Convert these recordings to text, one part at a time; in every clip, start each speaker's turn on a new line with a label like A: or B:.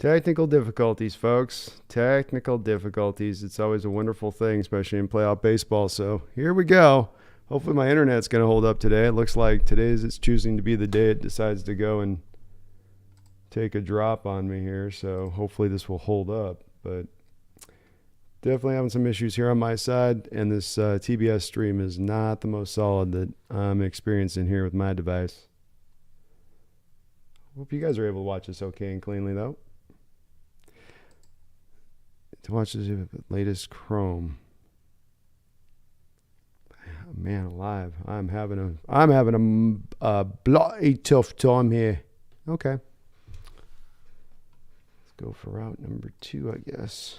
A: Technical difficulties, folks. Technical difficulties. It's always a wonderful thing, especially in playoff baseball. So here we go. Hopefully my internet's going to hold up today. It looks like it's choosing to be the day it decides to go and take a drop on me here. So hopefully this will hold up. But definitely having some issues here on my side. And this TBS stream is not the most solid that I'm experiencing here with my device. Hope you guys are able to watch this okay and cleanly, though. To watch this latest Chrome. Man alive, I'm having a bloody tough time here. Okay, let's go for route number 2, I guess.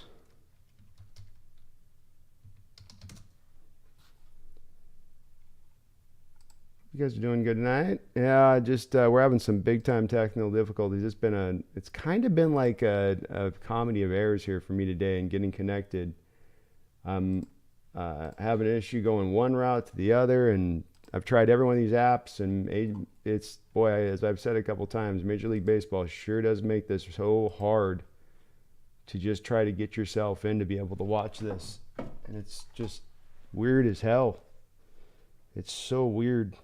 A: You guys are doing good tonight? Yeah, just we're having some big time technical difficulties. It's kind of been like a comedy of errors here for me today and getting connected. I'm having an issue going one route to the other, and I've tried every one of these apps, and it's, boy, as I've said a couple times, Major League Baseball sure does make this so hard to just try to get yourself in to be able to watch this, and it's just weird as hell. It's so weird.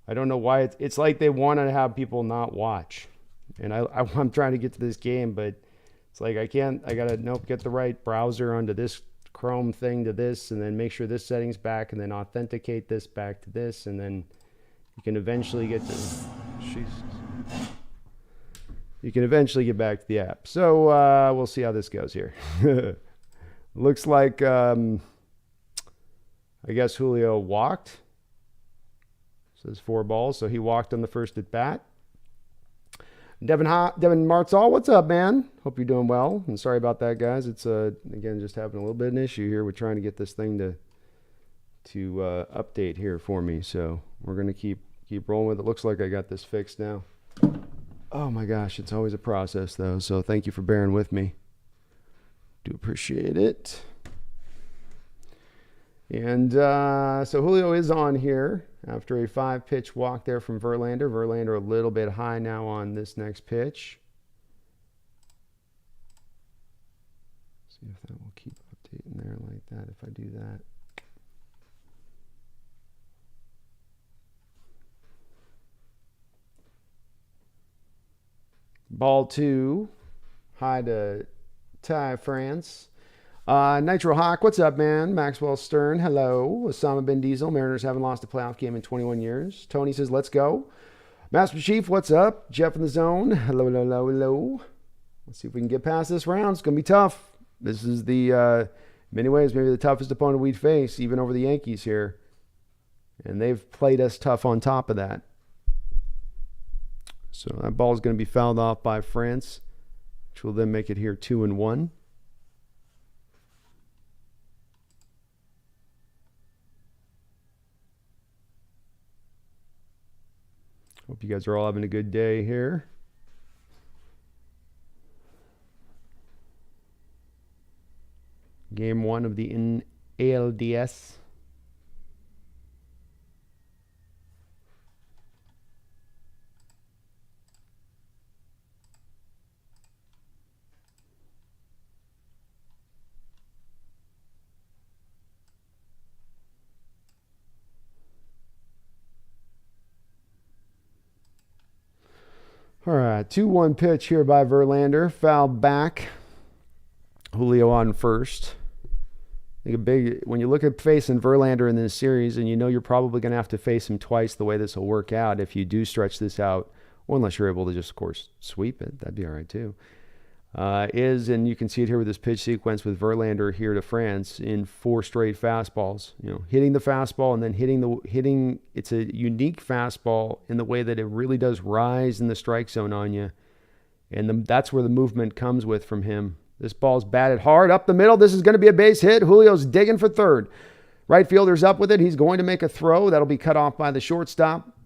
A: I don't know why. It's like they want to have people not watch. And I'm trying to get to this game, but it's like I got to get the right browser onto this Chrome thing to this, and then make sure this setting's back, and then authenticate this back to this, and then you can eventually get to... Jesus. You can eventually get back to the app. So we'll see how this goes here. Looks like, I guess Julio walked. Says 4 balls, so he walked on the first at bat. Devin Martzall, what's up, man? Hope you're doing well. And sorry about that, guys. It's again just having a little bit of an issue here. We're trying to get this thing to update here for me. So we're gonna keep rolling with it. Looks like I got this fixed now. Oh my gosh, it's always a process though. So thank you for bearing with me. Do appreciate it. And so Julio is on here after a 5-pitch walk there from Verlander. Verlander a little bit high now on this next pitch. See if that will keep updating there like that if I do that. Ball 2, high to Ty France. Nitro Hawk, what's up, man? Maxwell Stern, hello. Osama bin Diesel, Mariners haven't lost a playoff game in 21 years. Tony says, let's go. Master Chief, what's up? Jeff in the zone, hello, hello, hello, hello. Let's see if we can get past this round. It's going to be tough. This is the, in many ways, maybe the toughest opponent we'd face, even over the Yankees here. And they've played us tough on top of that. So that ball is going to be fouled off by France, which will then make it here 2-1. Hope you guys are all having a good day here. Game 1 of the NLDS. All right, 2-1 pitch here by Verlander. Foul back. Julio on first. I think when you look at facing Verlander in this series, and you know you're probably going to have to face him twice the way this will work out if you do stretch this out, or unless you're able to just, of course, sweep it. That'd be all right, too. And you can see it here with this pitch sequence with Verlander here to France in 4 straight fastballs. You know, hitting the fastball and then hitting. It's a unique fastball in the way that it really does rise in the strike zone on you, and that's where the movement comes with from him. This ball's batted hard up the middle. This is going to be a base hit. Julio's digging for third. Right fielder's up with it. He's going to make a throw. That'll be cut off by the shortstop.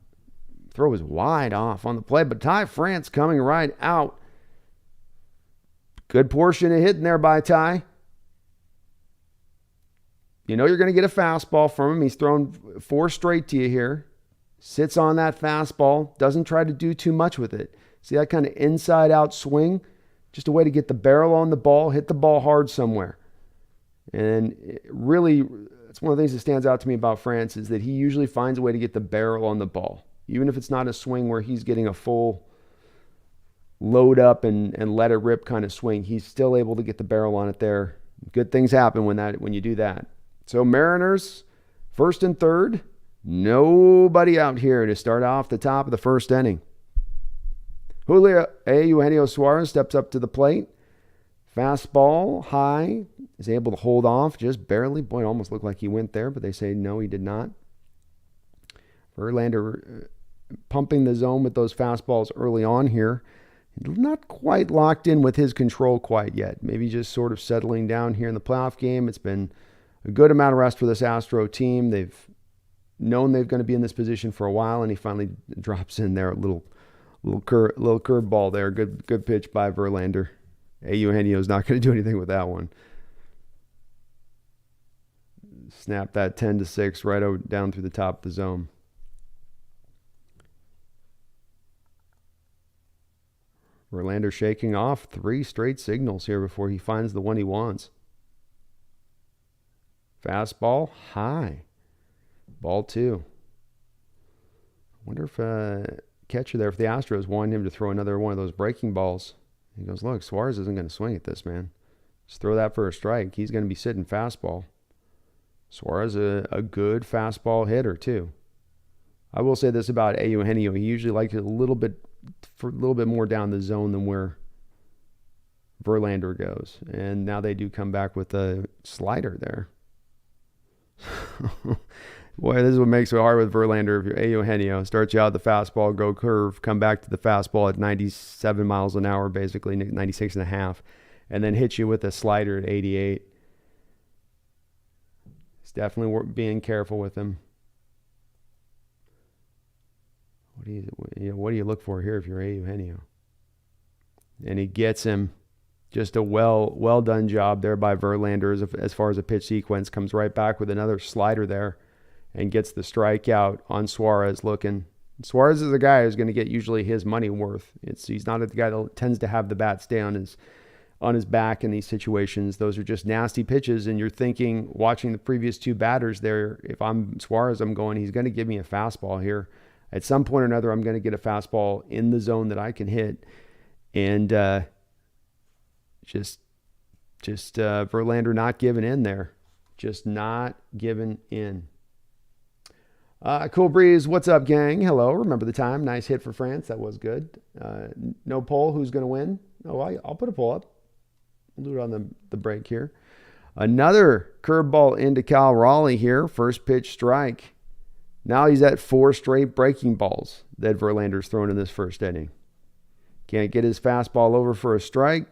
A: Throw is wide off on the play, but Ty France coming right out. Good portion of hitting there by Ty. You know you're going to get a fastball from him. He's thrown 4 straight to you here. Sits on that fastball. Doesn't try to do too much with it. See that kind of inside-out swing? Just a way to get the barrel on the ball, hit the ball hard somewhere. And really, it's one of the things that stands out to me about France is that he usually finds a way to get the barrel on the ball. Even if it's not a swing where he's getting a full load up and let it rip kind of swing, he's still able to get the barrel on it there. Good things happen when you do that. So Mariners, first and third, nobody out here to start off the top of the first inning. Julio Eugenio Suarez steps up to the plate. Fastball high, is able to hold off just barely. Boy, it almost looked like he went there, but they say no, he did not. Verlander pumping the zone with those fastballs early on here. Not quite locked in with his control quite yet. Maybe just sort of settling down here in the playoff game. It's been a good amount of rest for this Astro team. They've known they're going to be in this position for a while, and he finally drops in there a little curveball there. Good pitch by Verlander. Eugenio's not going to do anything with that one. Snap that 10-6 right down through the top of the zone. Verlander shaking off 3 straight signals here before he finds the one he wants. Fastball high. Ball 2. Wonder if catcher there for the Astros wanted him to throw another one of those breaking balls. He goes, look, Suarez isn't going to swing at this, man. Just throw that for a strike. He's going to be sitting fastball. Suarez a good fastball hitter too. I will say this about Eugenio. He usually likes it a little bit more down the zone than where Verlander goes. And now they do come back with a slider there. Boy, this is what makes it hard with Verlander. If you're Eugenio, starts you out the fastball, go curve, come back to the fastball at 97 miles an hour, basically 96 and a half, and then hits you with a slider at 88. It's definitely being careful with him. What do you look for here if you're Eugenio? And he gets him. Just a well done job there by Verlander as far as a pitch sequence. Comes right back with another slider there and gets the strikeout on Suarez looking. Suarez is the guy who's going to get usually his money worth. He's not the guy that tends to have the bat stay on his back in these situations. Those are just nasty pitches, and you're thinking, watching the previous 2 batters there, if I'm Suarez, I'm going, he's going to give me a fastball here. At some point or another, I'm going to get a fastball in the zone that I can hit. And just Verlander not giving in there. Just not giving in. Cool Breeze, what's up, gang? Hello. Remember the time. Nice hit for France. That was good. No poll. Who's going to win? Oh, I'll put a poll up. We'll do it on the break here. Another curveball into Cal Raleigh here. First pitch strike. Now he's at 4 straight breaking balls that Verlander's thrown in this first inning. Can't get his fastball over for a strike.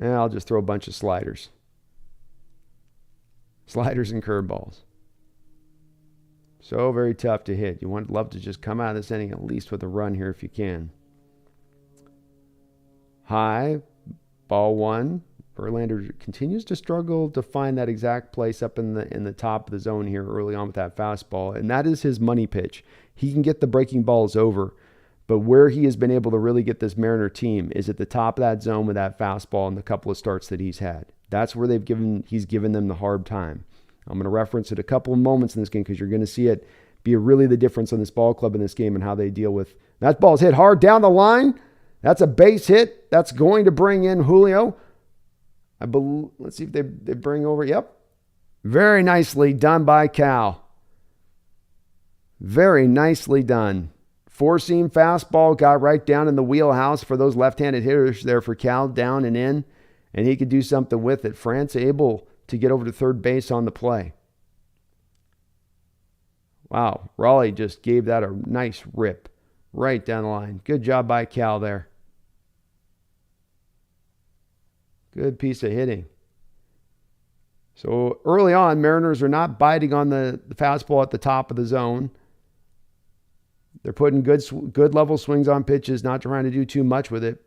A: I'll just throw a bunch of sliders. Sliders and curveballs. So very tough to hit. You would love to just come out of this inning at least with a run here if you can. High, ball 1. Verlander continues to struggle to find that exact place up in the top of the zone here early on with that fastball, and that is his money pitch. He can get the breaking balls over, but where he has been able to really get this Mariner team is at the top of that zone with that fastball in the couple of starts that he's had. That's where he's given them the hard time. I'm going to reference it a couple of moments in this game because you're going to see it be really the difference on this ball club in this game and how they deal with that. Ball's hit hard down the line. That's a base hit. That's going to bring in Julio. Let's see if they bring over. Yep. Very nicely done by Cal. Very nicely done. 4-seam fastball got right down in the wheelhouse for those left-handed hitters there for Cal, down and in, and he could do something with it. France able to get over to third base on the play. Wow. Raleigh just gave that a nice rip right down the line. Good job by Cal there. Good piece of hitting. So early on, Mariners are not biting on the fastball at the top of the zone. They're putting good level swings on pitches, not trying to do too much with it.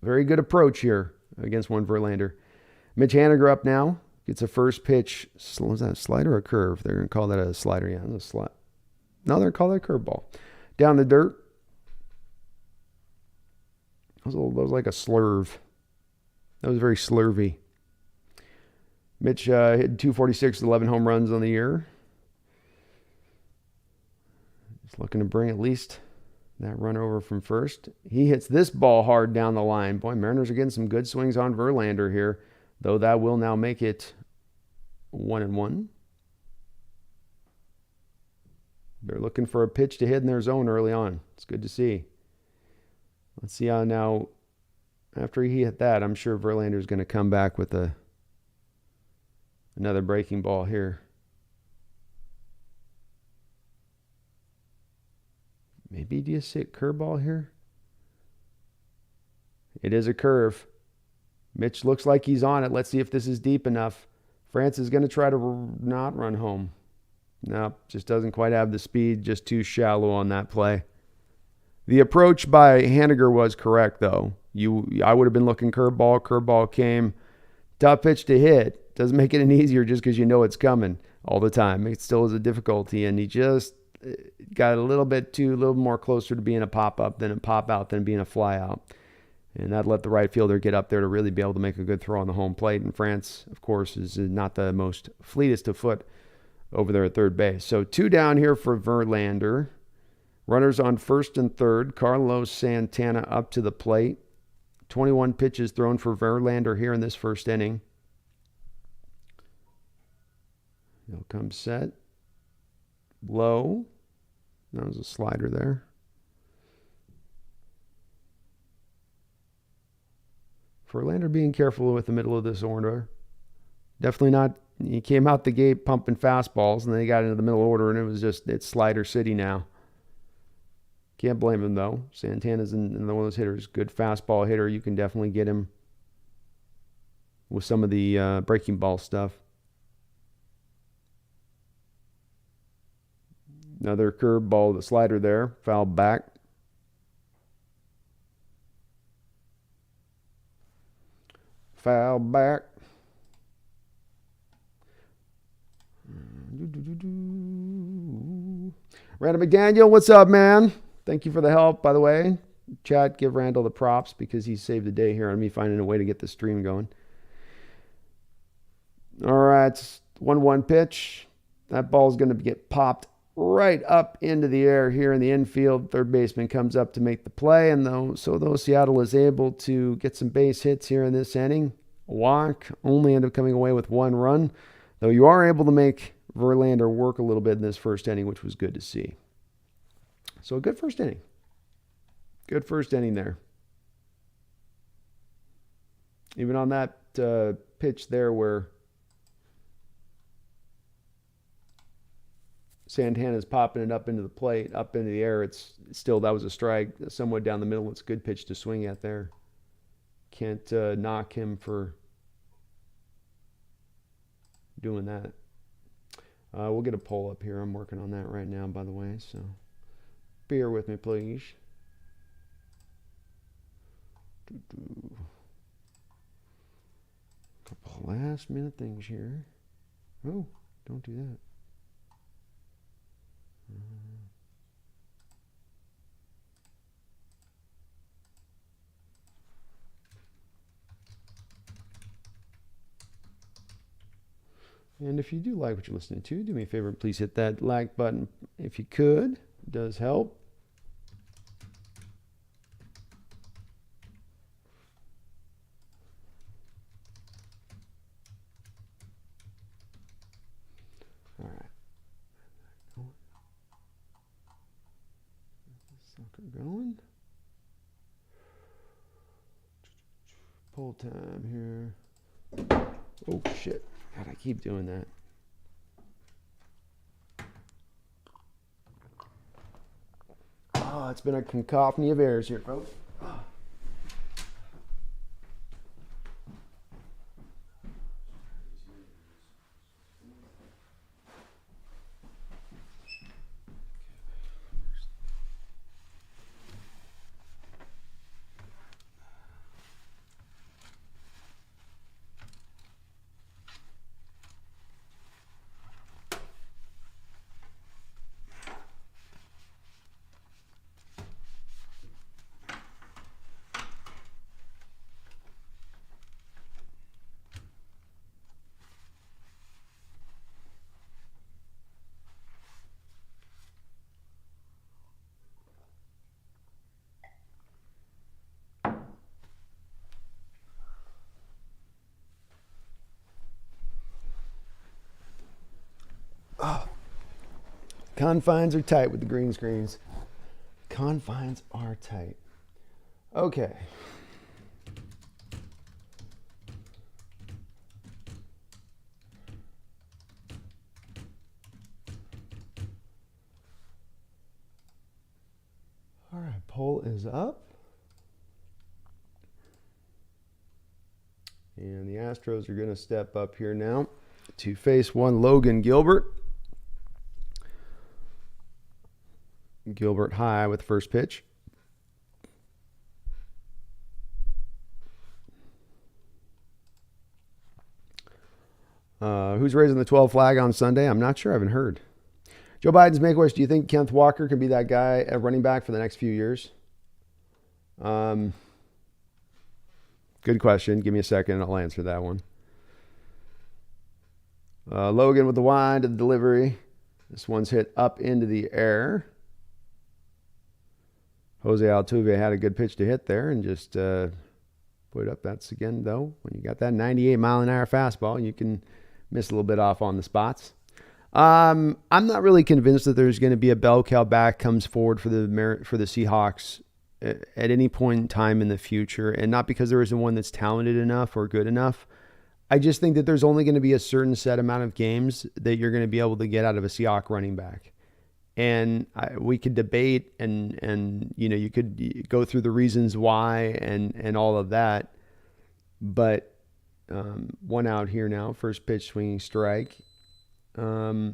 A: Very good approach here against one Verlander. Mitch Haniger up now. Gets a first pitch. Was that a slider or a curve? They're going to call that a slider. Yeah, it's a slide. No, they're going to call that a curveball. Down the dirt. That was like a slurve. That was very slurvy. Mitch hit 246 with 11 home runs on the year. Just looking to bring at least that run over from first. He hits this ball hard down the line. Boy, Mariners are getting some good swings on Verlander here, though that will now make it 1-1. They're looking for a pitch to hit in their zone early on. It's good to see. Let's see how now, after he hit that, I'm sure Verlander's going to come back with another breaking ball here. Maybe do you see a curveball here? It is a curve. Mitch looks like he's on it. Let's see if this is deep enough. France is going to try to not run home. Nope, just doesn't quite have the speed. Just too shallow on that play. The approach by Haniger was correct, though. I would have been looking curveball. Curveball came. Tough pitch to hit. Doesn't make it any easier just because you know it's coming all the time. It still is a difficulty, and he just got a little more closer to being a pop-up than a pop-out than being a fly-out. And that let the right fielder get up there to really be able to make a good throw on the home plate. And France, of course, is not the most fleetest of foot over there at third base. So 2 down here for Verlander. Runners on first and third. Carlos Santana up to the plate. 21 pitches thrown for Verlander here in this first inning. He'll come set. Low. That was a slider there. Verlander being careful with the middle of this order. Definitely not. He came out the gate pumping fastballs, and then he got into the middle order, and it's slider city now. Can't blame him, though. Santana's one of those hitters. Good fastball hitter. You can definitely get him with some of the breaking ball stuff. Another curveball, the slider there. Foul back. Foul back. Randall McDaniel, what's up, man? Thank you for the help, by the way. Chat, give Randall the props because he saved the day here on me finding a way to get the stream going. All right, 1-1 pitch. That ball's going to get popped right up into the air here in the infield. Third baseman comes up to make the play, and though Seattle is able to get some base hits here in this inning, a walk, only end up coming away with 1 run, though you are able to make Verlander work a little bit in this first inning, which was good to see. So a good first inning. Good first inning there. Even on that pitch there where Santana's popping it up into the plate, up into the air, it's still, that was a strike somewhat down the middle. It's a good pitch to swing at there. Can't knock him for doing that. We'll get a poll up here. I'm working on that right now, by the way, so bear with me, please. Couple last minute things here. Oh, don't do that. And if you do like what you're listening to, do me a favor, please hit that like button if you could. It does help. All right. Sucker going. Pull time here. Oh, shit. God, I keep doing that. Oh, it's been a cacophony of errors here, folks. Oh. Confines are tight with the green screens. Confines are tight. Okay. All right, poll is up. And the Astros are going to step up here now to face one Logan Gilbert. Gilbert high with the first pitch. Who's raising the 12 flag on Sunday? I'm not sure. I haven't heard. Joe Biden's Make-A-Wish. Do you think Kenneth Walker can be that guy at running back for the next few years? Good question. Give me a second and I'll answer that one. Logan with the wind of the delivery. This one's hit up into the air. Jose Altuve had a good pitch to hit there and just put it up. That's, again, though, when you got that 98-mile-an-hour fastball, you can miss a little bit off on the spots. I'm not really convinced that there's going to be a bell cow back comes forward for the Seahawks at any point in time in the future, and not because there isn't one that's talented enough or good enough. I just think that there's only going to be a certain set amount of games that you're going to be able to get out of a Seahawk running back. And we could debate and you could go through the reasons why and all of that. But one out here now, first pitch swinging strike. But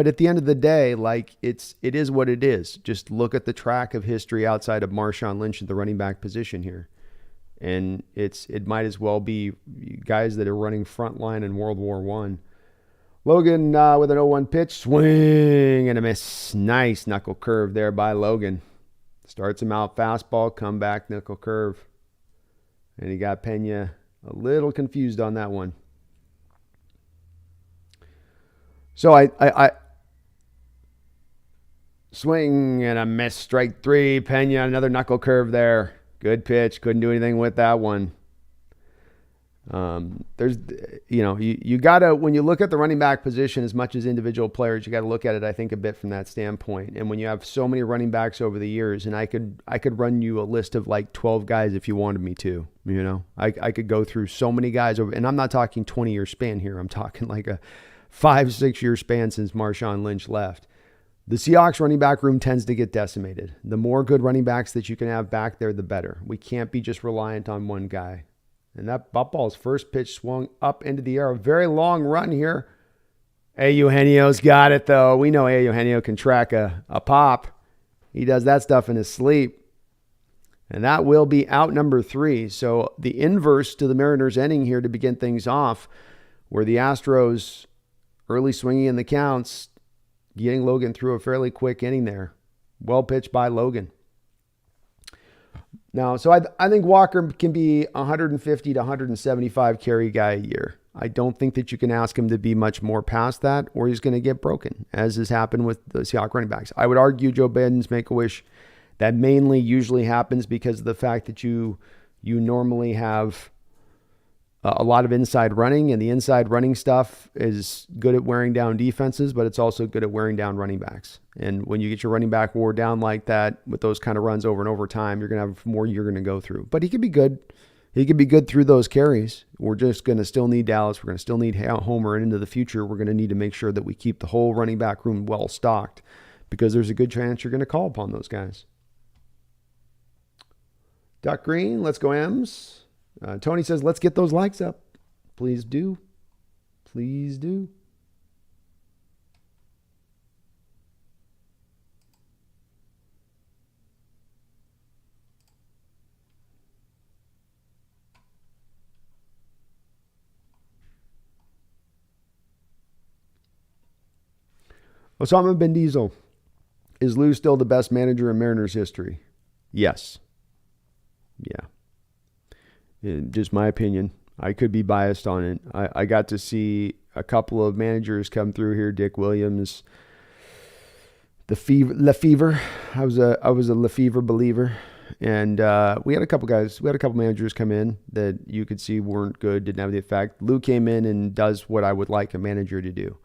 A: at the end of the day, like it is what it is. Just look at the track of history outside of Marshawn Lynch at the running back position here. And it might as well be guys that are running front line in World War I. Logan with an 0-1 pitch, swing and a miss. Nice knuckle curve there by Logan. Starts him out fastball, comeback knuckle curve. And he got Pena a little confused on that one. So I swing and a miss, strike three. Pena, another knuckle curve there. Good pitch. Couldn't do anything with that one. There's, you gotta, when you look at the running back position, as much as individual players, you got to look at it, I think, a bit from that standpoint. And when you have so many running backs over the years, and I could run you a list of like 12 guys if you wanted me to, I could go through so many guys over, and I'm not talking 20-year span here. I'm talking like a 5-6 year span since Marshawn Lynch left. The Seahawks running back room tends to get decimated. The more good running backs that you can have back there, the better. We can't be just reliant on one guy. And that ball's first pitch swung up into the air. A very long run here. Eugenio's got it, though. We know Eugenio can track a pop. He does that stuff in his sleep. And that will be out number 3. So the inverse to the Mariners' inning here to begin things off, where the Astros early swinging in the counts, getting Logan through a fairly quick inning there. Well pitched by Logan. Now, so I think Walker can be 150 to 175 carry guy a year. I don't think that you can ask him to be much more past that, or he's going to get broken, as has happened with the Seahawks running backs. I would argue Joe Biden's Make-A-Wish, that mainly usually happens because of the fact that you normally have a lot of inside running, and the inside running stuff is good at wearing down defenses, but it's also good at wearing down running backs. And when you get your running back wore down like that with those kind of runs over and over time, you're going to have more you're going to go through. But he could be good. He could be good through those carries. We're just going to still need Dallas. We're going to still need Homer. And into the future, we're going to need to make sure that we keep the whole running back room well stocked, because there's a good chance you're going to call upon those guys. Duck Green, let's go M's. Tony says, let's get those likes up. Please do. Please do. Osama bin Diesel. Is Lou still the best manager in Mariners history? Yes. Yeah. Just my opinion. I could be biased on it. I got to see a couple of managers come through here. Dick Williams, Lefevre. I was a Lefevre believer, and we had a couple guys. We had a couple managers come in that you could see weren't good, didn't have the effect. Lou came in and does what I would like a manager to do,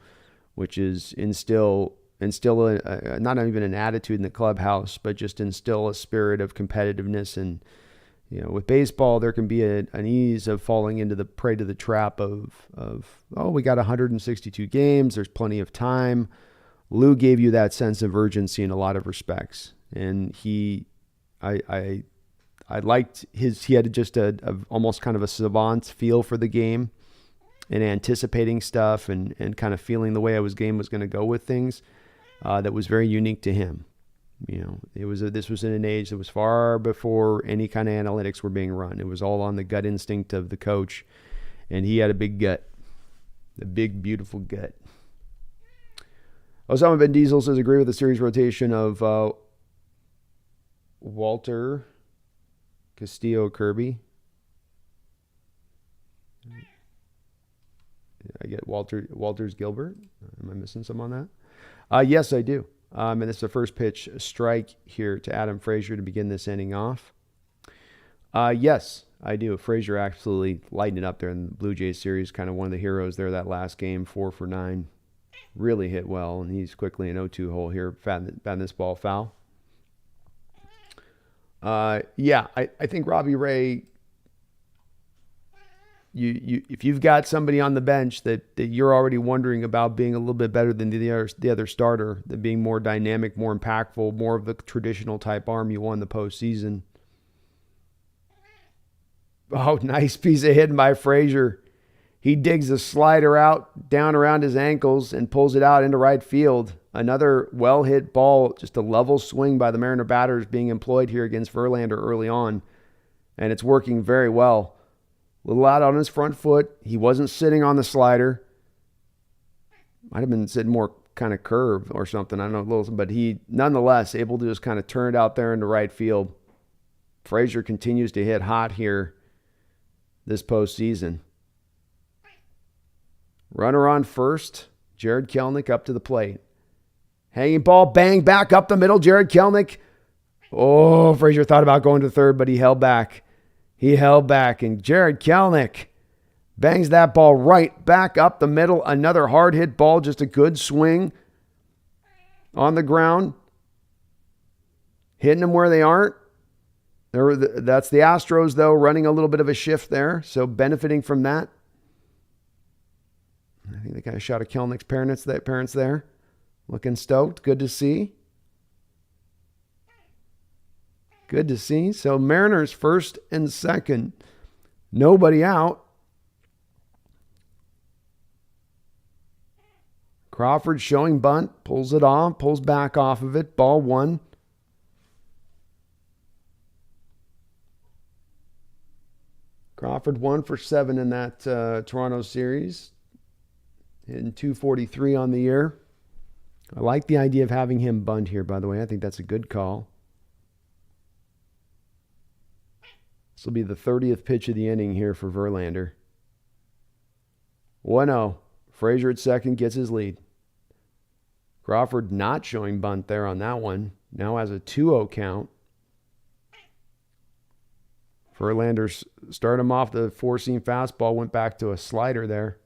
A: which is instill not even an attitude in the clubhouse, but just instill a spirit of competitiveness. And with baseball, there can be an ease of falling into the prey to the trap of we got 162 games, there's plenty of time. Lou gave you that sense of urgency in a lot of respects, and I liked he had just a almost kind of a savant feel for the game and anticipating stuff and kind of feeling the way his game was going to go with things. That was very unique to him. This was in an age that was far before any kind of analytics were being run. It was all on the gut instinct of the coach, and he had a big gut, a big, beautiful gut. Osama Ben Diesel says, agree with the series rotation of Walter, Castillo, Kirby. I get Walters Gilbert. Am I missing some on that? Yes, I do. And it's the first pitch strike here to Adam Frazier to begin this inning off. Yes, I do. Frazier absolutely lighting it up there in the Blue Jays series. Kind of one of the heroes there that last game, 4 for 9. Really hit well, and he's quickly an 0-2 hole here, batting this ball foul. I think Robbie Ray, if you've got somebody on the bench that you're already wondering about being a little bit better than the other starter, that being more dynamic, more impactful, more of the traditional type arm you won the postseason. Oh, nice piece of hitting by Frazier. He digs the slider out, down around his ankles, and pulls it out into right field. Another well-hit ball, just a level swing by the Mariner batters being employed here against Verlander early on. And it's working very well. A little out on his front foot. He wasn't sitting on the slider. Might have been sitting more kind of curved or something. I don't know, but he nonetheless able to just kind of turn it out there into right field. Frazier continues to hit hot here this postseason. Runner on first. Jared Kelenic up to the plate. Hanging ball, bang, back up the middle. Jared Kelenic. Oh, Frazier thought about going to third, but he held back. And Jared Kelenic bangs that ball right back up the middle. Another hard hit ball, just a good swing on the ground. Hitting them where they aren't. That's the Astros, though, running a little bit of a shift there, so benefiting from that. I think they kind of shot at Kelnic's parents there. Looking stoked. Good to see. So Mariners first and second. Nobody out. Crawford showing bunt. Pulls it off. Pulls back off of it. Ball 1. Crawford 1 for 7 in that Toronto series. Hitting .243 on the year. I like the idea of having him bunt here, by the way. I think that's a good call. This will be the 30th pitch of the inning here for Verlander. 1-0. Frazier at second gets his lead. Crawford not showing bunt there on that one. Now has a 2-0 count. Verlander started him off the four-seam fastball, went back to a slider there.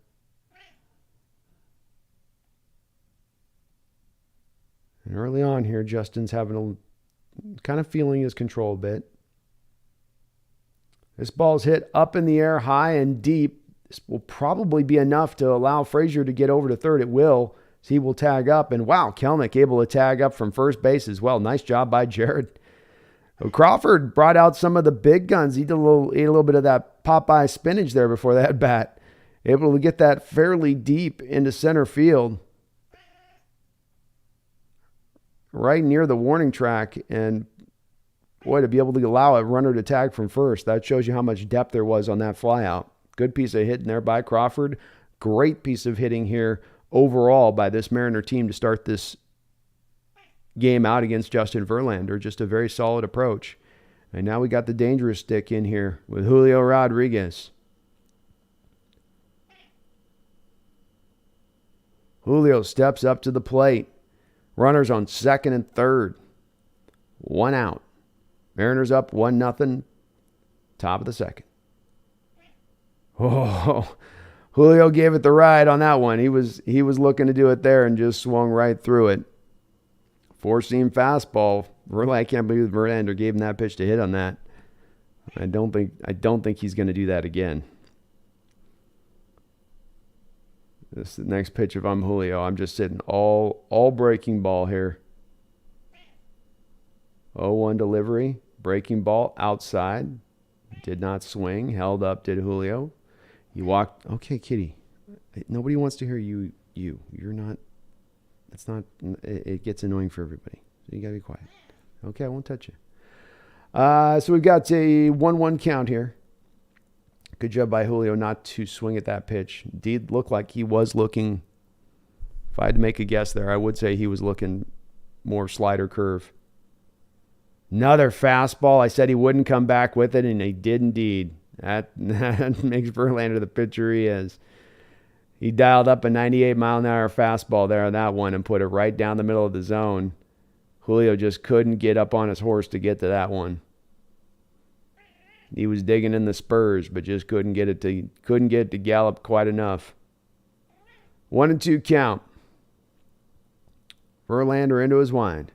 A: And early on here, Justin's having kind of feeling his control a bit. This ball's hit up in the air, high and deep. This will probably be enough to allow Frazier to get over to third. It will. So he will tag up. And wow, Kelenic able to tag up from first base as well. Nice job by Jared. Crawford brought out some of the big guns. He ate a little bit of that Popeye spinach there before that bat. Able to get that fairly deep into center field. Right near the warning track, and boy, to be able to allow a runner to tag from first, that shows you how much depth there was on that flyout. Good piece of hitting there by Crawford. Great piece of hitting here overall by this Mariner team to start this game out against Justin Verlander. Just a very solid approach. And now we got the dangerous stick in here with Julio Rodriguez. Julio steps up to the plate. Runners on second and third. 1 out. Mariners up 1-0. Top of the second. Oh, Julio gave it the ride on that one. He was looking to do it there and just swung right through it. Four-seam fastball. I can't believe Verlander gave him that pitch to hit on that. I don't think he's going to do that again. This is the next pitch if I'm Julio. I'm just sitting all breaking ball here. 0-1 delivery. Breaking ball outside. Did not swing. Held up, did Julio. He walked. Okay, Kitty. Nobody wants to hear you. You're not. It's not. It gets annoying for everybody. So you got to be quiet. Okay, I won't touch you. So we've got a 1-1 count here. Good job by Julio not to swing at that pitch. Did look like he was looking. If I had to make a guess there, I would say he was looking more slider curve. Another fastball. I said he wouldn't come back with it, and he did indeed. That makes Verlander the pitcher he is. He dialed up a 98-mile-an-hour fastball there on that one and put it right down the middle of the zone. Julio just couldn't get up on his horse to get to that one. He was digging in the spurs, but just couldn't get it to gallop quite enough. 1-2 count. Verlander into his wind.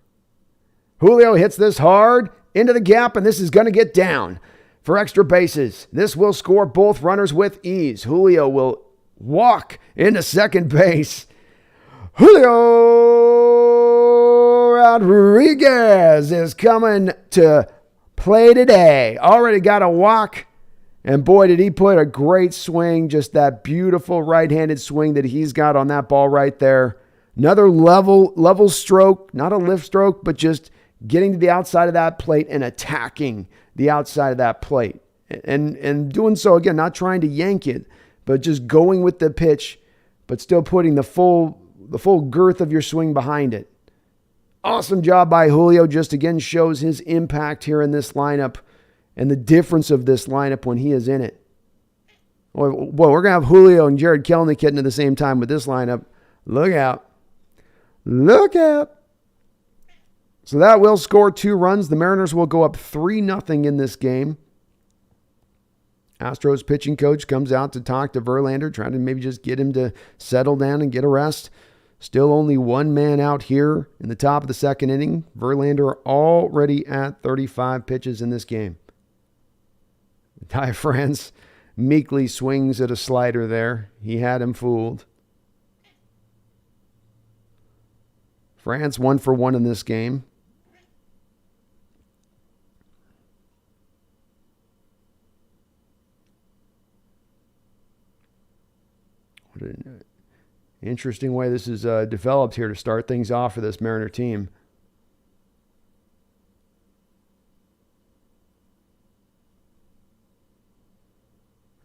A: Julio hits this hard into the gap, and this is going to get down for extra bases. This will score both runners with ease. Julio will walk into second base. Julio Rodriguez is coming to play today. Already got a walk. And boy, did he put a great swing. Just that beautiful right-handed swing that he's got on that ball right there. Another level stroke. Not a lift stroke, but just getting to the outside of that plate and attacking the outside of that plate. And doing so, again, not trying to yank it, but just going with the pitch, but still putting the full girth of your swing behind it. Awesome job by Julio. Just again shows his impact here in this lineup and the difference of this lineup when he is in it. Boy, we're going to have Julio and Jared Kelenic hitting at the same time with this lineup. Look out. Look out. So that will score 2 runs. The Mariners will go up 3-0 in this game. Astros pitching coach comes out to talk to Verlander, trying to maybe just get him to settle down and get a rest. Still only one man out here in the top of the second inning. Verlander already at 35 pitches in this game. Ty France meekly swings at a slider there. He had him fooled. France 1 for 1 in this game. What an interesting way this is developed here to start things off for this Mariner team.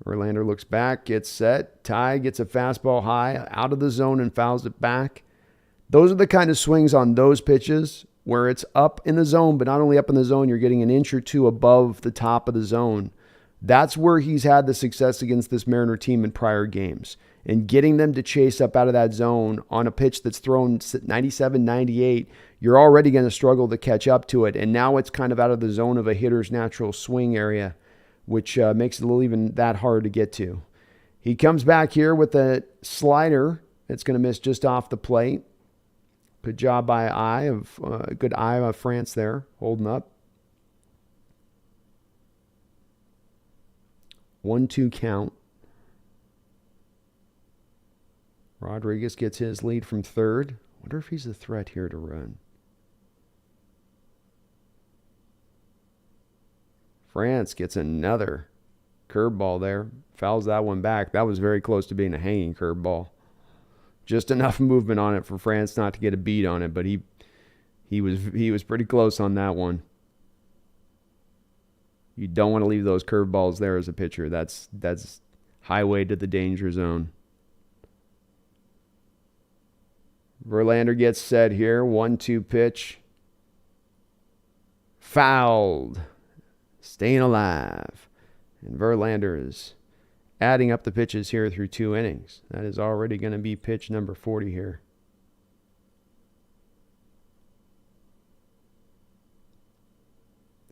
A: Verlander looks back, gets set. Ty gets a fastball high, out of the zone and fouls it back. Those are the kind of swings on those pitches where it's up in the zone, but not only up in the zone, you're getting an inch or two above the top of the zone. That's where he's had the success against this Mariner team in prior games. And getting them to chase up out of that zone on a pitch that's thrown 97, 98, you're already going to struggle to catch up to it. And now it's kind of out of the zone of a hitter's natural swing area, which makes it a little even that hard to get to. He comes back here with a slider that's going to miss just off the plate. Good job by good eye of France there, holding up. 1-2 count. Rodriguez gets his lead from third. Wonder if he's a threat here to run. France gets another curveball there. Fouls that one back. That was very close to being a hanging curveball. Just enough movement on it for France not to get a beat on it, but he was pretty close on that one. You don't want to leave those curveballs there as a pitcher. That's highway to the danger zone. Verlander gets set here. 1-2 pitch. Fouled. Staying alive. And Verlander is adding up the pitches here through 2 innings. That is already going to be pitch number 40 here.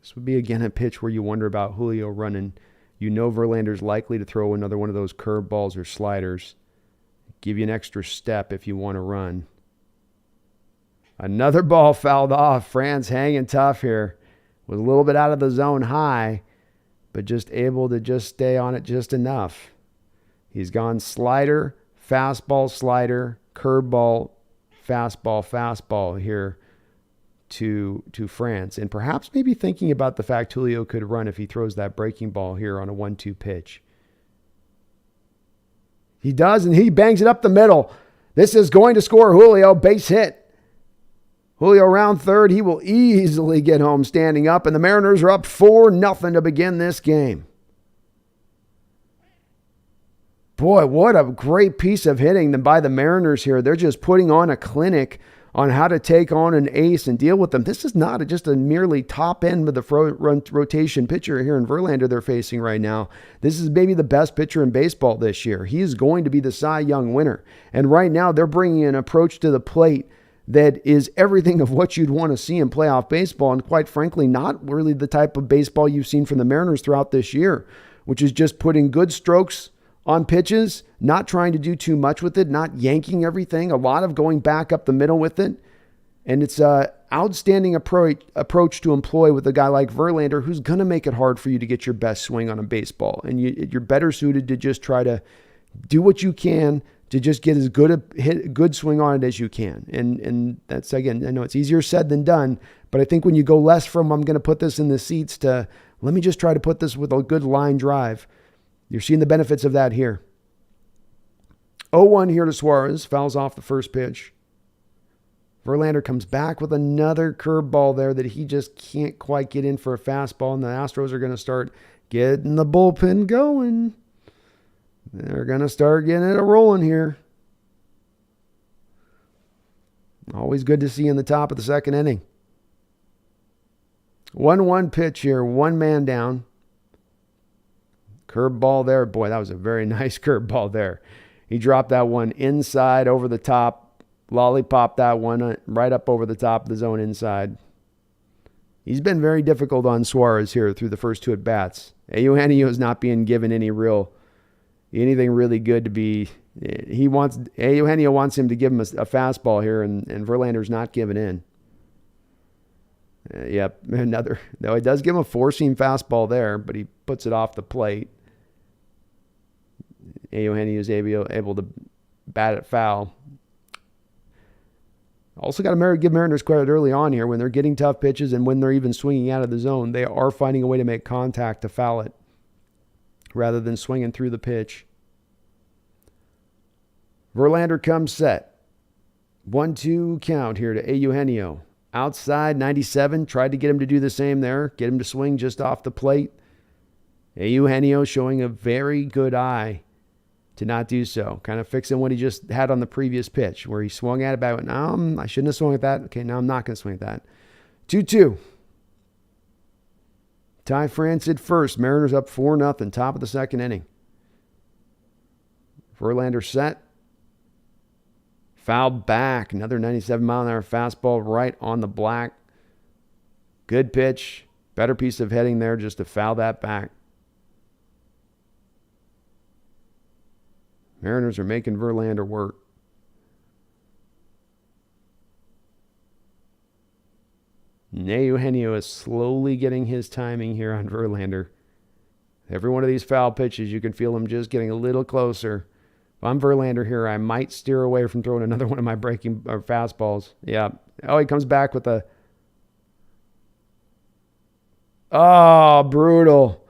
A: This would be, again, a pitch where you wonder about Julio running You know Verlander's likely to throw another one of those curveballs or sliders. Give you an extra step if you want to run. Another ball fouled off. Franz hanging tough here. Was a little bit out of the zone high, but just able to just stay on it just enough. He's gone slider, fastball, curveball, fastball here to France. And perhaps maybe thinking about the fact Julio could run if he throws that breaking ball here on a 1-2 pitch. He does, and he bangs it up the middle. This is going to score Julio. Base hit. Julio around third. He will easily get home standing up, and the Mariners are up 4-0 to begin this game. Boy, what a great piece of hitting by the Mariners here. They're just putting on a clinic on how to take on an ace and deal with them. This is not just a merely top end of the rotation pitcher here in Verlander they're facing right now. This is maybe the best pitcher in baseball this year. He is going to be the Cy Young winner. And right now they're bringing an approach to the plate that is everything of what you'd want to see in playoff baseball, and quite frankly, not really the type of baseball you've seen from the Mariners throughout this year, which is just putting good strokes on pitches, not trying to do too much with it, not yanking everything, a lot of going back up the middle with it. And it's an outstanding approach to employ with a guy like Verlander, who's going to make it hard for you to get your best swing on a baseball. And you're better suited to just try to do what you can to just get as good swing on it as you can. And that's, again, I know it's easier said than done, but I think when you go less from I'm going to put this in the seats to let me just try to put this with a good line drive, you're seeing the benefits of that here. 0-1 here to Suarez. Fouls off the first pitch. Verlander comes back with another curveball there that he just can't quite get in for a fastball, and the Astros are going to start getting the bullpen going. They're going to start getting it rolling here. Always good to see in the top of the second inning. 1-1 pitch here, one man down. Curveball there. Boy, that was a very nice curveball there. He dropped that one inside over the top. Lollipop that one right up over the top of the zone inside. He's been very difficult on Suarez here through the first two at-bats. Eugenio is not being given anything really good to be. Eugenio wants him to give him a fastball here, and Verlander's not giving in. Yep, another. Though it does give him a four-seam fastball there, but he puts it off the plate. Eugenio is able to bat it foul. Also got to give Mariners credit early on here when they're getting tough pitches and when they're even swinging out of the zone. They are finding a way to make contact to foul it rather than swinging through the pitch. Verlander comes set. 1-2 count here to Eugenio. Outside, 97. Tried to get him to do the same there. Get him to swing just off the plate. Eugenio showing a very good eye to not do so. Kind of fixing what he just had on the previous pitch where he swung at it back. No, I shouldn't have swung at that. Okay, now I'm not going to swing at that. 2-2. Ty France at first. Mariners up 4-0. Top of the second inning. Verlander set. Foul back. Another 97-mile-an-hour fastball right on the black. Good pitch. Better piece of heading there just to foul that back. Mariners are making Verlander work. Eugenio is slowly getting his timing here on Verlander. Every one of these foul pitches, you can feel him just getting a little closer. If I'm Verlander here, I might steer away from throwing another one of my breaking or fastballs. Yeah. Oh, he comes back with a... Oh, brutal.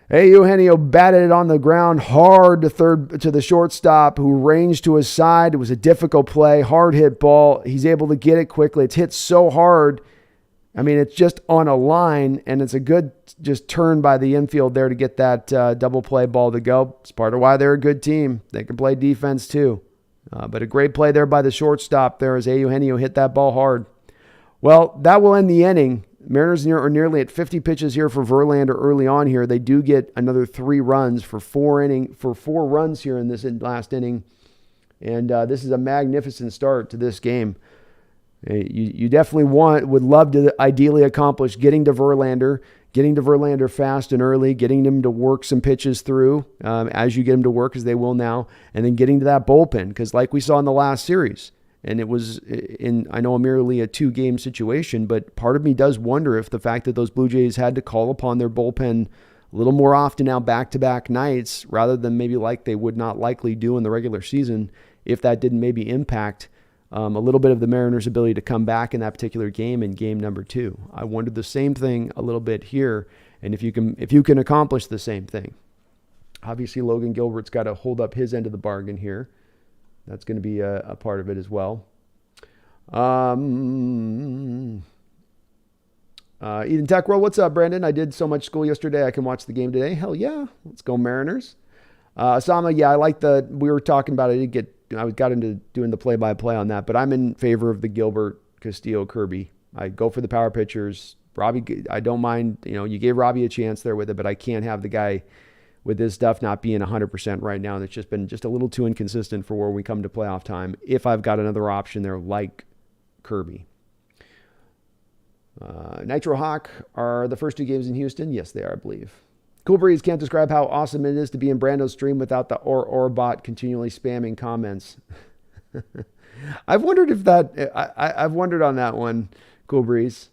A: Eugenio batted it on the ground hard to the shortstop who ranged to his side. It was a difficult play, hard hit ball. He's able to get it quickly. It's hit so hard. I mean, it's just on a line, and it's a good just turn by the infield there to get that double play ball to go. It's part of why they're a good team. They can play defense too. But a great play there by the shortstop there as Eugenio hit that ball hard. Well, that will end the inning. Mariners are nearly at 50 pitches here for Verlander early on here. They do get another 3 runs for 4 runs here in this last inning. And this is a magnificent start to this game. You definitely would love to ideally accomplish getting to Verlander, getting to Verlander fast and early, getting him to work some pitches through as you get him to work, as they will now, and then getting to that bullpen. Because like we saw in the last series, and it was I know merely a 2-game situation, but part of me does wonder if the fact that those Blue Jays had to call upon their bullpen a little more often now back-to-back nights, rather than maybe like they would not likely do in the regular season, if that didn't maybe impact a little bit of the Mariners' ability to come back in that particular game in game number 2. I wondered the same thing a little bit here, and if you can accomplish the same thing. Obviously, Logan Gilbert's got to hold up his end of the bargain here. That's going to be a part of it as well. Eden Tech World, what's up, Brandon? I did so much school yesterday, I can watch the game today. Hell yeah, let's go Mariners. Osama, yeah, I like we were talking about it. I got into doing the play-by-play on that, but I'm in favor of the Gilbert, Castillo, Kirby. I go for the power pitchers. Robbie, I don't mind, you gave Robbie a chance there with it, but I can't have the guy with this stuff not being 100% right now. And it's just been just a little too inconsistent for where we come to playoff time. If I've got another option there like Kirby. Nitro Hawk, are the first 2 games in Houston? Yes, they are, I believe. Cool Breeze can't describe how awesome it is to be in Brando's stream without the or bot continually spamming comments. I've wondered if that, I've wondered on that one, Cool Breeze.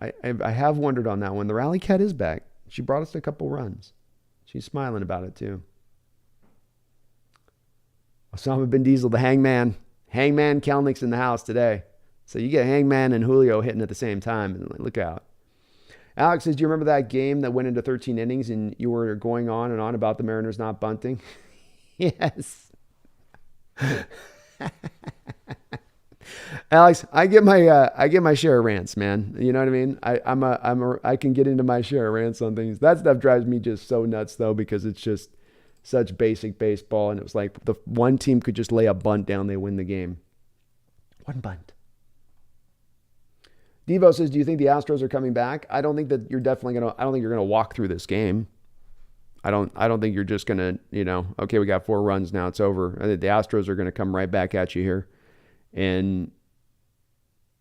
A: I have wondered on that one. The Rally Cat is back. She brought us a couple runs. She's smiling about it too. Osama Bin Diesel, the Hangman. Hangman Kelnick's in the house today. So you get Hangman and Julio hitting at the same time. And look out. Alex says, do you remember that game that went into 13 innings and you were going on and on about the Mariners not bunting? Yes. Alex, I get my share of rants, man. You know what I mean? I can get into my share of rants on things. That stuff drives me just so nuts though, because it's just such basic baseball. And it was like the one team could just lay a bunt down, they win the game. One bunt. Devo says, do you think the Astros are coming back? I don't think that you're definitely going to, I don't think you're going to walk through this game. I don't think you're just going to, okay, we got 4 runs now, it's over. I think the Astros are going to come right back at you here. And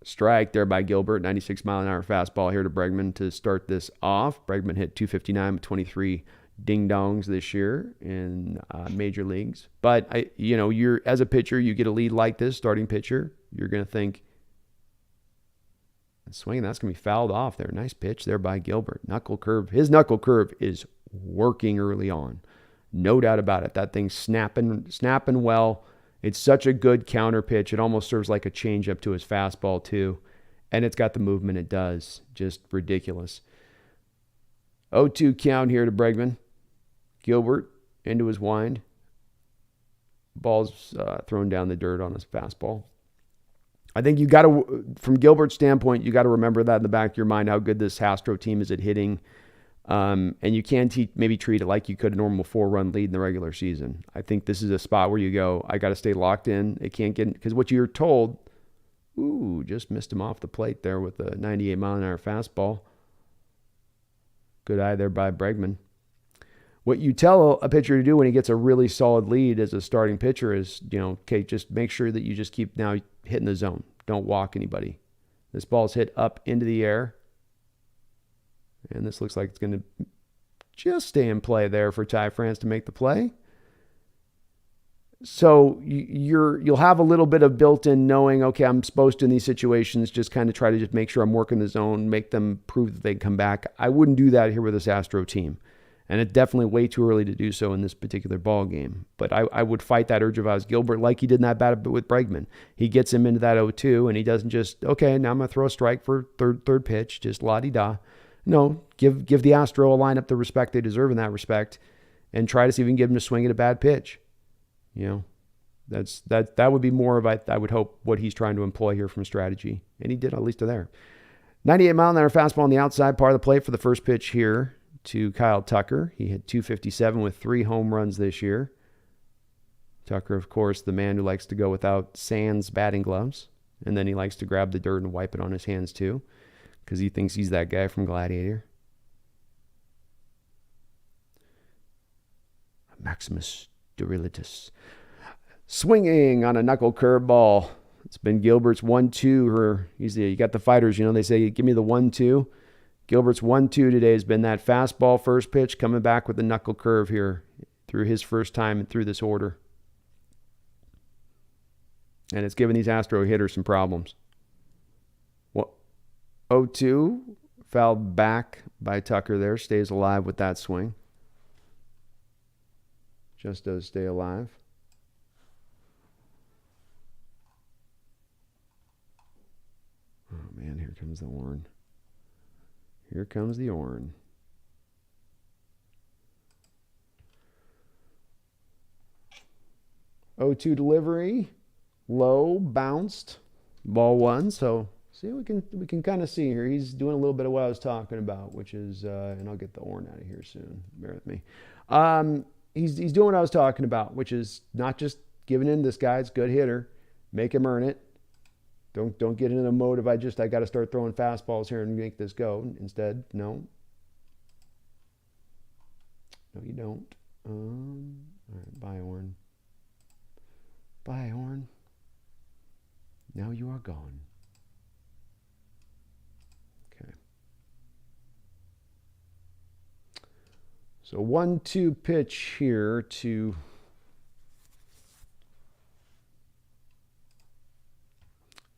A: strike there by Gilbert, 96-mile-an-hour fastball here to Bregman to start this off. Bregman hit 259 with 23 ding-dongs this year in major leagues. But, you're as a pitcher, you get a lead like this, starting pitcher, you're going to think, swing, that's going to be fouled off there. Nice pitch there by Gilbert. Knuckle curve. His knuckle curve is working early on. No doubt about it. That thing's snapping well. It's such a good counter pitch. It almost serves like a changeup to his fastball too. And it's got the movement it does. Just ridiculous. 0-2 count here to Bregman. Gilbert into his wind. Ball's thrown down the dirt on his fastball. I think you got to, from Gilbert's standpoint, you got to remember that in the back of your mind, how good this Astro team is at hitting. And you can maybe treat it like you could a normal 4-run lead in the regular season. I think this is a spot where you go, I got to stay locked in. It can't get, because what you're told, just missed him off the plate there with a 98-mile-an-hour fastball. Good eye there by Bregman. What you tell a pitcher to do when he gets a really solid lead as a starting pitcher is, okay, just make sure that you just keep now hitting the zone. Don't walk anybody. This ball's hit up into the air. And this looks like it's going to just stay in play there for Ty France to make the play. So you'll have a little bit of built-in knowing, okay, I'm supposed to in these situations just kind of try to just make sure I'm working the zone, make them prove that they can come back. I wouldn't do that here with this Astro team. And it's definitely way too early to do so in this particular ball game. But I would fight that urge if I was Gilbert like he did in that bat with Bregman. He gets him into that 0-2, and he doesn't just, okay, now I'm going to throw a strike for third pitch, just la-di-da. No, give the Astro a lineup the respect they deserve in that respect, and try to see if you can get him to swing at a bad pitch. That would be more of, I would hope, what he's trying to employ here from strategy. And he did, at least to there. 98-mile-an-hour fastball on the outside part of the plate for the first pitch here to Kyle Tucker. He hit 257 with 3 home runs this year. Tucker, of course, the man who likes to go without sans batting gloves. And then he likes to grab the dirt and wipe it on his hands too, because he thinks he's that guy from Gladiator. Maximus Durilitus. Swinging on a knuckle curveball. It's been Gilbert's 1-2. You got the fighters, they say, give me the 1-2. Gilbert's 1-2 today has been that fastball first pitch, coming back with the knuckle curve here through his first time through this order. And it's given these Astro hitters some problems. 0-2, fouled back by Tucker there, stays alive with that swing. Just does stay alive. Oh, man, here comes the horn. Here comes the horn. O2 delivery, low, bounced, ball one. So see, we can kind of see here. He's doing a little bit of what I was talking about, which is, and I'll get the horn out of here soon. Bear with me. He's doing what I was talking about, which is not just giving in. This guy's a good hitter, make him earn it. Don't get in a mode of I got to start throwing fastballs here and make this go. Instead, no, you don't. All right, bye horn. Bye horn. Now you are gone. Okay. So 1-2 pitch here to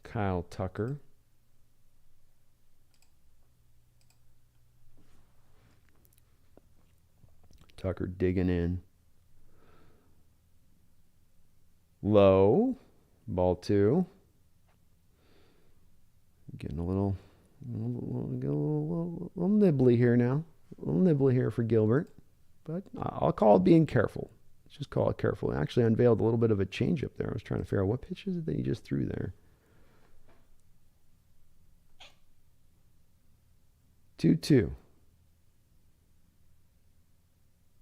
A: Kyle Tucker. Tucker digging in. Low. Ball two. Getting a little nibbly here now. A little nibbly here for Gilbert. But I'll call it being careful. Let's just call it careful. It actually unveiled a little bit of a changeup there. I was trying to figure out what pitch is it that he just threw there. 2-2.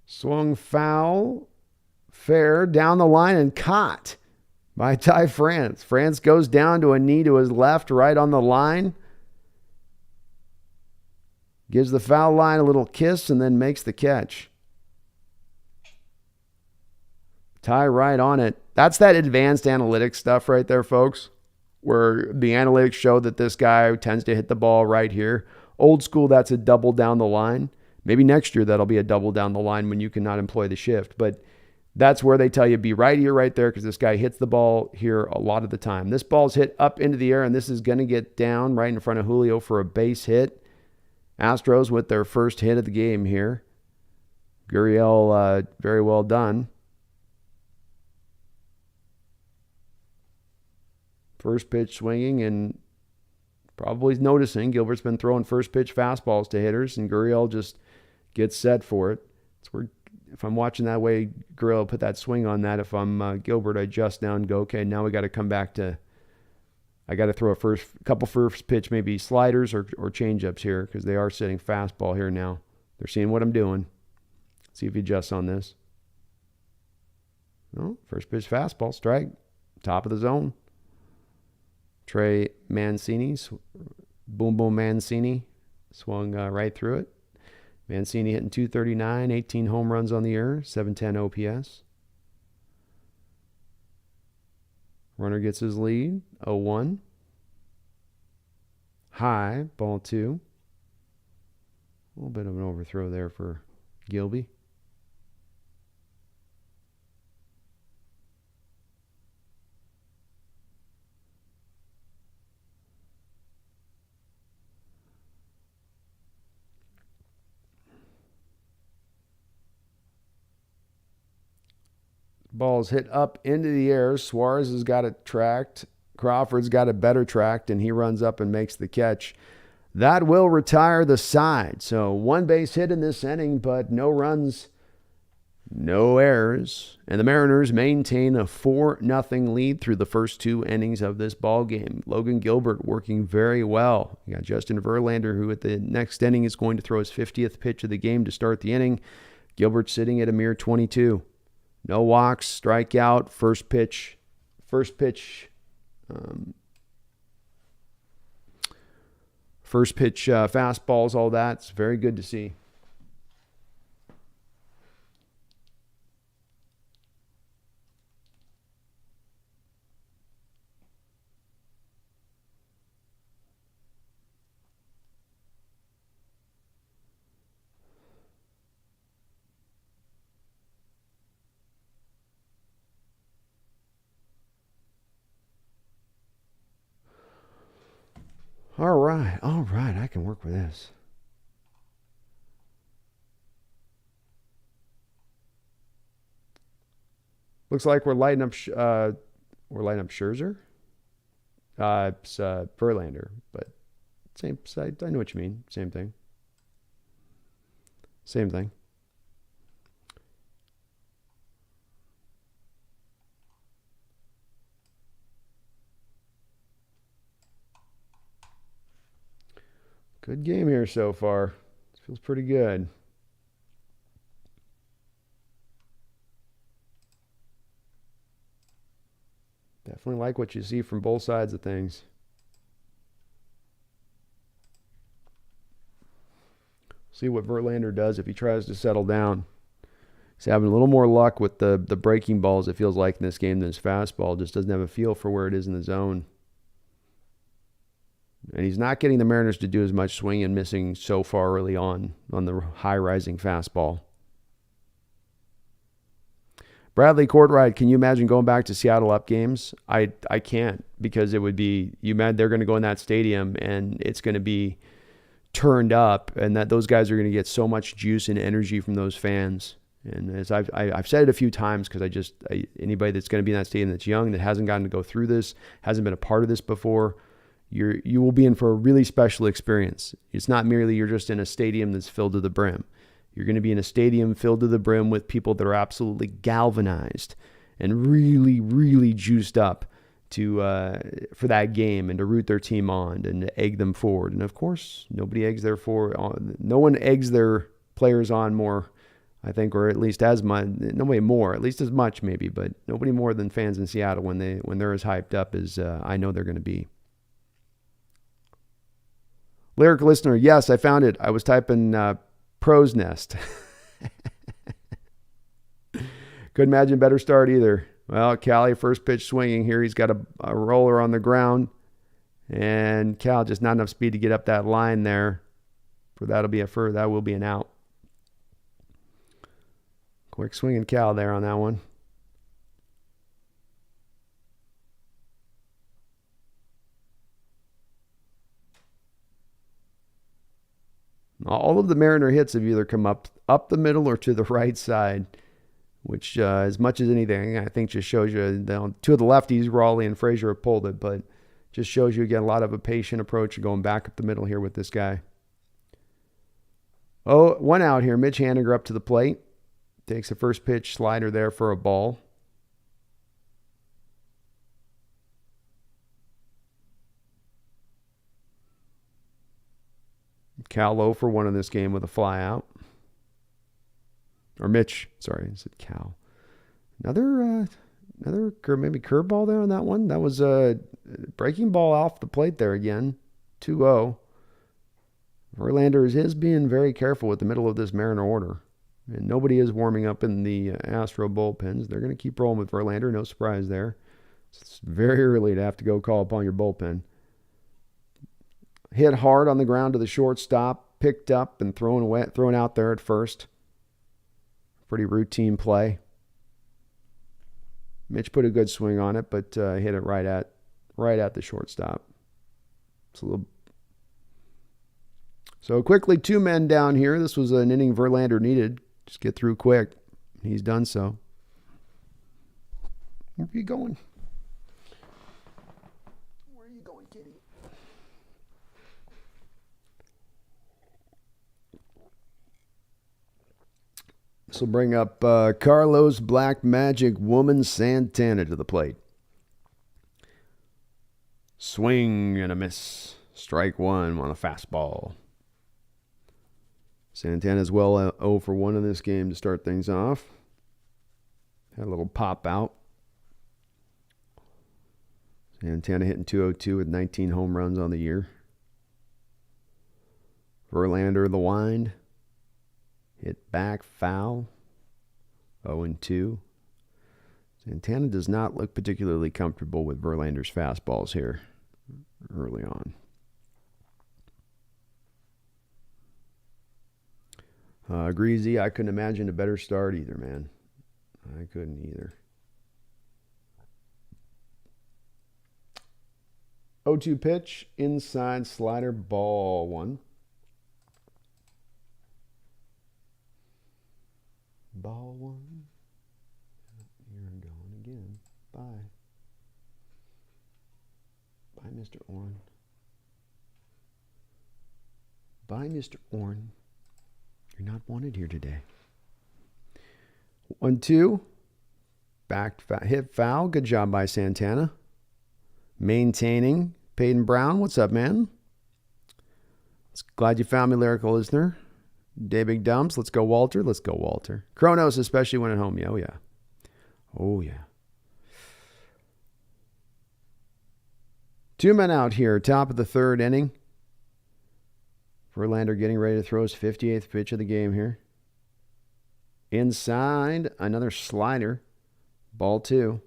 A: Swung foul. Fair down the line and caught by Ty France. France goes down to a knee to his left, right on the line. Gives the foul line a little kiss and then makes the catch. Ty right on it. That's that advanced analytics stuff right there, folks, where the analytics show that this guy tends to hit the ball right here. Old school, that's a double down the line. Maybe next year that'll be a double down the line when you cannot employ the shift. But that's where they tell you be right here, right there, because this guy hits the ball here a lot of the time. This ball's hit up into the air, and this is going to get down right in front of Julio for a base hit. Astros with their first hit of the game here. Gurriel, very well done. First pitch swinging, and probably noticing Gilbert's been throwing first pitch fastballs to hitters, and Gurriel just gets set for it. It's where, if I'm watching that way, Gurriel put that swing on that. If I'm Gilbert, I adjust down and go, okay, now we got to come back to, I got to throw a couple first pitch, maybe sliders or changeups here, because they are sitting fastball here now. They're seeing what I'm doing. See if he adjusts on this. No, first pitch fastball, strike, top of the zone. Trey Mancini, boom Mancini, swung right through it. Mancini hitting .239, 18 home runs on the year, 710 OPS. Runner gets his lead, 0-1. High, ball two. A little bit of an overthrow there for Gilby. Ball's hit up into the air. Suarez has got it tracked. Crawford's got it better tracked, and he runs up and makes the catch. That will retire the side. So one base hit in this inning, but no runs, no errors. And the Mariners maintain a 4-0 lead through the first two innings of this ball game. Logan Gilbert working very well. You got Justin Verlander, who at the next inning is going to throw his 50th pitch of the game to start the inning. Gilbert sitting at a mere 22. No walks, strikeout, first pitch fastballs, all that. It's very good to see. All right. All right. I can work with this. Looks like we're lighting up. We're lighting up Scherzer. It's Verlander, but same side. I know what you mean. Same thing. Same thing. Good game here so far. Feels pretty good. Definitely like what you see from both sides of things. See what Verlander does if he tries to settle down. He's having a little more luck with the breaking balls, it feels like, in this game than his fastball. Just doesn't have a feel for where it is in the zone. And he's not getting the Mariners to do as much swing and missing so far early on the high-rising fastball. Bradley Courtright, can you imagine going back to Seattle up games? I can't, because it would be, they're going to go in that stadium and it's going to be turned up, and that those guys are going to get so much juice and energy from those fans. And as I've said it a few times, because anybody that's going to be in that stadium that's young, that hasn't gotten to go through this, hasn't been a part of this before, you will be in for a really special experience. It's not merely you're just in a stadium that's filled to the brim. You're going to be in a stadium filled to the brim with people that are absolutely galvanized and really, really juiced up for that game and to root their team on and to egg them forward. And of course, no one eggs their players on more, I think, or at least as much, nobody more, at least as much maybe, but nobody more than fans in Seattle when they're as hyped up as I know they're going to be. Lyric listener, yes, I found it. I was typing Pro's Nest. Couldn't imagine a better start either. Well, Cali, first pitch swinging here. He's got a roller on the ground. And Cal, just not enough speed to get up that line there. That will be an out. Quick swinging Cal there on that one. All of the Mariner hits have either come up the middle or to the right side, which as much as anything, I think just shows you, two of the lefties, Raleigh and Frazier, have pulled it, but just shows you, again, a lot of a patient approach going back up the middle here with this guy. Oh, one out here. Mitch Haniger up to the plate. Takes a first pitch slider there for a ball. Cal low for one in this game with a fly out. Or Mitch, sorry, I said Cal. Another maybe curveball there on that one. That was a breaking ball off the plate there again. 2-0. Verlander is being very careful with the middle of this Mariner order. And nobody is warming up in the Astro bullpens. They're going to keep rolling with Verlander. No surprise there. It's very early to have to go call upon your bullpen. Hit hard on the ground to the shortstop, picked up and thrown out there at first. Pretty routine play. Mitch put a good swing on it, but hit it right at the shortstop. It's a little. So quickly, 2 men down here. This was an inning Verlander needed. Just get through quick. He's done so. Where are you going? Where are you going, kitty? This will bring up Carlos Black Magic Woman Santana to the plate. Swing and a miss. Strike one on a fastball. Santana's well 0 for 1 in this game to start things off. Had a little pop out. Santana hitting .202 with 19 home runs on the year. Verlander the wind. Hit back foul. 0-2. Santana does not look particularly comfortable with Verlander's fastballs here early on. Greasy, I couldn't imagine a better start either, man. I couldn't either. 0-2 pitch, inside slider, ball one. Ball one. You're going again. Bye. Bye, Mr. Orn. Bye, Mr. Orn. You're not wanted here today. 1-2. Back hit foul. Good job by Santana. Maintaining. Peyton Brown, what's up, man? Glad you found me, lyrical listener. Day Big Dumps, let's go, Walter. Let's go, Walter. Kronos, especially when at home. Yeah, oh, yeah. Oh, yeah. 2 men out here, top of the third inning. Verlander getting ready to throw his 58th pitch of the game here. Inside, another slider. Ball two.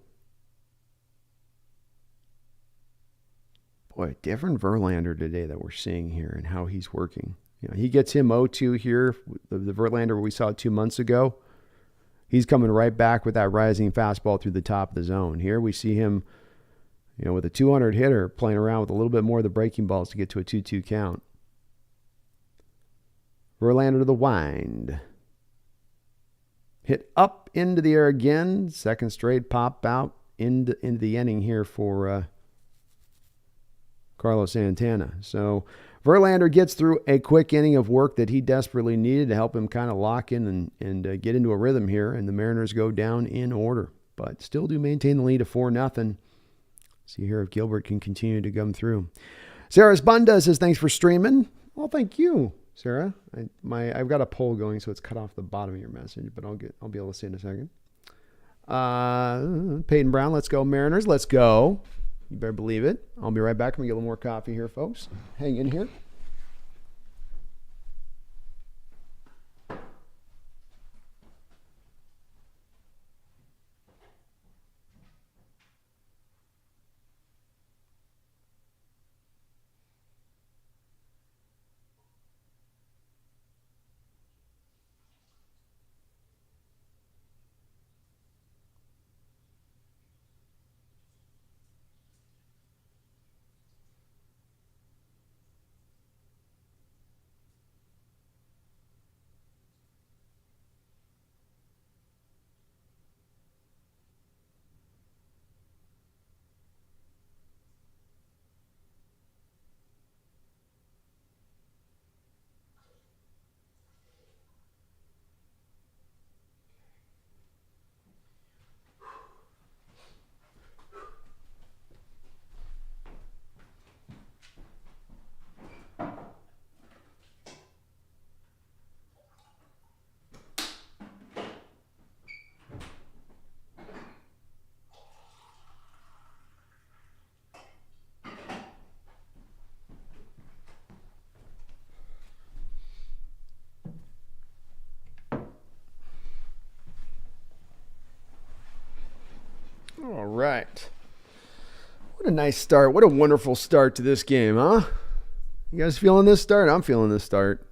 A: Boy, different Verlander today that we're seeing here and how he's working. You know, he gets him 0-2 here. The Verlander we saw 2 months ago, he's coming right back with that rising fastball through the top of the zone. Here we see him, you know, with a 200 hitter playing around with a little bit more of the breaking balls to get to a 2-2 count. Verlander to the wind. Hit up into the air again. Second straight pop out into the inning here for Carlos Santana. So Verlander gets through a quick inning of work that he desperately needed to help him kind of lock in and get into a rhythm here. And the Mariners go down in order, but still do maintain the lead of 4-0. See here if Gilbert can continue to come through. Sarah Bunda says, thanks for streaming. Well, thank you, Sarah. I've got a poll going, so it's cut off the bottom of your message, but I'll be able to see in a second. Peyton Brown, let's go Mariners. Let's go. You better believe it. I'll be right back. I'm going to get a little more coffee here, folks. Hang in here. All right. What a nice start. What a wonderful start to this game, huh? You guys feeling this start? I'm feeling this start.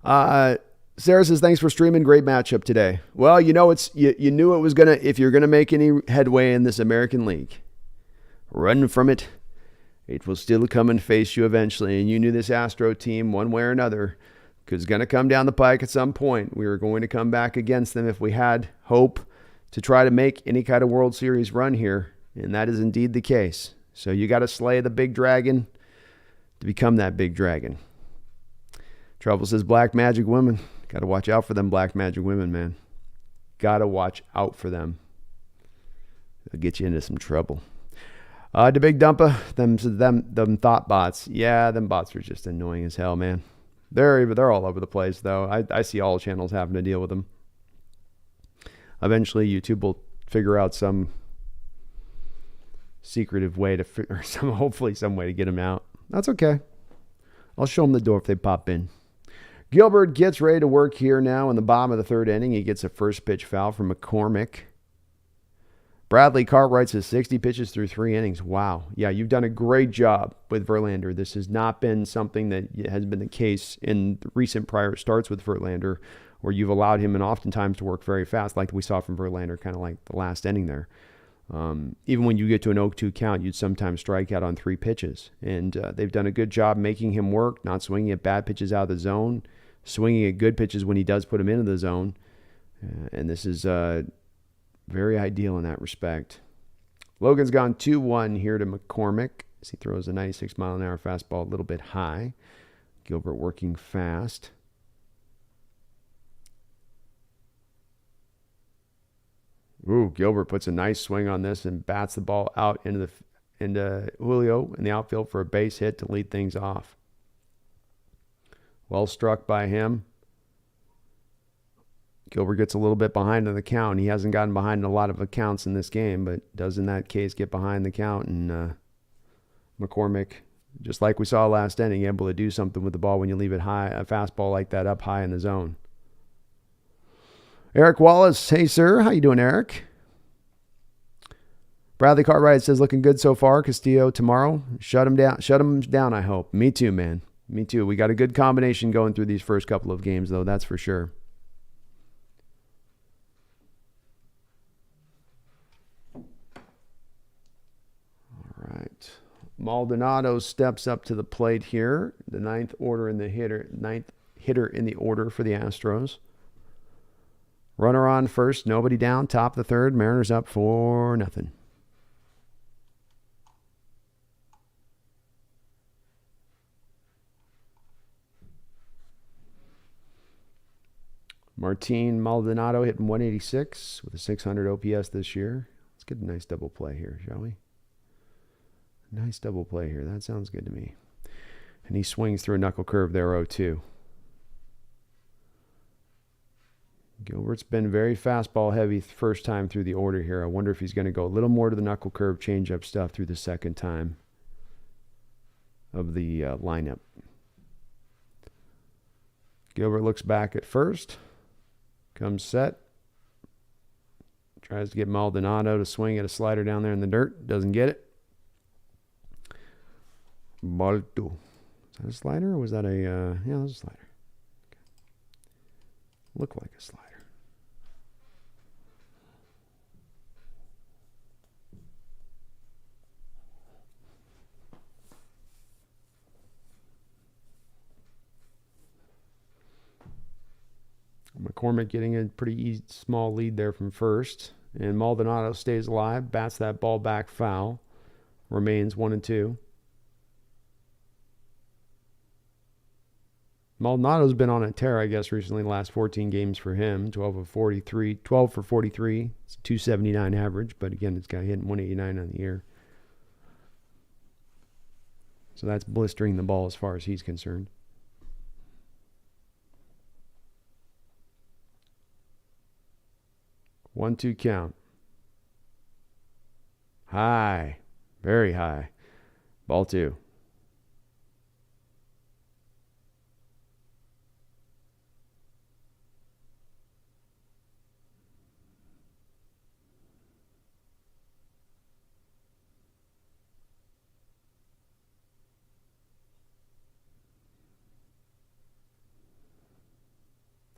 A: Sarah says, thanks for streaming. Great matchup today. Well, you know, you knew it was going to, if you're going to make any headway in this American League, run from it. It will still come and face you eventually. And you knew this Astro team, one way or another, was going to come down the pike at some point. We were going to come back against them if we had hope to try to make any kind of World Series run here, and that is indeed the case. So you got to slay the big dragon to become that big dragon. Trouble says, Black Magic women. Got to watch out for them Black Magic women, man. Got to watch out for them. They'll get you into some trouble. The big dumper, them thought bots. Yeah, them bots are just annoying as hell, man. They're all over the place, though. I see all channels having to deal with them. Eventually, YouTube will figure out some secretive way to figure hopefully some way to get them out. That's okay. I'll show them the door if they pop in. Gilbert gets ready to work here now in the bottom of the third inning. He gets a first pitch foul from McCormick. Bradley Cartwright says 60 pitches through 3 innings. Wow. Yeah, you've done a great job with Verlander. This has not been something that has been the case in recent prior starts with Verlander, where you've allowed him and oftentimes to work very fast, like we saw from Verlander, kind of like the last inning there. Even when you get to an 0-2 count, you'd sometimes strike out on 3 pitches. And they've done a good job making him work, not swinging at bad pitches out of the zone, swinging at good pitches when he does put them into the zone. And this is very ideal in that respect. Logan's gone 2-1 here to McCormick as he throws a 96-mile-an-hour fastball a little bit high. Gilbert working fast. Ooh, Gilbert puts a nice swing on this and bats the ball out into Julio in the outfield for a base hit to lead things off. Well struck by him. Gilbert gets a little bit behind on the count. He hasn't gotten behind in a lot of accounts in this game, but does in that case get behind the count. And McCormick, just like we saw last inning, able to do something with the ball when you leave it high, a fastball like that up high in the zone. Eric Wallace, hey sir, how you doing, Eric? Bradley Cartwright says looking good so far. Castillo tomorrow, shut him down. I hope. Me too, man. Me too. We got a good combination going through these first couple of games, though. That's for sure. All right. Maldonado steps up to the plate here. The ninth hitter in the order for the Astros. Runner on first, nobody down, top of the third. Mariners up 4-0. Martin Maldonado hitting 186 with a 600 OPS this year. Let's get a nice double play here, shall we? Nice double play here. That sounds good to me. And he swings through a knuckle curve there, 0-2. Gilbert's been very fastball heavy first time through the order here. I wonder if he's going to go a little more to the knuckle curve changeup stuff through the second time of the lineup. Gilbert looks back at first. Comes set. Tries to get Maldonado to swing at a slider down there in the dirt. Doesn't get it. Balto. Is that a slider or was that a... yeah, that was a slider. Okay. Looked like a slider. McCormick getting a pretty small lead there from first. And Maldonado stays alive, bats that ball back foul. Remains 1-2. Maldonado's been on a tear, I guess, recently. The last 14 games for him. 12 for 43. It's a 279 average, but again, it's got hitting 189 on the year. So that's blistering the ball as far as he's concerned. One-two count. High. Very high. Ball 2.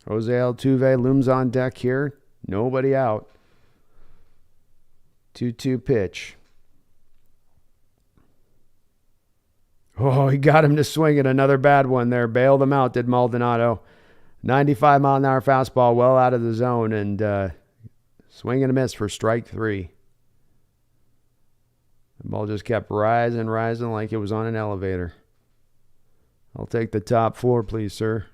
A: Jose Altuve looms on deck here. Nobody out. 2-2 pitch. Oh, he got him to swing at another bad one there. Bailed him out, did Maldonado. 95-mile-an-hour fastball well out of the zone and swing and a miss for strike 3. The ball just kept rising like it was on an elevator. I'll take the top floor, please, sir.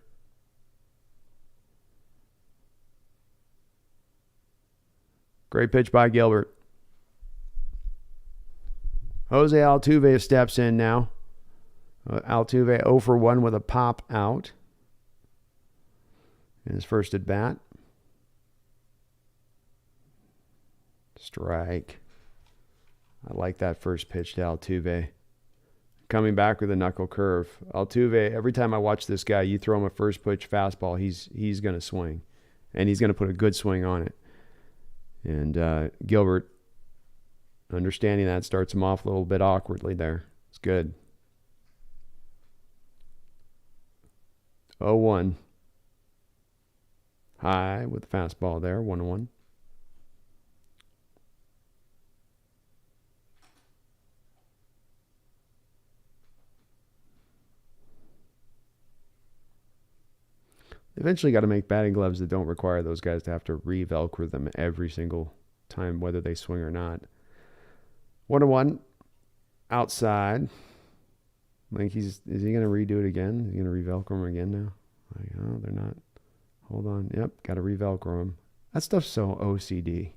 A: Great pitch by Gilbert. Jose Altuve steps in now. Altuve 0 for 1 with a pop out in his first at bat. Strike. I like that first pitch to Altuve. Coming back with a knuckle curve. Altuve, every time I watch this guy, you throw him a first pitch fastball, he's going to swing. And he's going to put a good swing on it. And Gilbert, understanding that, starts him off a little bit awkwardly there. It's good. 0-1. High with the fastball there, 1-1. Eventually got to make batting gloves that don't require those guys to have to re-Velcro them every single time, whether they swing or not. 1-1 outside. Like is he going to redo it again? Is he going to re-Velcro them again now? Like, oh, they're not. Hold on. Yep, got to re-Velcro them. That stuff's so OCD.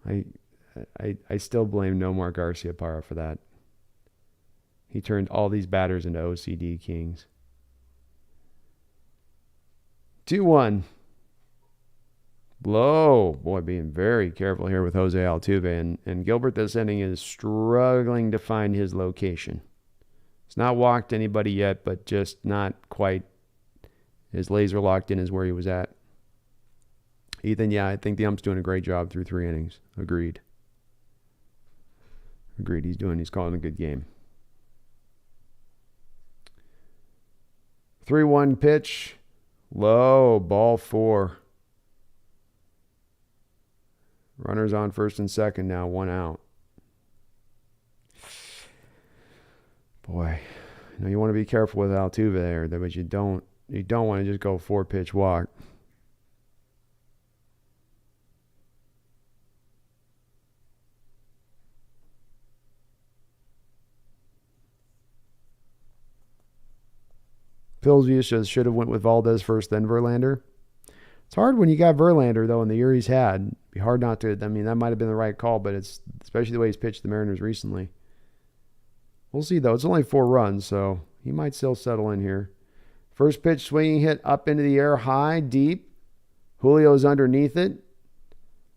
A: I still blame Nomar Garciaparra for that. He turned all these batters into OCD kings. 2-1. Blow. Boy, being very careful here with Jose Altuve. And Gilbert this inning is struggling to find his location. He's not walked anybody yet, but just not quite. His laser locked in is where he was at. Ethan, yeah, I think the ump's doing a great job through 3 innings. Agreed. He's calling a good game. 3-1 pitch. Low, ball 4. Runners on first and second now, 1 out. Boy, you want to be careful with Altuve there, but you don't want to just go 4-pitch walk. Phil's view says should have went with Valdez first, then Verlander. It's hard when you got Verlander, though, in the year he's had. It'd be hard not to. I mean, that might have been the right call, but it's especially the way he's pitched the Mariners recently. We'll see, though. It's only 4 runs, so he might still settle in here. First pitch swinging hit up into the air, high, deep. Julio's underneath it.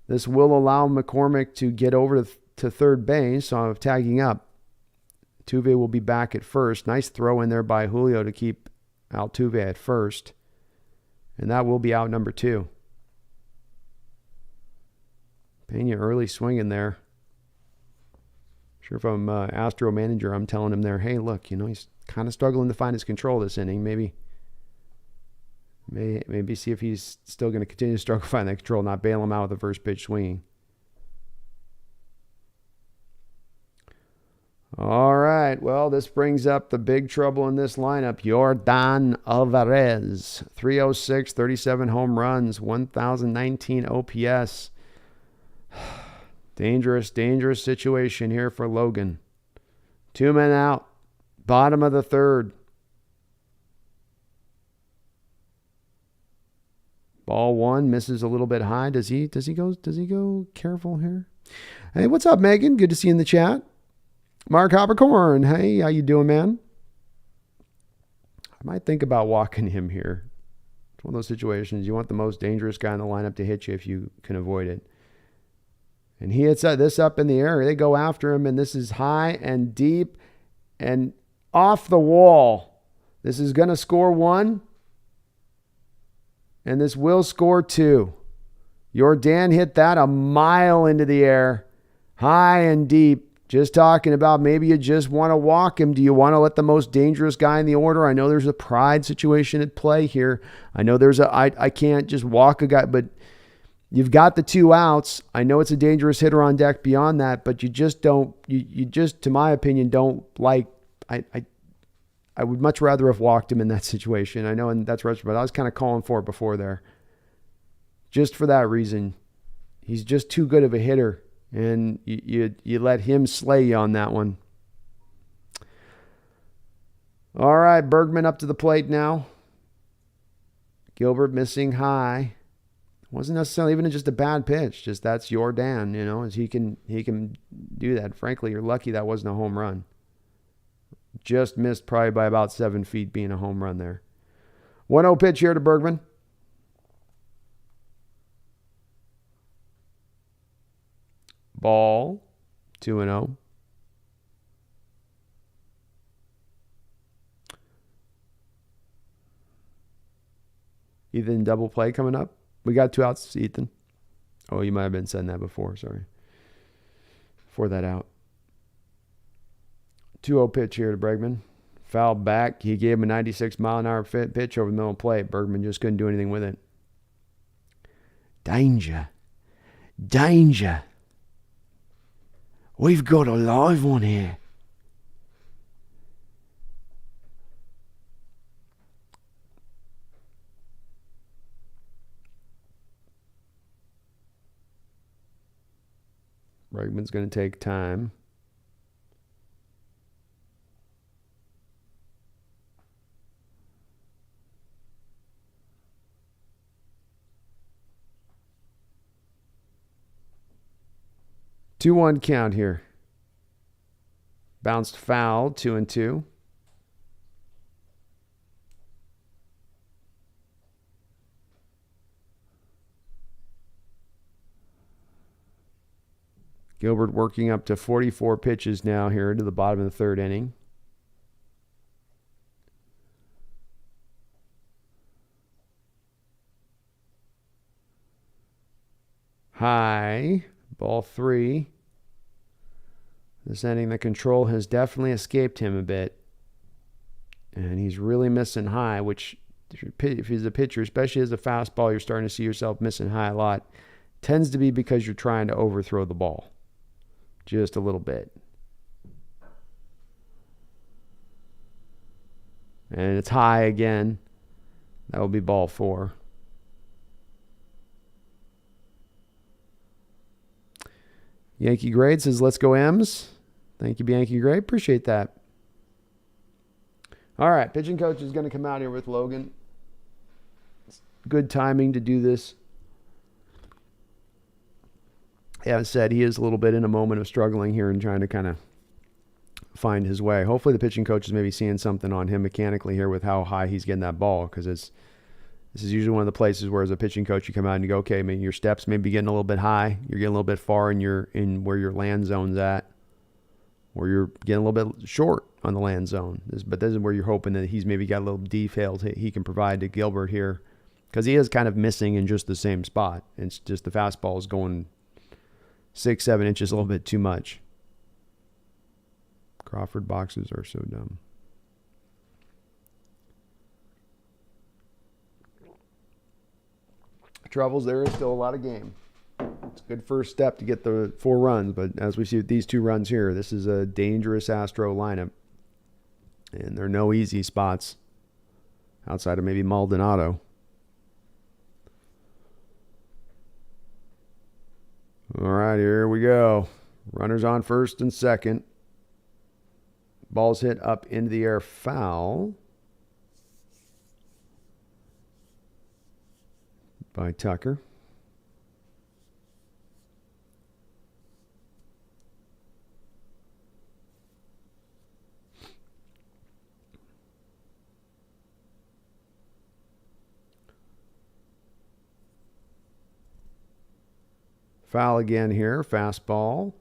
A: This will allow McCormick to get over to third base, so I'm tagging up. Altuve will be back at first. Nice throw in there by Julio to keep Altuve at first. And that will be out number 2. Pena early swinging there. Sure, if I'm Astro manager, I'm telling him there, hey, look, he's kind of struggling to find his control this inning. Maybe see if he's still going to continue to struggle to find that control, not bail him out with the first pitch swinging. All right, well, this brings up the big trouble in this lineup. Yordan Alvarez, 306, 37 home runs, 1,019 OPS. Dangerous situation here for Logan. 2 men out, bottom of the 3rd. Ball 1 misses a little bit high. Does he go careful here? Hey, what's up, Megan? Good to see you in the chat. Mark Hoppercorn, hey, how you doing, man? I might think about walking him here. It's one of those situations you want the most dangerous guy in the lineup to hit you if you can avoid it. And he hits this up in the air. They go after him, and this is high and deep and off the wall. This is going to score 1, and this will score 2. Yordan hit that a mile into the air, high and deep. Just talking about maybe you just want to walk him. Do you want to let the most dangerous guy in the order? I know there's a pride situation at play here. I know I can't just walk a guy, but you've got the 2 outs. I know it's a dangerous hitter on deck beyond that, but you just don't, you just, to my opinion, don't like, I would much rather have walked him in that situation. I know, and that's right, but I was kind of calling for it before there. Just for that reason. He's just too good of a hitter. And you let him slay you on that one. All right, Bergman up to the plate now. Gilbert missing high. Wasn't necessarily even just a bad pitch. Just that's Yordan, as he can do that. Frankly, you're lucky that wasn't a home run. Just missed probably by about 7 feet being a home run there. 1-0 pitch here to Bergman. Ball, 2-0. Ethan, double play coming up. We got 2 outs, Ethan. Oh, you might have been saying that before. Sorry. For that out. 2-0 pitch here to Bregman. Foul back. He gave him a 96-mile-an-hour pitch over the middle of the plate. Bergman just couldn't do anything with it. Danger. We've got a live one here. Bregman's going to take time. Two one count here. Bounced foul, 2-2. Gilbert working up to 44 pitches now here to the bottom of the third inning. High, ball 3. This inning, the control has definitely escaped him a bit. And he's really missing high, which if he's a pitcher, especially as a fastball, you're starting to see yourself missing high a lot. Tends to be because you're trying to overthrow the ball. Just a little bit. And it's high again. That will be ball 4. Yankee Grade says, let's go M's. Thank you, Yankee Grade. Appreciate that. All right, pitching coach is going to come out here with Logan. It's good timing to do this. As said, he is a little bit in a moment of struggling here and trying to kind of find his way. Hopefully the pitching coach is maybe seeing something on him mechanically here with how high he's getting that ball, because this is usually one of the places where as a pitching coach you come out and you go, okay, maybe your steps may be getting a little bit high. You're getting a little bit far in where your land zone's at, or you're getting a little bit short on the land zone. But this is where you're hoping that he's maybe got a little detail he can provide to Gilbert here, because he is kind of missing in just the same spot. It's just the fastball is going 6-7 inches, a little bit too much. Crawford boxes are so dumb. Troubles, there is still a lot of game. It's a good first step to get the 4 runs, but as we see with these 2 runs here, this is a dangerous Astro lineup. And there are no easy spots outside of maybe Maldonado. All right, here we go. Runners on first and second. Ball's hit up into the air, foul by Tucker. Foul again here, fastball.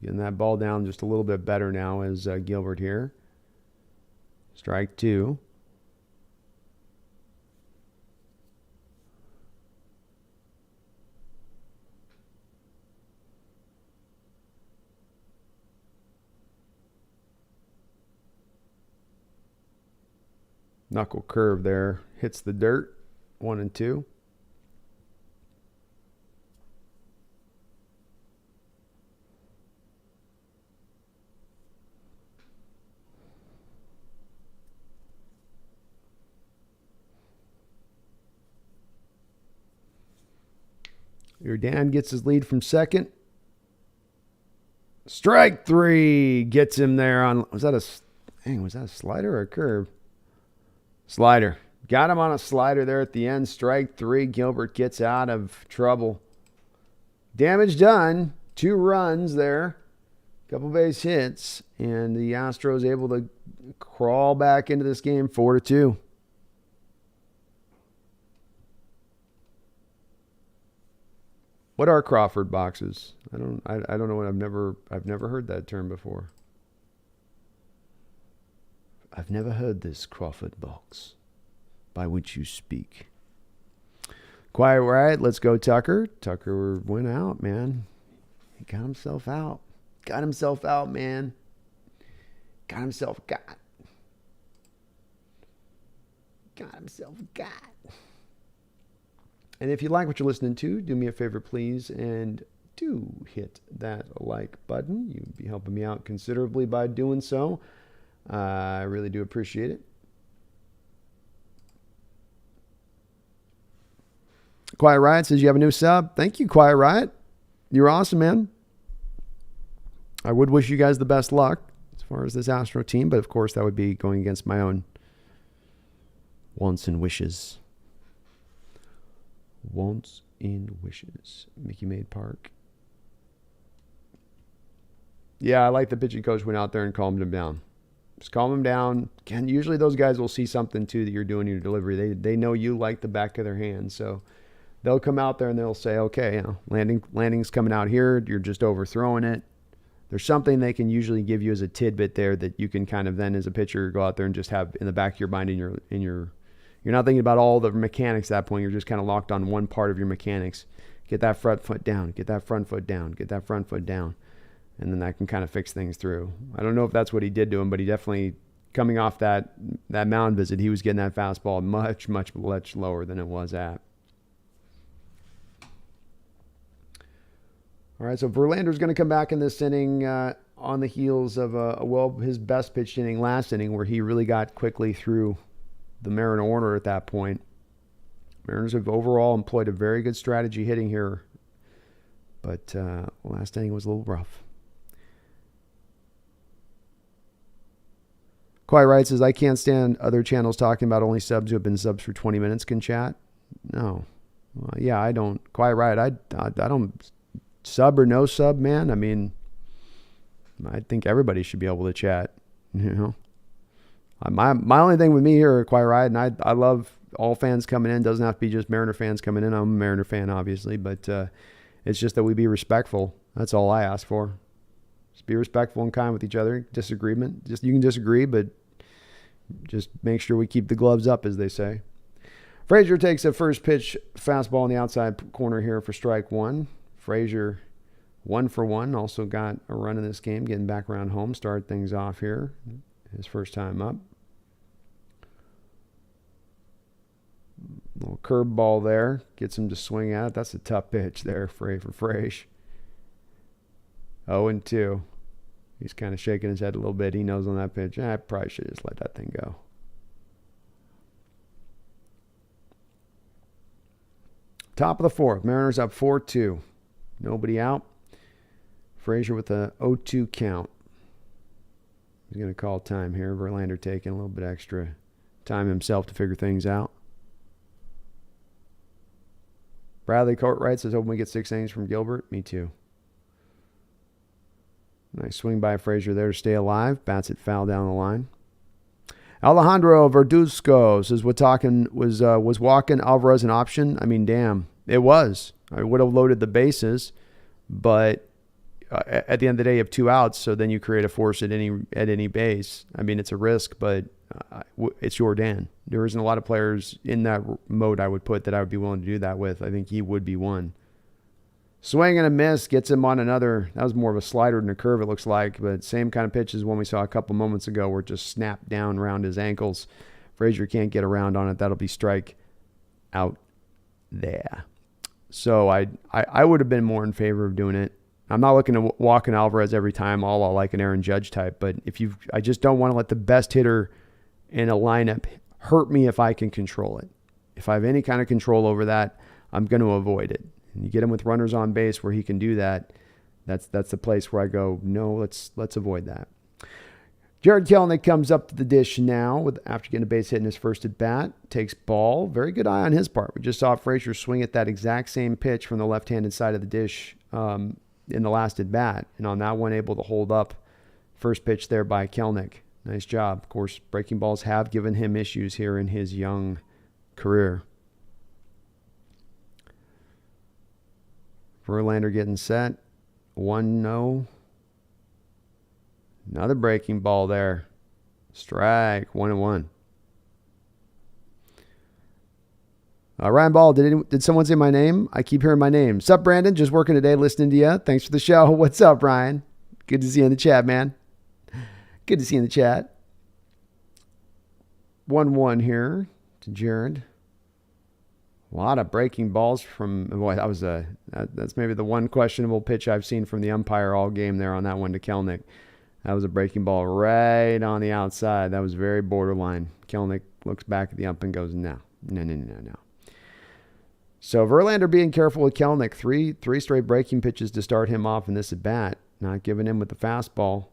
A: Getting that ball down just a little bit better now as Gilbert here. Strike 2. Knuckle curve there. Hits the dirt. 1-2. Dan gets his lead from second. Strike 3 gets him there on. Was that a slider or a curve? Slider. Got him on a slider there at the end. Strike 3. Gilbert gets out of trouble. Damage done. 2 runs there. Couple base hits. And the Astros able to crawl back into this game 4-2. What are Crawford boxes? I don't know what I've never heard that term before. I've never heard this Crawford box by which you speak. Quiet right, let's go Tucker. Tucker went out, man. He got himself out. Got himself out, man. Got himself got. Got himself got. And if you like what you're listening to, do me a favor, please, and do hit that like button. You'd be helping me out considerably by doing so. I really do appreciate it. Quiet Riot says you have a new sub. Thank you, Quiet Riot. You're awesome, man. I would wish you guys the best luck as far as this Astro team, but of course that would be going against my own wants and wishes. Wants and wishes. Mickey Maid Park. Yeah, I like the pitching coach went out there and calmed him down. Just calm him down. Again, usually those guys will see something too that you're doing in your delivery. They know you like the back of their hand, so they'll come out there and they'll say, okay, landing's coming out here. You're just overthrowing it. There's something they can usually give you as a tidbit there that you can kind of then as a pitcher go out there and just have in the back of your mind you're not thinking about all the mechanics at that point. You're just kind of locked on one part of your mechanics. Get that front foot down. Get that front foot down. Get that front foot down. And then that can kind of fix things through. I don't know if that's what he did to him, but he definitely, coming off that mound visit, he was getting that fastball much, much, much lower than it was at. All right, so Verlander's going to come back in this inning on the heels of his best pitched inning last inning, where he really got quickly through the Mariner order at that point. Mariners have overall employed a very good strategy hitting here, but last inning was a little rough. Kawhi Wright says, I can't stand other channels talking about only subs who have been subs for 20 minutes can chat. No. Well, yeah, I don't. Kawhi Wright, I don't sub or no sub, man. I mean, I think everybody should be able to chat, you know. My only thing with me here at Kawhi Wright, and I love all fans coming in. Doesn't have to be just Mariner fans coming in. I'm a Mariner fan, obviously, but it's just that we be respectful. That's all I ask for. Just be respectful and kind with each other. Disagreement. You can disagree, but just make sure we keep the gloves up, as they say. Frazier takes a first pitch fastball in the outside corner here for strike one. Frazier 1 for 1. Also got a run in this game, getting back around home. Start things off here. His first time up. Little curveball there. Gets him to swing at it. That's a tough pitch there for Frazier. 0-2. He's kind of shaking his head a little bit. He knows on that pitch, I probably should just let that thing go. Top of the fourth. Mariners up 4-2. Nobody out. Frazier with a 0-2 count. He's going to call time here. Verlander taking a little bit extra time himself to figure things out. Bradley Courtwright says, hoping we get 6 innings from Gilbert. Me too. Nice swing by Frazier there to stay alive. Bats it foul down the line. Alejandro Verduzco says, was walking Alvarez an option? I mean, damn, it was. I would have loaded the bases, but at the end of the day, you have 2 outs, so then you create a force at any base. I mean, it's a risk, but it's Jordan. There isn't a lot of players in that mode I would put that I would be willing to do that with. I think he would be one. Swing and a miss gets him on another. That was more of a slider than a curve, it looks like, but same kind of pitch as one we saw a couple moments ago where it just snapped down around his ankles. Frazier can't get around on it. That'll be strike out there. So I would have been more in favor of doing it. I'm not looking to walk an Alvarez every time, all like an Aaron Judge type, but I just don't want to let the best hitter in a lineup hurt me if I can control it. If I have any kind of control over that, I'm going to avoid it. And you get him with runners on base where he can do that. That's the place where I go, no, let's avoid that. Jared Kelenic comes up to the dish now after getting a base hit in his first at bat. Takes ball. Very good eye on his part. We just saw Frazier swing at that exact same pitch from the left-handed side of the dish in the last at bat. And on that one, able to hold up first pitch there by Kelenic. Nice job. Of course, breaking balls have given him issues here in his young career. Verlander getting set. 1-0. Another breaking ball there. Strike. 1-1. Ryan Ball, did someone say my name? I keep hearing my name. Sup, Brandon? Just working today, listening to you. Thanks for the show. What's up, Ryan? Good to see you in the chat, man. Good to see you in the chat. 1-1 here to Jared. A lot of breaking balls from, boy, that's maybe the one questionable pitch I've seen from the umpire all game there on that one to Kelenic. That was a breaking ball right on the outside. That was very borderline. Kelenic looks back at the ump and goes, no. So Verlander being careful with Kelenic. Three straight breaking pitches to start him off in this at bat. Not giving in with the fastball.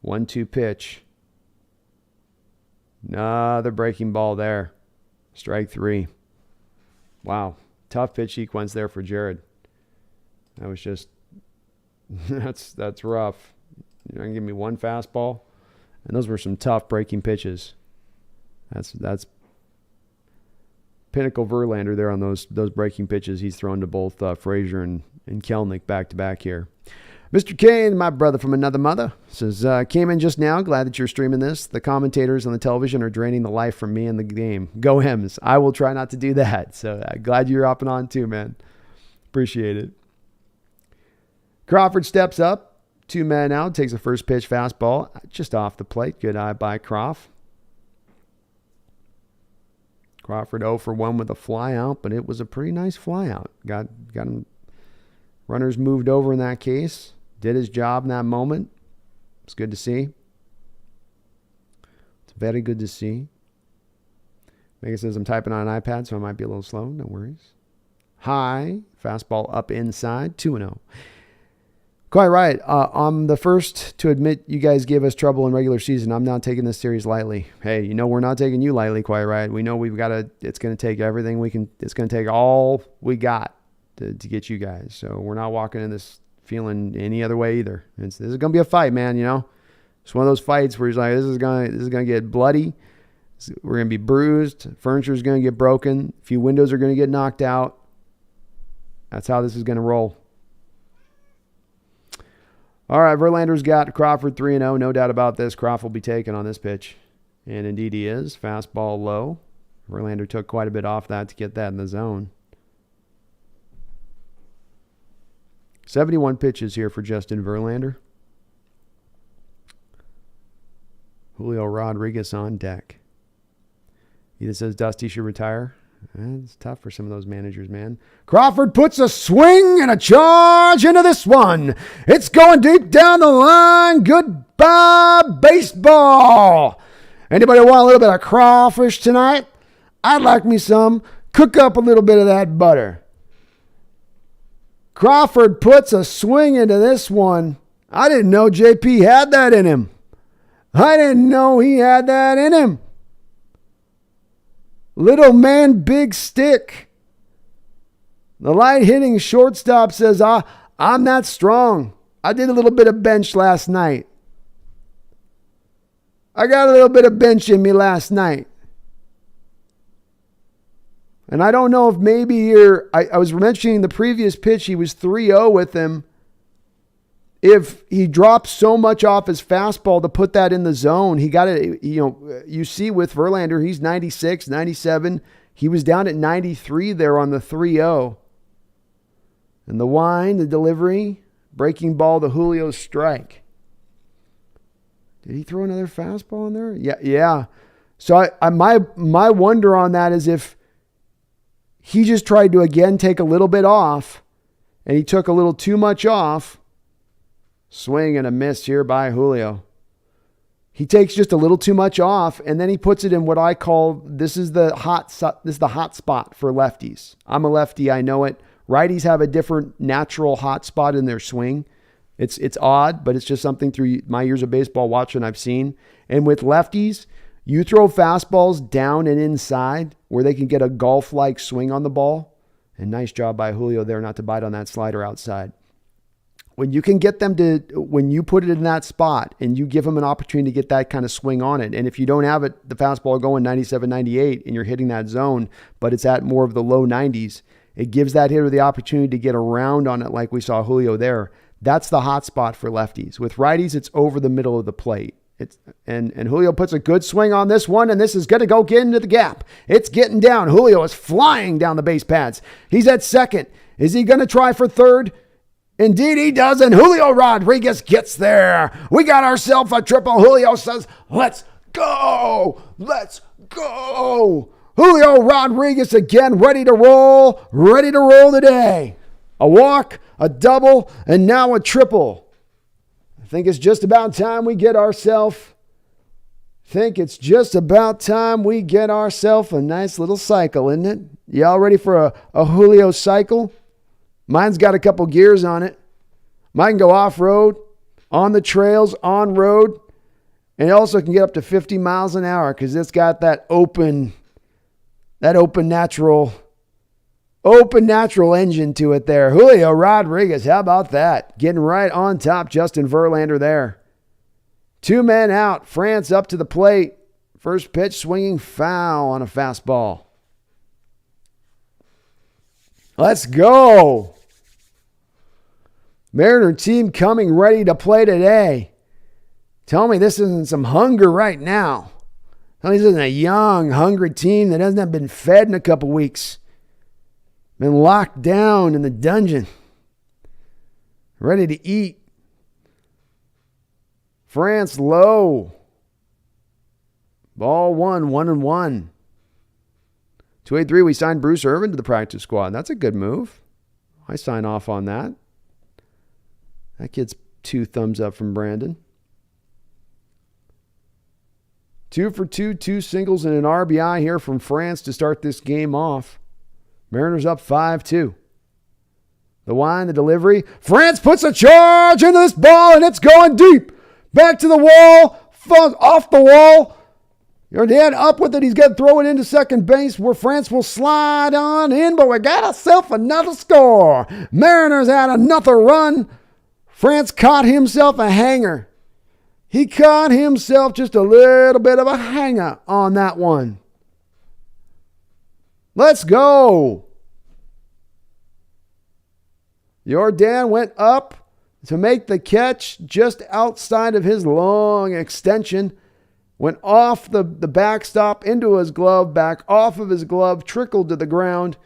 A: 1-2 pitch. Another breaking ball there. Strike 3. Wow. Tough pitch sequence there for Jared. That was just, that's rough. You're going to give me one fastball? And those were some tough breaking pitches. That's pinnacle Verlander there on those breaking pitches he's thrown to both Frazier and Kelenic back-to-back here. Mr. Kane, my brother from another mother, says, came in just now. Glad that you're streaming this. The commentators on the television are draining the life from me in the game. Go Hems. I will try not to do that. So glad you're hopping on too, man. Appreciate it. Crawford steps up. 2 men out. Takes a first pitch fastball. Just off the plate. Good eye by Croft. Crawford 0 for 1 with a fly out, but it was a pretty nice fly out. Got him. Runners moved over in that case. Did his job in that moment. It's good to see. It's very good to see. Megan says, I'm typing on an iPad, so I might be a little slow. No worries. High. Fastball up inside. 2-0. Quite right. I'm the first to admit you guys gave us trouble in regular season. I'm not taking this series lightly. Hey, we're not taking you lightly, quite right. We know it's going to take everything we can. It's going to take all we got to get you guys. So we're not walking in this feeling any other way either. This is going to be a fight, man. It's one of those fights where he's like, this is going to get bloody. We're going to be bruised. Furniture is going to get broken. A few windows are going to get knocked out. That's how this is going to roll. All right, Verlander's got Crawford 3-0. No doubt about this. Crawford will be taken on this pitch. And indeed he is. Fastball low. Verlander took quite a bit off that to get that in the zone. 71 pitches here for Justin Verlander. Julio Rodriguez on deck. He says Dusty should retire. It's tough for some of those managers, man. Crawford puts a swing and a charge into this one. It's going deep down the line. Goodbye, baseball. Anybody want a little bit of crawfish tonight? I'd like me some. Cook up a little bit of that butter. Crawford puts a swing into this one. I didn't know JP had that in him. I didn't know he had that in him. Little man, big stick. The light hitting shortstop says, I'm that strong. I did a little bit of bench last night. I got a little bit of bench in me last night. And I don't know if maybe here, I was mentioning the previous pitch, he was 3-0 with him. If he dropped so much off his fastball to put that in the zone, he got it, you see with Verlander, he's 96, 97. He was down at 93 there on the 3-0. And the wind, the delivery, breaking ball to Julio's strike. Did he throw another fastball in there? Yeah. So my wonder on that is if he just tried to again take a little bit off and he took a little too much off. Swing and a miss here by Julio. He takes just a little too much off, and then he puts it in what I call, this is the hot spot for lefties. I'm a lefty, I know it. Righties have a different natural hot spot in their swing. It's odd, but it's just something through my years of baseball watching I've seen. And with lefties, you throw fastballs down and inside where they can get a golf-like swing on the ball. And nice job by Julio there not to bite on that slider outside. When you can get them to, when you put it in that spot and you give them an opportunity to get that kind of swing on it, and if you don't have it, the fastball going 97, 98, and you're hitting that zone, but it's at more of the low 90s, it gives that hitter the opportunity to get around on it like we saw Julio there. That's the hot spot for lefties. With righties, it's over the middle of the plate. And Julio puts a good swing on this one, and this is going to go get into the gap. It's getting down. Julio is flying down the base paths. He's at second. Is he going to try for third? Indeed he does, and Julio Rodriguez gets there. We got ourselves a triple. Julio says, let's go. Let's go. Julio Rodriguez again, ready to roll today. A walk, a double, and now a triple. I think it's just about time we get ourselves a nice little cycle, isn't it? Y'all ready for a Julio cycle? Mine's got a couple gears on it. Mine can go off-road, on the trails, on-road, and it also can get up to 50 miles an hour because it's got that open natural engine to it there. Julio Rodriguez, how about that? Getting right on top, Justin Verlander there. 2 men out. France up to the plate. First pitch swinging foul on a fastball. Let's go. Mariner team coming ready to play today. Tell me this isn't some hunger right now. Tell me this isn't a young, hungry team that hasn't been fed in a couple weeks. Been locked down in the dungeon. Ready to eat. France low. Ball 1-1. 2-8-3, we signed Bruce Irvin to the practice squad. That's a good move. I sign off on that. That gets 2 thumbs up from Brandon. 2 for 2, 2 singles and an RBI here from France to start this game off. Mariners up 5-2. The wind, the delivery. France puts a charge into this ball, and it's going deep. Back to the wall. Off the wall. Jordan up with it. He's going to throw it into second base where France will slide on in, but we got ourselves another score. Mariners had another run. France caught himself a hanger. He caught himself just a little bit of a hanger on that one. Let's go. Jordan went up to make the catch just outside of his long extension. Went off the backstop into his glove, back off of his glove, trickled to the ground.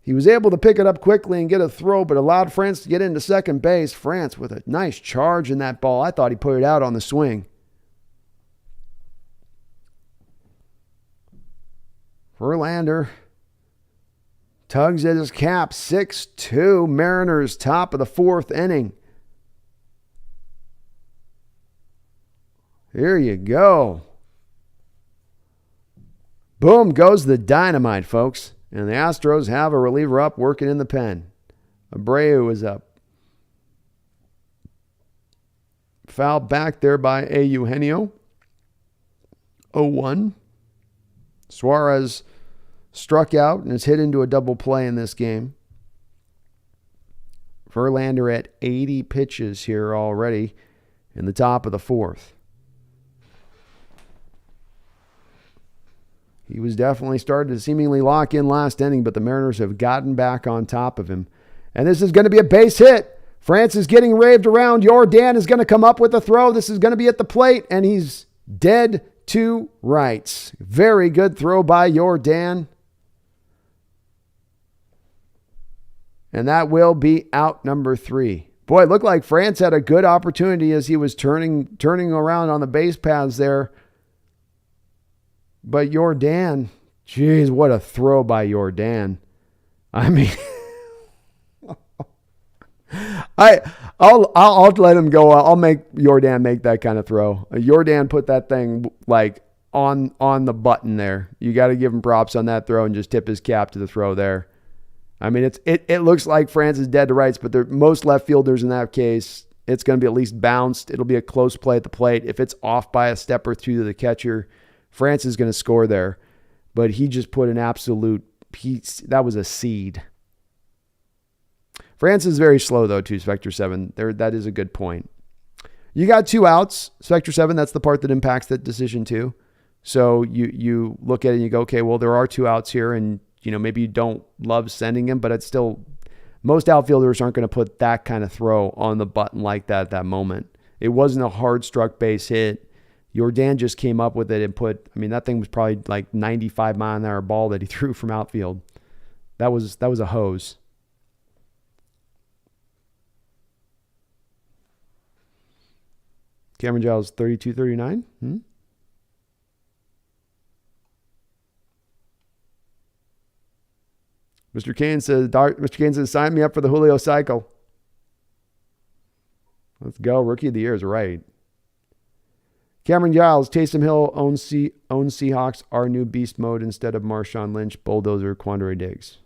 A: He was able to pick it up quickly and get a throw, but allowed France to get into second base. France with a nice charge in that ball. I thought he put it out on the swing. Verlander tugs at his cap. 6-2. Mariners top of the 4th inning. Here you go. Boom goes the dynamite, folks. And the Astros have a reliever up working in the pen. Abreu is up. Foul back there by Eugenio. 0-1. Suarez struck out and is hit into a double play in this game. Verlander at 80 pitches here already in the top of the 4th. He was definitely starting to seemingly lock in last inning, but the Mariners have gotten back on top of him. And this is going to be a base hit. France is getting raved around. Jordan is going to come up with a throw. This is going to be at the plate, and he's dead to rights. Very good throw by Jordan. And that will be out number 3. Boy, it looked like France had a good opportunity as he was turning around on the base paths there. But Jordan, geez, what a throw by Jordan. I mean, I'll let him go. I'll make Jordan make that kind of throw. Jordan put that thing like on the button there. You got to give him props on that throw and just tip his cap to the throw there. I mean, it looks like France is dead to rights, but most left fielders in that case, it's going to be at least bounced. It'll be a close play at the plate. If it's off by a step or two to the catcher, France is going to score there. But he just put an absolute piece. That was a seed. France is very slow, though, too, Spectre 7. That is a good point. You got 2 outs, Spectre 7. That's the part that impacts that decision, too. So you look at it and you go, okay, well, there are 2 outs here, and maybe you don't love sending him, but it's still, most outfielders aren't going to put that kind of throw on the button like that at that moment. It wasn't a hard struck base hit. Jordan just came up with it and that thing was probably like 95 mile an hour ball that he threw from outfield. That was a hose. Cameron Giles 32-39. Mr. Kane says, sign me up for the Julio cycle. Let's go. Rookie of the year is right. Cameron Giles, Taysom Hill owns Seahawks, our new beast mode instead of Marshawn Lynch, Bulldozer, Quandre Diggs.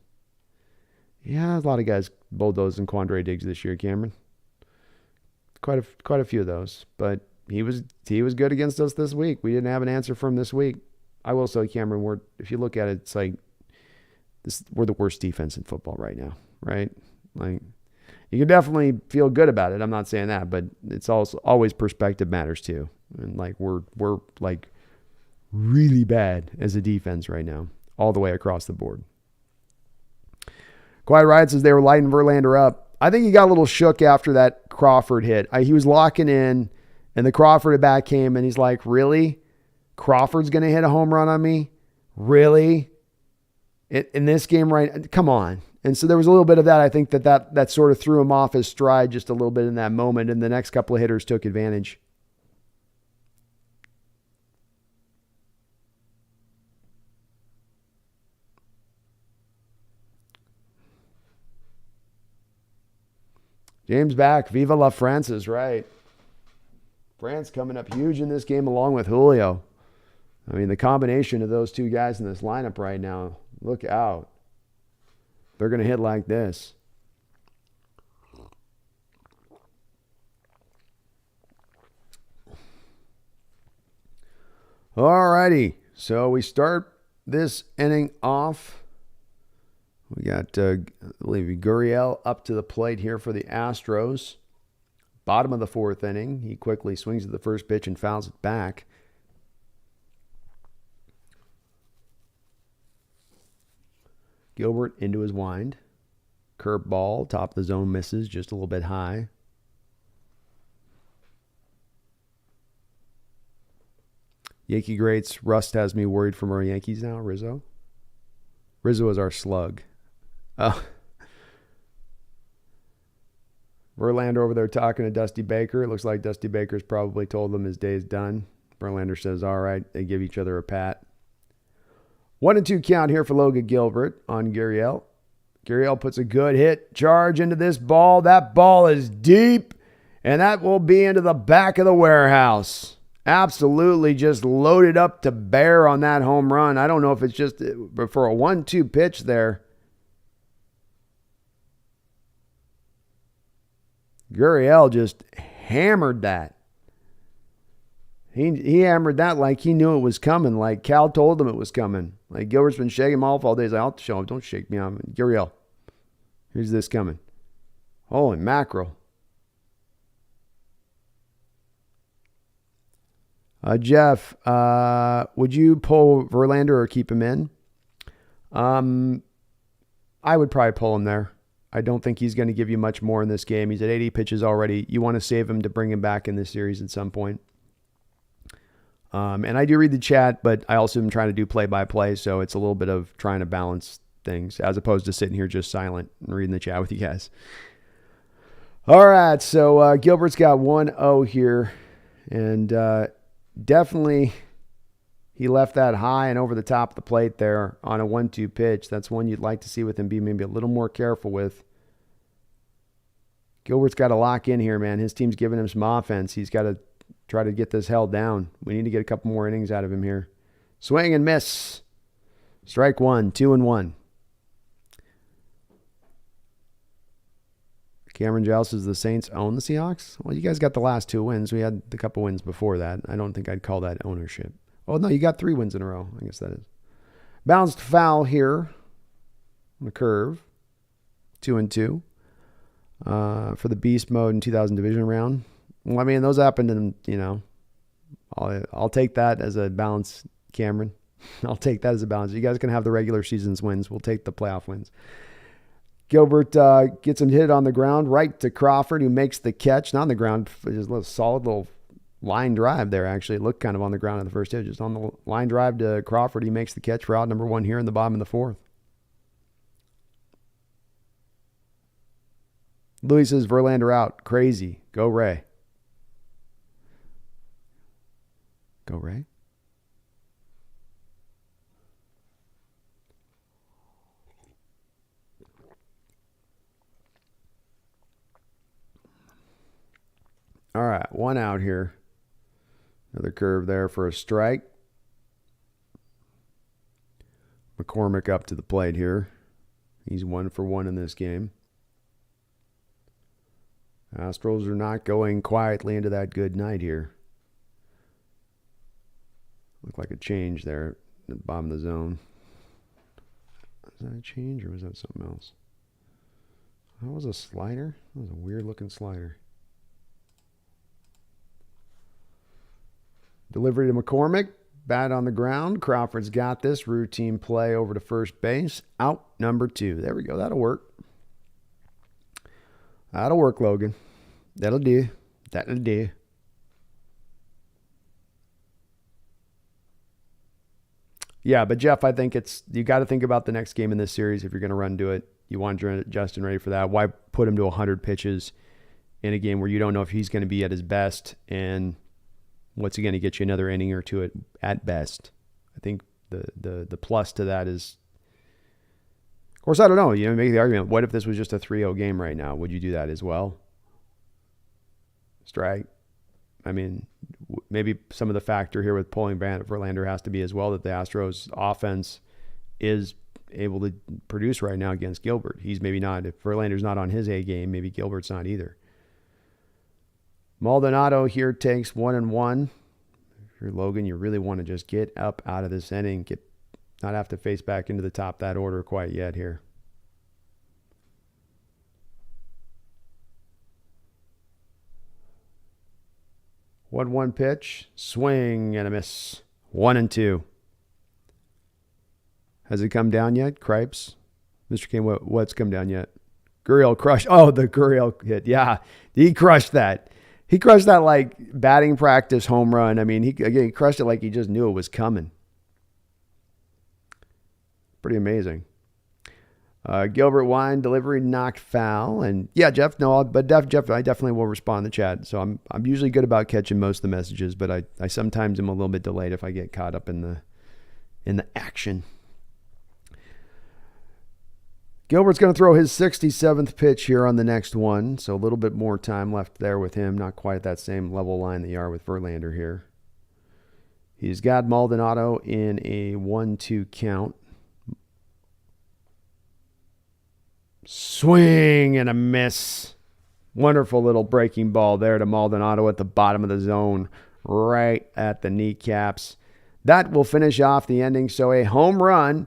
A: Yeah, a lot of guys bulldozing Quandre Diggs this year, Cameron. Quite a few of those. But he was good against us this week. We didn't have an answer for him this week. I will say, Cameron, if you look at it, it's like we're the worst defense in football right now, right? Like, you can definitely feel good about it. I'm not saying that, but it's also always perspective matters too. And like we're like really bad as a defense right now, all the way across the board. Quiet Riot says they were lighting Verlander up. I think he got a little shook after that Crawford hit. He was locking in, and the Crawford at bat came, and he's like, really? Crawford's going to hit a home run on me? Really? In this game, right? Come on. And so there was a little bit of that. I think that sort of threw him off his stride just a little bit in that moment, and the next couple of hitters took advantage. James back. Viva la France is right. France coming up huge in this game along with Julio. I mean, the combination of those two guys in this lineup right now, look out. They're going to hit like this. All righty. So we start this inning off. We got Gurriel up to the plate here for the Astros. Bottom of the fourth inning. He quickly swings at the first pitch and fouls it back. Gilbert into his wind. Curveball, top of the zone, misses just a little bit high. Yankee greats. Rust has me worried from our Yankees now. Rizzo is our slug. Verlander over there talking to Dusty Baker. It looks like Dusty Baker's probably told him his day's done. Verlander says, all right. They give each other a pat. 1-2 count here for Logan Gilbert on Gurriel. Gurriel puts a good hit charge into this ball. That ball is deep, and that will be into the back of the warehouse. Absolutely just loaded up to bear on that home run. I don't know if it's just for a 1-2 pitch there. Gurriel just hammered that. He hammered that like he knew it was coming, like Cal told him it was coming. Like Gilbert's been shaking him off all day. He's like, I'll show him. Don't shake me. Gurriel, here's this coming. Holy mackerel. Jeff, would you pull Verlander or keep him in? I would probably pull him there. I don't think he's going to give you much more in this game. He's at 80 pitches already. You want to save him to bring him back in this series at some point. And I do read the chat, but I also am trying to do play-by-play, so it's a little bit of trying to balance things as opposed to sitting here just silent and reading the chat with you guys. All right, so Gilbert's got 1-0 here, and definitely he left that high and over the top of the plate there on a 1-2 pitch. That's one you'd like to see with him be maybe a little more careful with. Gilbert's got to lock in here, man. His team's giving him some offense. He's got to try to get this held down. We need to get a couple more innings out of him here. Swing and miss. Strike one, 2-1. Cameron Giles says the Saints own the Seahawks. Well, you guys got the last 2 wins. We had a couple wins before that. I don't think I'd call that ownership. Oh, no, you got 3 wins in a row. I guess that is. Bounced foul here on the curve. 2-2 for the beast mode in 2000 division round. Well, I mean, those happened in, I'll take that as a balance, Cameron. I'll take that as a balance. You guys can have the regular season's wins. We'll take the playoff wins. Gilbert gets him hit on the ground right to Crawford, who makes the catch. Not on the ground, just a little solid little line drive there, actually. It looked kind of on the ground in the first hit. Just on the line drive to Crawford. He makes the catch for out number 1 here in the bottom of the 4th. Louis says Verlander out. Crazy. Go Ray. Go Ray. All right, 1 out here. Another curve there for a strike. McCormick up to the plate here. He's 1 for 1 in this game. Astros are not going quietly into that good night here. Looked like a change there at the bottom of the zone. Was that a change or was that something else? That was a slider? That was a weird looking slider. Delivery to McCormick. Bat on the ground. Crawford's got this. Routine play over to first base. Out number 2. There we go. That'll work. That'll work, Logan. That'll do. That'll do. Yeah, but Jeff, I think you got to think about the next game in this series if you're going to run to it. You want Justin ready for that. Why put him to 100 pitches in a game where you don't know if he's going to be at his best and what's he going to get you another inning or two at best? I think the plus to that is, of course, I don't know. You make the argument, what if this was just a 3-0 game right now? Would you do that as well? Strike. I mean, maybe some of the factor here with pulling Verlander has to be as well that the Astros offense is able to produce right now against Gilbert. He's maybe not. If Verlander's not on his A game, maybe Gilbert's not either. Maldonado here takes 1-1. If you're Logan, you really want to just get up out of this inning, not have to face back into the top of that order quite yet here. 1-1 pitch, swing and a miss. 1-2. Has it come down yet? Cripes? Mr. King, what's come down yet? Gurriel crushed. Oh, the Gurriel hit. Yeah, he crushed that. He crushed that like batting practice home run. I mean, he crushed it like he just knew it was coming. Pretty amazing. Gilbert Wine delivery knocked foul. And yeah, Jeff, no, but Jeff, I definitely will respond in the chat. So I'm usually good about catching most of the messages, but I sometimes am a little bit delayed if I get caught up in the action. Gilbert's going to throw his 67th pitch here on the next one. So a little bit more time left there with him. Not quite at that same level line that you are with Verlander here. He's got Maldonado in a 1-2 count. Swing and a miss. Wonderful little breaking ball there to Maldonado at the bottom of the zone, right at the kneecaps. That will finish off the ending. So a home run.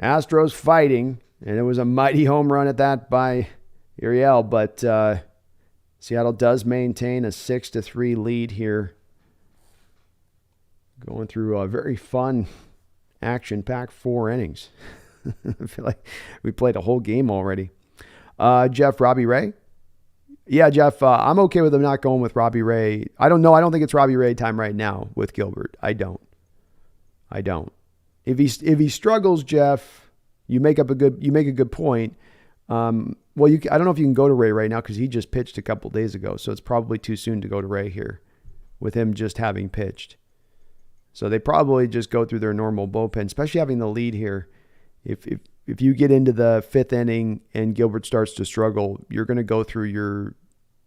A: Astros fighting. And it was a mighty home run at that by Uriel. But Seattle does maintain a 6-3 lead here. Going through a very fun, action-packed 4 innings. I feel like we played a whole game already. Jeff, Robbie Ray? Yeah, Jeff, I'm okay with him not going with Robbie Ray. I don't know. I don't think it's Robbie Ray time right now with Gilbert. I don't. If he struggles, Jeff, you make a good point. I don't know if you can go to Ray right now because he just pitched a couple days ago, so it's probably too soon to go to Ray here with him just having pitched. So they probably just go through their normal bullpen, especially having the lead here. If you get into the 5th inning and Gilbert starts to struggle, you're going to go through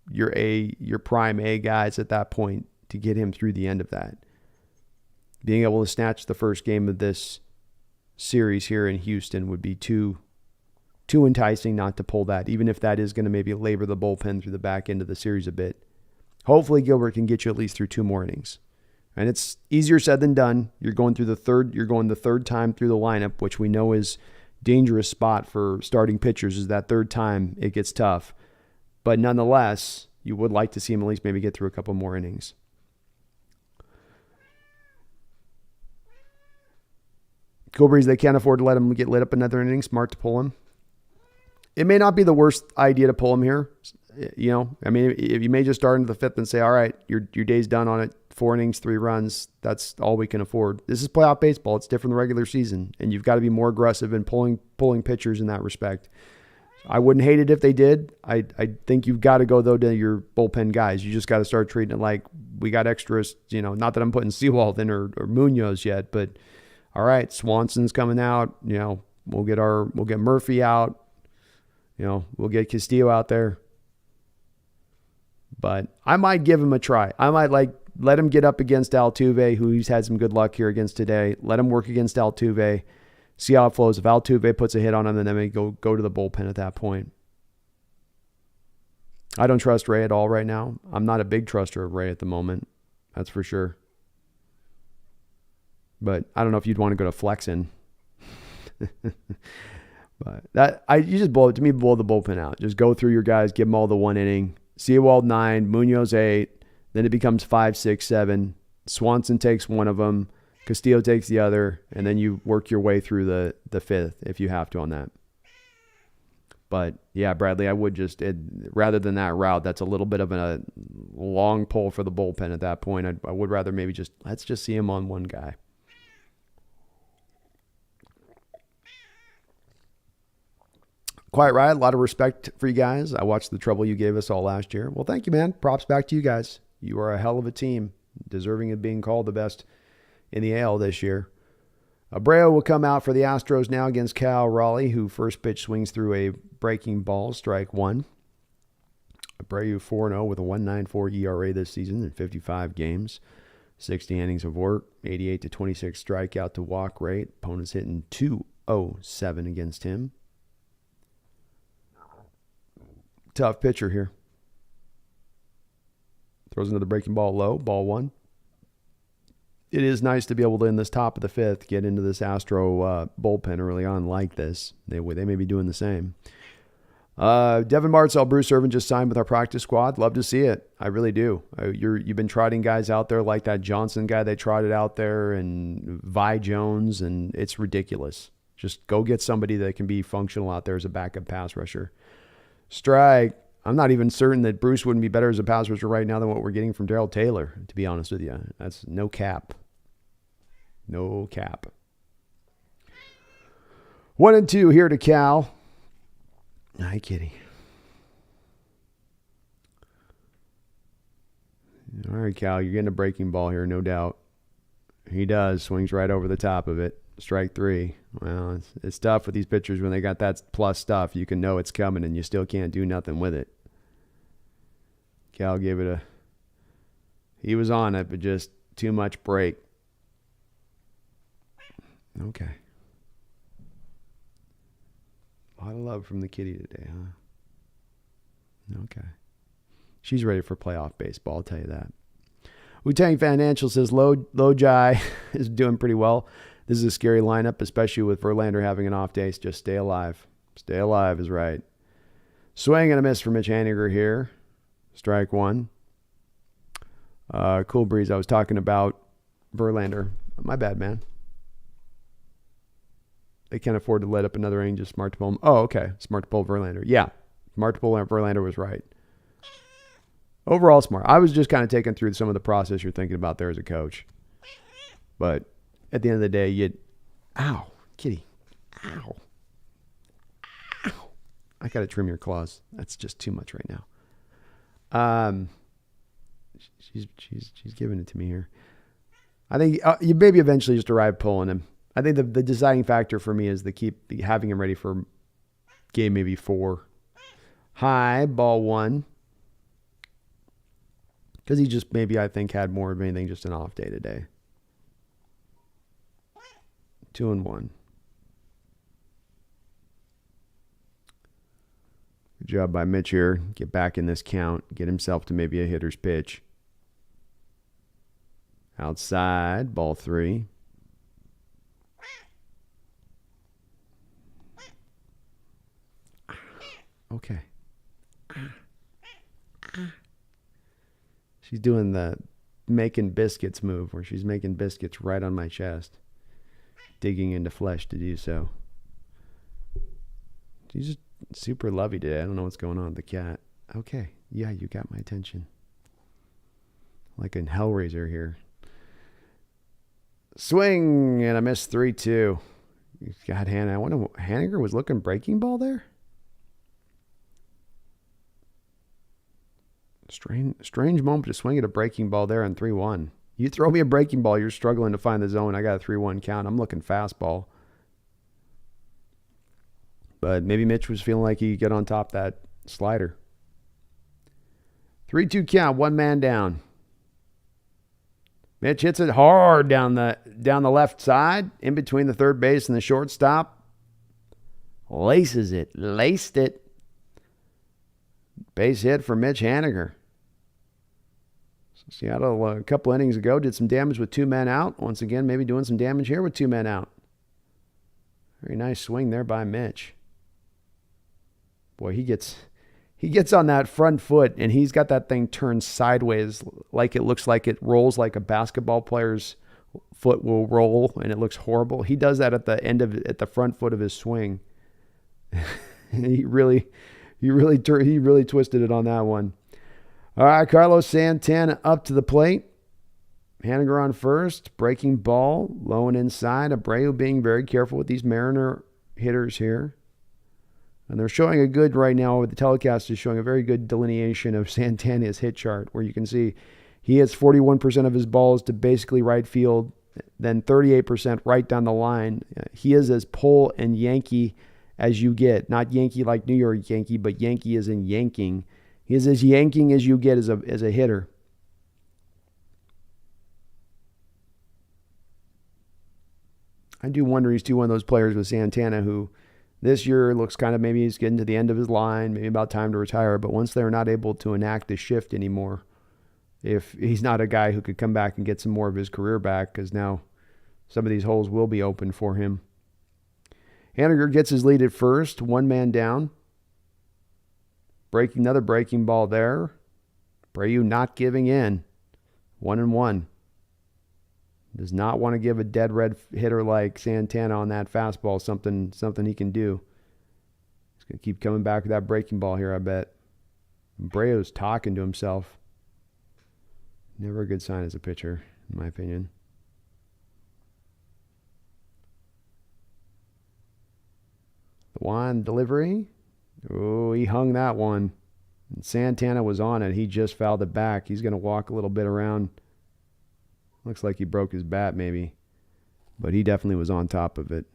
A: your prime A guys at that point to get him through the end of that. Being able to snatch the first game of this series here in Houston would be too enticing not to pull that, even if that is going to maybe labor the bullpen through the back end of the series a bit. Hopefully Gilbert can get you at least through 2 more innings. And it's easier said than done. You're going the third time through the lineup, which we know is dangerous spot for starting pitchers, is that third time it gets tough. But nonetheless, you would like to see him at least maybe get through a couple more innings. Cool Breeze, they can't afford to let him get lit up another inning. Smart to pull him. It may not be the worst idea to pull him here. You know, I mean, if you may just start into the 5th and say, all right, your day's done on it. 4 innings, 3 runs. That's all we can afford. This is playoff baseball. It's different than the regular season, and you've got to be more aggressive in pulling pitchers in that respect. I wouldn't hate it if they did. I think you've got to go, though, to your bullpen guys. You just got to start treating it like we got extras. You know, not that I'm putting Seawald in or Munoz yet, but all right, Swanson's coming out. You know, we'll get Murphy out. You know, we'll get Castillo out there. But I might give him a try. I might let him get up against Altuve, who he's had some good luck here against today. Let him work against Altuve. See how it flows. If Altuve puts a hit on him, then they go to the bullpen at that point. I don't trust Ray at all right now. I'm not a big truster of Ray at the moment. That's for sure. But I don't know if you'd want to go to flexing. But you just blow the bullpen out. Just go through your guys, give them all the 1 inning. Seawald 9, Munoz 8. Then it becomes 5, 6, 7. Swanson takes one of them. Castillo takes the other, and then you work your way through the 5th if you have to on that. But yeah, Bradley, I would just rather than that route, that's a little bit of a long pull for the bullpen at that point. I would rather maybe let's just see him on one guy. Quiet Riot, a lot of respect for you guys. I watched the trouble you gave us all last year. Well, thank you, man. Props back to you guys. You are a hell of a team, deserving of being called the best in the AL this year. Abreu will come out for the Astros now against Cal Raleigh, who first pitch swings through a breaking ball, strike 1. Abreu 4-0 with a 1.94 ERA this season in 55 games. 60 innings of work, 88 to 26 strikeout to walk rate. Opponents hitting .207 against him. Tough pitcher here. Throws another breaking ball low, ball 1. It is nice to be able to, in this top of the 5th, get into this Astro bullpen early on like this. They may be doing the same. Devin Martzell, Bruce Irvin just signed with our practice squad. Love to see it. I really do. You've been trotting guys out there like that Johnson guy they trotted out there and Vi Jones, and it's ridiculous. Just go get somebody that can be functional out there as a backup pass rusher. Strike. I'm not even certain that Bruce wouldn't be better as a pass rusher right now than what we're getting from Darrell Taylor, to be honest with you. That's no cap. No cap. 1-2 here to Cal. Hi, kitty. All right, Cal, you're getting a breaking ball here, no doubt. He does. Swings right over the top of it. Strike 3. Well, it's tough with these pitchers when they got that plus stuff. You can know it's coming, and you still can't do nothing with it. Cal gave it he was on it, but just too much break. Okay. A lot of love from the kitty today, huh? Okay. She's ready for playoff baseball, I'll tell you that. Wu-Tang Financial says Lojai is doing pretty well. This is a scary lineup, especially with Verlander having an off day. Just stay alive. Stay alive is right. Swing and a miss for Mitch Haniger here. Strike 1. Cool Breeze, I was talking about Verlander. My bad, man. They can't afford to let up another inning, just smart to pull him. Oh, okay. Smart to pull Verlander. Yeah. Smart to pull Verlander was right. Overall smart. I was just kind of taking through some of the process you're thinking about there as a coach. But at the end of the day, ow, kitty. Ow. Ow. I got to trim your claws. That's just too much right now. She's giving it to me here. I think you maybe eventually just arrive pulling him. I think the deciding factor for me is having him ready for game maybe 4. High, ball 1. Because he just maybe, I think, had more of anything just an off day today. 2-1. Good job by Mitch here. Get back in this count. Get himself to maybe a hitter's pitch. Outside, ball 3. Okay. She's doing the making biscuits move where she's making biscuits right on my chest. Digging into flesh to do so. She's just super lovey today. I don't know what's going on with the cat. Okay. Yeah, you got my attention. Like in Hellraiser here. Swing, and I missed 3-2. God, Hannah. I wonder, Haniger was looking breaking ball there? Strange moment to swing at a breaking ball there on 3-1. You throw me a breaking ball, you're struggling to find the zone. I got a 3-1 count. I'm looking fastball. But maybe Mitch was feeling like he could get on top of that slider. 3-2 count, 1 man down. Mitch hits it hard down the left side, in between the third base and the shortstop. Laced it. Base hit for Mitch Haniger. So Seattle, a couple innings ago, did some damage with 2 men out. Once again, maybe doing some damage here with 2 men out. Very nice swing there by Mitch. Boy, he gets on that front foot, and he's got that thing turned sideways, like it looks like it rolls like a basketball player's foot will roll, and it looks horrible. He does that at the front foot of his swing. he really twisted it on that one. All right, Carlos Santana up to the plate. Haniger on first, breaking ball, low and inside. Abreu being very careful with these Mariner hitters here. And they're showing a good, right now, the telecast is showing a very good delineation of Santana's hit chart, where you can see he hits 41% of his balls to basically right field, then 38% right down the line. He is as pull and Yankee as you get. Not Yankee like New York Yankee, but Yankee as in yanking. He is as yanking as you get as a hitter. I do wonder, he's one of those players with Santana who this year looks kind of, maybe he's getting to the end of his line, maybe about time to retire. But once they're not able to enact the shift anymore, if he's not a guy who could come back and get some more of his career back, because now some of these holes will be open for him. Haniger gets his lead at first, 1 man down. Another breaking ball there. Abreu not giving in. 1-1. Does not want to give a dead red hitter like Santana on that fastball something he can do. He's going to keep coming back with that breaking ball here, I bet. Abreu's talking to himself. Never a good sign as a pitcher, in my opinion. The one delivery. Oh, he hung that one. And Santana was on it. He just fouled it back. He's going to walk a little bit around. Looks like he broke his bat maybe. But he definitely was on top of it.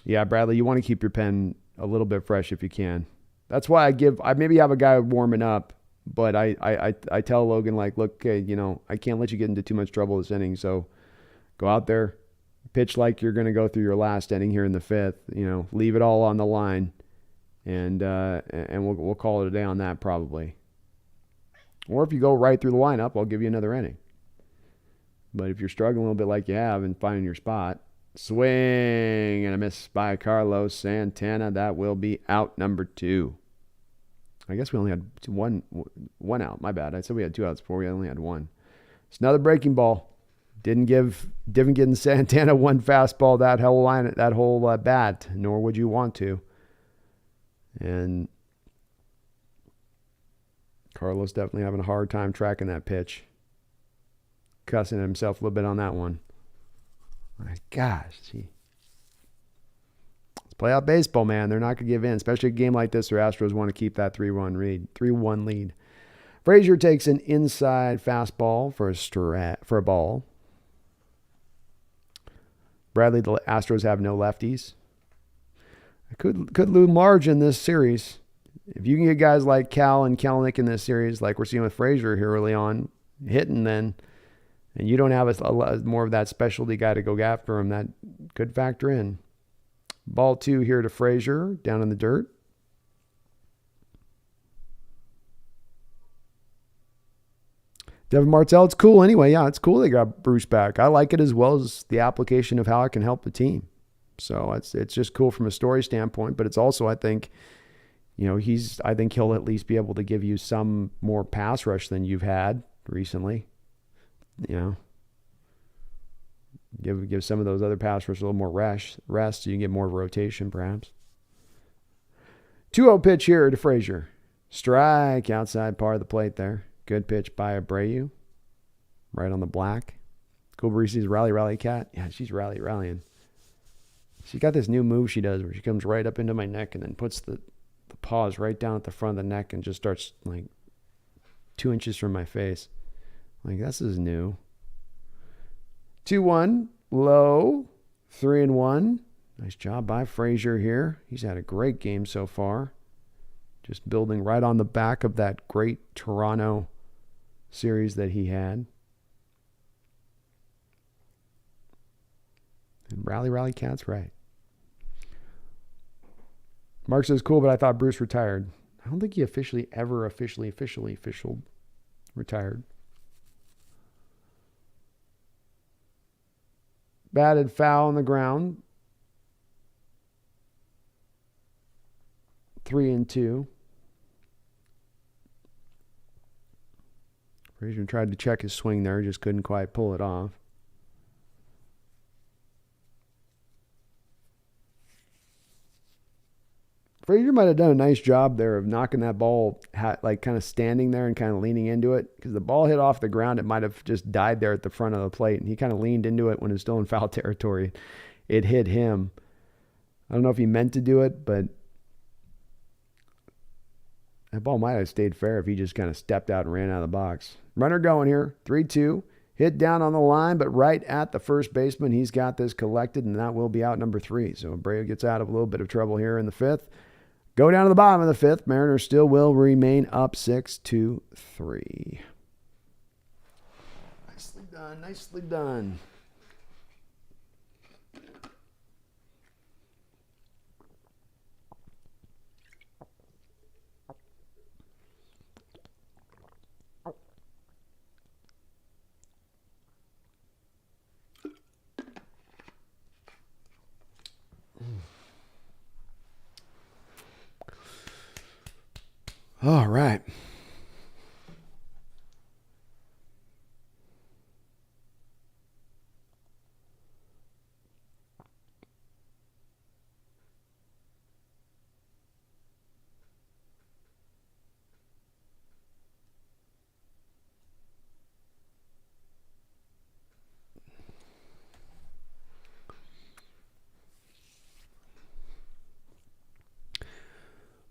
A: Yeah, Bradley, you want to keep your pen a little bit fresh if you can. That's why I maybe have a guy warming up, but I tell Logan, like, look, I can't let you get into too much trouble this inning, so go out there, pitch like you're going to go through your last inning here in the 5th. Leave it all on the line, and we'll call it a day on that probably. Or if you go right through the lineup, I'll give you another inning. But if you're struggling a little bit like you have and finding your spot, swing and a miss by Carlos Santana. That will be out number 2. I guess we only had one out. My bad. I said we had 2 outs before. We only had 1. It's another breaking ball. Didn't give Santana one fastball that whole bat, nor would you want to. And Carlos definitely having a hard time tracking that pitch. Cussing himself a little bit on that one. My gosh, gee. Let's play out baseball, man. They're not going to give in, especially a game like this where Astros want to keep that 3-1 lead. Frazier takes an inside fastball for a ball. Bradley, the Astros have no lefties. Could loom large in this series. If you can get guys like Cal and Kelenic in this series, like we're seeing with Frazier here early on, hitting then, and you don't have a more of that specialty guy to go after him, that could factor in. Ball 2 here to Frazier, down in the dirt. Devin Martell, it's cool anyway. Yeah, it's cool they got Bruce back. I like it as well as the application of how it can help the team. So it's just cool from a story standpoint, but it's also, I think, I think he'll at least be able to give you some more pass rush than you've had recently. Give some of those other pass rush a little more rest so you can get more rotation perhaps. 2-0 pitch here to Frazier. Strike outside part of the plate there. Good pitch by Abreu. Right on the black. Cool Breezy's rally cat. Yeah, she's rallying. She's got this new move she does where she comes right up into my neck and then puts the paws right down at the front of the neck and just starts like 2 inches from my face. Like, this is new. 2-1, low, 3-1. Nice job by Frazier here. He's had a great game so far. Just building right on the back of that great Toronto series that he had. And rally, Cats, right. Mark says, cool, but I thought Bruce retired. I don't think he officially retired. Batted foul on the ground. 3-2. Frazier tried to check his swing there, just couldn't quite pull it off. Frazier might have done a nice job there of knocking that ball, like kind of standing there and kind of leaning into it. Because the ball hit off the ground, it might have just died there at the front of the plate. And he kind of leaned into it when it was still in foul territory. It hit him. I don't know if he meant to do it, but that ball might have stayed fair if he just kind of stepped out and ran out of the box. Runner going here, 3-2. Hit down on the line, but right at the first baseman. He's got this collected, and that will be out number 3. So Abreu gets out of a little bit of trouble here in the 5th. Go down to the bottom of the 5th. Mariners still will remain up 6-3. Nicely done. All right.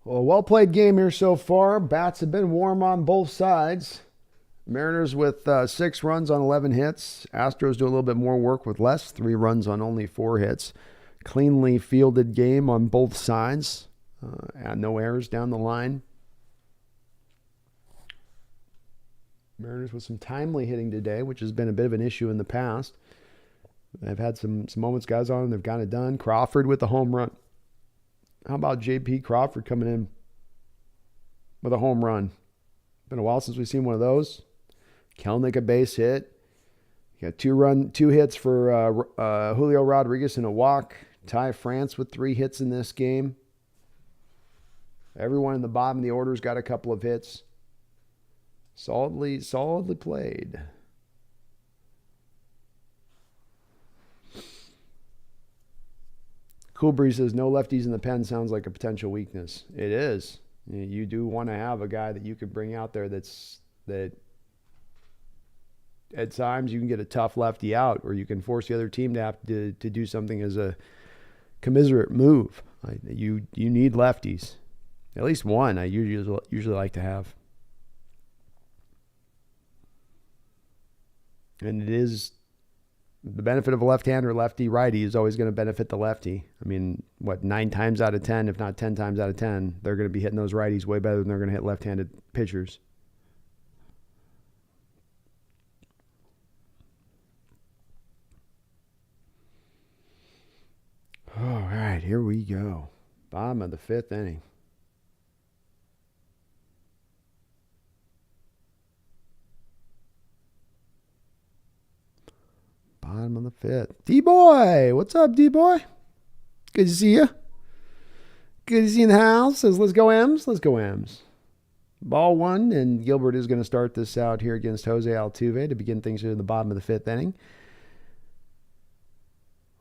A: Well, well-played game here so far. Bats have been warm on both sides. Mariners with 6 runs on 11 hits. Astros do a little bit more work with less, 3 runs on only 4 hits. Cleanly fielded game on both sides. And no errors down the line. Mariners with some timely hitting today, which has been a bit of an issue in the past. They've had some moments guys on, and they've got it done. Crawford with the home run. How about J.P. Crawford coming in with a home run? Been a while since we've seen one of those. Kelnick a base hit. You got 2 hits for Julio Rodriguez and a walk. Ty France with 3 hits in this game. Everyone in the bottom of the order's got a couple of hits. Solidly played. Cool Breeze says, no lefties in the pen sounds like a potential weakness. It is. You do want to have a guy that you could bring out there that at times you can get a tough lefty out, or you can force the other team to have to do something as a commiserate move. You need lefties. At least one I usually like to have. And it is the benefit of a left-hander, lefty-righty is always going to benefit the lefty. I mean, 9 times out of 10, if not 10 times out of 10, they're going to be hitting those righties way better than they're going to hit left-handed pitchers. All right, here we go. Bottom of the 5th inning. Bottom of the 5th. D-Boy! What's up, D-Boy? Good to see you. Good to see you in the house. Says, let's go M's. Let's go M's. Ball 1, and Gilbert is going to start this out here against Jose Altuve to begin things here in the bottom of the 5th inning.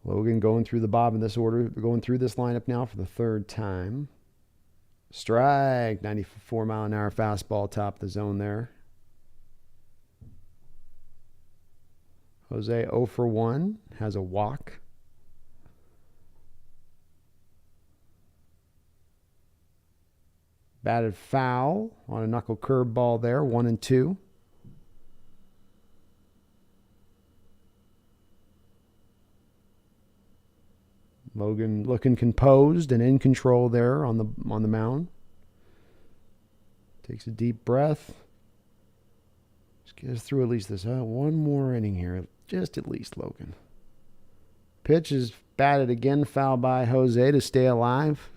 A: Logan going through the bottom of this order, going through this lineup now for the 3rd time. Strike, 94-mile-an-hour fastball, top of the zone there. Jose 0 for 1, has a walk. Batted foul on a knuckle curveball there, 1-2. Logan looking composed and in control there on the mound. Takes a deep breath. Just Get us through at least this. One more inning here. Just at least, Logan. Pitch is batted again. Foul by Jose to stay alive.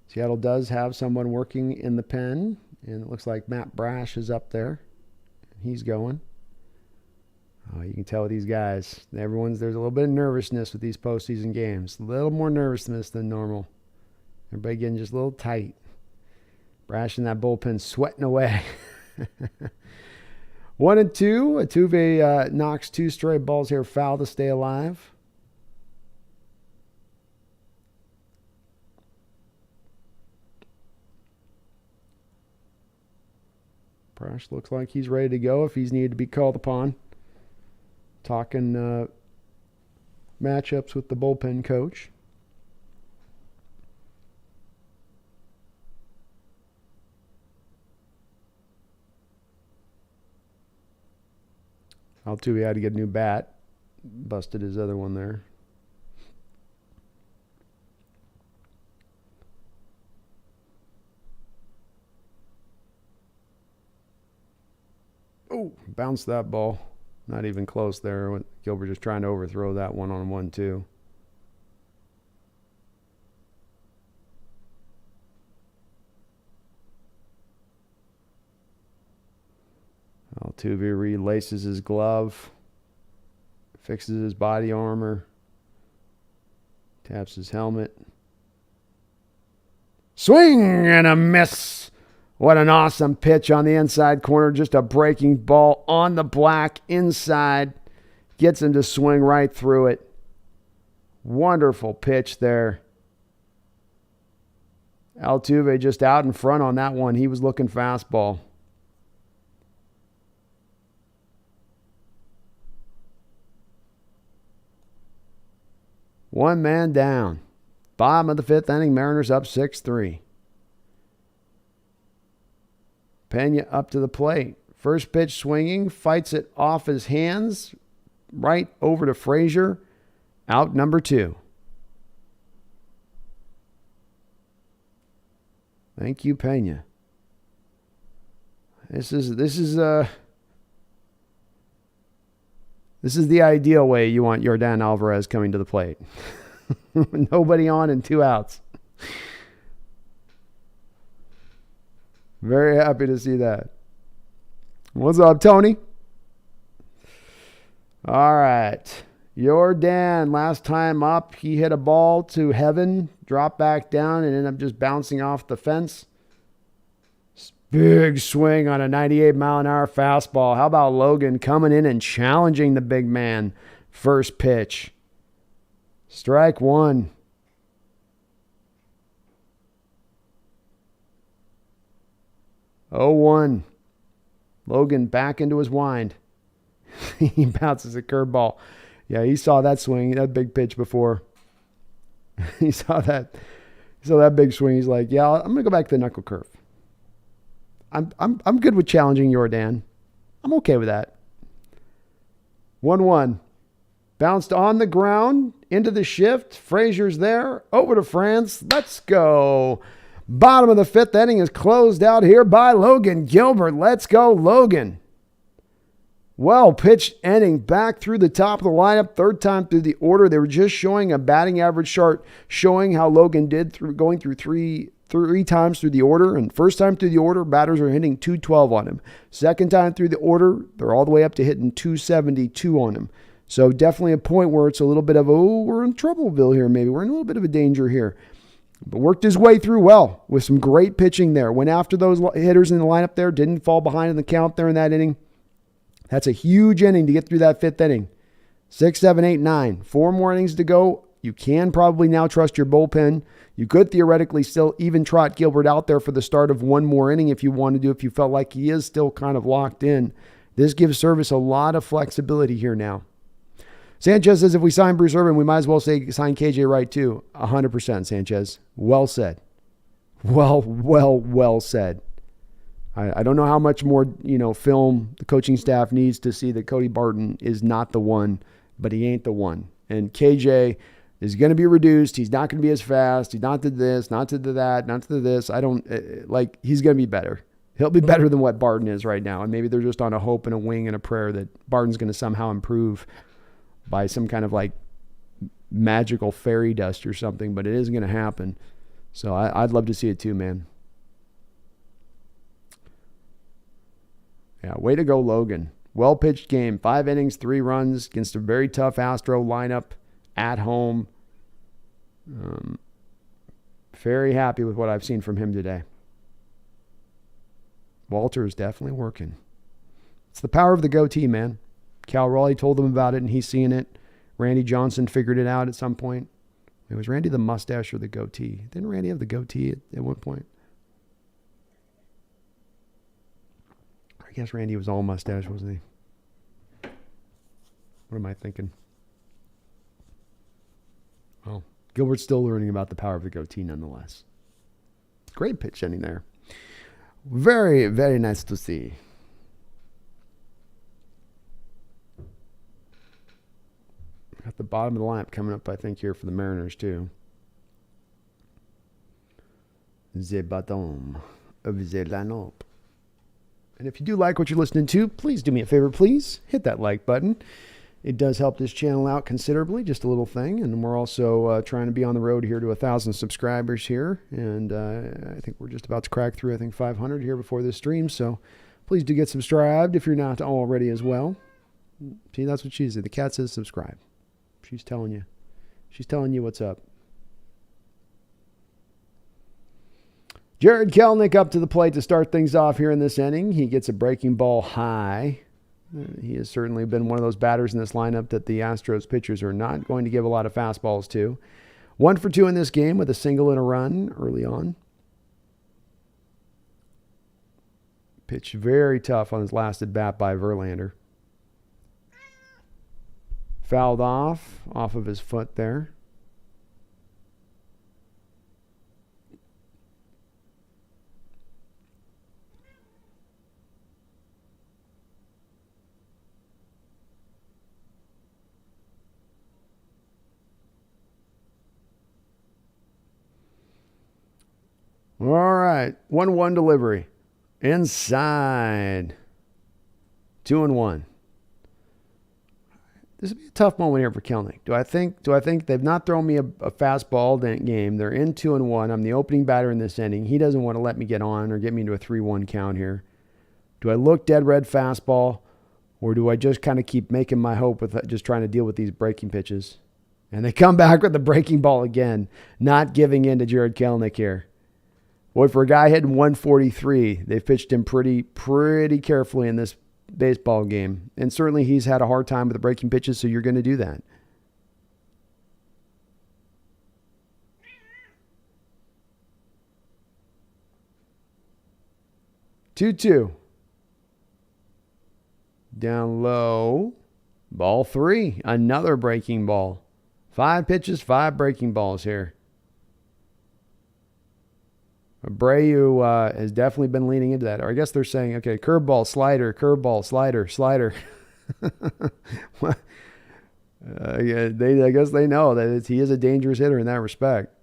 A: Seattle does have someone working in the pen. And it looks like Matt Brash is up there. He's going. Oh, you can tell with these guys. There's a little bit of nervousness with these postseason games. A little more nervousness than normal. Everybody getting just a little tight. Brash in that bullpen sweating away. 1-2. Altuve knocks 2 straight balls here. Foul to stay alive. Brash looks like he's ready to go if he's needed to be called upon. Talking matchups with the bullpen coach. Altuve had to get a new bat. Busted his other one there. Oh, bounced that ball. Not even close there. Gilbert just trying to overthrow that one on 1-2. Altuve relaces his glove, fixes his body armor, taps his helmet. Swing and a miss. What an awesome pitch on the inside corner. Just a breaking ball on the black inside. Gets him to swing right through it. Wonderful pitch there. Altuve just out in front on that one. He was looking fastball. One man down. Bottom of the 5th inning, Mariners up 6-3. Pena up to the plate. First pitch swinging, fights it off his hands, right over to Frazier. Out number 2. Thank you, Pena. This is the ideal way you want Yordan Alvarez coming to the plate. Nobody on and 2 outs. Very happy to see that. What's up, Tony? All right. Yordan, last time up, he hit a ball to heaven, dropped back down, and ended up just bouncing off the fence. Big swing on a 98-mile-an-hour fastball. How about Logan coming in and challenging the big man? First pitch. Strike 1. Oh, 1. Logan back into his wind. He bounces a curveball. Yeah, he saw that swing, that big pitch before. He saw that big swing. He's like, yeah, I'm gonna go back to the knuckle curve. I'm good with challenging Yordan. I'm okay with that. 1-1. Bounced on the ground into the shift. Frazier's there. Over to France. Let's go. Bottom of the 5th inning is closed out here by Logan Gilbert. Let's go, Logan. Well pitched inning back through the top of the lineup. 3rd time through the order. They were just showing a batting average chart showing how Logan did through going through three times through the order. And first time through the order, batters are hitting 212 on him. Second time through the order, they're all the way up to hitting 272 on him. So definitely a point where it's a little bit of, we're in troubleville here maybe. We're in a little bit of a danger here. But worked his way through well with some great pitching there. Went after those hitters in the lineup there. Didn't fall behind in the count there in that inning. That's a huge inning to get through that 5th inning. 6, 7, 8, 9. 4 more innings to go. You can probably now trust your bullpen. You could theoretically still even trot Gilbert out there for the start of 1 more inning if you wanted to, if you felt like he is still kind of locked in. This gives Service a lot of flexibility here now. Sanchez says if we sign Bruce Irvin, we might as well say sign KJ Wright too. 100%, Sanchez. Well said. Well said. I don't know how much more, film the coaching staff needs to see that Cody Barton is not the one, but he ain't the one. And KJ is going to be reduced. He's not going to be as fast. He's not to this, not to that, not to this. He's going to be better. He'll be better than what Barton is right now. And maybe they're just on a hope and a wing and a prayer that Barton's going to somehow improve by some kind of like magical fairy dust or something, but it isn't going to happen. So I'd love to see it too, man. Yeah, way to go, Logan. Well-pitched game. 5 innings, 3 runs against a very tough Astro lineup at home. Very happy with what I've seen from him today. Walter is definitely working. It's the power of the goatee, man. Cal Raleigh told them about it, and he's seeing it. Randy Johnson figured it out at some point. It was Randy the mustache or the goatee? Didn't Randy have the goatee at one point? I guess Randy was all mustache, wasn't he? What am I thinking? Oh, Gilbert's still learning about the power of the goatee nonetheless. Great pitch ending there. Very, very nice to see. Got the bottom of the lineup coming up, I think, here for the Mariners, too. The bottom of the lineup. And if you do like what you're listening to, please do me a favor, please. Hit that like button. It does help this channel out considerably, just a little thing. And we're also trying to be on the road here to 1,000 subscribers here. And I think we're just about to crack through, 500 here before this stream. So please do get subscribed if you're not already as well. See, that's what she said. The cat says subscribe. She's telling you. She's telling you what's up. Jared Kelenic up to the plate to start things off here in this inning. He gets a breaking ball high. He has certainly been one of those batters in this lineup that the Astros pitchers are not going to give a lot of fastballs to. 1 for 2 in this game with a single and a run early on. Pitched very tough on his last at bat by Verlander. Fouled off of his foot there. All right, 1-1 delivery. Inside. 2-1. This would be a tough moment here for Kelenic. Do I think they've not thrown me a fastball game? They're in 2-1. I'm the opening batter in this inning. He doesn't want to let me get on or get me into a 3-1 count here. Do I look dead red fastball, or do I just kind of keep making my hope with just trying to deal with these breaking pitches? And they come back with the breaking ball again, not giving in to Jared Kelenic here. Boy, for a guy hitting 143, they've pitched him pretty carefully in this baseball game. And certainly he's had a hard time with the breaking pitches, so you're going to do that. Two. Down low. Ball 3. Another breaking ball. 5 pitches, 5 breaking balls here. Abreu has definitely been leaning into that. Or I guess they're saying, okay, curveball, slider, curveball, slider. I guess they know that he is a dangerous hitter in that respect.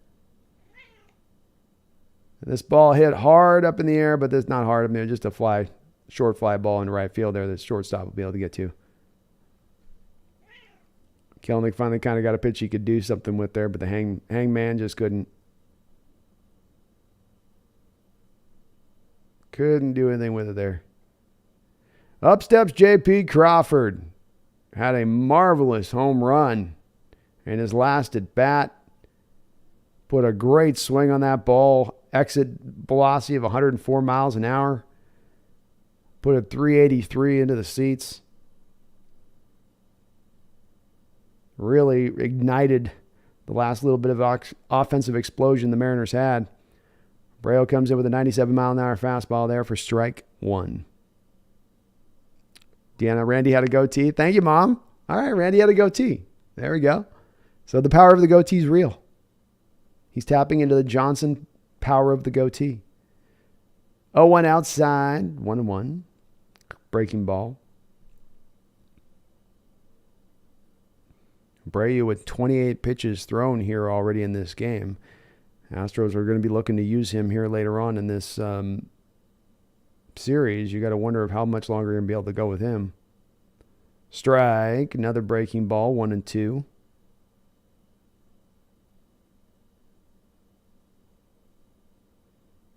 A: This ball hit hard up in the air, but it's not hard. I mean, just a short fly ball in right field there that shortstop will be able to get to. Kelenic finally kind of got a pitch he could do something with there, but the hangman just couldn't do anything with it there. Up steps J.P. Crawford. Had a marvelous home run in his last at bat. Put a great swing on that ball. Exit velocity of 104 miles an hour. Put a 383 into the seats. Really ignited the last little bit of offensive explosion the Mariners had. Abreu comes in with a 97-mile-an-hour fastball there for strike 1. Deanna, Randy had a goatee. Thank you, Mom. All right, Randy had a goatee. There we go. So the power of the goatee is real. He's tapping into the Johnson power of the goatee. 0-1 outside. 1-1. Breaking ball. Abreu with 28 pitches thrown here already in this game. Astros are going to be looking to use him here later on in this series, you got to wonder of how much longer you're going to be able to go with him. Strike. Another breaking ball. 1-2.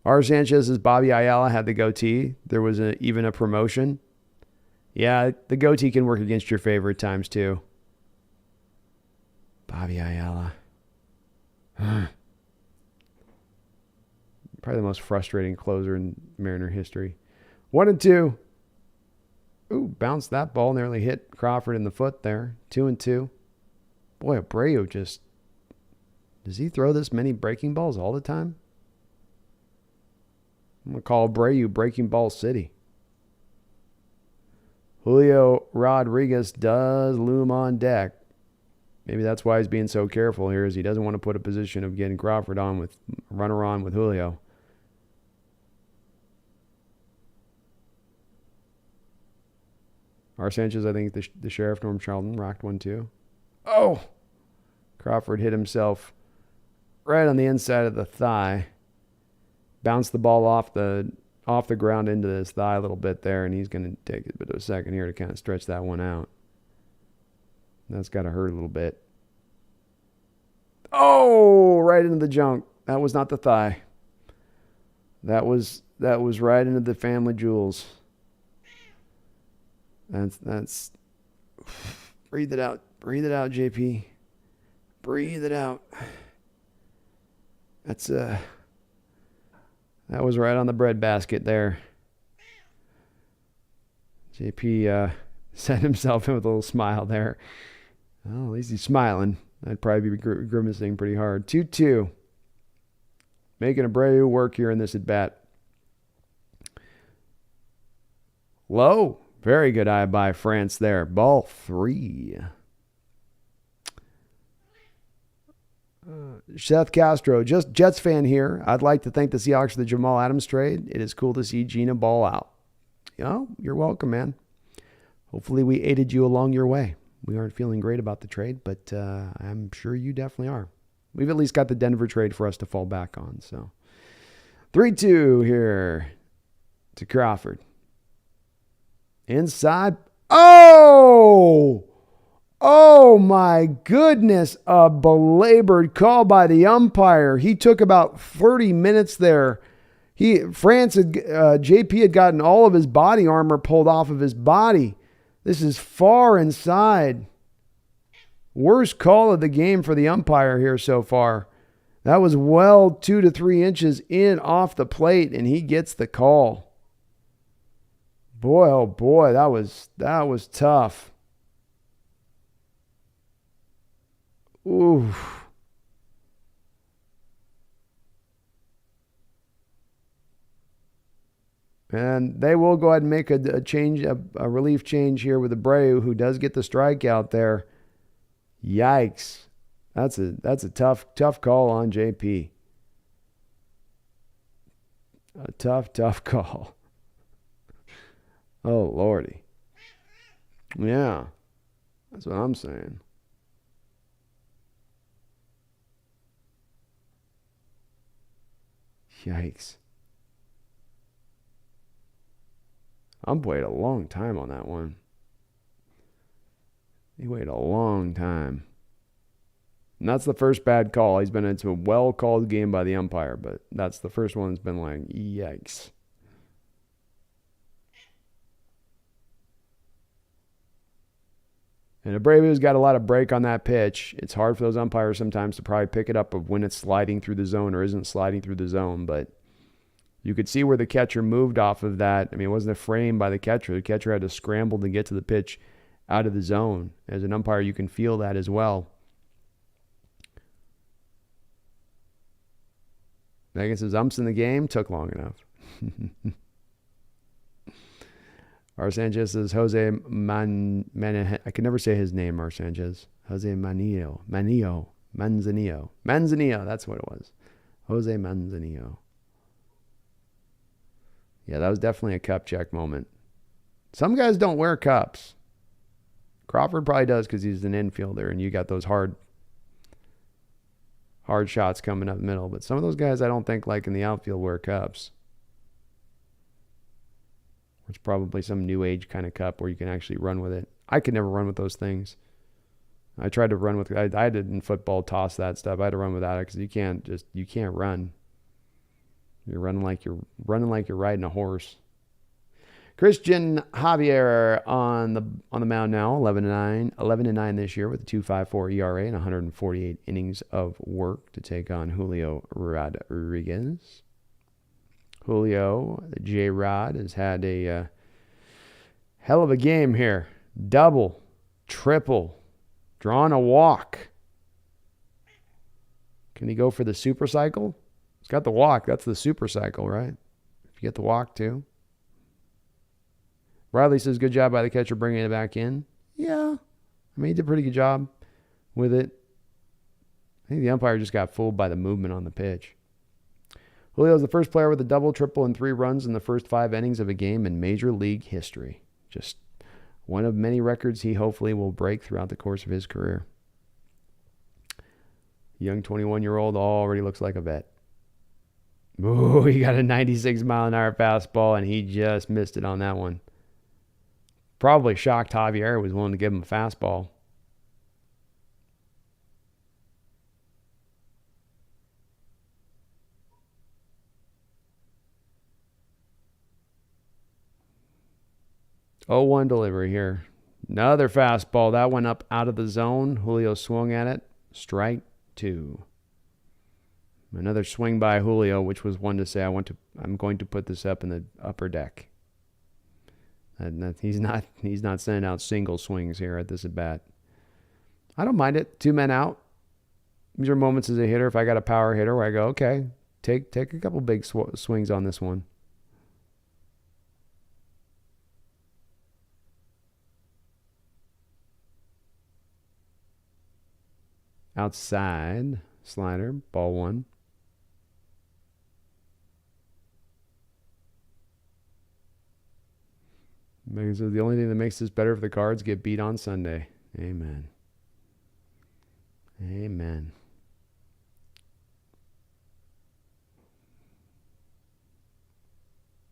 A: R. Sanchez's Bobby Ayala had the goatee. There was even a promotion. Yeah, the goatee can work against your favor at times too. Bobby Ayala. Probably the most frustrating closer in Mariner history. 1-2. Ooh, bounced that ball. Nearly hit Crawford in the foot there. 2-2. Boy, Abreu just... Does he throw this many breaking balls all the time? I'm going to call Abreu Breaking Ball City. Julio Rodriguez does loom on deck. Maybe that's why he's being so careful here, is he doesn't want to put a position of getting Crawford on with runner on with Julio. R. Sanchez, I think the Sheriff, Norm Charlton, rocked one too. Oh! Crawford hit himself right on the inside of the thigh. Bounced the ball off the ground into his thigh a little bit there, and he's going to take a bit of a second here to kind of stretch that one out. That's got to hurt a little bit. Oh, right into the junk. That was not the thigh. That was right into the family jewels. That's breathe it out. Breathe it out, JP. Breathe it out. That was right on the breadbasket there. JP set himself in with a little smile there. Well, at least he's smiling. I'd probably be grimacing pretty hard. 2-2. Making Abreu work here in this at-bat. Low. Very good eye by France there. Ball 3. Seth Castro, just Jets fan here. I'd like to thank the Seahawks for the Jamal Adams trade. It is cool to see Gina ball out. You're welcome, man. Hopefully we aided you along your way. We aren't feeling great about the trade, but I'm sure you definitely are. We've at least got the Denver trade for us to fall back on. So 3-2 here to Crawford. Inside. Oh! Oh my goodness, a belabored call by the umpire. He took about 30 minutes there. JP had gotten all of his body armor pulled off of his body. This is far inside. Worst call of the game for the umpire here so far. That was well 2 to 3 inches in off the plate, and he gets the call. Boy, oh boy, that was tough. Ooh. And they will go ahead and make a relief change here with Abreu, who does get the strikeout there. Yikes. That's a tough call on JP. A tough call. Oh, Lordy. Yeah. That's what I'm saying. Yikes. I'm waiting a long time on that one. He waited a long time. And that's the first bad call. He's been into a well-called game by the umpire, but that's the first one that's been like, yikes. And Abreu's got a lot of break on that pitch. It's hard for those umpires sometimes to probably pick it up of when it's sliding through the zone or isn't sliding through the zone, but you could see where the catcher moved off of that. I mean, it wasn't a frame by the catcher. The catcher had to scramble to get to the pitch out of the zone. As an umpire, you can feel that as well. I guess his umps in the game took long enough. R. Sanchez says Jose I can never say his name, R. Sanchez. Jose Manzanillo. Manzanillo, that's what it was. Jose Manzanillo. Yeah, that was definitely a cup check moment. Some guys don't wear cups. Crawford probably does because he's an infielder and you got those hard shots coming up the middle. But some of those guys I don't think like in the outfield wear cups. It's probably some new age kind of cup where you can actually run with it. I could never run with those things. I tried to run with, I did in football, toss that stuff. I had to run without it because you can't run. You're running like you're riding a horse. Christian Javier on the mound now, 11-9 this year with a 2.54 ERA and 148 innings of work to take on Julio Rodriguez. Julio, J-Rod, has had a hell of a game here. Double, triple, drawn a walk. Can he go for the super cycle? He's got the walk. That's the super cycle, right? If you get the walk too. Riley says, good job by the catcher bringing it back in. Yeah. I mean, he did a pretty good job with it. I think the umpire just got fooled by the movement on the pitch. Julio's the first player with a double, triple, and 3 runs in the first 5 innings of a game in Major League history. Just one of many records he hopefully will break throughout the course of his career. Young 21-year-old already looks like a vet. Ooh, he got a 96-mile-an-hour fastball, and he just missed it on that one. Probably shocked Javier was willing to give him a fastball. Oh, 1 delivery here. Another fastball. That went up out of the zone. Julio swung at it. Strike 2. Another swing by Julio, which was one to say, I'm going to put this up in the upper deck. And he's not sending out single swings here at this at bat. I don't mind it. 2 men out. These are moments as a hitter. If I got a power hitter where I go, okay, take a couple big swings on this one. Outside slider, ball 1. Because the only thing that makes this better if the Cards get beat on Sunday. Amen. Amen.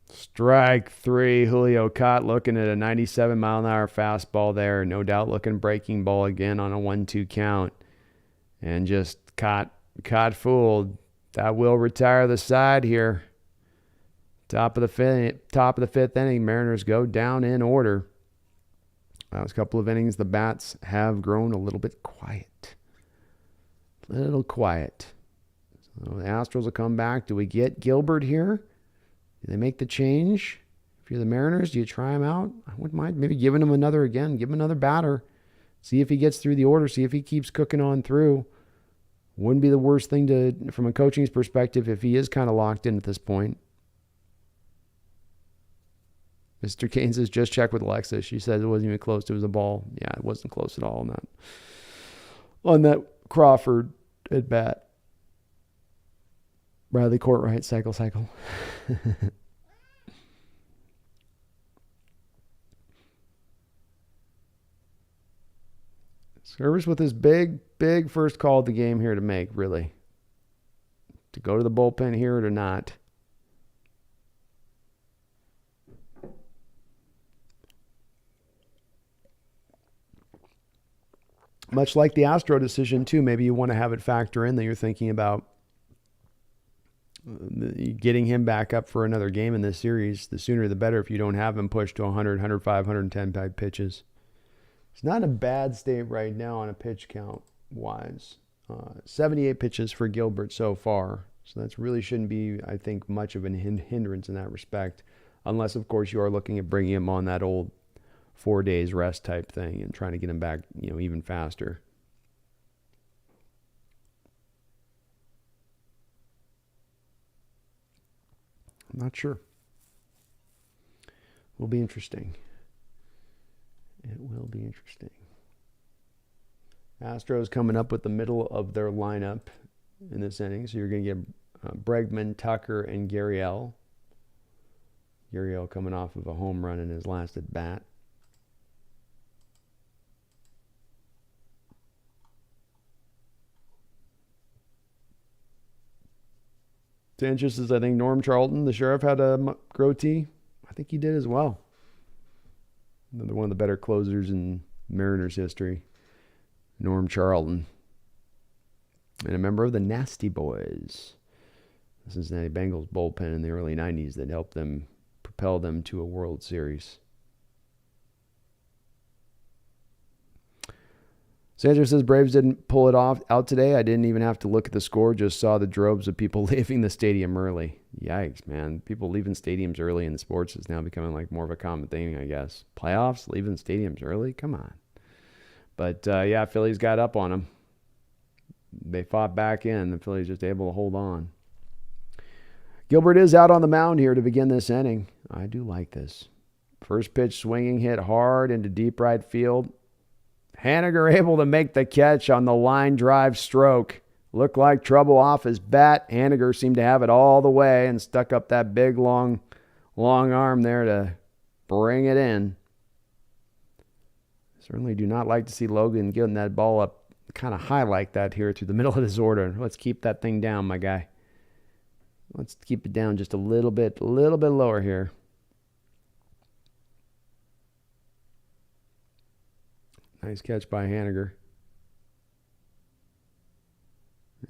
A: Strike 3. Julio caught looking at a 97-mile-an-hour fastball there. No doubt looking breaking ball again on a 1-2 count. And just caught fooled. That will retire the side here. Top of the 5th inning, Mariners go down in order. Last couple of innings, the bats have grown a little bit quiet. So the Astros will come back. Do we get Gilbert here? Do they make the change? If you're the Mariners, do you try him out? I wouldn't mind maybe giving him another batter. See if he gets through the order. See if he keeps cooking on through. Wouldn't be the worst thing from a coaching's perspective if he is kind of locked in at this point. Mr. Kane says, just check with Alexa. She says it wasn't even close. It was a ball. Yeah, it wasn't close at all on that Crawford at bat. Bradley Courtright, cycle. Service with his big first call of the game here to make, really. To go to the bullpen here or not. Much like the Astro decision, too, maybe you want to have it factor in that you're thinking about getting him back up for another game in this series. The sooner the better if you don't have him pushed to 100, 105, 110 pitches. It's not in a bad state right now on a pitch count-wise. 78 pitches for Gilbert so far. So that really shouldn't be, I think, much of a hindrance in that respect. Unless, of course, you are looking at bringing him on that old 4 days rest type thing and trying to get him back, even faster. I'm not sure. Will be interesting. It will be interesting. Astros coming up with the middle of their lineup in this inning. So you're going to get Bregman, Tucker, and Gurriel. Gurriel coming off of a home run in his last at bat. Sanchez says, I think Norm Charlton, the sheriff, had a goatee. I think he did as well. one of the better closers in Mariners history, Norm Charlton. And a member of the Nasty Boys, the Cincinnati Bengals bullpen in the early 90s that helped them propel them to a World Series. Sandra says Braves didn't pull it out today. I didn't even have to look at the score, just saw the droves of people leaving the stadium early. Yikes, man. People leaving stadiums early in sports is now becoming like more of a common thing, I guess. Playoffs, leaving stadiums early? Come on. But, yeah, Phillies got up on them. They fought back in. The Phillies just able to hold on. Gilbert is out on the mound here to begin this inning. I do like this. First pitch swinging, hit hard into deep right field. Haniger able to make the catch on the line drive stroke. Looked like trouble off his bat. Haniger seemed to have it all the way and stuck up that big, long arm there to bring it in. Certainly do not like to see Logan getting that ball up kind of high like that here through the middle of his order. Let's keep that thing down, my guy. Let's keep it down just a little bit lower here. Nice catch by Haniger.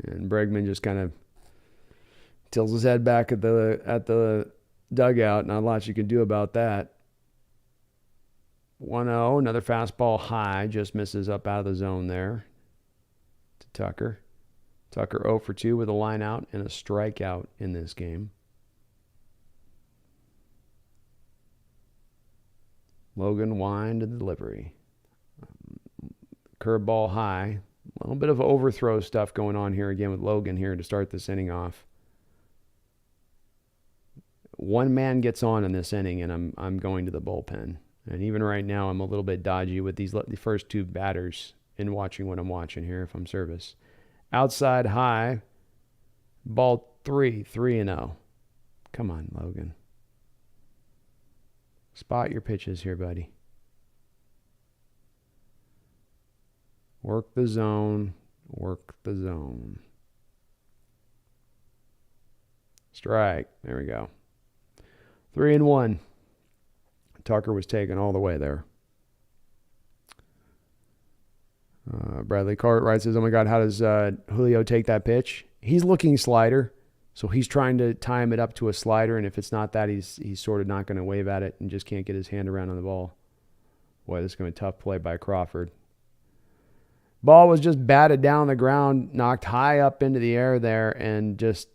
A: And Bregman just kind of tilts his head back at the dugout. Not a lot you can do about that. 1-0, another fastball high. Just misses up out of the zone there to Tucker. Tucker 0 for 2 with a line out and a strikeout in this game. Logan wind and delivery. Curveball high. A little bit of overthrow stuff going on here again with Logan here to start this inning off. One man gets on in this inning, and I'm going to the bullpen. And even right now, I'm a little bit dodgy with the first two batters in watching what I'm watching here if I'm service. Outside high. Ball 3-0. Come on, Logan. Spot your pitches here, buddy. Work the zone. Work the zone. Strike. There we go. 3-1. Tucker was taken all the way there. Bradley Cartwright says, oh my God, how does Julio take that pitch? He's looking slider, so he's trying to time it up to a slider, and if it's not that, he's sort of not going to wave at it and just can't get his hand around on the ball. Boy, this is going to be a tough play by Crawford. Ball was just batted down the ground, knocked high up into the air there, and just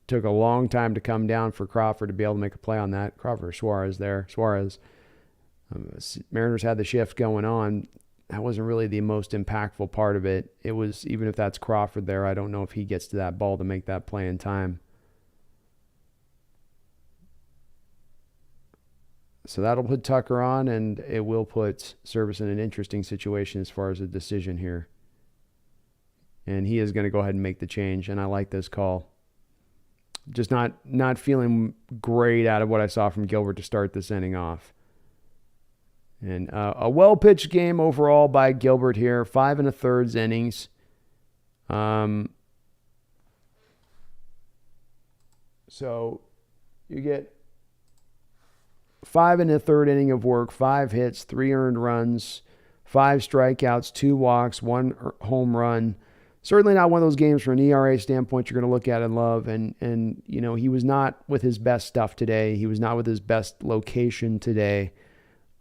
A: took a long time to come down for Crawford to be able to make a play on that. Crawford or Suarez there. Suarez. Mariners had the shift going on. That wasn't really the most impactful part of it. It was, even if that's Crawford there, I don't know if he gets to that ball to make that play in time. So that'll put Tucker on, and it will put Service in an interesting situation as far as a decision here. And he is going to go ahead and make the change, and I like this call. Just not feeling great out of what I saw from Gilbert to start this inning off. And a well-pitched game overall by Gilbert here. 5 1/3 innings. So you get 5 1/3 inning of work, 5 hits, 3 earned runs, 5 strikeouts, 2 walks, 1 home run. Certainly not one of those games from an ERA standpoint you're going to look at and love. And you know, he was not with his best stuff today. He was not with his best location today.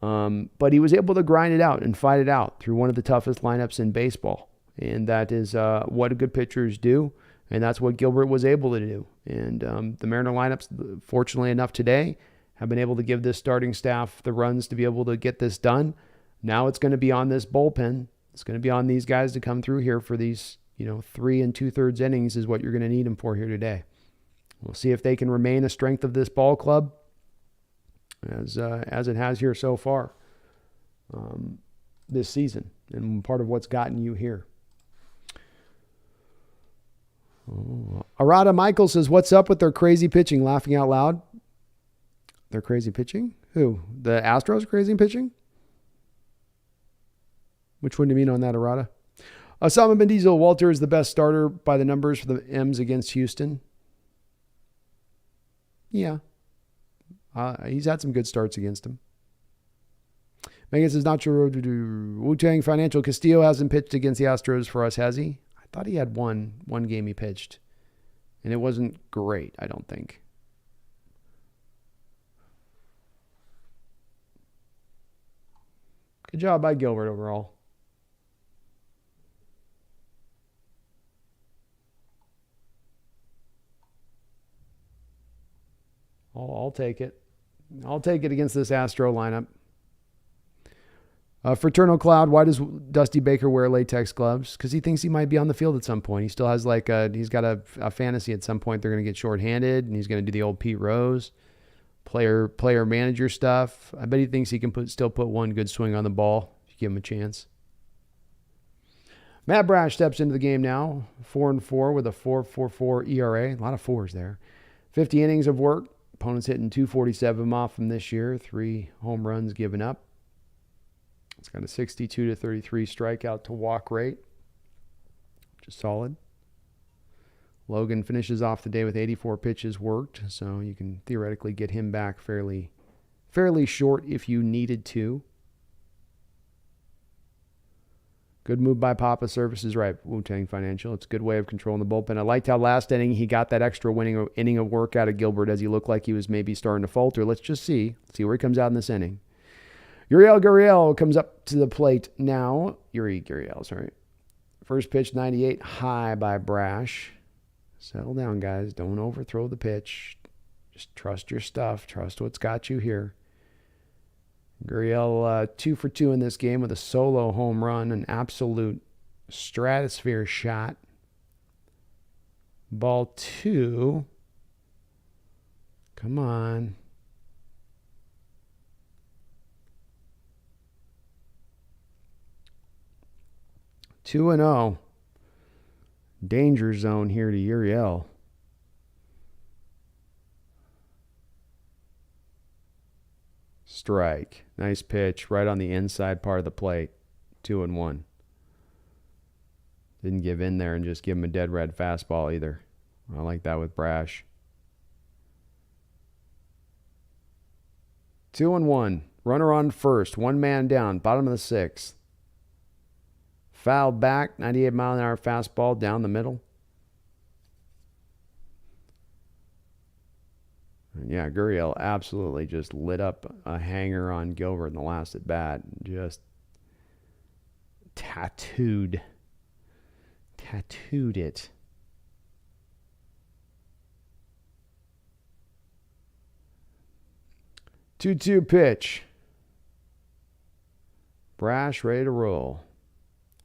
A: But he was able to grind it out and fight it out through one of the toughest lineups in baseball. And that is what good pitchers do. And that's what Gilbert was able to do. And the Mariner lineups, fortunately enough today, have been able to give this starting staff the runs to be able to get this done. Now it's going to be on this bullpen. It's going to be on these guys to come through here for these, 3 2/3 innings is what you're going to need them for here today. We'll see if they can remain a strength of this ball club as it has here so far this season, and part of what's gotten you here. Arada Michael says, what's up with their crazy pitching? Laughing out loud. They're crazy pitching? Who? The Astros crazy pitching? Which one do you mean on that, Arada? Osama bin Diesel, Walter is the best starter by the numbers for the M's against Houston. Yeah. He's had some good starts against him. Megan says, not sure. Wu-Tang Financial. Castillo hasn't pitched against the Astros for us, has he? I thought he had one game he pitched. And it wasn't great, I don't think. Good job by Gilbert overall. I'll take it. I'll take it against this Astro lineup. Fraternal Cloud, why does Dusty Baker wear latex gloves? Because he thinks he might be on the field at some point. He still has he's got a fantasy at some point they're going to get shorthanded, and he's going to do the old Pete Rose player manager stuff. I bet he thinks he can still put one good swing on the ball if you give him a chance. Matt Brash steps into the game now, 4-4 with a 4.44 ERA. A lot of fours there. 50 innings of work. Opponents hitting 247 off from this year. 3 home runs given up. It's got a 62-33 strikeout to walk rate, which is solid. Logan finishes off the day with 84 pitches worked, so you can theoretically get him back fairly short if you needed to. Good move by Papa Services, right, Wu-Tang Financial. It's a good way of controlling the bullpen. I liked how last inning he got that extra inning of work out of Gilbert as he looked like he was maybe starting to falter. Let's just see where he comes out in this inning. Uriel Gurriel comes up to the plate now. Yuri Gurriel, sorry. First pitch, 98, high by Brash. Settle down, guys. Don't overthrow the pitch. Just trust your stuff. Trust what's got you here. Gurriel 2 for 2 in this game with a solo home run, an absolute stratosphere shot. Ball 2. Come on. Two and 0. Danger zone here to Uriel. Strike. Nice pitch right on the inside part of the plate. 2-1. Didn't give in there and just give him a dead red fastball either. I like that with Brash. 2-1. Runner on first. 1 man down. Bottom of the 6th. Foul back. 98-mile-an-hour fastball down the middle. And yeah, Gurriel absolutely just lit up a hanger on Gilbert in the last at bat. Just tattooed it. Two-two pitch. Brash ready to roll.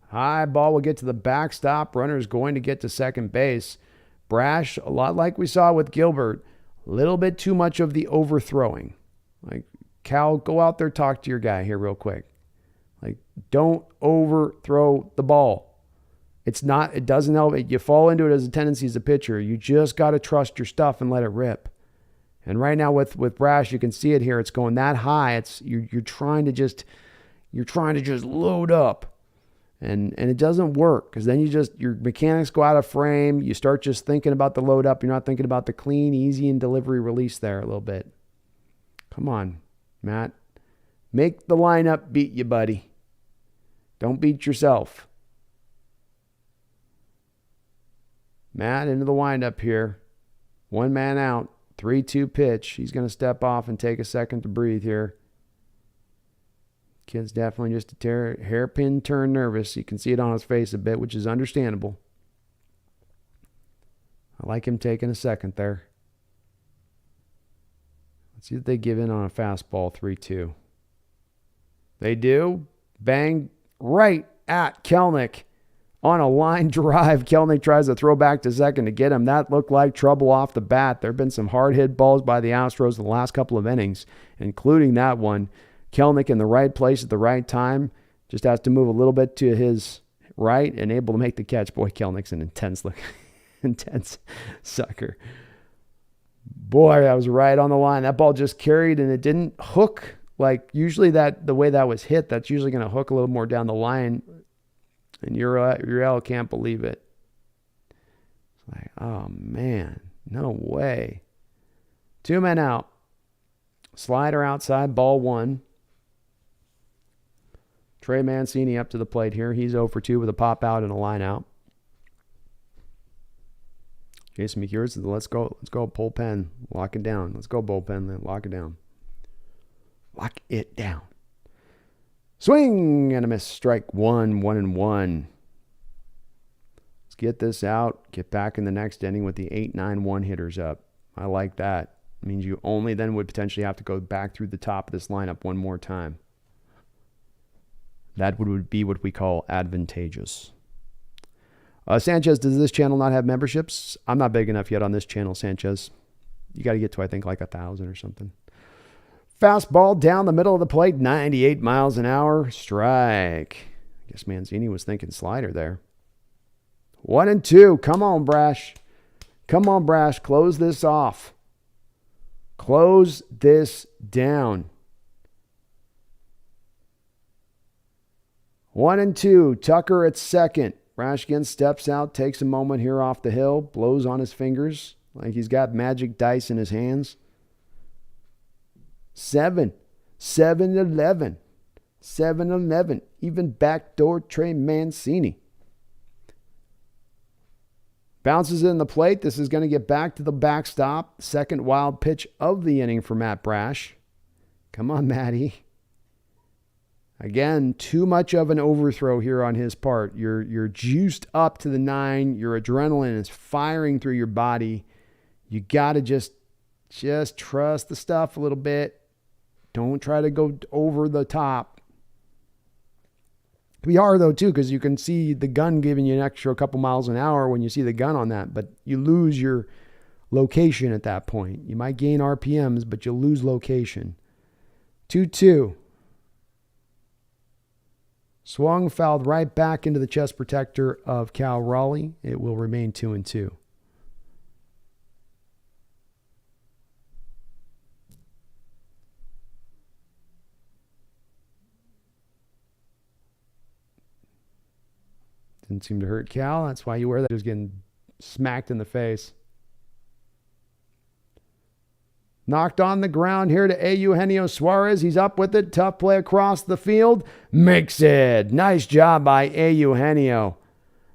A: High ball will get to the backstop. Runner is going to get to second base. Brash, a lot like we saw with Gilbert, a little bit too much of the overthrowing. Like, Cal, go out there, talk to your guy here real quick. Like, don't overthrow the ball. It doesn't help. You fall into it as a tendency as a pitcher. You just got to trust your stuff and let it rip. And right now with Brash, you can see it here. It's going that high. You're trying to just load up. And it doesn't work because then your mechanics go out of frame. You start just thinking about the load up. You're not thinking about the clean, easy, and delivery release there a little bit. Come on, Matt. Make the lineup beat you, buddy. Don't beat yourself. Matt into the windup here. 1 man out. 3-2 pitch. He's going to step off and take a second to breathe here. Kid's definitely just a hairpin turn nervous. You can see it on his face a bit, which is understandable. I like him taking a second there. Let's see if they give in on a fastball. 3-2. They do. Bang right at Kelenic on a line drive. Kelenic tries to throw back to second to get him. That looked like trouble off the bat. There have been some hard hit balls by the Astros in the last couple of innings, including that one. Kelenic in the right place at the right time. Just has to move a little bit to his right and able to make the catch. Boy, Kelnic's an intense sucker. Boy, that was right on the line. That ball just carried and it didn't hook. Like usually the way that was hit, that's usually going to hook a little more down the line. And Uriel can't believe it. It's like, oh man, no way. 2 men out. Slider outside, ball 1.
B: Trey Mancini up to the plate here. He's 0 for 2 with a pop out and a line out. Jason McCure says, let's go, bullpen. Lock it down. Let's go, bullpen. Then lock it down. Lock it down. Swing and a miss. Strike one, 1-1. Let's get this out. Get back in the next inning with the 8-9-1 hitters up. I like that. It means you only then would potentially have to go back through the top of this lineup one more time. That would be what we call advantageous. Sanchez, does this channel not have memberships? I'm not big enough yet on this channel, Sanchez. You got to get to, I think, like 1,000 or something. Fastball down the middle of the plate, 98 miles an hour. Strike. I guess Mancini was thinking slider there. 1-2. Come on, Brash. Come on, Brash. Close this off. Close this down. 1-2. Tucker at second. Brash again steps out, takes a moment here off the hill, blows on his fingers like he's got magic dice in his hands. 7-11. 7-11. Even backdoor Trey Mancini. Bounces in the plate. This is going to get back to the backstop. Second wild pitch of the inning for Matt Brash. Come on, Matty. Again, too much of an overthrow here on his part. You're juiced up to the 9. Your adrenaline is firing through your body. You got to just trust the stuff a little bit. Don't try to go over the top. It can be hard, though, too, because you can see the gun giving you an extra couple miles an hour when you see the gun on that, but you lose your location at that point. You might gain RPMs, but you'll lose location. 2-2. Swung, fouled right back into the chest protector of Cal Raleigh. It will remain 2-2. Didn't seem to hurt Cal. That's why you wear that. He was getting smacked in the face. Knocked on the ground here to Eugenio Suarez. He's up with it. Tough play across the field. Makes it. Nice job by Eugenio.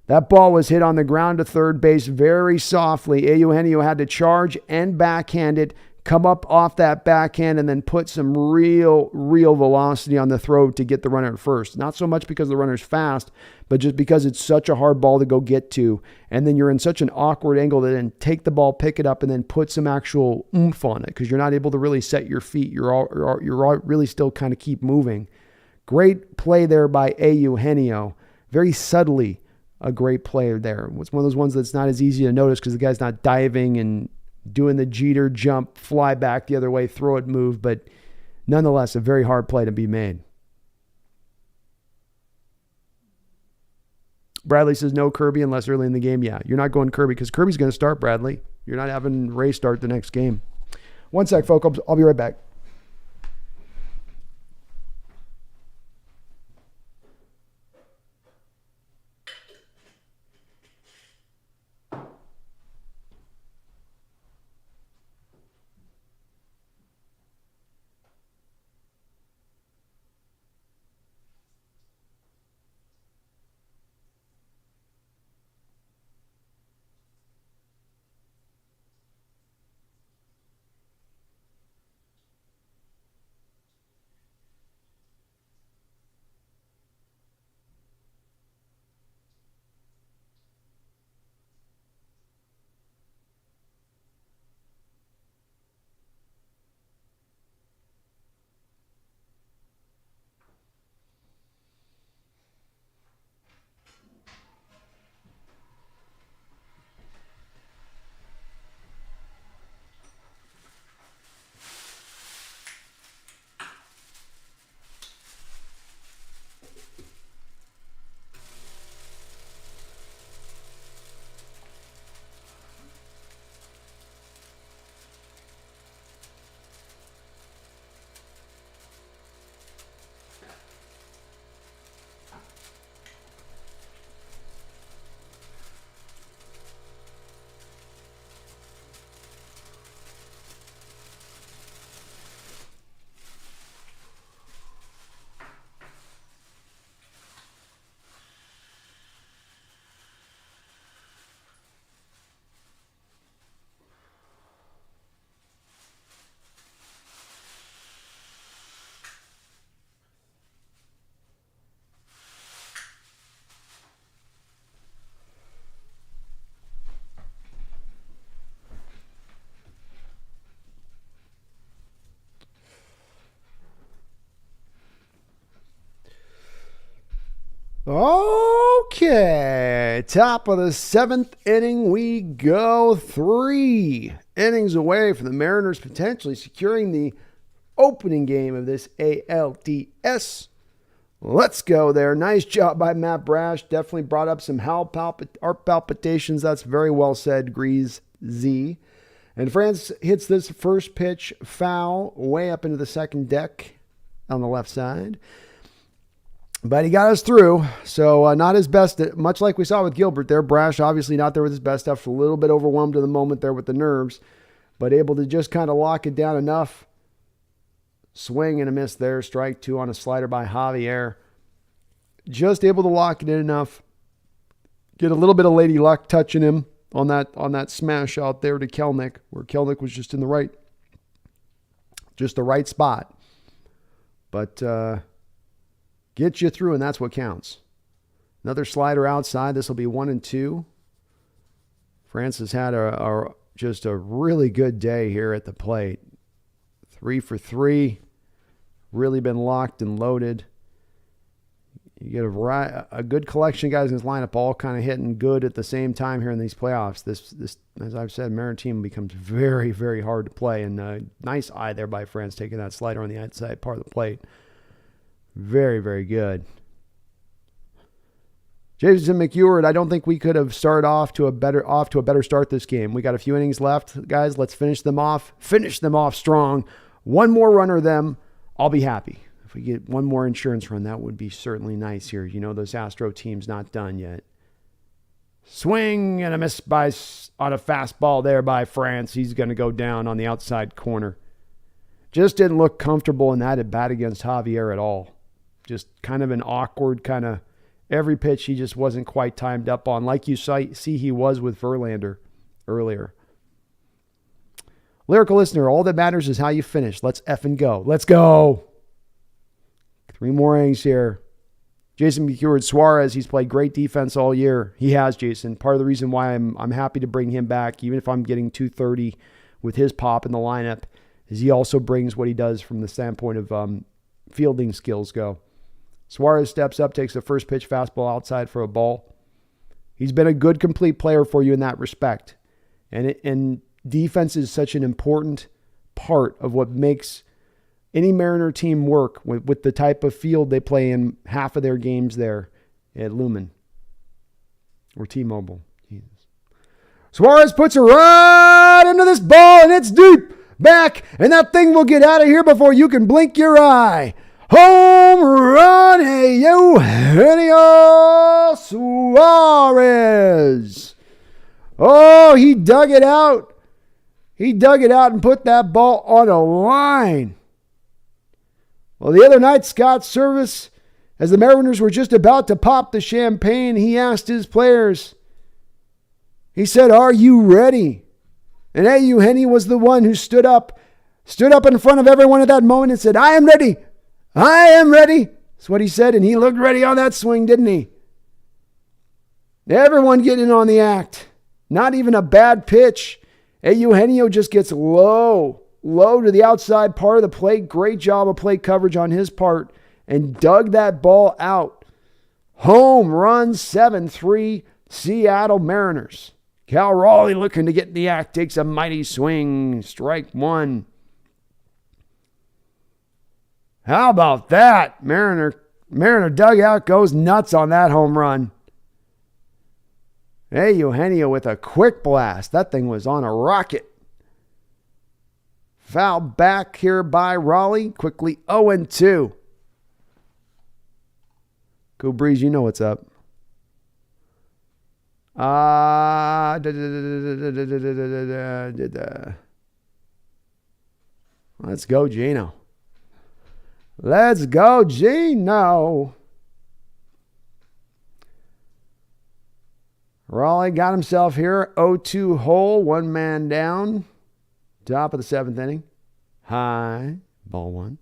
B: That ball was hit on the ground to third base very softly. Eugenio had to charge and backhand it, come up off that backhand, and then put some real velocity on the throw to get the runner at first. Not so much because the runner's fast, but just because it's such a hard ball to go get to. And then you're in such an awkward angle to then take the ball, pick it up, and then put some actual oomph on it because you're not able to really set your feet. You're really still kind of keep moving. Great play there by Eugenio. Very subtly a great play there. It's one of those ones that's not as easy to notice because the guy's not diving and doing the Jeter jump, fly back the other way, throw it, move, but nonetheless, a very hard play to be made. Bradley says no Kirby unless early in the game. Yeah, you're not going Kirby because Kirby's going to start, Bradley. You're not having Ray start the next game. One sec, folks. I'll be right back. Okay, top of the 7th inning we go. 3 innings away from the Mariners potentially securing the opening game of this ALDS. Let's go there. Nice job by Matt Brash. Definitely brought up some heart palpitations. That's very well said, Grease Z. And France hits this first pitch foul way up into the second deck on the left side. But he got us through, so not his best, much like we saw with Gilbert there. Brash obviously not there with his best stuff, a little bit overwhelmed in the moment there with the nerves, but able to just kind of lock it down enough. Swing and a miss there, strike 2 on a slider by Javier. Just able to lock it in enough. Get a little bit of lady luck touching him on that smash out there to Kelnick, where Kelnick was just in the right spot. But get you through, and that's what counts. Another slider outside. This will be 1-2. France has had just a really good day here at the plate. 3 for 3. Really been locked and loaded. You get a good collection of guys in his lineup, all kind of hitting good at the same time here in these playoffs. This, as I've said, Mariner team becomes very, very hard to play. And nice eye there by France taking that slider on the outside part of the plate. Very, very good. Jason McEward, I don't think we could have started off to a better start this game. We got a few innings left, guys. Let's finish them off. Finish them off strong. One more run or them, I'll be happy. If we get one more insurance run, that would be certainly nice here. You know, those Astro team's not done yet. Swing and a miss on a fastball there by France. He's going to go down on the outside corner. Just didn't look comfortable in that at bat against Javier at all. Just kind of an awkward kind of every pitch he just wasn't quite timed up on, like you see he was with Verlander earlier. Lyrical listener, all that matters is how you finish. Let's effing go. Let's go. 3 more innings here. Jason McEward, Suarez, he's played great defense all year. He has, Jason. Part of the reason why I'm happy to bring him back, even if I'm getting 230 with his pop in the lineup, is he also brings what he does from the standpoint of fielding skills go. Suarez steps up, takes the first pitch fastball outside for a ball. He's been a good, complete player for you in that respect. And defense is such an important part of what makes any Mariner team work with the type of field they play in half of their games there at Lumen or T-Mobile. Jesus. Suarez puts it right into this ball, and it's deep back, and that thing will get out of here before you can blink your eye. Home run, hey, Julio Suarez. Oh, he dug it out. He dug it out and put that ball on a line. Well, the other night, Scott Service, as the Mariners were just about to pop the champagne, he asked his players, he said, "Are you ready?" And Eugenio was the one who stood up in front of everyone at that moment and said, "I am ready. I am ready." That's what he said, and he looked ready on that swing, didn't he? Everyone getting on the act. Not even a bad pitch. Eugenio just gets low to the outside part of the plate. Great job of plate coverage on his part, and dug that ball out. Home run, 7-3, Seattle Mariners. Cal Raleigh looking to get in the act, takes a mighty swing. Strike 1. How about that? Mariner dugout goes nuts on that home run. Hey, Eugenio with a quick blast. That thing was on a rocket. Foul back here by Raleigh. Quickly 0-2. Cool Breeze, you know what's up. Let's go, Gino. Let's go, Gino. Raleigh got himself here. 0-2 hole. 1 man down. Top of the 7th inning. High. Ball 1.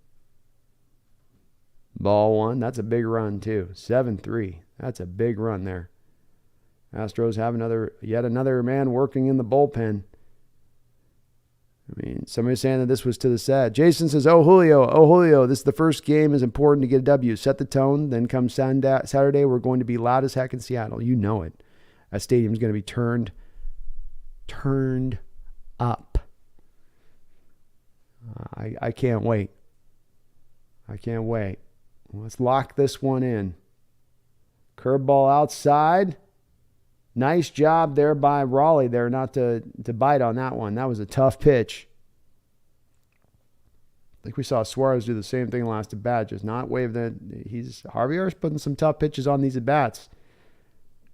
B: Ball 1. That's a big run, too. 7-3. That's a big run there. Astros have yet another man working in the bullpen. I mean, somebody's saying that this was to the set. Jason says, oh, Julio, this is the first game is important to get a W. Set the tone. Then come Saturday, we're going to be loud as heck in Seattle. You know it. That stadium's going to be turned up. I can't wait. I can't wait. Let's lock this one in. Curveball outside. Nice job there by Raleigh there not to bite on that one. That was a tough pitch. I think we saw Suarez do the same thing last at bat, just not wave that. Javier's putting some tough pitches on these at bats.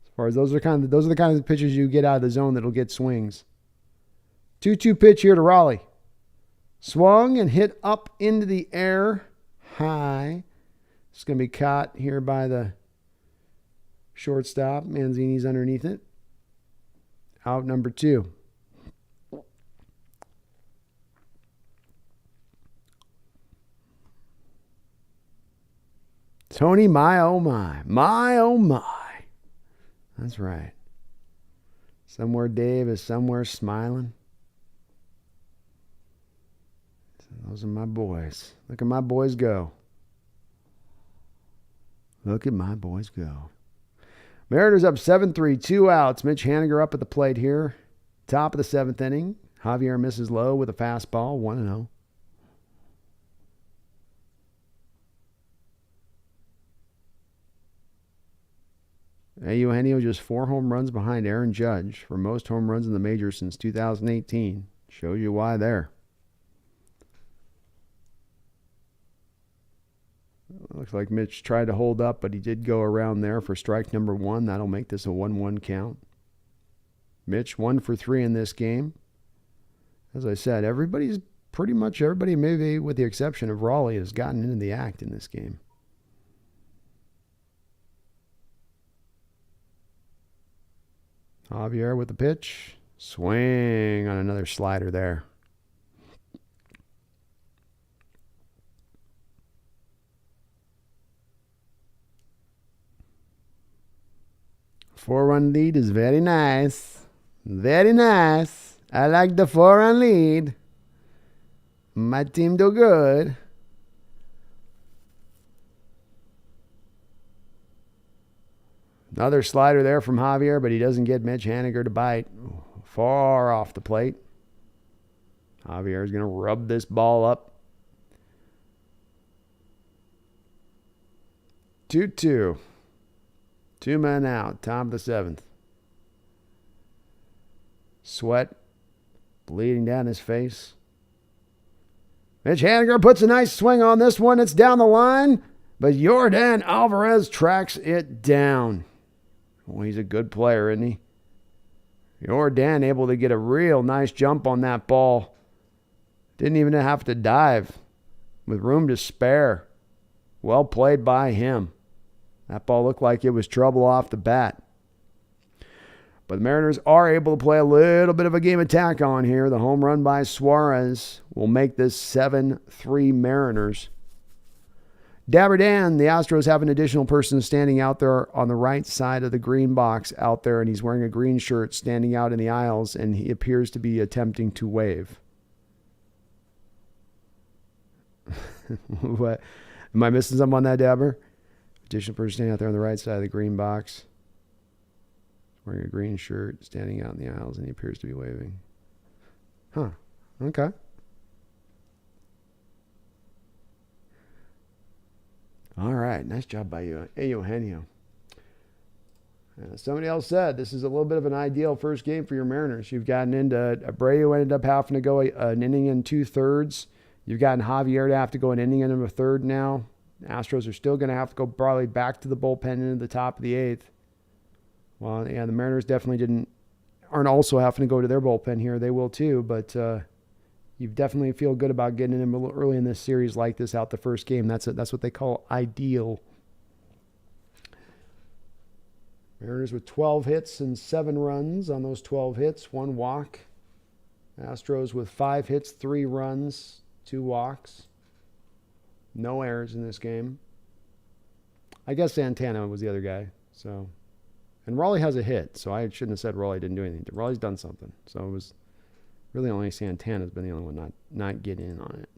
B: As far as those are the kind of pitches you get out of the zone that'll get swings. 2-2 pitch here to Raleigh. Swung and hit up into the air high. It's going to be caught here by the shortstop. Manzini's underneath it. Out number 2. Tony, my oh my. My oh my. That's right. Somewhere Dave is somewhere smiling. Those are my boys. Look at my boys go. Look at my boys go. Mariners up 7-3, 2 outs. Mitch Haniger up at the plate here. Top of the 7th inning. Javier misses low with a fastball, 1-0. Eugenio just 4 home runs behind Aaron Judge for most home runs in the majors since 2018. Shows you why there. Looks like Mitch tried to hold up, but he did go around there for strike number 1. That'll make this a 1-1 count. Mitch 1 for 3 in this game. As I said, everybody, maybe with the exception of Raleigh, has gotten into the act in this game. Javier with the pitch. Swing on another slider there. Four-run lead is very nice. Very nice. I like the 4-run lead. My team do good. Another slider there from Javier, but he doesn't get Mitch Haniger to bite. Far off the plate. Javier is going to rub this ball up. 2-2. 2 men out, top of the 7th. Sweat bleeding down his face. Mitch Haniger puts a nice swing on this one. It's down the line, but Yordan Alvarez tracks it down. Well, he's a good player, isn't he? Yordan able to get a real nice jump on that ball. Didn't even have to dive with room to spare. Well played by him. That ball looked like it was trouble off the bat. But the Mariners are able to play a little bit of a game attack on here. The home run by Suarez will make this 7-3 Mariners. Dabber Dan, the Astros have an additional person standing out there on the right side of the green box out there, and he's wearing a green shirt standing out in the aisles, and he appears to be attempting to wave. What? Am I missing something on that, Dabber? Additional person standing out there on the right side of the green box. Wearing a green shirt, standing out in the aisles, and he appears to be waving. Huh. Okay. All right. Nice job by you. Hey, Eugenio. Somebody else said this is a little bit of an ideal first game for your Mariners. You've gotten into Abreu ended up having to go an inning and 2/3. You've gotten Javier to have to go an inning and a third now. Astros are still going to have to go probably back to the bullpen into the top of the 8th. Well, yeah, the Mariners definitely aren't also having to go to their bullpen here. They will too, but you definitely feel good about getting them a little early in this series like this out the first game. That's what they call ideal. Mariners with 12 hits and 7 runs on those 12 hits, 1 walk. Astros with 5 hits, 3 runs, 2 walks. No errors in this game. I guess Santana was the other guy. So, and Raleigh has a hit, so I shouldn't have said Raleigh didn't do anything. Raleigh's done something. So it was Really only Santana's been the only one not getting in on it.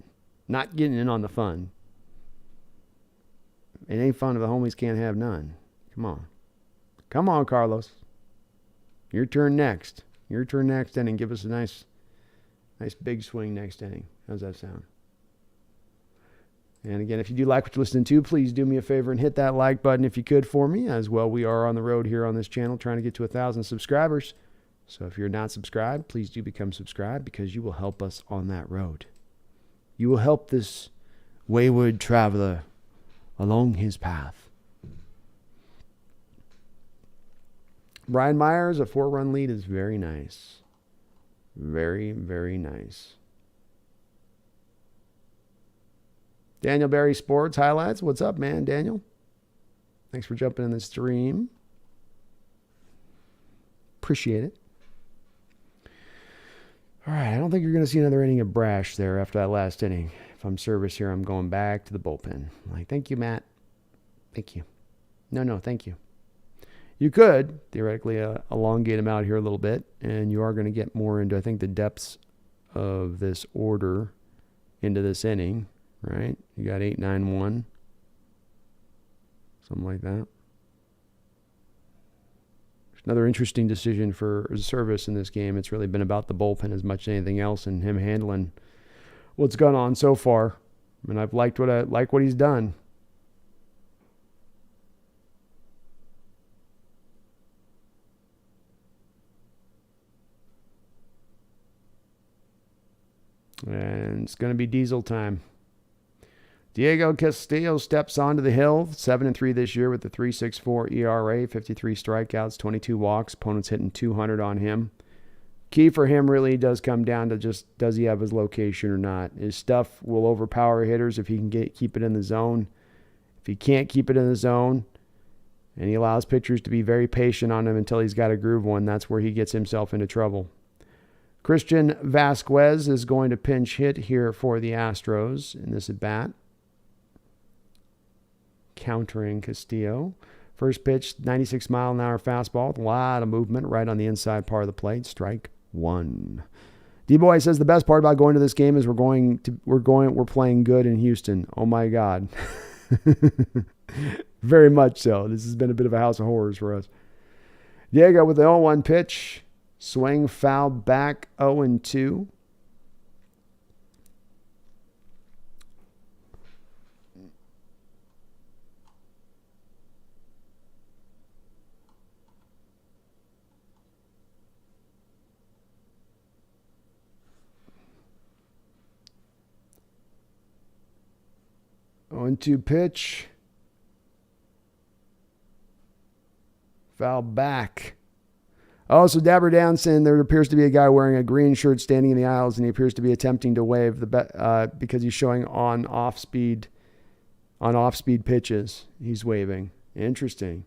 B: Not getting in on the fun. It ain't fun if the homies can't have none. Come on. Come on, Carlos. Your turn next. Your turn next inning. Give us a nice big swing next inning. How's that sound? And again, if you do like what you're listening to, please do me a favor and hit that like button if you could for me. As well, we are on the road here on this channel trying to get to 1,000 subscribers. So if you're not subscribed, please do become subscribed because you will help us on that road. You will help this wayward traveler along his path. Brian Myers, a 4-run lead is very nice. Very, very nice. Daniel Barry Sports Highlights. What's up, man, Daniel? Thanks for jumping in the stream. Appreciate it. All right, I don't think you're going to see another inning of brash there after that last inning. If I'm service here, I'm going back to the bullpen. I'm like, thank you, Matt. Thank you. No, thank you. You could theoretically elongate them out here a little bit, and you are going to get more into, I think, the depths of this order into this inning, right? You got 8-9-1, something like that. Another interesting decision for service in this game. It's really been about the bullpen as much as anything else, and him handling what's gone on so far. And I've liked what he's done. And it's going to be Diesel time. Diego Castillo steps onto the hill, 7-3 this year with a 3.64 ERA, 53 strikeouts, 22 walks. Opponents hitting 200 on him. Key for him really does come down to just, does he have his location or not? His stuff will overpower hitters if he can keep it in the zone. If he can't keep it in the zone, and he allows pitchers to be very patient on him until he's got a groove one, that's where he gets himself into trouble. Christian Vasquez is going to pinch hit here for the Astros in this at-bat. Countering Castillo. First pitch, 96-mile-an-hour fastball with a lot of movement right on the inside part of the plate. Strike one. D-Boy says the best part about going to this game is we're playing good in Houston. Oh my God. Very much so. This has been a bit of a house of horrors for us. Diego with the 0-1 pitch. Swing, foul, back, 0-2. On to pitch. Foul back. Oh, so Dabber Down saying there appears to be a guy wearing a green shirt standing in the aisles, and he appears to be attempting to wave because he's showing on off speed pitches. He's waving. Interesting.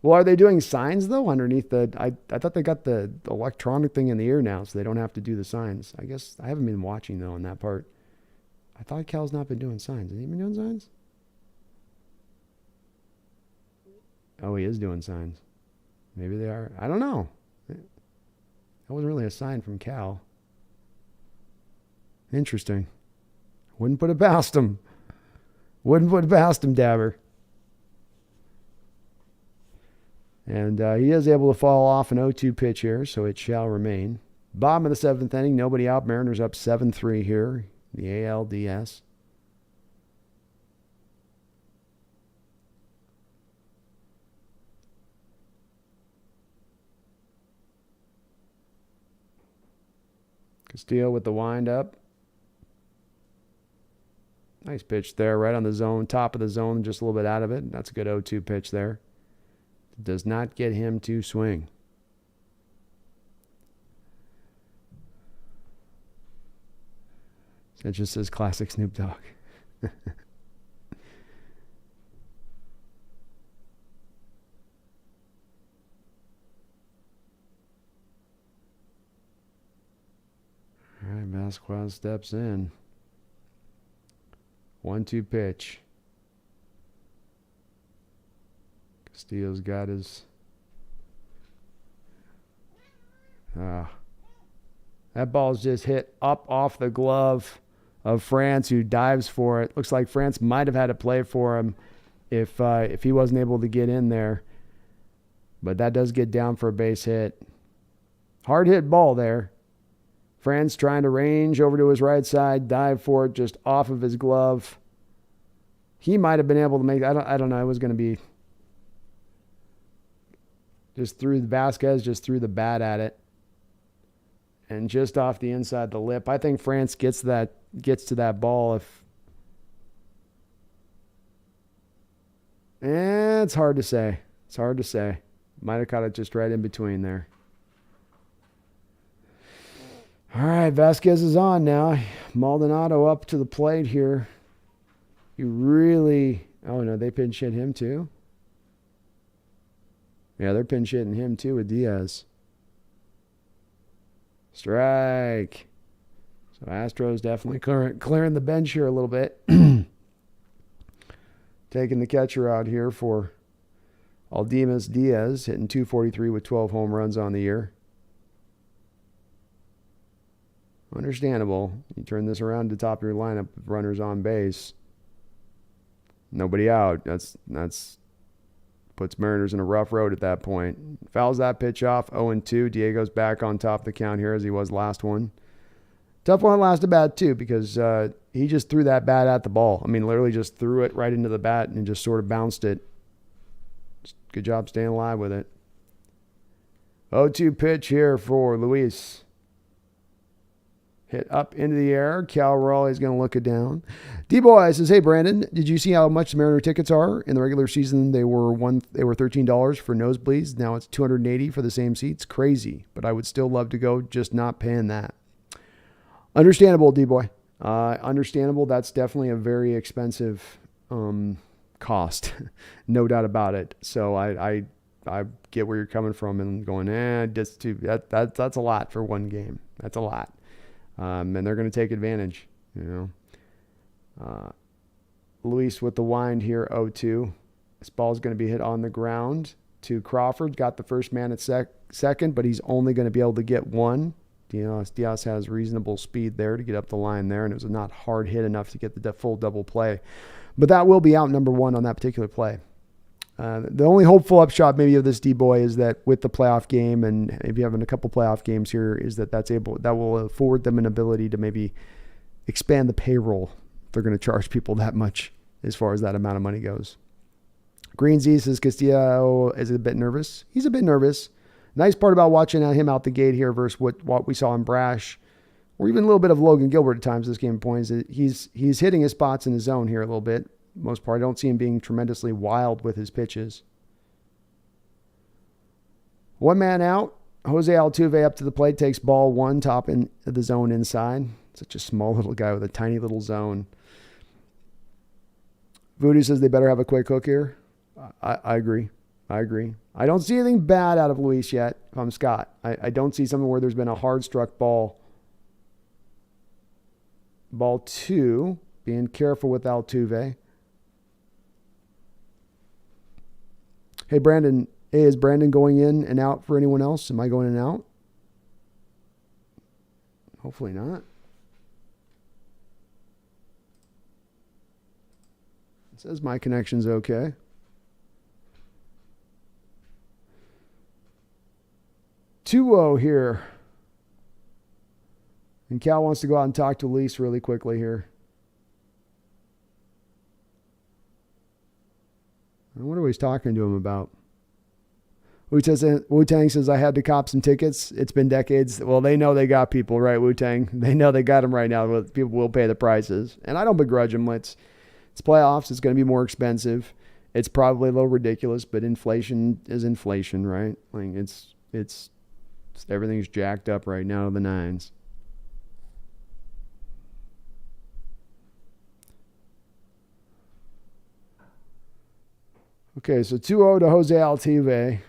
B: Well, are they doing signs though underneath the? I thought they got the electronic thing in the ear now, so they don't have to do the signs. I guess I haven't been watching though on that part. I thought Cal's not been doing signs. Has he been doing signs? Oh, he is doing signs. Maybe they are. I don't know. That wasn't really a sign from Cal. Interesting. Wouldn't put it past him. Wouldn't put it past him, Dabber. And he is able to fall off an 0-2 pitch here, so it shall remain. Bottom of the 7th inning, nobody out. Mariners up 7-3 here. The ALDS. Castillo with the windup. Nice pitch there, right on the zone, top of the zone, just a little bit out of it. That's a good 0-2 pitch there. Does not get him to swing. It just says classic Snoop Dogg. All right, Vasquez steps in. 1-2 pitch. Castillo's got his... That ball's just hit up off the glove of France, who dives for it. Looks like France might have had to play for him if he wasn't able to get in there. But that does get down for a base hit. Hard hit ball there. France trying to range over to his right side, dive for it just off of his glove. He might have been able to make, I don't know, it was going to be, Vasquez just threw the bat at it. And just off the inside the lip. I think France gets to that ball if. It's hard to say. It's hard to say. Might have caught it just right in between there. All right, Vasquez is on now. Maldonado up to the plate here. You really... Oh, no, they pinch hit him too? Yeah, they're pinch hitting him too with Diaz. Strike. So Astros definitely clearing the bench here a little bit. Taking the catcher out here for Aldimas Diaz, hitting .243 with 12 home runs on the year. Understandable. You turn this around to top of your lineup with runners on base. Nobody out. That's puts Mariners in a rough road at that point. Fouls that pitch off, 0-2. Diego's back on top of the count here as he was last one. Tough one last at bat too, because he just threw that bat at the ball. I mean, literally just threw it right into the bat and just sort of bounced it. Good job staying alive with it. 0-2 pitch here for Luis. Hit up into the air. Cal Raleigh's going to look it down. D-Boy says, hey, Brandon, did you see how much the Mariner tickets are? In the regular season, they were $13 for nosebleeds. Now it's $280 for the same seats. Crazy, but I would still love to go, just not paying that. Understandable, D-Boy. Understandable. That's definitely a very expensive cost. No doubt about it. So I get where you're coming from and going, that's a lot for one game. That's a lot. And they're going to take advantage, you know. Luis with the wind here, 0-2. This ball's going to be hit on the ground to Crawford. Got the first man at second, but he's only going to be able to get one. Diaz has reasonable speed there to get up the line there, and it was not hard hit enough to get the full double play. But that will be out number one on that particular play. The only hopeful upshot maybe of this D-Boy is that with the playoff game, and if you're having a couple playoff games here, is that will afford them an ability to maybe expand the payroll if they're going to charge people that much as far as that amount of money goes. Green Z says Castillo is a bit nervous. He's a bit nervous. Nice part about watching him out the gate here versus what we saw in Brash, or even a little bit of Logan Gilbert at times this game points. He's hitting his spots in the zone here a little bit. Most part, I don't see him being tremendously wild with his pitches. One man out. Jose Altuve up to the plate, takes ball one, top in the zone inside. Such a small little guy with a tiny little zone. Voodoo says they better have a quick hook here. I agree. I don't see anything bad out of Luis yet, if I'm Scott. I don't see something where there's been a hard struck ball. Ball two, being careful with Altuve. Hey, Brandon. Hey, is Brandon going in and out for anyone else? Am I going in and out? Hopefully not. It says my connection's okay. Two-0 here. And Cal wants to go out and talk to Luis really quickly here. I wonder what he's talking to him about. Wu-Tang says, I had to cop some tickets. It's been decades. Well, they know they got people, right, Wu-Tang? They know they got them right now. People will pay the prices. And I don't begrudge them. It's playoffs. It's going to be more expensive. It's probably a little ridiculous, but inflation is inflation, right? Like it's everything's jacked up right now to the nines. Okay, so 2-0 to Jose Altuve.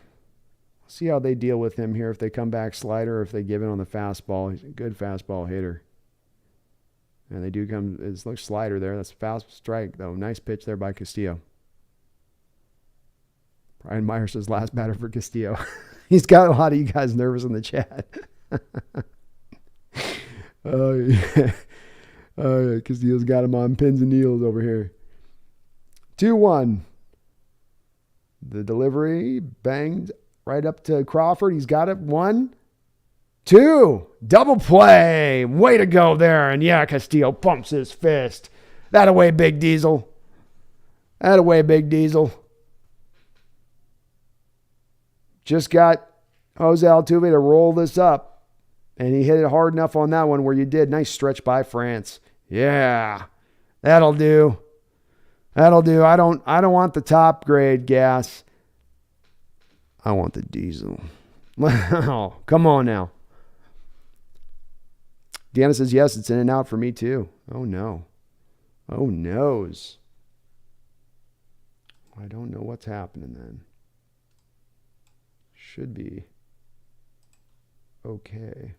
B: See how they deal with him here, if they come back slider or if they give in on the fastball. He's a good fastball hitter. And they do come, it looks slider there. That's a fast strike, though. Nice pitch there by Castillo. Brian Meyer says last batter for Castillo. He's got a lot of you guys nervous in the chat. Oh, yeah. Oh, yeah. Castillo's got him on pins and needles over here. 2-1. The delivery banged right up to Crawford. He's got it. 1, 2. Double play. Way to go there. And yeah, Castillo pumps his fist. That away, Big Diesel. That away, Big Diesel. Just got Jose Altuve to roll this up. And he hit it hard enough on that one where you did. Nice stretch by France. Yeah. That'll do. That'll do. I don't want the top grade gas. I want the diesel. Oh, come on now. Deanna says, yes, it's in and out for me too. Oh, no. Oh, noes. I don't know what's happening then. Should be okay.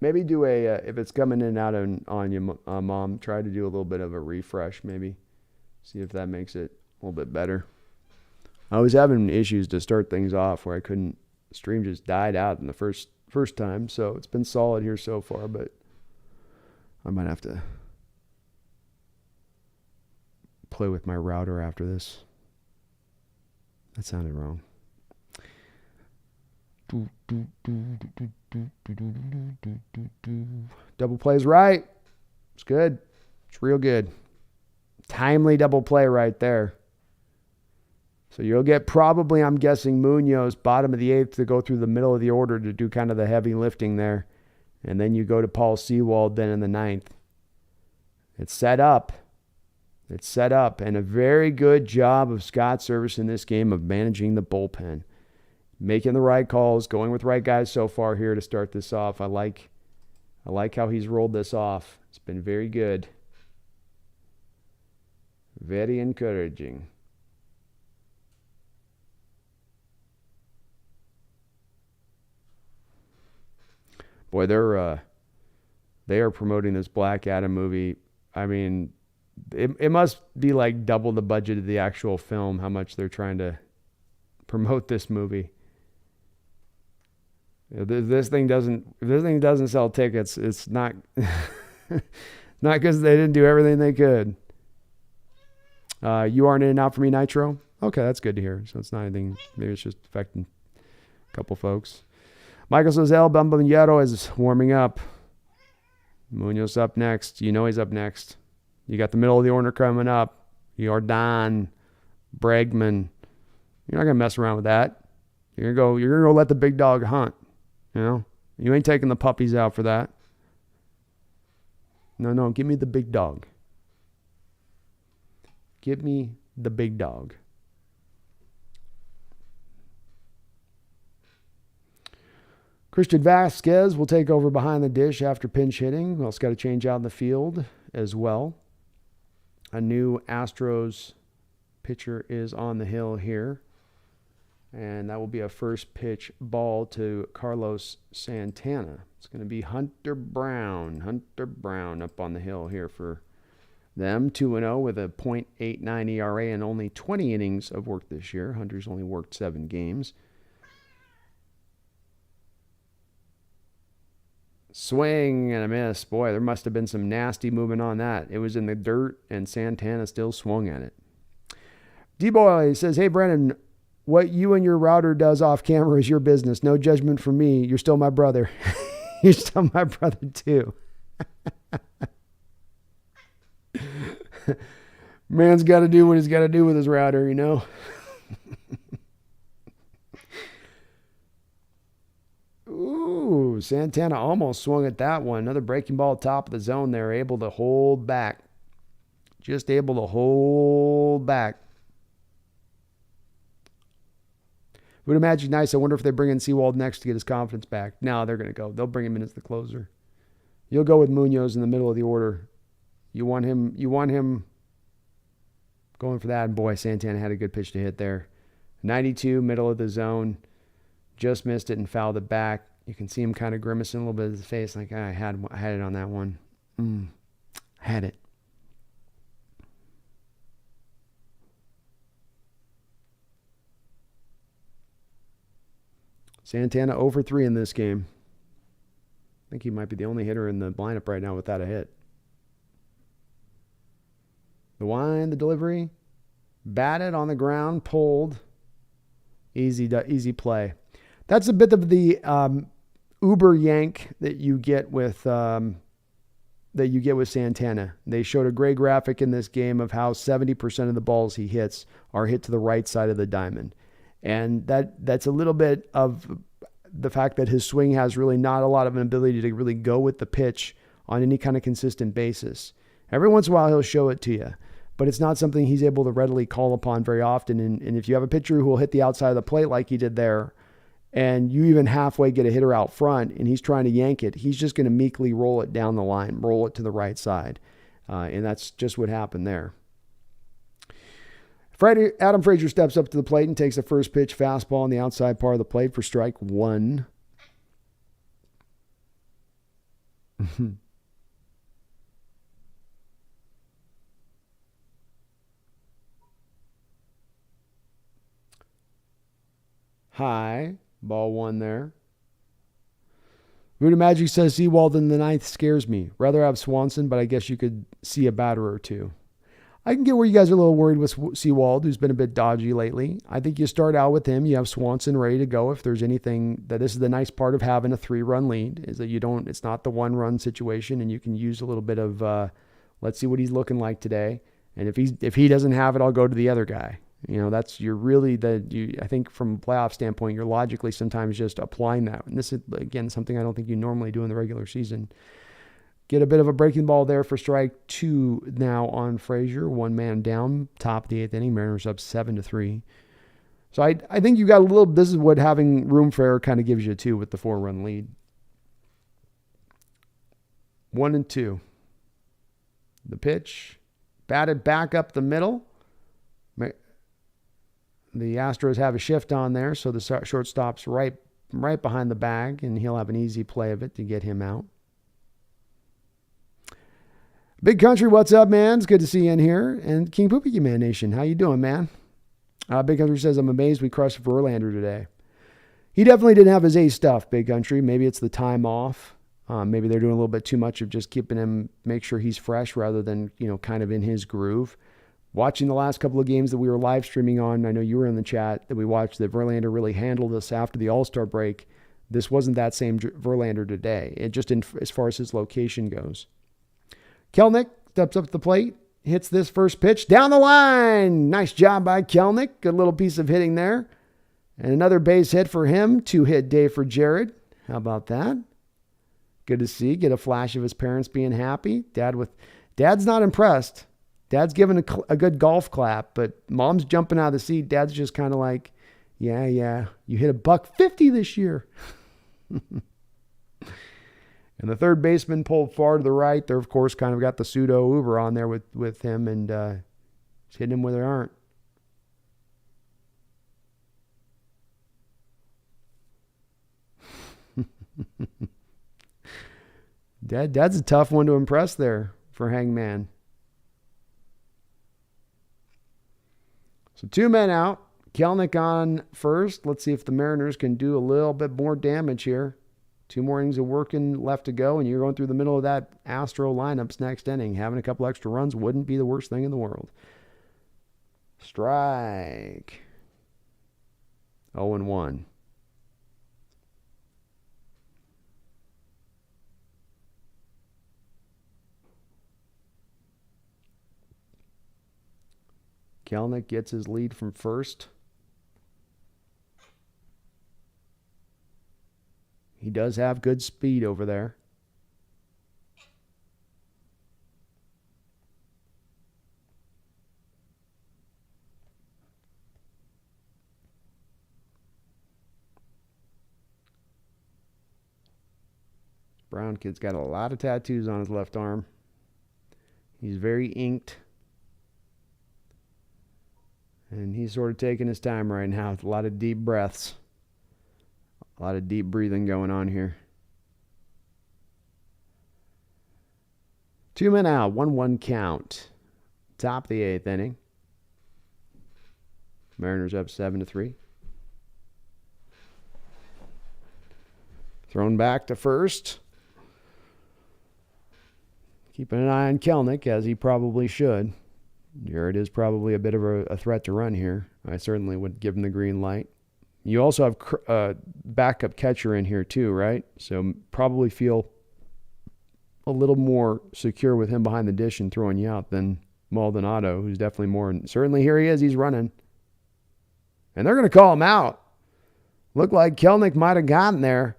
B: Maybe do a, if it's coming in and out on you, Mom, try to do a little bit of a refresh maybe. See if that makes it a little bit better. I was having issues to start things off where I couldn't, stream just died out in the first time. So it's been solid here so far, but I might have to play with my router after this. That sounded wrong. Double play's right. It's good. It's real good. Timely double play right there. So you'll get probably, I'm guessing, Munoz, bottom of the 8th, to go through the middle of the order to do kind of the heavy lifting there. And then you go to Paul Sewald then in the 9th. It's set up. It's set up. And a very good job of Scott Service in this game of managing the bullpen. Making the right calls, going with right guys so far here to start this off. I like how he's rolled this off. It's been very good. Very encouraging. Boy, they are promoting this Black Adam movie. I mean, it must be like double the budget of the actual film, how much they're trying to promote this movie. If this thing doesn't sell tickets, it's not not because they didn't do everything they could. You aren't in and out for me, Nitro? Okay, that's good to hear. So it's not anything, maybe it's just affecting a couple folks. Michael says El Bambonero is warming up. Munoz up next. You know he's up next. You got the middle of the order coming up. Jordan, Bregman. You're not gonna mess around with that. You're gonna go let the big dog hunt. You know? You ain't taking the puppies out for that. No, give me the big dog. Give me the big dog. Christian Vasquez will take over behind the dish after pinch hitting. We also got to change out in the field as well. A new Astros pitcher is on the hill here. And that will be a first pitch ball to Carlos Santana. It's going to be Hunter Brown up on the hill here for them. 2-0 with a .89 ERA and only 20 innings of work this year. Hunter's only worked 7 games. Swing and a miss. Boy, there must have been some nasty movement on that. It was in the dirt, and Santana still swung at it. D-Boy says, hey, Brandon, what you and your router does off camera is your business. No judgment from me. You're still my brother. You're still my brother, too. Man's got to do what he's got to do with his router, you know? Ooh, Santana almost swung at that one. Another breaking ball top of the zone there. Able to hold back. Just able to hold back. Would have Magic nice. I wonder if they bring in Sewald next to get his confidence back. No, they're going to go. They'll bring him in as the closer. You'll go with Munoz in the middle of the order. You want him going for that. And boy, Santana had a good pitch to hit there. 92, middle of the zone. Just missed it and fouled it back. You can see him kind of grimacing a little bit of his face like, I had it on that one. Had it. Santana 0 for 3 in this game. I think he might be the only hitter in the lineup right now without a hit. The wind, the delivery, batted on the ground, pulled. Easy play. That's a bit of the uber yank that you get with Santana. They showed a great graphic in this game of how 70% of the balls he hits are hit to the right side of the diamond. And that's a little bit of the fact that his swing has really not a lot of an ability to really go with the pitch on any kind of consistent basis. Every once in a while, he'll show it to you, but it's not something he's able to readily call upon very often. And if you have a pitcher who will hit the outside of the plate like he did there, and you even halfway get a hitter out front and he's trying to yank it, he's just going to meekly roll it down the line, roll it to the right side. And that's just what happened there. Adam Frazier steps up to the plate and takes the first pitch fastball on the outside part of the plate for strike 1. High. Ball 1 there. Voodoo Magic says Seawald in the 9th scares me. Rather have Swanson, but I guess you could see a batter or two. I can get where you guys are a little worried with Seawald, who's been a bit dodgy lately. I think you start out with him. You have Swanson ready to go if there's anything. That this is the nice part of having a 3-run lead, is that it's not the 1-run situation, and you can use a little bit of let's see what he's looking like today. And if he doesn't have it, I'll go to the other guy. I think from a playoff standpoint, you're logically sometimes just applying that. And this is, again, something I don't think you normally do in the regular season. Get a bit of a breaking ball there for strike 2 now on Frazier. 1 man down, top of the 8th inning. Mariners up 7-3. So I think you got a little, this is what having room for error kind of gives you too with the 4-run lead. 1-2. The pitch, batted back up the middle. The Astros have a shift on there, so the shortstop's right behind the bag, and he'll have an easy play of it to get him out. Big Country, what's up, man? It's good to see you in here. And King Poopy Man Nation, how you doing, man? Big Country says, I'm amazed we crushed Verlander today. He definitely didn't have his A stuff, Big Country. Maybe it's the time off. Maybe they're doing a little bit too much of just keeping him, make sure he's fresh rather than, kind of in his groove. Watching the last couple of games that we were live streaming on, I know you were in the chat, that we watched that Verlander really handled us after the All-Star break. This wasn't that same Verlander today. It just as far as his location goes. Kelnick steps up to the plate, hits this first pitch down the line. Nice job by Kelnick. Good little piece of hitting there. And another base hit for him. 2-hit day for Jared. How about that? Good to see. Get a flash of his parents being happy. Dad's not impressed. Dad's giving a good golf clap, but Mom's jumping out of the seat. Dad's just kind of like, yeah, you hit $150 this year. And the third baseman pulled far to the right. They're, of course, kind of got the pseudo Uber on there with him and hitting him where they aren't. Dad's a tough one to impress there for Hangman. So 2 men out. Kelnick on first. Let's see if the Mariners can do a little bit more damage here. 2 more innings of working left to go, and you're going through the middle of that Astro lineup's next inning. Having a couple extra runs wouldn't be the worst thing in the world. Strike. 0-1. Kelnick gets his lead from first. He does have good speed over there. Brown kid's got a lot of tattoos on his left arm. He's very inked. And he's sort of taking his time right now with a lot of deep breaths. A lot of deep breathing going on here. 2 men out, 1-1 count. Top of the 8th inning. Mariners up 7-3. Thrown back to first. Keeping an eye on Kelenic, as he probably should. Jared is probably a bit of a threat to run here. I certainly would give him the green light. You also have a backup catcher in here too, right? So probably feel a little more secure with him behind the dish and throwing you out than Maldonado, who's definitely more. Certainly here he is. He's running. And they're going to call him out. Looked like Kelenic might have gotten there.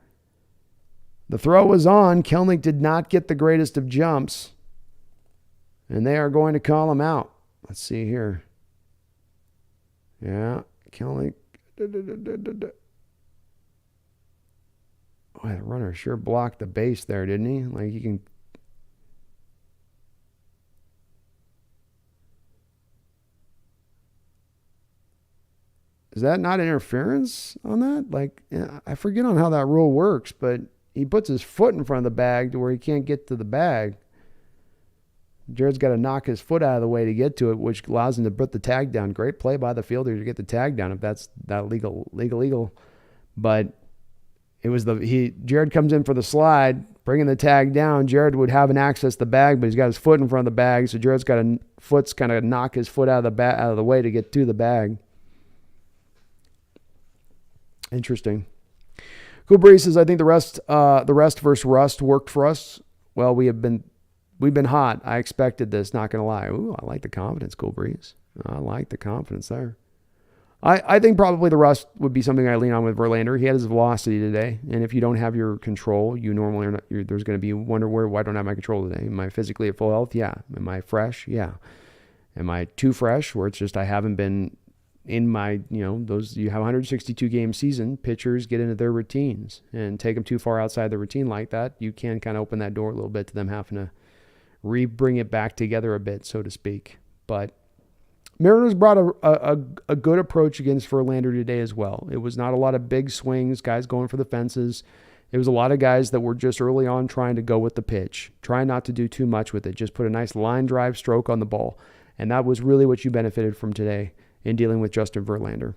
B: The throw was on. Kelenic did not get the greatest of jumps. And they are going to call him out. Let's see here. Yeah, Kelenic. Oh, the runner sure blocked the base there, didn't he? Like he can. Is that not interference on that? Like, I forget on how that rule works, but he puts his foot in front of the bag to where he can't get to the bag. Jared's got to knock his foot out of the way to get to it, which allows him to put the tag down. Great play by the fielder to get the tag down if that's that legal. But it was Jared comes in for the slide, bringing the tag down. Jared would have an access the bag, but he's got his foot in front of the bag, so Jared's got a foot's kind of knock his foot out of the way to get to the bag. Interesting. Cool Breeze says, I think the rest versus rust worked for us. Well, we've been hot. I expected this, not going to lie. Ooh, I like the confidence, Cool Breeze. I like the confidence there. I think probably the rust would be something I lean on with Verlander. He had his velocity today, and if you don't have your control, you normally are not, there's going to be wonder why don't I have my control today? Am I physically at full health? Yeah. Am I fresh? Yeah. Am I too fresh where it's just I haven't been in my, you have 162 game season, pitchers get into their routines and take them too far outside the routine like that. You can kind of open that door a little bit to them having to bring it back together a bit, so to speak. But Mariners brought a good approach against Verlander today as well. It was not a lot of big swings, guys going for the fences. It was a lot of guys that were just early on trying to go with the pitch, try not to do too much with it, just put a nice line drive stroke on the ball. And that was really what you benefited from today in dealing with Justin Verlander.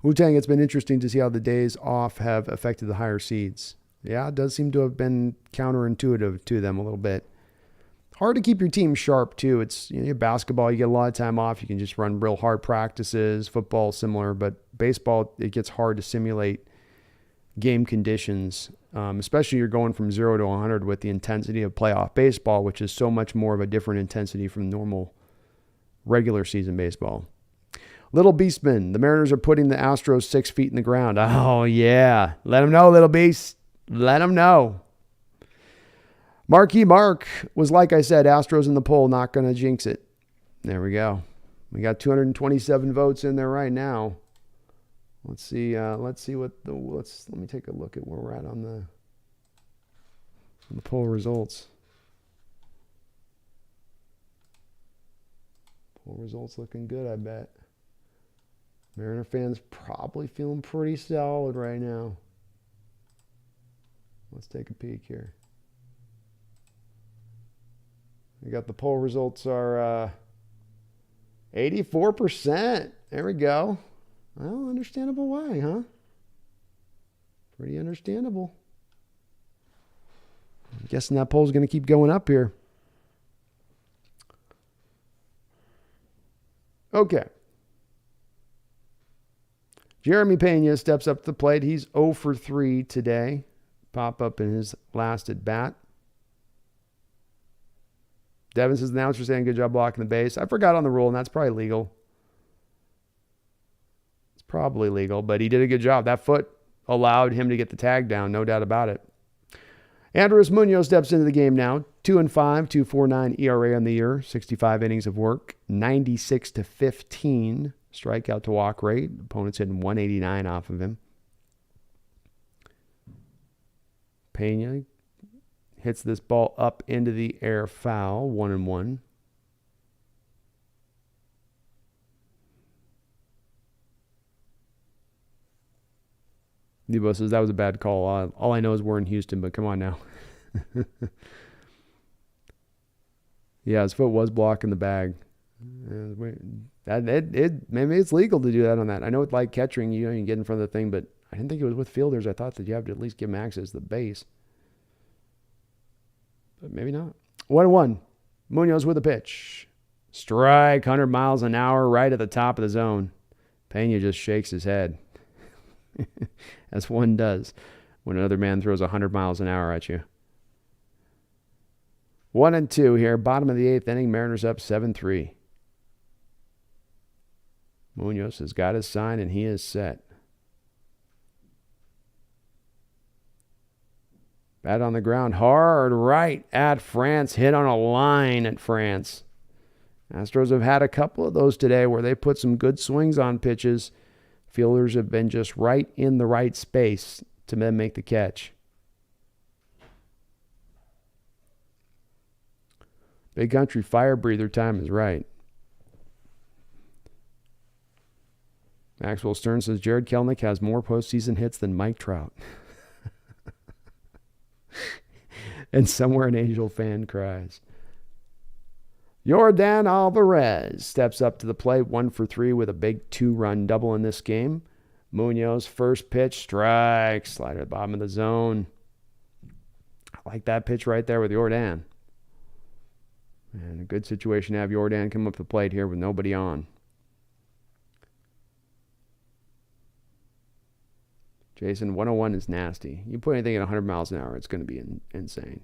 B: Wu-Tang, it's been interesting to see how the days off have affected the higher seeds. Yeah, it does seem to have been counterintuitive to them a little bit. Hard to keep your team sharp, too. It's basketball, you get a lot of time off. You can just run real hard practices. Football, similar. But baseball, it gets hard to simulate game conditions, especially you're going from 0 to 100 with the intensity of playoff baseball, which is so much more of a different intensity from normal regular season baseball. Little Beastman, the Mariners are putting the Astros 6 feet in the ground. Oh, yeah. Let them know, Little Beast. Let them know. Marquee Mark was, like I said, Astros in the poll, not going to jinx it. There we go. We got 227 votes in there right now. Let me take a look at where we're at on the poll results. Poll results looking good, I bet. Mariner fans probably feeling pretty solid right now. Let's take a peek here. We got the poll results are 84%. There we go. Well, understandable why, huh? Pretty understandable. I'm guessing that poll's going to keep going up here. Okay. Jeremy Pena steps up to the plate. He's 0 for 3 today. Pop up in his last at bat. Devin says the announcer saying good job blocking the base. I forgot on the rule, and that's probably legal. It's probably legal, but he did a good job. That foot allowed him to get the tag down, no doubt about it. Andres Munoz steps into the game now. 2-5, 2.49 ERA on the year, 65 innings of work, 96-15 strikeout to walk rate. Opponents hitting 189 off of him. Pena hits this ball up into the air foul, 1-1. Debo says that was a bad call. All I know is we're in Houston, but come on now. Yeah, his foot was blocking the bag. Maybe it's legal to do that on that. I know it's like catching, you can get in front of the thing, but I didn't think it was with fielders. I thought that you have to at least give them access to the base. But maybe not. 1-1. Munoz with a pitch. Strike, 100 miles an hour, right at the top of the zone. Pena just shakes his head. As one does when another man throws 100 miles an hour at you. 1-2 here. Bottom of the 8th inning. Mariners up 7-3. Munoz has got his sign and he is set. Bat on the ground, hard right at France. Hit on a line at France. Astros have had a couple of those today where they put some good swings on pitches. Fielders have been just right in the right space to then make the catch. Big Country fire breather time is right. Maxwell Stern says Jared Kelenic has more postseason hits than Mike Trout. And somewhere an Angel fan cries. Yordan Alvarez steps up to the plate, 1 for 3 with a big 2-run double in this game. Munoz, first pitch, strike, slider at the bottom of the zone. I like that pitch right there with Yordan. And a good situation to have Yordan come up to the plate here with nobody on. Jason, 101 is nasty. You put anything at 100 miles an hour, it's going to be insane.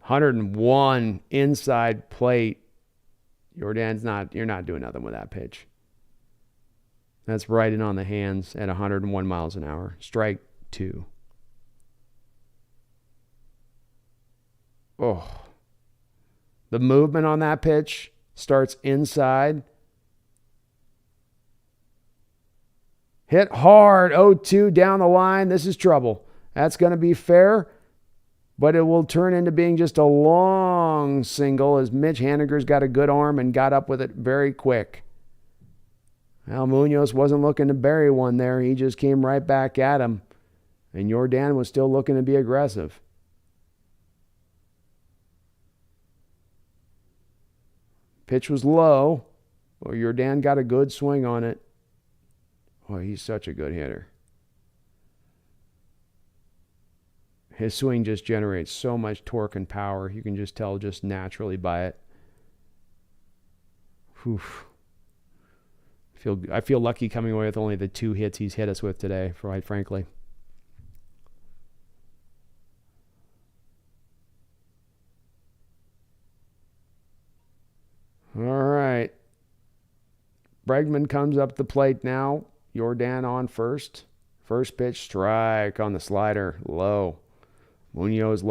B: 101 inside plate. You're not doing nothing with that pitch. That's right in on the hands at 101 miles an hour. Strike 2. Oh. The movement on that pitch starts inside. Hit hard, 0-2 down the line. This is trouble. That's going to be fair, but it will turn into being just a long single as Mitch Haniger's got a good arm and got up with it very quick. Well, Munoz wasn't looking to bury one there. He just came right back at him, and Yordan was still looking to be aggressive. Pitch was low. Well, Yordan got a good swing on it. Oh, he's such a good hitter. His swing just generates so much torque and power. You can just tell just naturally by it. Whew. I feel lucky coming away with only the 2 hits he's hit us with today, quite frankly. All right. Bregman comes up the plate now. Yordan on first. First pitch, strike on the slider, low. Munoz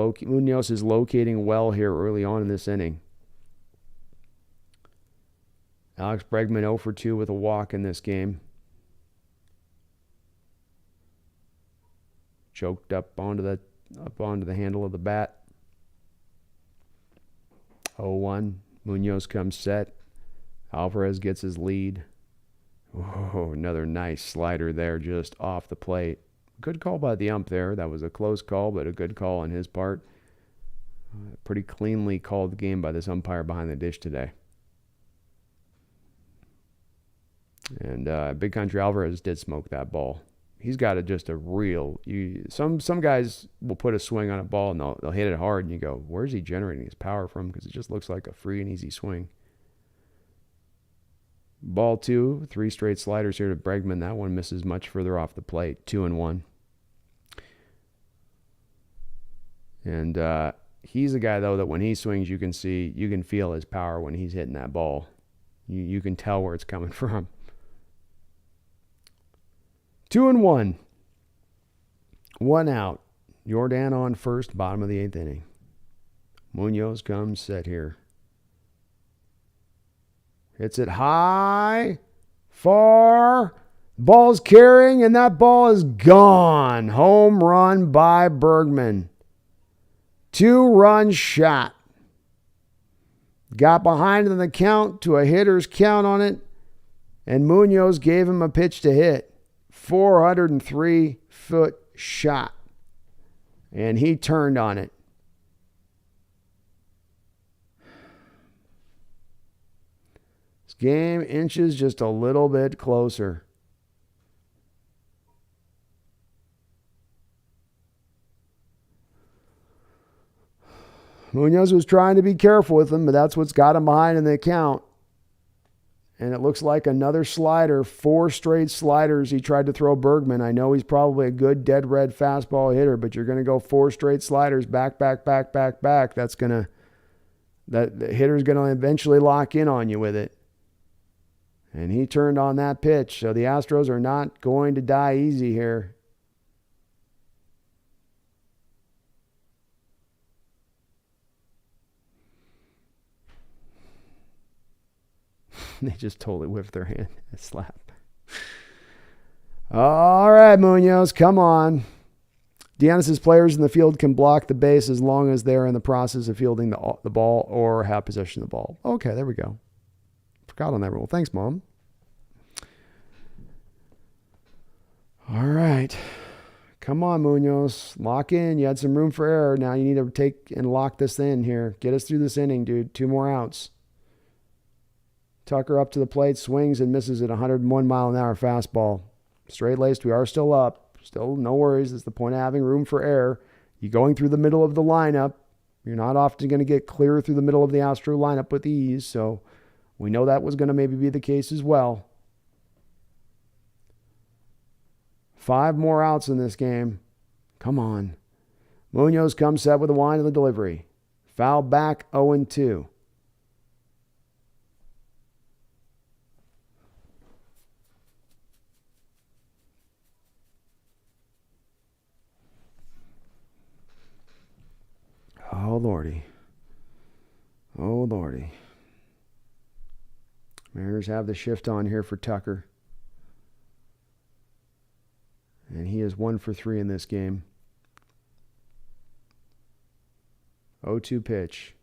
B: is locating well here early on in this inning. Alex Bregman 0 for 2 with a walk in this game. Choked up onto the handle of the bat. 0-1. Munoz comes set. Alvarez gets his lead. Oh, another nice slider there just off the plate. Good call by the ump there. That was a close call, but a good call on his part. Pretty cleanly called game by this umpire behind the dish today. And Big Country Alvarez did smoke that ball. He's got just a real... Some guys will put a swing on a ball and they'll hit it hard and you go, where's he generating his power from? Because it just looks like a free and easy swing. Ball 2, 3 straight sliders here to Bregman. That one misses much further off the plate. 2-1. And he's a guy, though, that when he swings, you can feel his power when he's hitting that ball. You can tell where it's coming from. 2-1. 1 out. Yordan on first, bottom of the 8th inning. Munoz comes set here. Hits it high, far. Ball's carrying, and that ball is gone. Home run by Bergman. 2-run shot. Got behind in the count to a hitter's count on it, and Munoz gave him a pitch to hit. 403-foot shot. And he turned on it. Game inches just a little bit closer. Munoz was trying to be careful with him, but that's what's got him behind in the count. And it looks like another slider, 4 straight sliders he tried to throw Bergman. I know he's probably a good dead red fastball hitter, but you're going to go 4 straight sliders back. The hitter's going to eventually lock in on you with it. And he turned on that pitch. So the Astros are not going to die easy here. They just totally whiffed their hand. A slap. All right, Munoz, come on. Deonis' players in the field can block the base as long as they're in the process of fielding the ball or have possession of the ball. Okay, there we go. Forgot on that rule. Thanks, Mom. All right. Come on, Munoz. Lock in. You had some room for error. Now you need to take and lock this in here. Get us through this inning, dude. 2 more outs. Tucker up to the plate, swings and misses at 101-mile-an-hour fastball. Straight-laced, we are still up. Still no worries. It's the point of having room for error. You're going through the middle of the lineup. You're not often going to get clear through the middle of the Astro lineup with ease, so we know that was going to maybe be the case as well. 5 more outs in this game. Come on. Munoz comes set with a wind in the delivery. Foul back, 0-2. Oh, Lordy. Oh, Lordy. Mariners have the shift on here for Tucker. And he is 1 for 3 in this game. 0-2 pitch.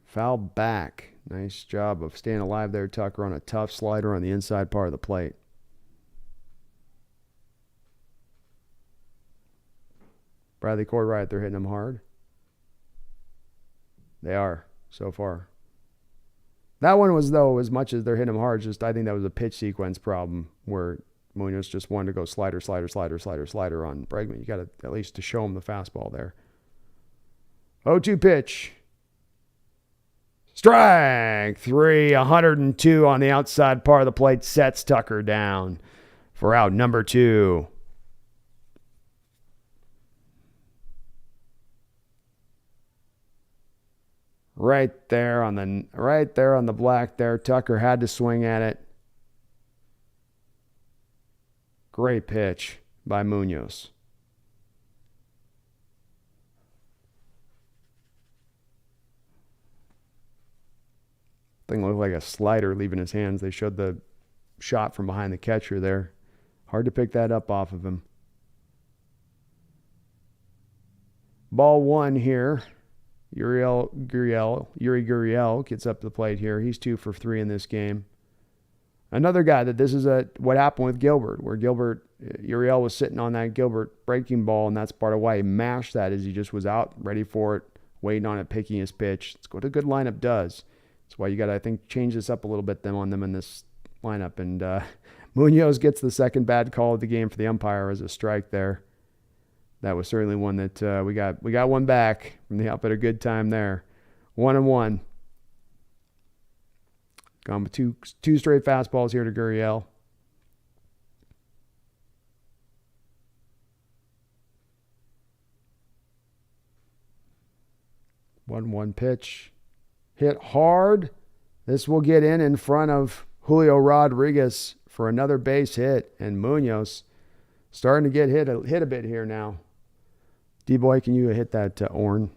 B: Foul back. Nice job of staying alive there, Tucker, on a tough slider on the inside part of the plate. Bradley Court, they're hitting him hard. They are, so far. That one was, though, as much as they're hitting him hard, just I think that was a pitch sequence problem where Munoz just wanted to go slider on Bregman. You got to at least to show him the fastball there. 0-2 pitch. Strike 3, 102 on the outside part of the plate, sets Tucker down for out number 2. Right there on the black there. Tucker had to swing at it. Great pitch by Munoz. Thing looked like a slider leaving his hands. They showed the shot from behind the catcher there. Hard to pick that up off of him. Ball 1 here. Yuri Gurriel gets up to the plate here. He's 2 for 3 in this game. Another guy that this is what happened with Gilbert, where Uriel was sitting on that Gilbert breaking ball, and that's part of why he mashed that, is he just was out, ready for it, waiting on it, picking his pitch. It's what a good lineup does. That's why you got to, I think, change this up a little bit on them in this lineup. And Munoz gets the second bad call of the game for the umpire as a strike there. That was certainly one that we got one back from the up at a good time there. 1-1. Gone with two straight fastballs here to Gurriel. One pitch. Hit hard. This will get in front of Julio Rodriguez for another base hit. And Munoz starting to get hit a bit here now. D-Boy, can you hit that Orn?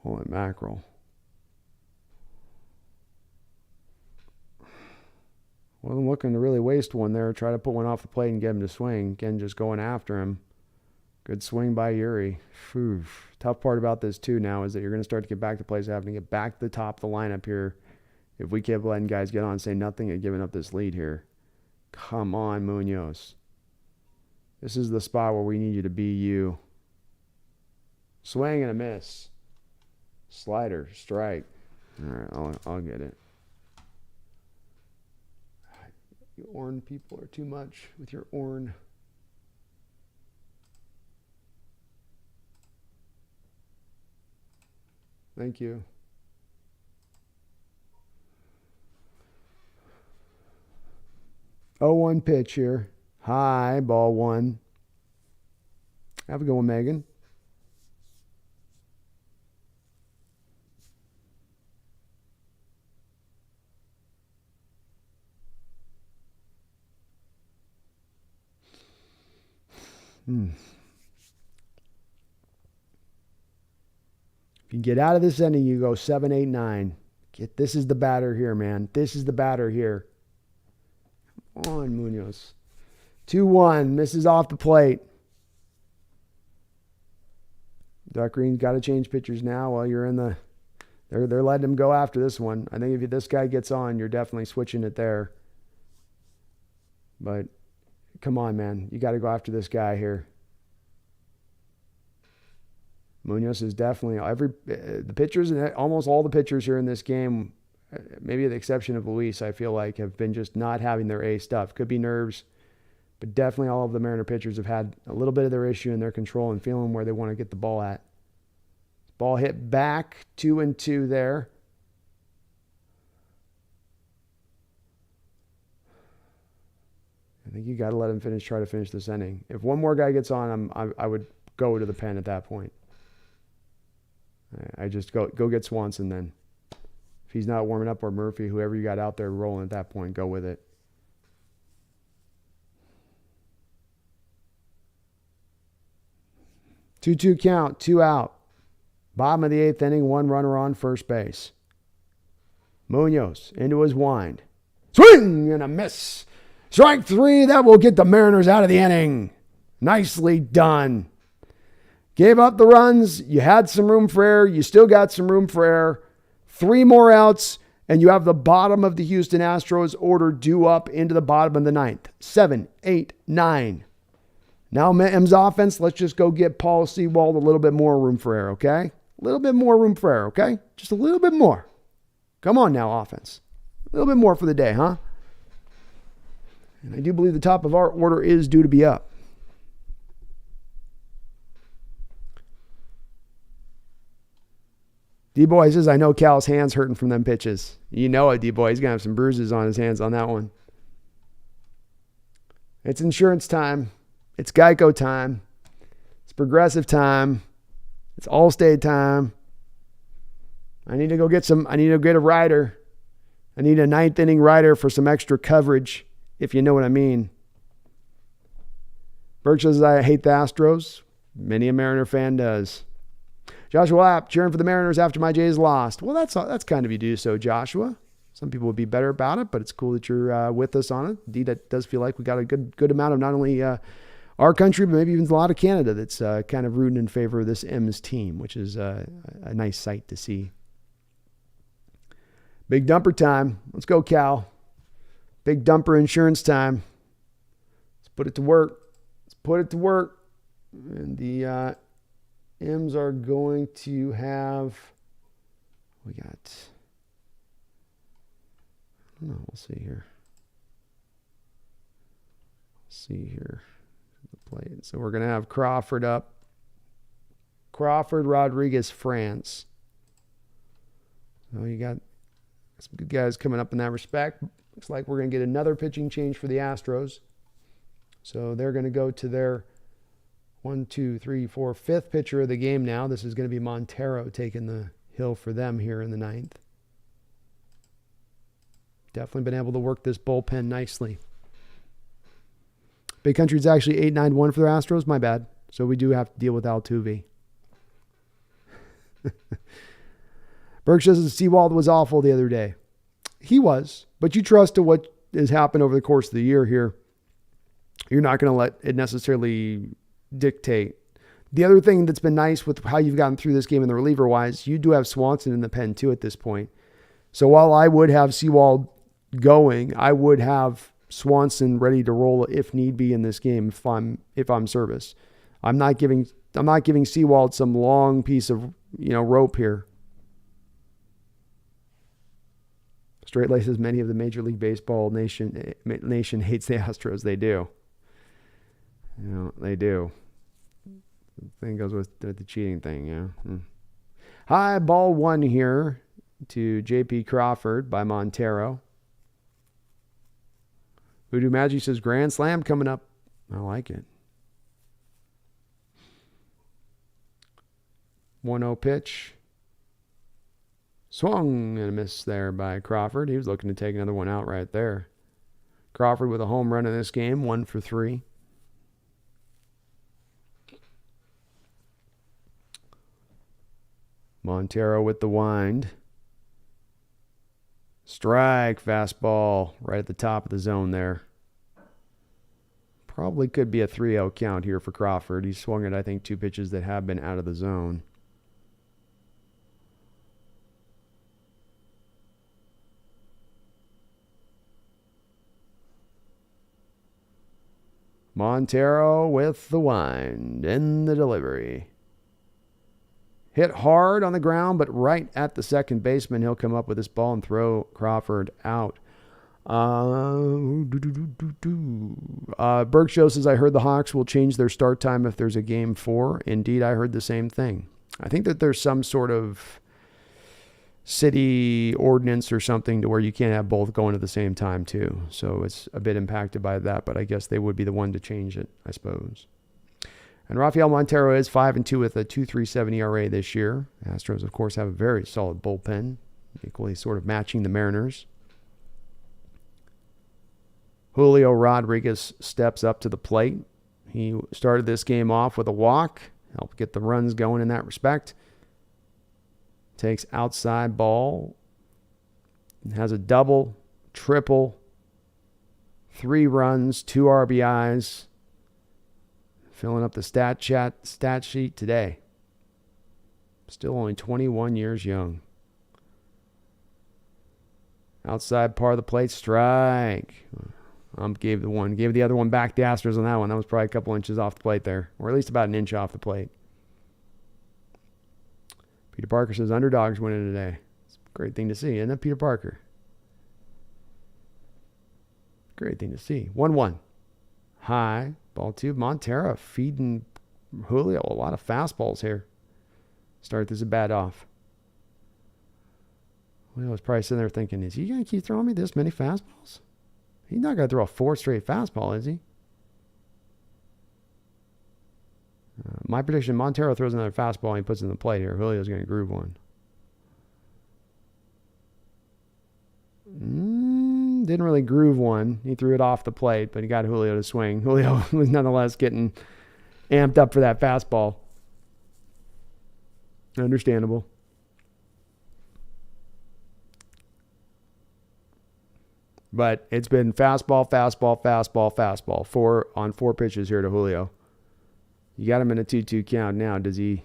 B: Holy mackerel. Wasn't looking to really waste one there. Try to put one off the plate and get him to swing. Again, just going after him. Good swing by Yuri. Phew. Tough part about this, too, now is that you're going to start to get back to plays having to get back to the top of the lineup here. If we keep letting guys get on and say nothing and giving up this lead here. Come on, Munoz. This is the spot where we need you to be you. Swing and a miss. Slider, strike. All right, I'll get it. You Orn people are too much with your Orn. Thank you. Oh, 1 pitch here. High, ball 1. Have a good one, Megan. If you get out of this inning, you go 7, 8, 9. This is the batter here, man. This is the batter here. Come on, Munoz. 2-1. Misses off the plate. Duck Green's got to change pitchers now while you're in the... They're letting him go after this one. I think if this guy gets on, you're definitely switching it there. But come on, man. You got to go after this guy here. Munoz is definitely the pitchers and almost all the pitchers here in this game, maybe with the exception of Luis, I feel like have been just not having their A stuff. Could be nerves, but definitely all of the Mariner pitchers have had a little bit of their issue in their control and feeling where they want to get the ball at. Ball hit back, 2-2 there. I think you got to let him try to finish this inning. If one more guy gets on, I would go to the pen at that point. I just go get Swanson then. If he's not warming up, or Murphy, whoever you got out there rolling at that point, go with it. Two count, 2 out. Bottom of the 8th inning, 1 runner on first base. Munoz into his wind. Swing and a miss. Strike 3. That will get the Mariners out of the inning. Nicely done. Gave up the runs. You had some room for error. You still got some room for error. 3 more outs, and you have the bottom of the Houston Astros order due up into the bottom of the 9th. 7, 8, 9. Now M's offense, let's just go get Paul Sewald a little bit more room for error, okay? A little bit more room for error, okay? Just a little bit more. Come on now, offense. A little bit more for the day, huh? And I do believe the top of our order is due to be up. D-Boy says, I know Cal's hand's hurting from them pitches. You know it, D-Boy. He's going to have some bruises on his hands on that one. It's insurance time. It's Geico time. It's Progressive time. It's Allstate time. I need to get a rider. I need a 9th inning rider for some extra coverage, if you know what I mean. Birch says, I hate the Astros. Many a Mariner fan does. Joshua Lapp, cheering for the Mariners after my Jays lost. Well, that's kind of you to do so, Joshua. Some people would be better about it, but it's cool that you're with us on it. Indeed, it does feel like we got a good amount of not only our country, but maybe even a lot of Canada that's kind of rooting in favor of this M's team, which is a nice sight to see. Big dumper time. Let's go, Cal. Big dumper insurance time. Let's put it to work. And the M's are going to have, I don't know, we'll see here. The plate. So we're going to have Crawford up. Crawford, Rodriguez, France. So you got some good guys coming up in that respect. Looks like we're going to get another pitching change for the Astros. So they're going to go to their 5th pitcher of the game now. This is going to be Montero taking the hill for them here in the 9th. Definitely been able to work this bullpen nicely. Big Country's actually 8-9-1 for the Astros. My bad. So we do have to deal with Altuve. Burke says Sewald was awful the other day. He was, but you trust to what has happened over the course of the year here. You're not going to let it necessarily dictate. The other thing that's been nice with how you've gotten through this game in the reliever wise, you do have Swanson in the pen too at this point. So while I would have Sewald going, I would have Swanson ready to roll if need be in this game if I'm service. I'm not giving Sewald some long piece of rope here. Straight laces, many of the Major League Baseball nation hates the Astros. They do. They do. The thing goes with the cheating thing, yeah. High ball 1 here to J.P. Crawford by Montero. Voodoo Magic says grand slam coming up. I like it. 1-0 pitch. Swung and a miss there by Crawford. He was looking to take another one out right there. Crawford with a home run in this game, 1 for 3. Montero with the wind. Strike, fastball right at the top of the zone there. Probably could be a 3-0 count here for Crawford. He swung at, I think, 2 pitches that have been out of the zone. Montero with the wind in the delivery. Hit hard on the ground, but right at the second baseman. He'll come up with this ball and throw Crawford out. Berg Show says, I heard the Hawks will change their start time if there's a game 4. Indeed, I heard the same thing. I think that there's some sort of city ordinance or something to where you can't have both going at the same time too. So it's a bit impacted by that, but I guess they would be the one to change it, I suppose. And Rafael Montero is 5-2 with a 2.37 ERA this year. Astros, of course, have a very solid bullpen, equally sort of matching the Mariners. Julio Rodriguez steps up to the plate. He started this game off with a walk, helped get the runs going in that respect. Takes outside ball, has a double, triple, 3 runs, 2 RBIs. Filling up the stat sheet today. Still only 21 years young. Outside part of the plate, strike. Gave the other one back to the Astros on that one. That was probably a couple inches off the plate there, or at least about an inch off the plate. Peter Parker says underdogs winning today. It's a great thing to see, isn't it, Peter Parker? Great thing to see. 1-1. High. Ball 2. Montero feeding Julio a lot of fastballs here. Start this at-bat off. Julio was probably sitting there thinking, is he going to keep throwing me this many fastballs? He's not going to throw a 4 straight fastball, is he? My prediction, Montero throws another fastball and he puts it in the plate here. Julio's going to groove one. Didn't really groove one. He threw it off the plate, but he got Julio to swing. Julio was nonetheless getting amped up for that fastball. Understandable. But it's been fastball, fastball, fastball, fastball. 4 pitches here to Julio. You got him in a 2-2 count now. Does he?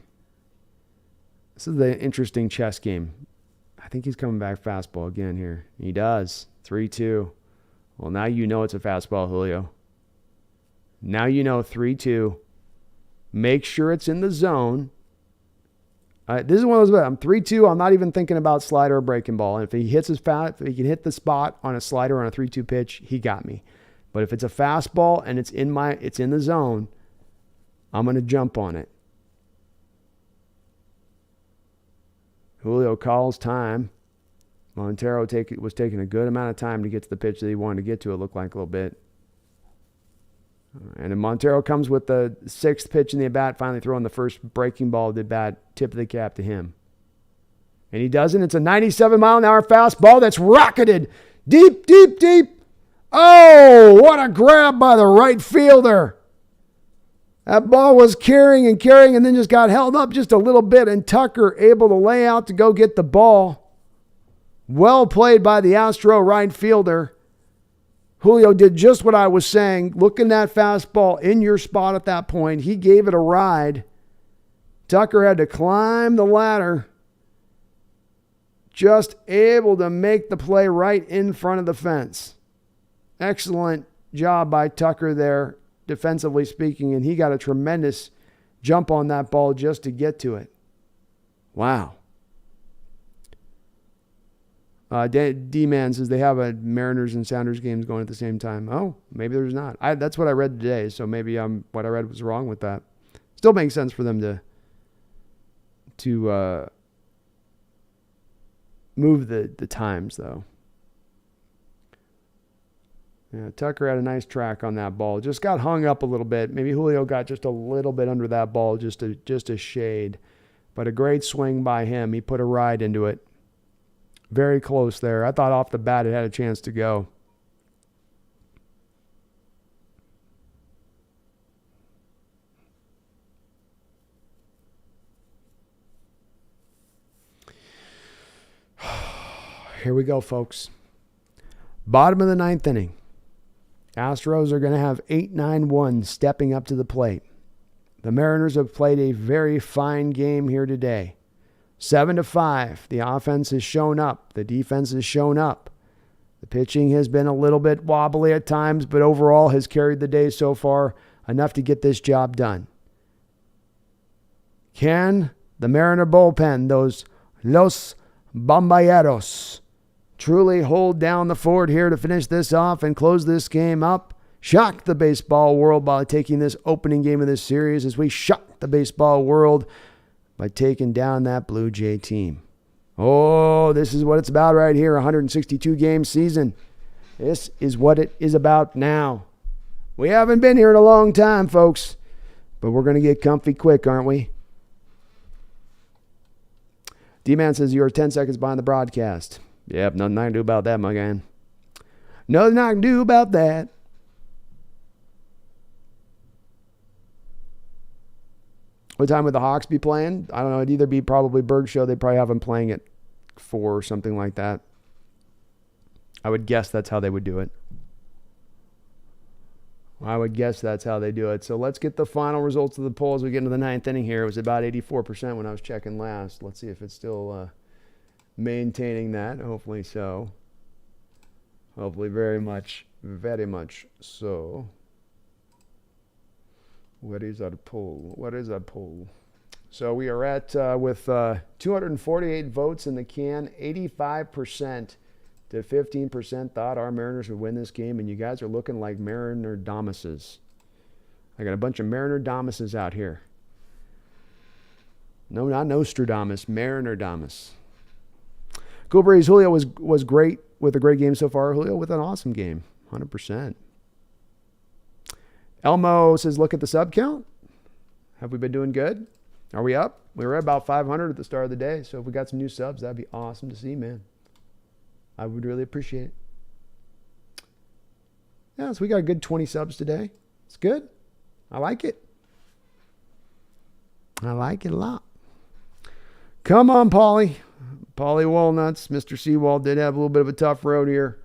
B: This is the interesting chess game. I think he's coming back fastball again here. He does. 3-2. Well, now you know it's a fastball, Julio. Now you know 3-2. Make sure it's in the zone. This is one of those. I'm 3-2. I'm not even thinking about slider or breaking ball. And if he hits if he can hit the spot on a slider on a 3-2 pitch, he got me. But if it's a fastball and it's in the zone, I'm going to jump on it. Julio calls time. Montero was taking a good amount of time to get to the pitch that he wanted to get to, it looked like a little bit. And then Montero comes with the 6th pitch in the at-bat, finally throwing the first breaking ball of the bat, tip of the cap to him. And he doesn't. It's a 97-mile-an-hour fastball that's rocketed deep, deep, deep. Oh, what a grab by the right fielder. That ball was carrying and then just got held up just a little bit, and Tucker able to lay out to go get the ball. Well played by the Astro right fielder. Julio did just what I was saying. Looking that fastball in your spot at that point. He gave it a ride. Tucker had to climb the ladder. Just able to make the play right in front of the fence. excellent job by Tucker there, defensively speaking, and he got a tremendous jump on that ball just to get to it. Wow. D-Man says they have a Mariners and Sounders games going at the same time. Oh, maybe there's not. That's what I read today, so maybe what I read was wrong with that. Still makes sense for them to move the times, though. Yeah, Tucker had a nice track on that ball. Just got hung up a little bit. Maybe Julio got just a little bit under that ball, just a shade. But a great swing by him. He put a ride into it. Very close there. I thought off the bat it had a chance to go. Here we go, folks. Bottom of the ninth inning. Astros are going to have 8-9-1 stepping up to the plate. The Mariners have played a very fine game here today. 7-5. The offense has shown up. The defense has shown up. The pitching has been a little bit wobbly at times, but overall has carried the day so far enough to get this job done. Can the Mariner bullpen, those Los Bomballeros, truly hold down the fort here to finish this off and close this game up? Shock the baseball world by taking this opening game of this series as we shock the baseball world by taking down that Blue Jay team. Oh, this is what it's about right here, 162-game season. This is what it is about now. We haven't been here in a long time, folks, but we're going to get comfy quick, aren't we? D-Man says you're 10 seconds behind the broadcast. Yep, nothing I can do about that, my guy. Nothing I can do about that. What time would the Hawks be playing? I don't know. It'd either be probably Berg Show. They'd probably have them playing at 4 or something like that. I would guess that's how they would do it. I would guess that's how they do it. So let's get the final results of the poll as we get into the ninth inning here. It was about 84% when I was checking last. Let's see if it's still maintaining that. Hopefully so. Hopefully very much so. What is our poll? So we are at, with 248 votes in the can, 85% to 15% thought our Mariners would win this game, and you guys are looking like Mariner Damases. I got a bunch of Mariner Damases out here. No, not Nostradamus, Mariner Damas. Cool Breeze, Julio was great with a great game so far. Julio with an awesome game, 100%. Elmo says, look at the sub count. Have we been doing good? Are we up? We were at about 500 at the start of the day, so if we got some new subs, that'd be awesome to see, man. I would really appreciate it. Yeah, so we got a good 20 subs today. It's good. I like it. I like it a lot. Come on, Paulie. Paulie Walnuts. Mr. Seawald did have a little bit of a tough road here.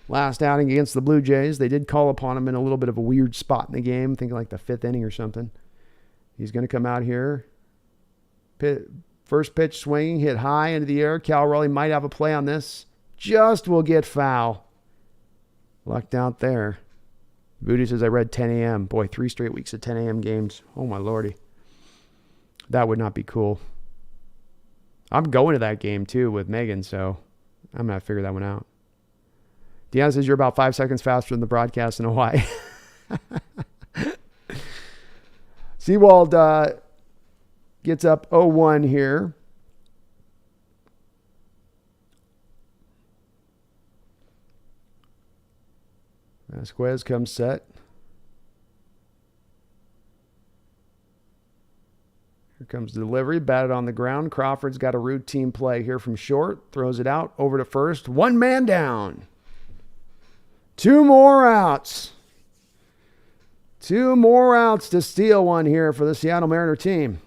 B: Last outing against the Blue Jays. They did call upon him in a little bit of a weird spot in the game, thinking like the 5th inning or something. He's going to come out here. First pitch swinging, hit high into the air. Cal Raleigh might have a play on this. Just will get foul. Lucked out there. Booty says, I read 10 a.m. Boy, 3 straight weeks of 10 a.m. games. Oh, my lordy. That would not be cool. I'm going to that game, too, with Megan, so I'm going to figure that one out. Deanna says you're about 5 seconds faster than the broadcast in Hawaii. Seawald gets up 0-1 here. Vasquez comes set. Here comes the delivery, batted on the ground. Crawford's got a routine play here from short. Throws it out, over to first. 1 man down. 2 more outs. 2 more outs to steal one here for the Seattle Mariner team.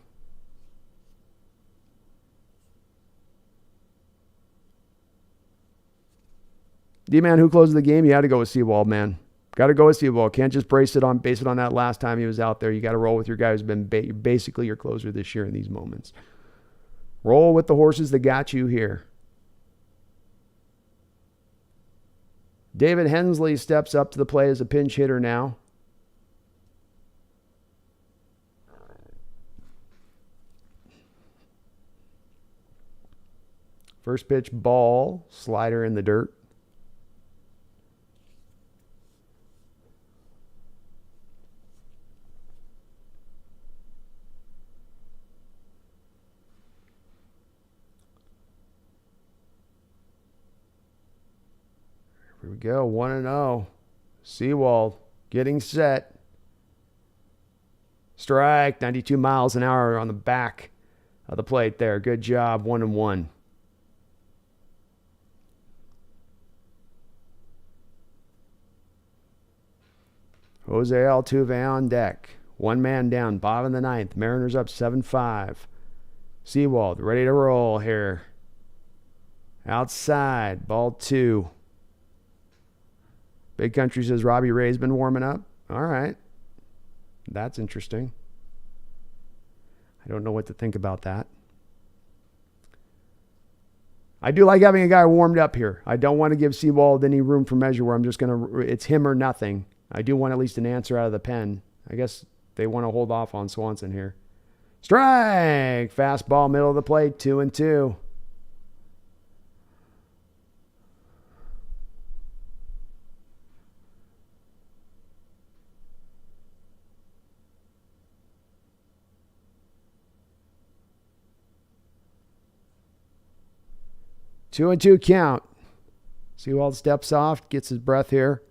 B: D-Man, who closed the game? You had to go with Seawald, man. Got to go with Seawald. Can't just base it on that last time he was out there. You got to roll with your guy who's been basically your closer this year in these moments. Roll with the horses that got you here. David Hensley steps up to the plate as a pinch hitter now. First pitch, ball, slider in the dirt. Here we go, 1-0. Seawald getting set. Strike, 92 miles an hour on the back of the plate there. Good job, 1-1. Jose Altuve on deck. One man down, bottom of the ninth. Mariners up 7-5. Seawald ready to roll here. Outside, ball 2. Big Country says Robbie Ray's been warming up. All right. That's interesting. I don't know what to think about that. I do like having a guy warmed up here. I don't want to give Seawald any room for measure where I'm just going to, it's him or nothing. I do want at least an answer out of the pen. I guess they want to hold off on Swanson here. Strike! Fastball, middle of the plate, 2-2. Two and two count. Seawald steps off, gets his breath here.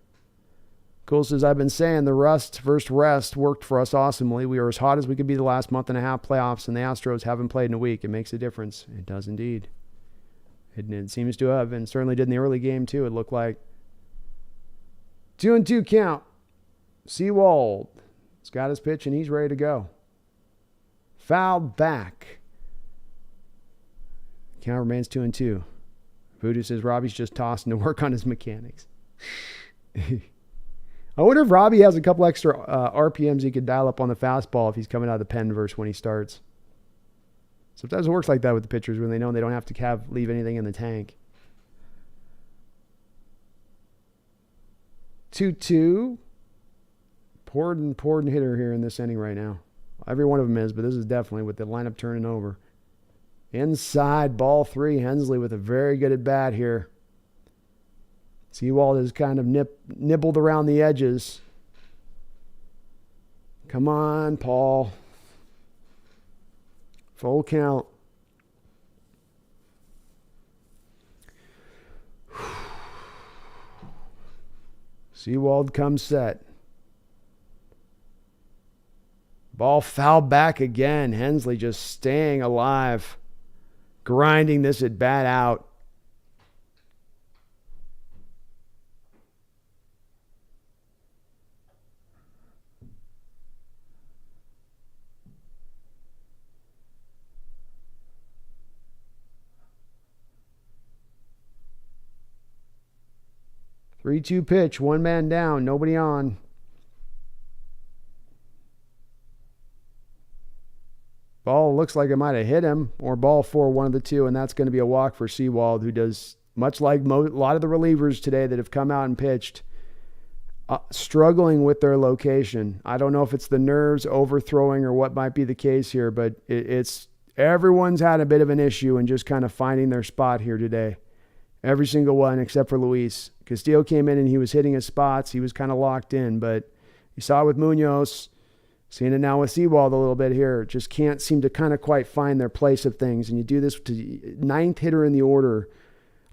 B: Cool says, I've been saying the first rest worked for us awesomely. We were as hot as we could be the last month and a half playoffs, and the Astros haven't played in a week. It makes a difference. It does indeed. It seems to have, and certainly did in the early game too, it looked like. 2-2 count. Seawald has got his pitch, and he's ready to go. Fouled back. Count remains 2-2. Voodoo says Robbie's just tossing to work on his mechanics. I wonder if Robbie has a couple extra RPMs he could dial up on the fastball if he's coming out of the pen versus when he starts. Sometimes it works like that with the pitchers when they know they don't have to leave anything in the tank. 2-2. Important hitter here in this inning right now. Every one of them is, but this is definitely with the lineup turning over. Inside, ball 3. Hensley with a very good at bat here. Seawald has kind of nibbled around the edges. Come on, Paul. Full count. Seawald comes set. Ball fouled back again. Hensley just staying alive. Grinding this at bat out. Three-two pitch, one man down, nobody on. Ball looks like it might have hit him, or ball 4, one of the two, and that's going to be a walk for Seawald, who does, much like a lot of the relievers today that have come out and pitched, struggling with their location. I don't know if it's the nerves, overthrowing, or what might be the case here, but it's everyone's had a bit of an issue in just kind of finding their spot here today. Every single one except for Luis. Castillo came in and he was hitting his spots. He was kind of locked in, but you saw it with Munoz. Seeing it now with Seawald a little bit here. Just can't seem to kind of quite find their place of things. And you do this to ninth hitter in the order.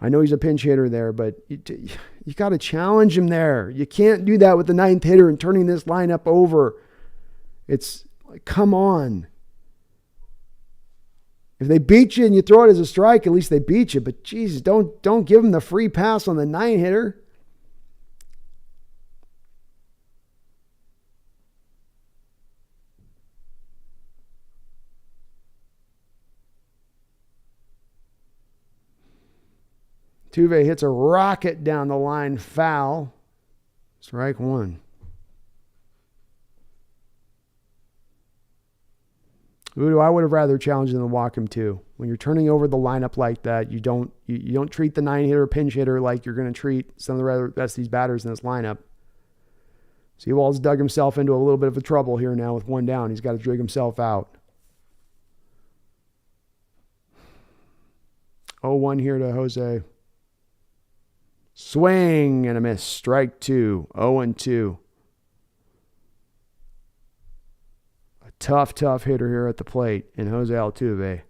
B: I know he's a pinch hitter there, but you got to challenge him there. You can't do that with the ninth hitter and turning this lineup over. It's like, come on. If they beat you and you throw it as a strike, at least they beat you. But Jesus, don't give them the free pass on the 9-hitter. Altuve hits a rocket down the line, foul. Strike 1. Udo, I would have rather challenged him than walk him too. When you're turning over the lineup like that, you don't treat the 9-hitter pinch hitter like you're going to treat some of the rest of these batters in this lineup. Sewald's dug himself into a little bit of a trouble here now with one down. He's got to drag himself out. 0-1 here to Jose. Swing and a miss. Strike 2. 0-2. A tough hitter here at the plate in Jose Altuve.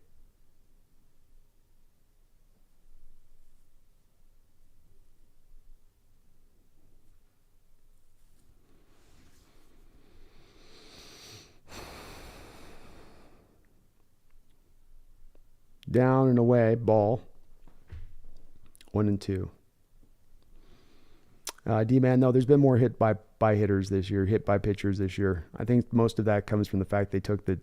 B: Down and away, ball. 1-2. D-Man, though, there's been more hit by hitters this year, hit by pitchers this year. I think most of that comes from the fact they took the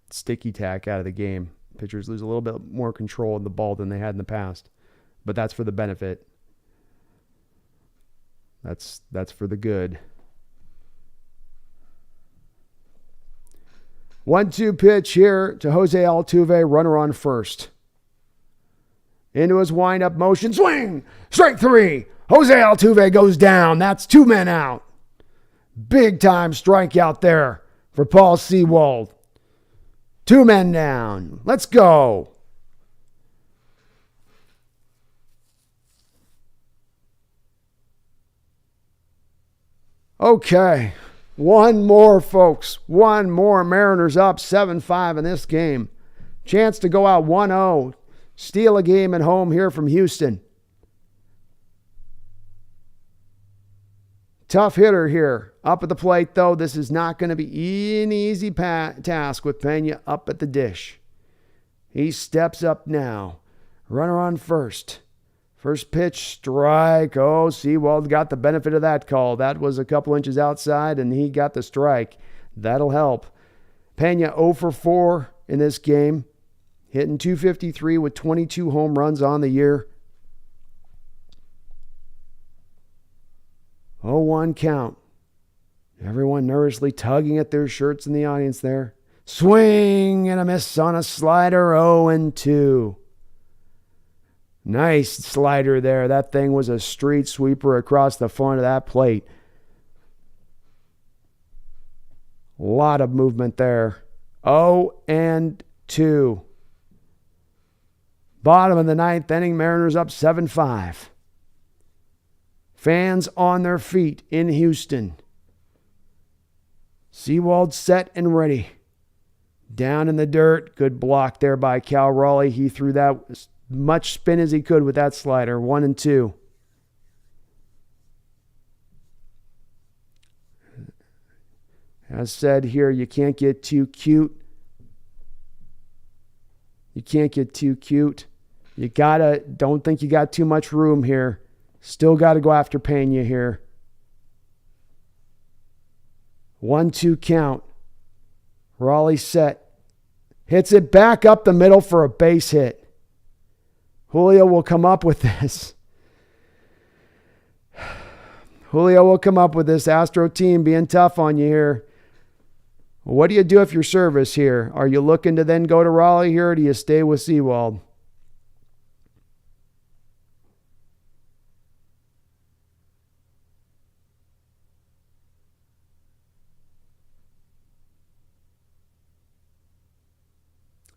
B: sticky tack out of the game. Pitchers lose a little bit more control of the ball than they had in the past. But that's for the benefit. That's for the good. 1-2 pitch here to Jose Altuve, runner on first. Into his windup motion, swing, strike 3. Jose Altuve goes down. That's 2 men out. Big time strikeout there for Paul Sewald. 2 men down. Let's go. Okay. One more, folks. One more. Mariners up 7-5 in this game. Chance to go out 1-0. Steal a game at home here from Houston. Tough hitter here. Up at the plate, though. This is not going to be an easy task with Pena up at the dish. He steps up now. Runner on first. First pitch, strike. Oh, Sewald got the benefit of that call. That was a couple inches outside, and he got the strike. That'll help. Pena 0 for 4 in this game. Hitting .253 with 22 home runs on the year. 0-1 count. Everyone nervously tugging at their shirts in the audience there. Swing and a miss on a slider. 0-2. Nice slider there. That thing was a street sweeper across the front of that plate. A lot of movement there. 0-2. Bottom of the 9th inning, Mariners up 7-5. Fans on their feet in Houston. Sewald set and ready. Down in the dirt. Good block there by Cal Raleigh. He threw that as much spin as he could with that slider. 1-2. As said here, you can't get too cute. You can't get too cute. Don't think you got too much room here. Still got to go after Pena here. 1-2 count. Raleigh set. Hits it back up the middle for a base hit. Julio will come up with this. Julio will come up with this. Astro team being tough on you here. What do you do if you're service here? Are you looking to then go to Raleigh here, or do you stay with Sewald?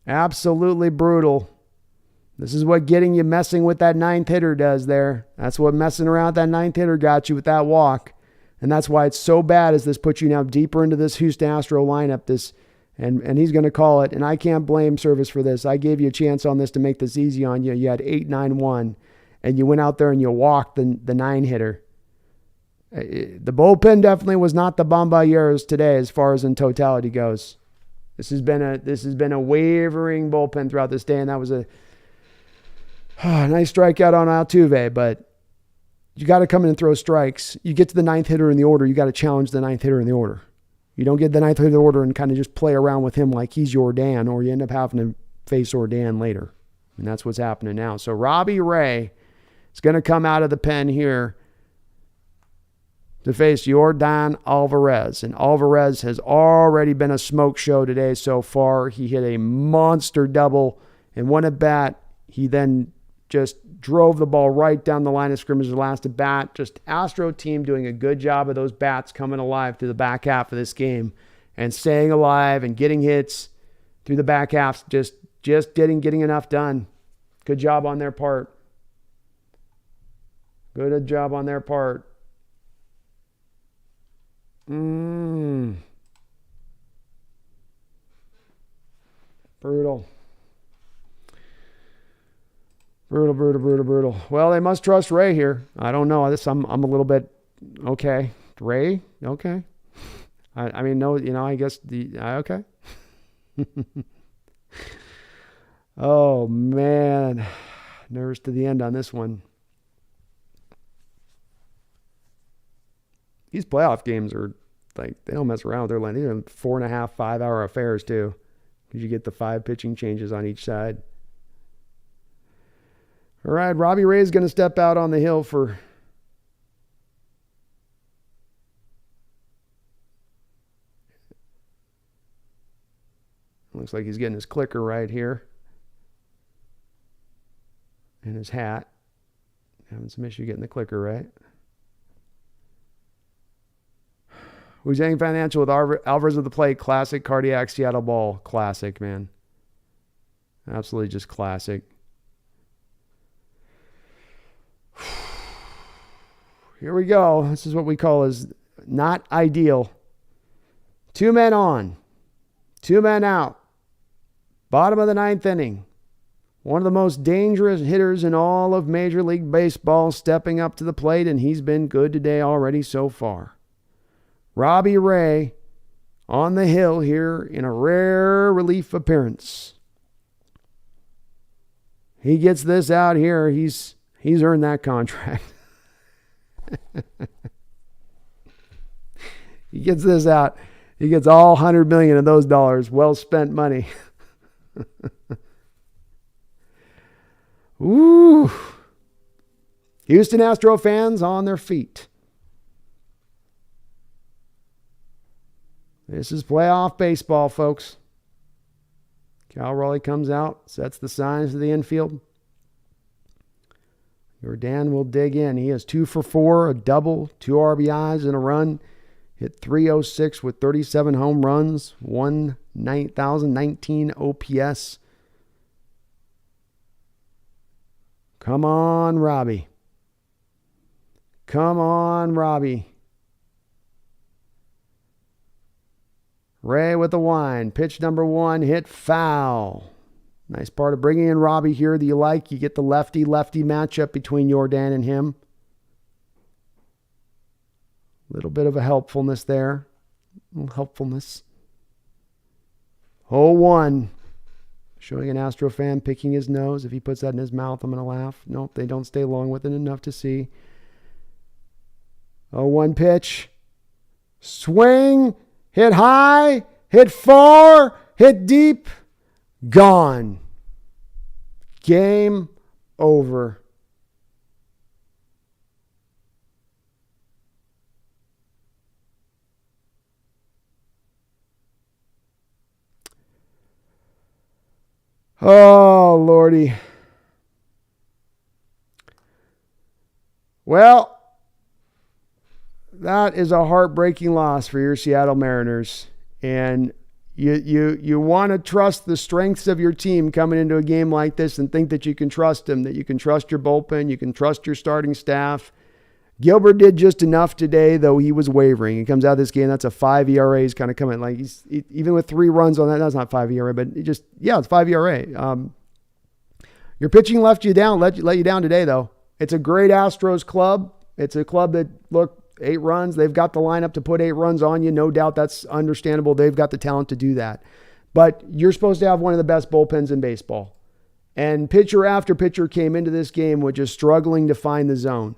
B: Absolutely brutal. This is what getting you messing with that 9th hitter does there. That's what messing around with that 9th hitter got you with that walk. And that's why it's so bad, as this puts you now deeper into this Houston Astro lineup. And he's going to call it. And I can't blame Service for this. I gave you a chance on this to make this easy on you. You had 8-9-1. And you went out there and you walked the 9-hitter. The bullpen definitely was not the Bombardiers today as far as in totality goes. This has been a wavering bullpen throughout this day, and that was a nice strikeout on Altuve, but you got to come in and throw strikes. You get to the 9th hitter in the order, you got to challenge the 9th hitter in the order. You don't get the 9th hitter in the order and kind of just play around with him like he's Jordan, or you end up having to face Jordan later. And that's what's happening now. So Robbie Ray is going to come out of the pen here to face Yordan Alvarez. And Alvarez has already been a smoke show today so far. He hit a monster double in one at bat. He then just drove the ball right down the line of scrimmage the last at bat. Just Astro team doing a good job of those bats coming alive through the back half of this game and staying alive and getting hits through the back half. Just getting enough done. Good job on their part. Good job on their part. Brutal. Brutal. Well, they must trust Ray here. I don't know. I'm a little bit okay. Ray, okay. I mean, no, I guess okay. Oh man, nervous to the end on this one. These playoff games are like, they don't mess around with their line. These are 4.5, 5 hour affairs too, because you get the 5 pitching changes on each side. All right, Robbie Ray is going to step out on the hill for looks like he's getting his clicker right here and his hat. Having some issue getting the clicker right. Who's Yang Financial with Alvarez at the plate. Classic cardiac Seattle ball. Classic, man. Absolutely just classic. Here we go. This is what we call is not ideal. 2 men on. 2 men out. Bottom of the 9th inning. One of the most dangerous hitters in all of Major League Baseball stepping up to the plate, and he's been good today already so far. Robbie Ray on the hill here in a rare relief appearance. He gets this out here. He's earned that contract. He gets this out. He gets all 100 million of those dollars. Well spent money. Ooh. Houston Astro fans on their feet. This is playoff baseball, folks. Cal Raleigh comes out, sets the signs to the infield. Jordan will dig in. He has 2 for 4, a double, 2 RBIs and a run. Hit .306 with 37 home runs, 1,019 OPS. Come on, Robbie. Come on, Robbie. Ray with the wine. Pitch number 1, hit foul. Nice part of bringing in Robbie here that you like. You get the lefty-lefty matchup between Jordan and him. A little bit of a helpfulness there. A little helpfulness. 0-1. Showing an Astro fan picking his nose. If he puts that in his mouth, I'm going to laugh. Nope, they don't stay long with it enough to see. 0-1 pitch. Swing. Hit high. Hit far. Hit deep. Gone. Game over. Oh, Lordy. Well, that is a heartbreaking loss for your Seattle Mariners. And you want to trust the strengths of your team coming into a game like this and think that you can trust them, that you can trust your bullpen, you can trust your starting staff. Gilbert did just enough today, though he was wavering. He comes out of this game, that's a 5 ERA. He's kind of coming, like even with 3 runs on that, that's not 5 ERA, but it's 5 ERA. Your pitching let you down today, though. It's a great Astros club. It's a club that, look, 8 runs. They've got the lineup to put 8 runs on you. No doubt that's understandable. They've got the talent to do that. But you're supposed to have one of the best bullpens in baseball. And pitcher after pitcher came into this game with just struggling to find the zone.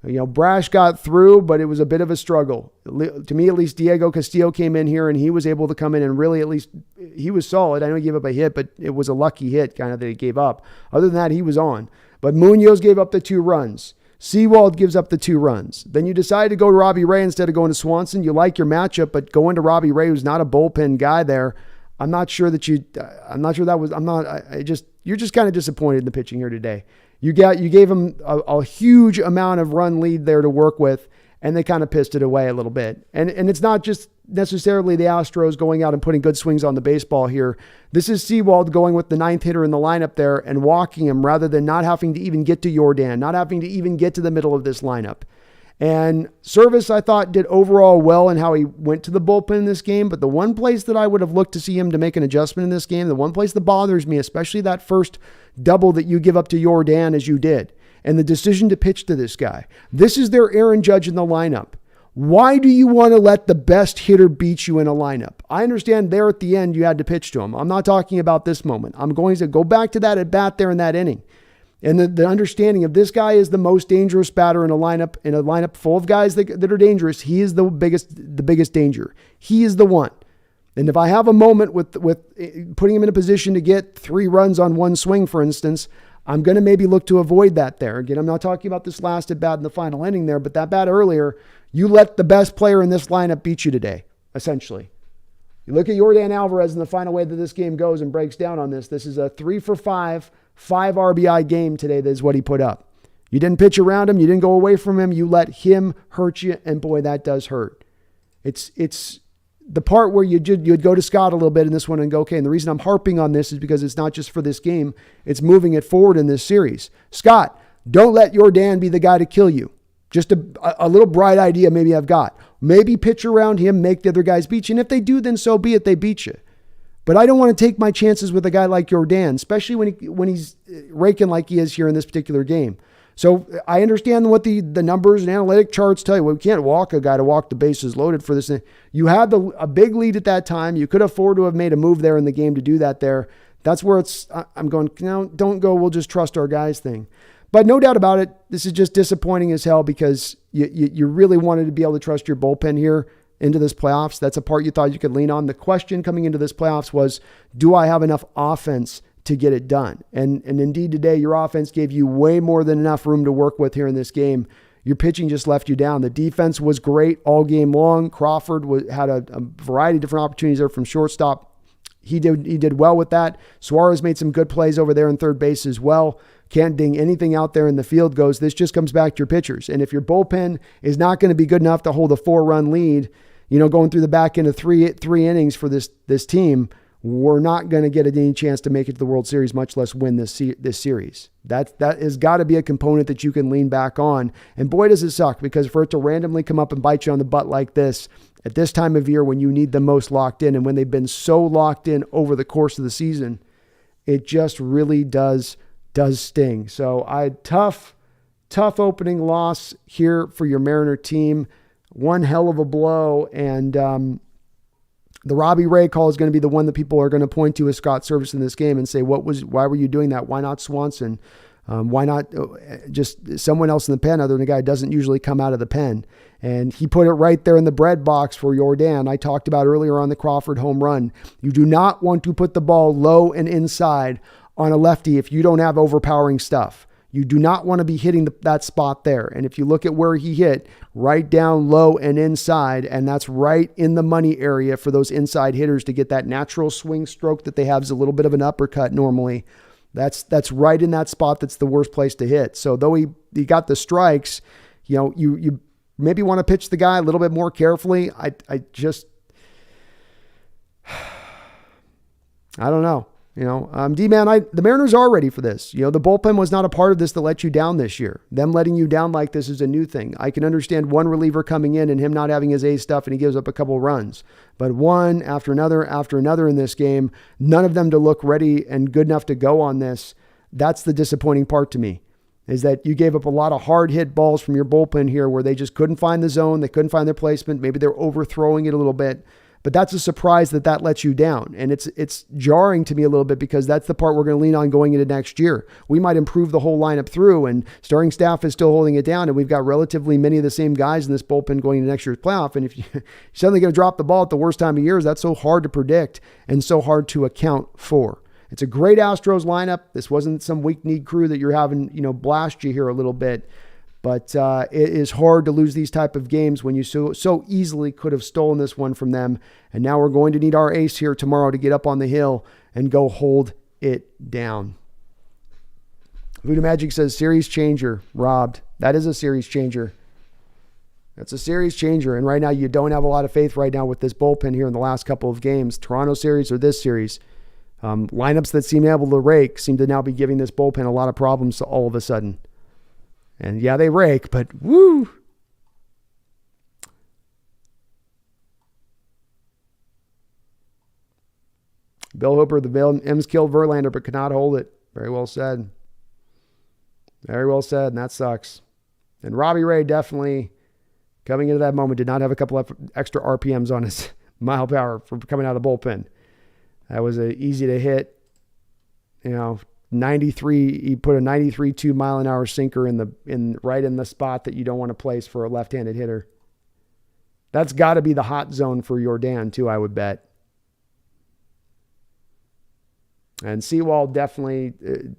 B: Brash got through, but it was a bit of a struggle. To me, at least, Diego Castillo came in here and he was able to come in and really, at least, he was solid. I know he gave up a hit, but it was a lucky hit kind of that he gave up. Other than that, he was on. But Munoz gave up the 2 runs. Seawald gives up the 2 runs. Then you decide to go to Robbie Ray instead of going to Swanson. You like your matchup, but going to Robbie Ray, who's not a bullpen guy there, I'm not sure that you're just kind of disappointed in the pitching here today. You gave him a huge amount of run lead there to work with, and they kind of pissed it away a little bit. And it's not just necessarily the Astros going out and putting good swings on the baseball here. This is Seawald going with the 9th hitter in the lineup there and walking him rather than not having to even get to Jordan, not having to even get to the middle of this lineup. And Service, I thought, did overall well in how he went to the bullpen in this game. But the one place that I would have looked to see him to make an adjustment in this game, the one place that bothers me, especially that first double that you give up to Jordan as you did, and the decision to pitch to this guy. This is their Aaron Judge in the lineup. Why do you want to let the best hitter beat you in a lineup? I understand there at the end you had to pitch to him. I'm not talking about this moment. I'm going to go back to that at bat there in that inning. And the understanding of this guy is the most dangerous batter in a lineup full of guys that are dangerous. He is the biggest danger. He is the one. And if I have a moment with putting him in a position to get 3 runs on 1 swing, for instance, I'm going to maybe look to avoid that there. Again, I'm not talking about this last at bat in the final inning there, but that bat earlier, you let the best player in this lineup beat you today, essentially. You look at Jordan Alvarez in the final way that this game goes and breaks down on this. This is a 3 for 5 RBI game today. That is what he put up. You didn't pitch around him. You didn't go away from him. You let him hurt you, and boy, that does hurt. It's the part where you'd go to Scott a little bit in this one and go, okay, and the reason I'm harping on this is because it's not just for this game. It's moving it forward in this series. Scott, don't let Jordan be the guy to kill you. Just a little bright idea maybe I've got. Maybe pitch around him, make the other guys beat you. And if they do, then so be it. They beat you. But I don't want to take my chances with a guy like Jordan, especially when he's raking like he is here in this particular game. So I understand what the numbers and analytic charts tell you. Well, we can't walk a guy to walk the bases loaded for this. You had a big lead at that time. You could afford to have made a move there in the game to do that there. That's where I'm going, no, don't go. We'll just trust our guys thing. But no doubt about it, this is just disappointing as hell because you really wanted to be able to trust your bullpen here into this playoffs. That's a part you thought you could lean on. The question coming into this playoffs was, do I have enough offense to get it done? And indeed today, your offense gave you way more than enough room to work with here in this game. Your pitching just left you down. The defense was great all game long. Crawford had a variety of different opportunities there from shortstop. He did well with that. Suarez made some good plays over there in third base as well. Can't ding anything out there in the field goes. This just comes back to your pitchers. And if your bullpen is not going to be good enough to hold a 4-run lead, going through the back end of three innings for this team, we're not going to get any chance to make it to the World Series, much less win this series. That has got to be a component that you can lean back on. And boy, does it suck, because for it to randomly come up and bite you on the butt like this at this time of year when you need them most locked in, and when they've been so locked in over the course of the season, it just really does sting. So tough opening loss here for your Mariner team. One hell of a blow. And the Robbie Ray call is going to be the one that people are going to point to as Scott Service in this game and say, why were you doing that? Why not Swanson? Why not just someone else in the pen other than a guy who doesn't usually come out of the pen? And he put it right there in the bread box for Jordan. I talked about earlier on the Crawford home run. You do not want to put the ball low and inside on a lefty if you don't have overpowering stuff. You do not want to be hitting that spot there. And if you look at where he hit, right down low and inside, and that's right in the money area for those inside hitters to get that natural swing stroke that they have is a little bit of an uppercut normally. That's right in that spot. That's the worst place to hit. So though he got the strikes, you maybe want to pitch the guy a little bit more carefully. I don't know. D-Man, the Mariners are ready for this. The bullpen was not a part of this that let you down this year. Them letting you down like this is a new thing. I can understand one reliever coming in and him not having his A stuff and he gives up a couple runs. But one after another in this game, none of them to look ready and good enough to go on this. That's the disappointing part to me, is that you gave up a lot of hard hit balls from your bullpen here where they just couldn't find the zone. They couldn't find their placement. Maybe they're overthrowing it a little bit. But that's a surprise that lets you down. And it's jarring to me a little bit because that's the part we're going to lean on going into next year. We might improve the whole lineup through, and starting staff is still holding it down, and we've got relatively many of the same guys in this bullpen going into next year's playoff. And if you're suddenly going to drop the ball at the worst time of years, that's so hard to predict and so hard to account for. It's a great Astros lineup. This wasn't some weak-kneed crew that you're having, blast you here a little bit. But it is hard to lose these type of games when you so easily could have stolen this one from them. And now we're going to need our ace here tomorrow to get up on the hill and go hold it down. Voodoo Magic says, series changer, robbed. That is a series changer. That's a series changer. And right now you don't have a lot of faith right now with this bullpen here in the last couple of games. Toronto series or this series. Lineups that seem able to rake seem to now be giving this bullpen a lot of problems all of a sudden. And yeah, they rake, but woo! Bill Hooper, the M's killed Verlander, but could not hold it. Very well said. Very well said, and that sucks. And Robbie Ray definitely, coming into that moment, did not have a couple of extra RPMs on his mile power for coming out of the bullpen. That was easy to hit, 93. He put a 93.2 mile an hour sinker right in the spot that you don't want to place for a left-handed hitter. That's got to be the hot zone for Jordan too, I would bet. And Sewald definitely,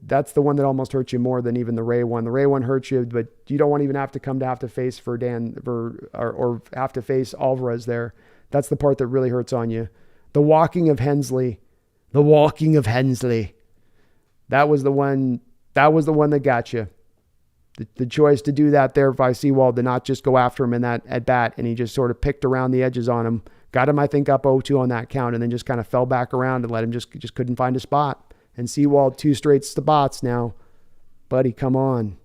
B: that's the one that almost hurts you more than even the Ray one. The Ray one hurts you, but you don't want to even have to face or have to face Alvarez there. That's the part that really hurts on you. The walking of Hensley. That was the one that got you. The choice to do that there by Sewald, to not just go after him in that at bat, and he just sort of picked around the edges on him. Got him, I think, up 0-2 on that count, and then just kind of fell back around and let him just couldn't find a spot. And Sewald, 2 straight spots now. Buddy, come on.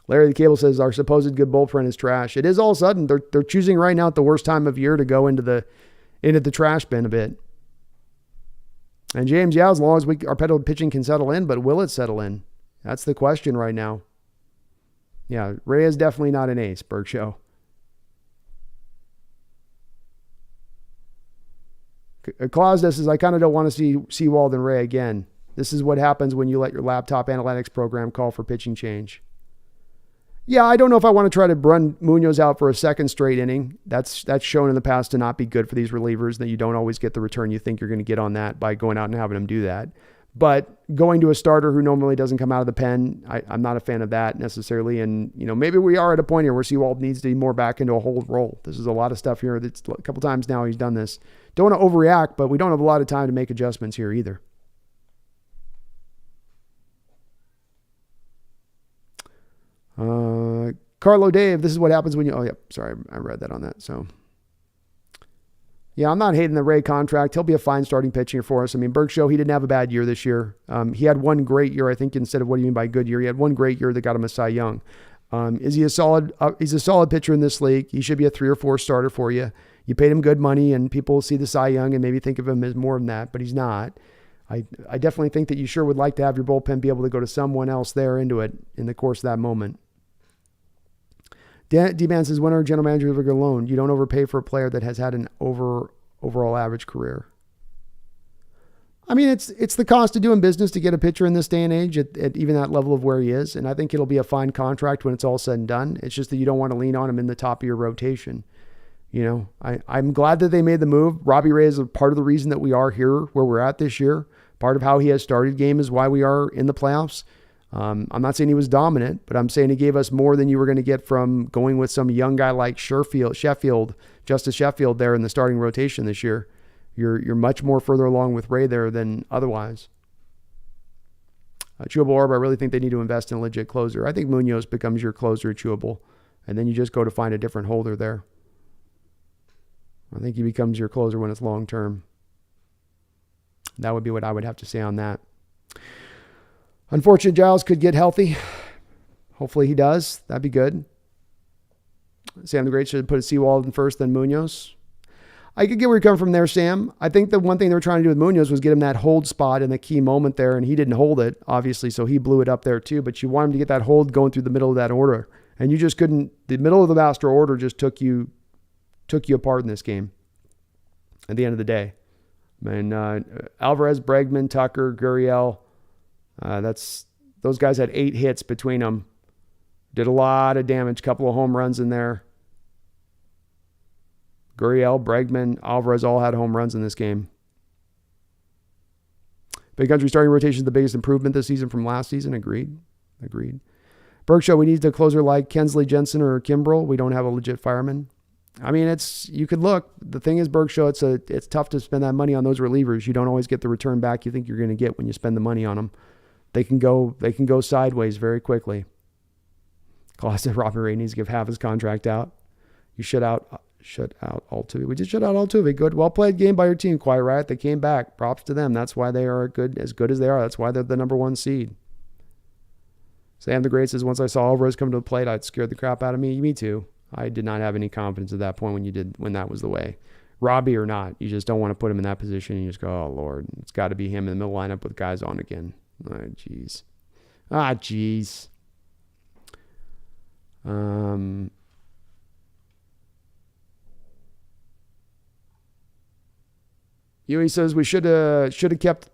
B: Larry the Cable says our supposed good bullpen is trash. It is all of a sudden. They're choosing right now at the worst time of year to go into the trash bin a bit. And James, yeah, as long as our pitching can settle in, but will it settle in? That's the question right now. Yeah, Ray is definitely not an ace, Berg Show. Claus says, I kind of don't want to see Sewald and Ray again. This is what happens when you let your laptop analytics program call for pitching change. Yeah, I don't know if I want to try to run Munoz out for a second straight inning. That's shown in the past to not be good for these relievers, that you don't always get the return you think you're going to get on that by going out and having them do that. But going to a starter who normally doesn't come out of the pen, I'm not a fan of that necessarily. And, maybe we are at a point here where Sewald needs to be more back into a hold role. This is a lot of stuff here. That's a couple times now he's done this. Don't want to overreact, but we don't have a lot of time to make adjustments here either. Carlo Dave, this is what happens when you... Oh, yeah, sorry, I read that on that. So, yeah, I'm not hating the Ray contract. He'll be a fine starting pitcher for us. I mean, Berg Show, he didn't have a bad year this year. He had one great year, I think, instead of what do you mean by good year. He had one great year that got him a Cy Young. Is he a solid... he's a solid pitcher in this league. He should be a 3 or 4 starter for you. You paid him good money, and people will see the Cy Young and maybe think of him as more than that, but he's not. I definitely think that you sure would like to have your bullpen be able to go to someone else there into it in the course of that moment. D-Man says, when are general managers ever going to loan? You don't overpay for a player that has had an overall average career. I mean, it's the cost of doing business to get a pitcher in this day and age at even that level of where he is. And I think it'll be a fine contract when it's all said and done. It's just that you don't want to lean on him in the top of your rotation. I'm glad that they made the move. Robbie Ray is a part of the reason that we are here where we're at this year. Part of how he has started game is why we are in the playoffs. I'm not saying he was dominant, but I'm saying he gave us more than you were going to get from going with some young guy like Justice Sheffield there in the starting rotation this year. You're much more further along with Ray there than otherwise. Chewable Orb, I really think they need to invest in a legit closer. I think Munoz becomes your closer at Chewable, and then you just go to find a different holder there. I think he becomes your closer when it's long term. That would be what I would have to say on that. Unfortunate Giles could get healthy. Hopefully he does. That'd be good. Sam the Great should have put a Sewald in first, then Munoz. I could get where you're coming from there, Sam. I think the one thing they were trying to do with Munoz was get him that hold spot in the key moment there, and he didn't hold it, obviously, so he blew it up there too. But you want him to get that hold going through the middle of that order, and you just couldn't. The middle of the master order just took you apart in this game at the end of the day. And Alvarez, Bregman, Tucker, Gurriel, those guys had 8 hits between them. Did a lot of damage, couple of home runs in there. Gurriel, Bregman, Alvarez all had home runs in this game. Big Country starting rotation is the biggest improvement this season from last season. Agreed. Berkshire, we need a closer like Kensley Jensen or Kimbrel. We don't have a legit fireman. I mean, you could look. The thing is, Berkshire, it's tough to spend that money on those relievers. You don't always get the return back you think you're going to get when you spend the money on them. They can go sideways very quickly. Classic Robert Ray needs to give half his contract out. You shut out Altuve. We just shut out Altuve. Good, well played game by your team, Quiet Riot. They came back. Props to them. That's why they are as good as they are. That's why they're the number 1 seed. Sam the Great says, once I saw Alvarez come to the plate, it scared the crap out of me. Me too. I did not have any confidence at that point when that was the way. Robbie or not, you just don't want to put him in that position. You just go, oh, Lord, it's got to be him in the middle lineup with guys on again. Jeez. Jeez. Yui says we should have kept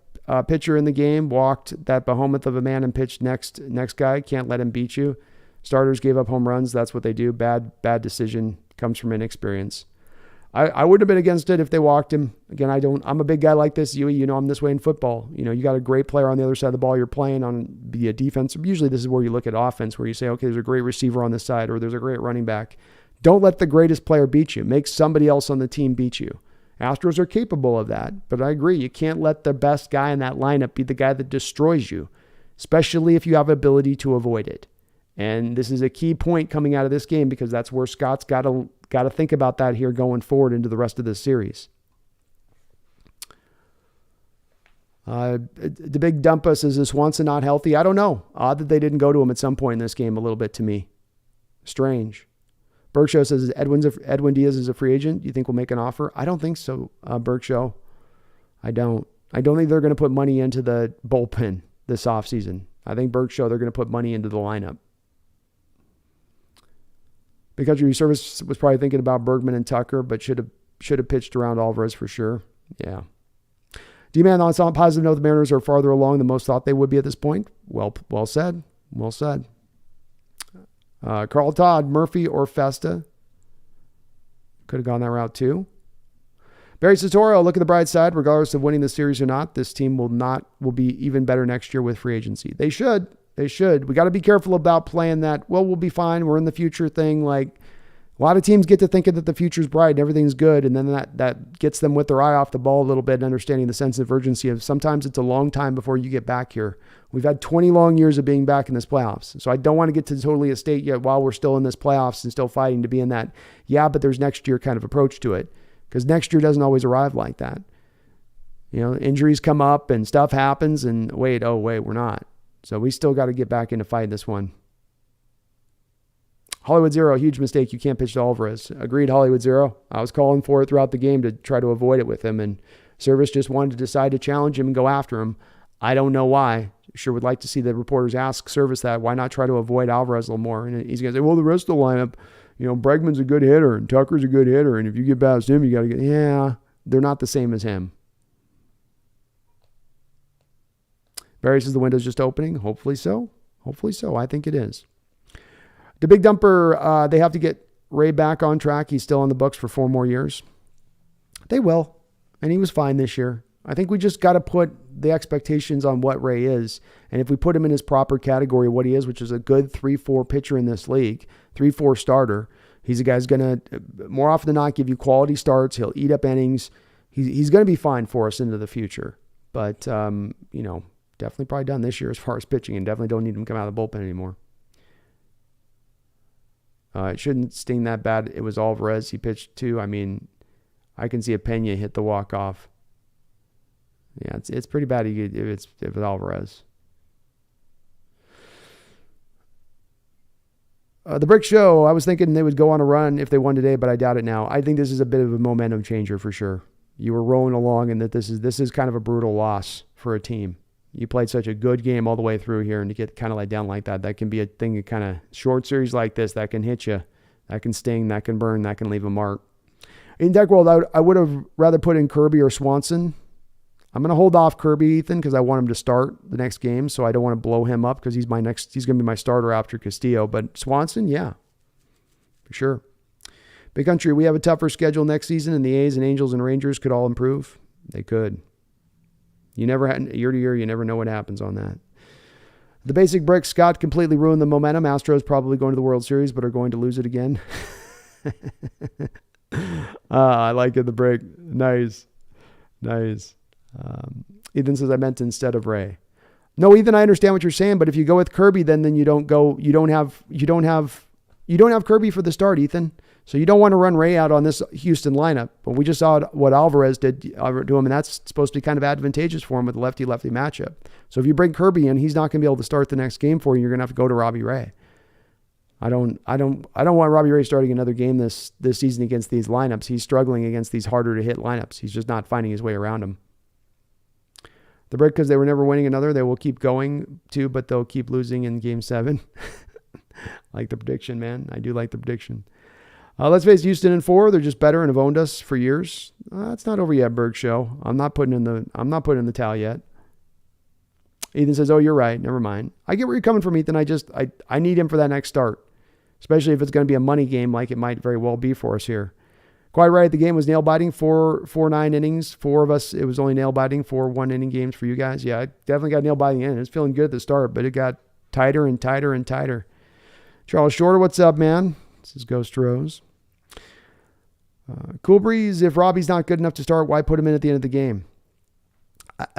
B: pitcher in the game, walked that behemoth of a man and pitched next guy. Can't let him beat you. Starters gave up home runs. That's what they do. Bad decision comes from inexperience. I wouldn't have been against it if they walked him. Again, I'm a big guy like this, Yui. You know I'm this way in football. You know, you got a great player on the other side of the ball. You're playing on be a defense. Usually this is where you look at offense, where you say, okay, there's a great receiver on this side or there's a great running back. Don't let the greatest player beat you. Make somebody else on the team beat you. Astros are capable of that, but I agree. You can't let the best guy in that lineup be the guy that destroys you, especially if you have ability to avoid it. And this is a key point coming out of this game because that's where Scott's got to think about that here going forward into the rest of this series. The big Dumpa says, is Swanson not healthy? I don't know. Odd that they didn't go to him at some point in this game a little bit to me. Strange. Berkshire says, Edwin Diaz is a free agent. Do you think we'll make an offer? I don't think so, Berkshire. I don't think they're going to put money into the bullpen this offseason. I think Berkshire, they're going to put money into the lineup. Because your service was probably thinking about Bergman and Tucker, but should have pitched around Alvarez for sure. Yeah. D-Man, on a positive note, the Mariners are farther along than most thought they would be at this point. Well said. Well said. Carl Todd, Murphy or Festa. Could have gone that route too. Barry Satorio, look at the bright side. Regardless of winning the series or not, this team will be even better next year with free agency. They should. We got to be careful about playing that, well, we'll be fine, we're in the future thing. Like, a lot of teams get to thinking that the future's bright and everything's good, and then that gets them with their eye off the ball a little bit and understanding the sense of urgency of sometimes it's a long time before you get back here. We've had 20 long years of being back in this playoffs. So I don't want to get to totally a state yet while we're still in this playoffs and still fighting to be in that, but there's next year kind of approach to it. Because next year doesn't always arrive like that. You know, injuries come up and stuff happens and wait, we're not. So we still got to get back into fighting this one. Hollywood Zero, huge mistake. You can't pitch to Alvarez. Agreed, Hollywood Zero. I was calling for it throughout the game to try to avoid it with him, and Service just wanted to decide to challenge him and go after him. I don't know why. Sure would like to see the reporters ask Service that. Why not try to avoid Alvarez a little more? And he's going to say, well, the rest of the lineup, you know, Bregman's a good hitter and Tucker's a good hitter, and if you get past him, you got to get, they're not the same as him. Barry says the window's just opening. Hopefully so. I think it is. The big dumper, they have to get Ray back on track. He's still on the books for 4 more years. They will. And he was fine this year. I think we just got to put the expectations on what Ray is. And if we put him in his proper category of what he is, which is a good 3-4 pitcher in this league, 3-4 starter, he's a guy who's going to, more often than not, give you quality starts. He'll eat up innings. He's going to be fine for us into the future. But, definitely probably done this year as far as pitching, and definitely don't need him to come out of the bullpen anymore. It shouldn't sting that bad. It was Alvarez he pitched to. I mean, I can see a Pena hit the walk-off. Yeah, it's pretty bad if it's Alvarez. The Brick Show, I was thinking they would go on a run if they won today, but I doubt it now. I think this is a bit of a momentum changer for sure. You were rolling along, and that this is kind of a brutal loss for a team. You played such a good game all the way through here, and to get kind of let down like that can be a thing, kind of short series like this, that can hit you, that can sting, that can burn, that can leave a mark. In Deck World, I would have rather put in Kirby or Swanson. I'm going to hold off Kirby, Ethan, because I want him to start the next game, so I don't want to blow him up because he's going to be my starter after Castillo. But Swanson, yeah, for sure. Big Country, we have a tougher schedule next season, and the A's and Angels and Rangers could all improve. They could. You never had year to year. You never know what happens on that. The basic brick, Scott completely ruined the momentum. Astros probably going to the World Series, but are going to lose it again. I like it, the brick. Nice. Ethan says, I meant instead of Ray. No, Ethan, I understand what you're saying, but if you go with Kirby, then you don't have Kirby for the start, Ethan. So you don't want to run Ray out on this Houston lineup. But we just saw what Alvarez did to him, and that's supposed to be kind of advantageous for him with the lefty-lefty matchup. So if you bring Kirby in, he's not going to be able to start the next game for you. You're going to have to go to Robbie Ray. I don't want Robbie Ray starting another game this season against these lineups. He's struggling against these harder to hit lineups. He's just not finding his way around them. The break, because they were never winning another, they will keep going too, but they'll keep losing in Game 7. Like the prediction, man. I do like the prediction. Let's face Houston in 4. They're just better and have owned us for years. It's not over yet, Berg Show. I'm not putting in the towel yet. Ethan says, "Oh, you're right. Never mind." I get where you're coming from, Ethan. I need him for that next start, especially if it's going to be a money game, like it might very well be for us here. Quite right. The game was nail biting. 4-9 innings. 4 of us. It was only nail biting. 4 1-inning games for you guys. Yeah, I definitely got nail biting in. It's feeling good at the start, but it got tighter and tighter and tighter. Charles Shorter, what's up, man? This is Ghost Rose. Cool Breeze, if Robbie's not good enough to start, why put him in at the end of the game?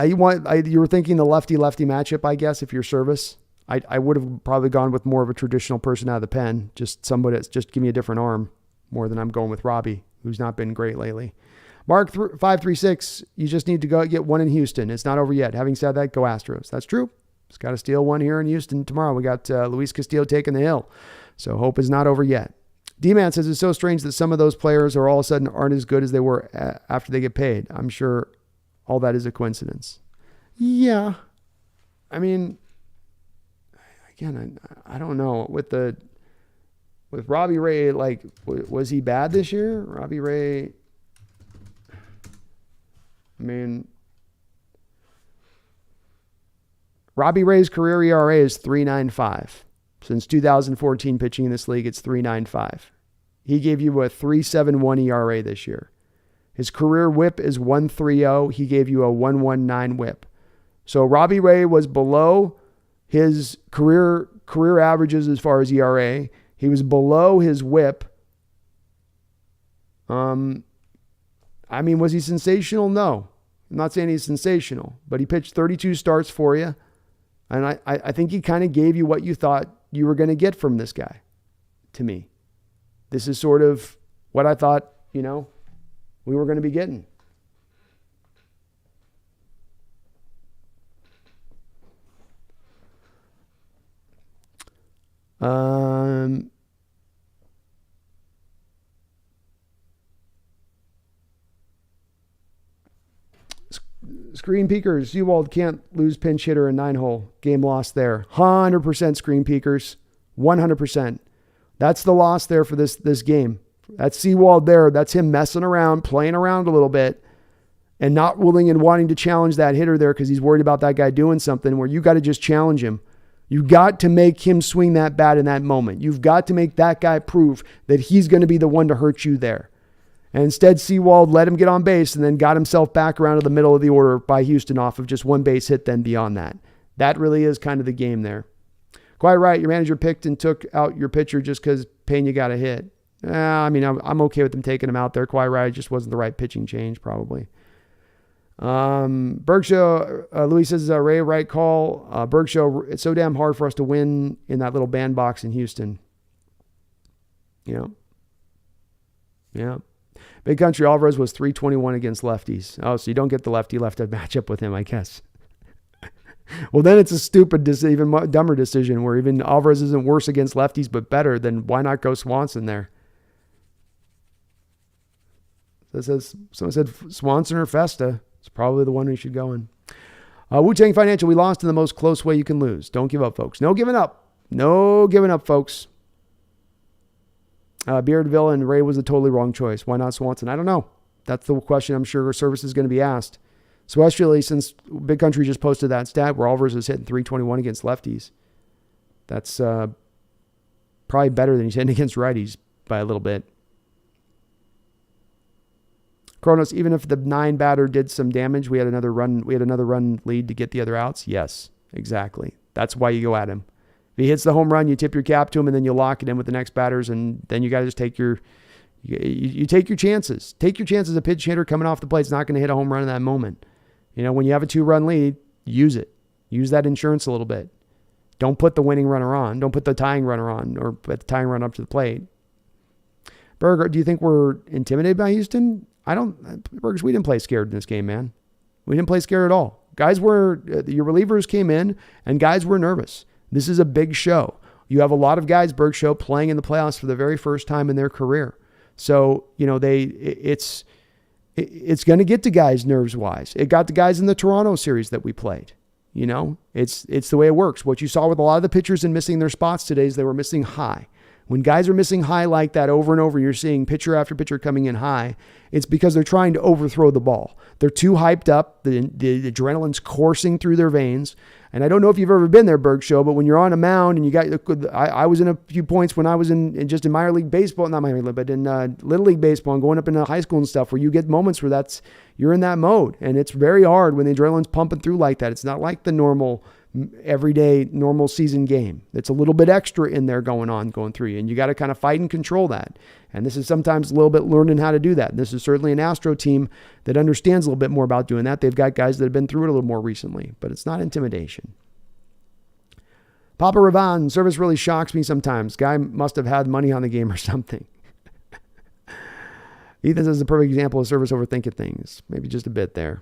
B: You were thinking the lefty-lefty matchup, I guess, if you're Service. I would have probably gone with more of a traditional person out of the pen, just somebody that's just give me a different arm more than I'm going with Robbie, who's not been great lately. Mark 536, you just need to go get one in Houston. It's not over yet. Having said that, go Astros. That's true. Just got to steal one here in Houston tomorrow. We got Luis Castillo taking the hill. So hope is not over yet. D-Man says it's so strange that some of those players are all of a sudden aren't as good as they were after they get paid. I'm sure all that is a coincidence. Yeah. I mean, again, I don't know. With Robbie Ray, like, was he bad this year? Robbie Ray, I mean, Robbie Ray's career ERA is 3.95. Since 2014 pitching in this league, it's 3.95. He gave you a 3.71 ERA this year. His career whip is 1.30. He gave you a 1.19 whip. So Robbie Ray was below his career averages as far as ERA. He was below his whip. I mean, was he sensational? No. I'm not saying he's sensational, but he pitched 32 starts for you. And I think he kind of gave you what you thought you were going to get from this guy, to me. This is sort of what I thought, we were going to be getting. Screen peakers. Ewald can't lose pinch hitter in 9-hole. Game lost there. 100% screen peakers. 100%. That's the loss there for this game. That's Seawald there. That's him messing around, playing around a little bit, and not willing and wanting to challenge that hitter there because he's worried about that guy doing something where you got to just challenge him. You got to make him swing that bat in that moment. You've got to make that guy prove that he's going to be the one to hurt you there. And instead, Seawald let him get on base and then got himself back around to the middle of the order by Houston off of just one base hit then beyond that. That really is kind of the game there. Quite right. Your manager picked and took out your pitcher just because Pena got a hit. I mean, I'm okay with them taking him out there. Quite right. It just wasn't the right pitching change, probably. Bergshow, Louis says, Ray, right call. Bergshow, it's so damn hard for us to win in that little bandbox in Houston. Yeah. Big Country Alvarez was 321 against lefties. Oh, so you don't get the lefty-lefty matchup with him, I guess. Well, then it's a stupid, even dumber decision where even Alvarez isn't worse against lefties but better, then why not go Swanson there? Someone said Swanson or Festa. It's probably the one we should go in. Wu-Tang Financial, we lost in the most close way you can lose. Don't give up, folks. No giving up. No giving up, folks. Beardville and Ray was a totally wrong choice. Why not Swanson? I don't know. That's the question I'm sure Service is going to be asked. Especially since Big Country just posted that stat where Alvarez is hitting 321 against lefties. That's probably better than he's hitting against righties by a little bit. Kronos, even if the 9 batter did some damage, we had another run lead to get the other outs. Yes, exactly. That's why you go at him. If he hits the home run, you tip your cap to him, and then you lock it in with the next batters, and then you got to just take your chances. Take your chances. A pitch hitter coming off the plate is not going to hit a home run in that moment. When you have a 2-run lead, use it. Use that insurance a little bit. Don't put the winning runner on. Don't put the tying runner on, or put the tying runner up to the plate. Berger, do you think we're intimidated by Houston? Burgers, we didn't play scared in this game, man. We didn't play scared at all. Your relievers came in, and guys were nervous. This is a big show. You have a lot of guys, Berg Show, playing in the playoffs for the very first time in their career. So, it's going to get to guys nerves-wise. It got to guys in the Toronto series that we played. It's the way it works. What you saw with a lot of the pitchers in missing their spots today is they were missing high. When guys are missing high like that over and over, you're seeing pitcher after pitcher coming in high. It's because they're trying to overthrow the ball. They're too hyped up. The adrenaline's coursing through their veins. And I don't know if you've ever been there, Berg Show, but when you're on a mound and you got, I was in a few points when I was in minor league baseball, not minor league, but in little league baseball and going up into high school and stuff, where you get moments where you're in that mode. And it's very hard when the adrenaline's pumping through like that. It's not like the normal, everyday, normal season game. It's a little bit extra in there going through you. And you got to kind of fight and control that. And this is sometimes a little bit learning how to do that. This is certainly an Astro team that understands a little bit more about doing that. They've got guys that have been through it a little more recently, but it's not intimidation. Papa Ravan, service really shocks me sometimes. Guy must have had money on the game or something. Ethan says the perfect example of service overthinking things. Maybe just a bit there.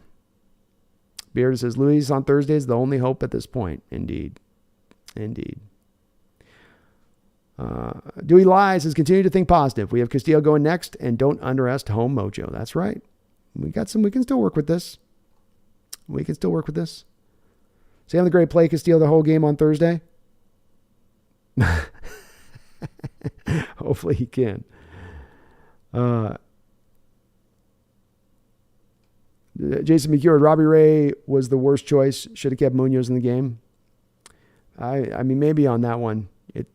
B: Beard says, Luis on Thursday is the only hope at this point. Indeed. Dewey Lies says, continue to think positive. We have Castillo going next, and don't underestimate home mojo. That's right. We can still work with this. Say on the great play Castillo the whole game on Thursday. Hopefully he can. Jason McCure, Robbie Ray was the worst choice. Should have kept Munoz in the game. I mean, maybe on that one.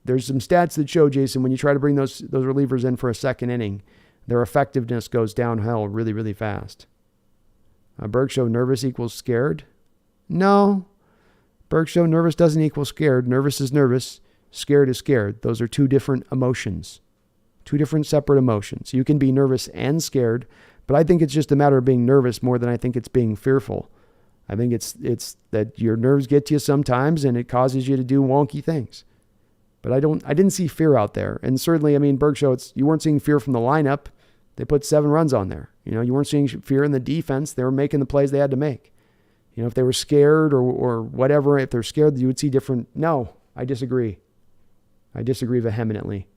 B: There's some stats that show, Jason, when you try to bring those relievers in for a second inning, their effectiveness goes downhill really, really fast. Berg Show, nervous equals scared? No. Berg Show, nervous doesn't equal scared. Nervous is nervous. Scared is scared. Those are two different emotions. Two different separate emotions. You can be nervous and scared, but I think it's just a matter of being nervous more than I think it's being fearful. I think it's that your nerves get to you sometimes and it causes you to do wonky things. But I didn't see fear out there. And certainly, I mean, Berg Show, you weren't seeing fear from the lineup. They put 7 runs on there. You weren't seeing fear in the defense. They were making the plays they had to make. If they were scared or whatever, if they're scared, you would see different. No, I disagree. I disagree vehemently.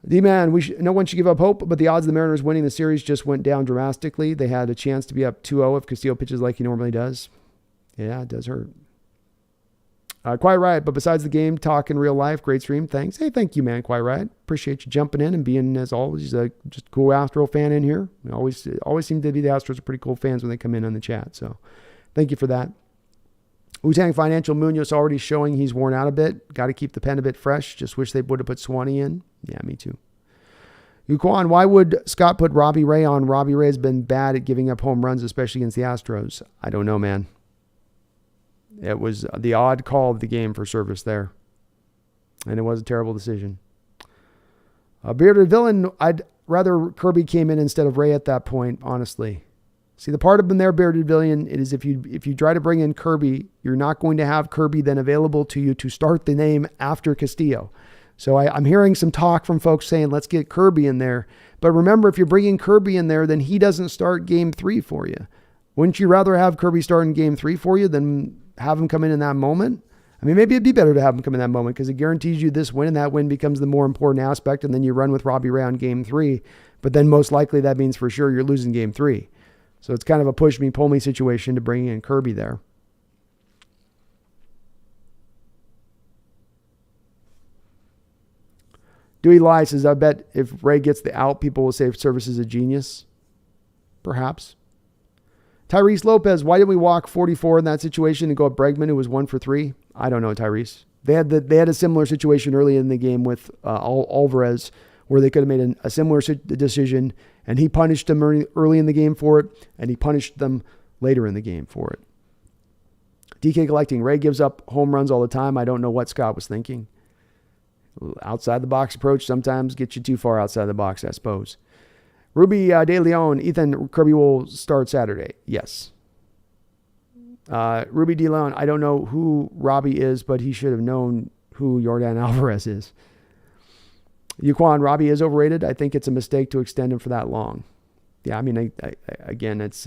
B: D-Man, no one should give up hope, but the odds of the Mariners winning the series just went down drastically. They had a chance to be up 2-0 if Castillo pitches like he normally does. Yeah, it does hurt. Quiet Riot, but besides the game, talk in real life, great stream. Thanks. Hey, thank you, man, Quiet Riot. Appreciate you jumping in and being, as always, just a cool Astro fan in here. Always seem to be the Astros are pretty cool fans when they come in on the chat. So thank you for that. Wu-Tang Financial, Munoz already showing he's worn out a bit. Got to keep the pen a bit fresh. Just wish they would have put Swanee in. Yeah, me too. Yuquan, why would Scott put Robbie Ray on? Robbie Ray has been bad at giving up home runs, especially against the Astros. I don't know, man. It was the odd call of the game for service there. And it was a terrible decision. Bearded Villain, I'd rather Kirby came in instead of Ray at that point, honestly. See, the part of him there, Bearded Villain, is if you try to bring in Kirby, you're not going to have Kirby then available to you to start the name after Castillo. So I'm hearing some talk from folks saying, let's get Kirby in there. But remember, if you're bringing Kirby in there, then he doesn't start game 3 for you. Wouldn't you rather have Kirby start in game 3 for you than have him come in that moment? I mean, maybe it'd be better to have him come in that moment because it guarantees you this win, and that win becomes the more important aspect, and then you run with Robbie Ray on game 3. But then most likely that means for sure you're losing game 3. So it's kind of a push me, pull me situation to bring in Kirby there. Dewey Lai says, I bet if Ray gets the out, people will say Service is a genius. Perhaps. Tyrese Lopez, why did we walk 44 in that situation and go at Bregman, who was 1 for 3? I don't know, Tyrese. They had a similar situation early in the game with Alvarez, where they could have made a similar decision, and he punished them early in the game for it, and he punished them later in the game for it. DK Collecting, Ray gives up home runs all the time. I don't know what Scott was thinking. Outside the box approach sometimes gets you too far outside the box, I suppose. Ruby De Leon, Ethan Kirby will start Saturday. Yes. Ruby De Leon, I don't know who Robbie is, but he should have known who Yordan Alvarez is. Yuquan, Robbie is overrated. I think it's a mistake to extend him for that long. Yeah, I mean, again, it's,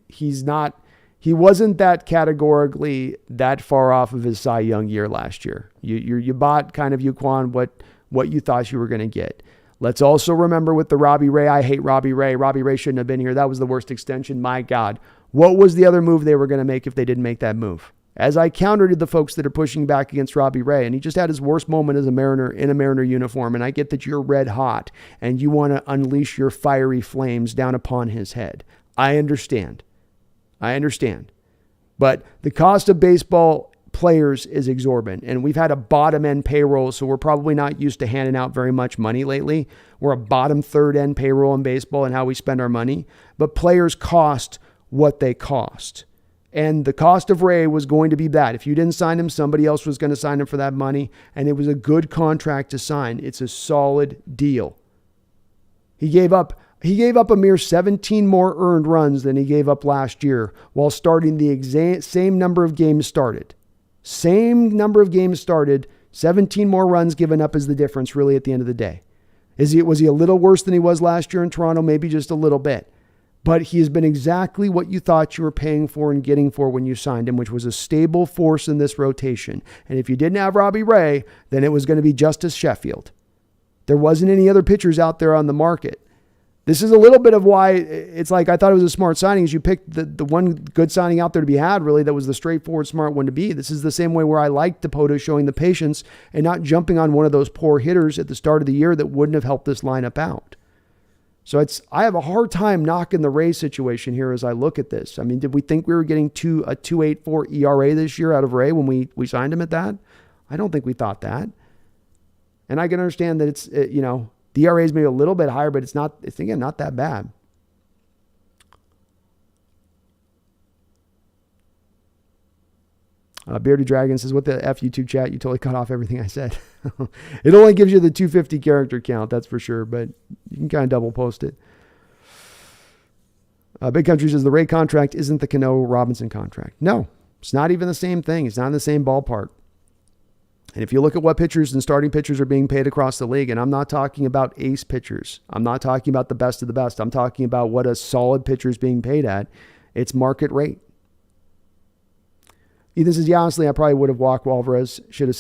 B: he wasn't that categorically that far off of his Cy Young year last year. You bought kind of Yuquan what you thought you were going to get. Let's also remember with the Robbie Ray, I hate Robbie Ray. Robbie Ray shouldn't have been here. That was the worst extension. My God. What was the other move they were going to make if they didn't make that move? As I countered the folks that are pushing back against Robbie Ray, and he just had his worst moment as a Mariner in a Mariner uniform, and I get that you're red hot and you want to unleash your fiery flames down upon his head. I understand. But the cost of baseball players is exorbitant, and we've had a bottom-end payroll, so we're probably not used to handing out very much money lately. We're a bottom third-end payroll in baseball and how we spend our money, but players cost what they cost. And the cost of Ray was going to be that. If you didn't sign him, somebody else was going to sign him for that money, and it was a good contract to sign. It's a solid deal. He gave up a mere 17 more earned runs than he gave up last year while starting the same number of games started. Same number of games started, 17 more runs given up is the difference really at the end of the day. Was he a little worse than he was last year in Toronto? Maybe just a little bit. But he has been exactly what you thought you were paying for and getting for when you signed him, which was a stable force in this rotation. And if you didn't have Robbie Ray, then it was going to be Justice Sheffield. There wasn't any other pitchers out there on the market. This is a little bit of why it's like I thought it was a smart signing is you picked the one good signing out there to be had, really, that was the straightforward, smart one to be. This is the same way where I like DePoto showing the patience and not jumping on one of those poor hitters at the start of the year that wouldn't have helped this lineup out. So I have a hard time knocking the Ray situation here as I look at this. I mean, did we think we were getting a 2.84 ERA this year out of Ray when we signed him at that? I don't think we thought that. And I can understand that it's, the ERA is maybe a little bit higher, but it's again, not that bad. Bearded Dragon says, what the F YouTube chat? You totally cut off everything I said. It only gives you the 250 character count, that's for sure, but you can kind of double post it. Big Country says, the Ray contract isn't the Cano Robinson contract. No, it's not even the same thing. It's not in the same ballpark. And if you look at what pitchers and starting pitchers are being paid across the league, and I'm not talking about ace pitchers. I'm not talking about the best of the best. I'm talking about what a solid pitcher is being paid at. It's market rate. Ethan says, yeah, honestly, I probably would have walked Alvarez. Should have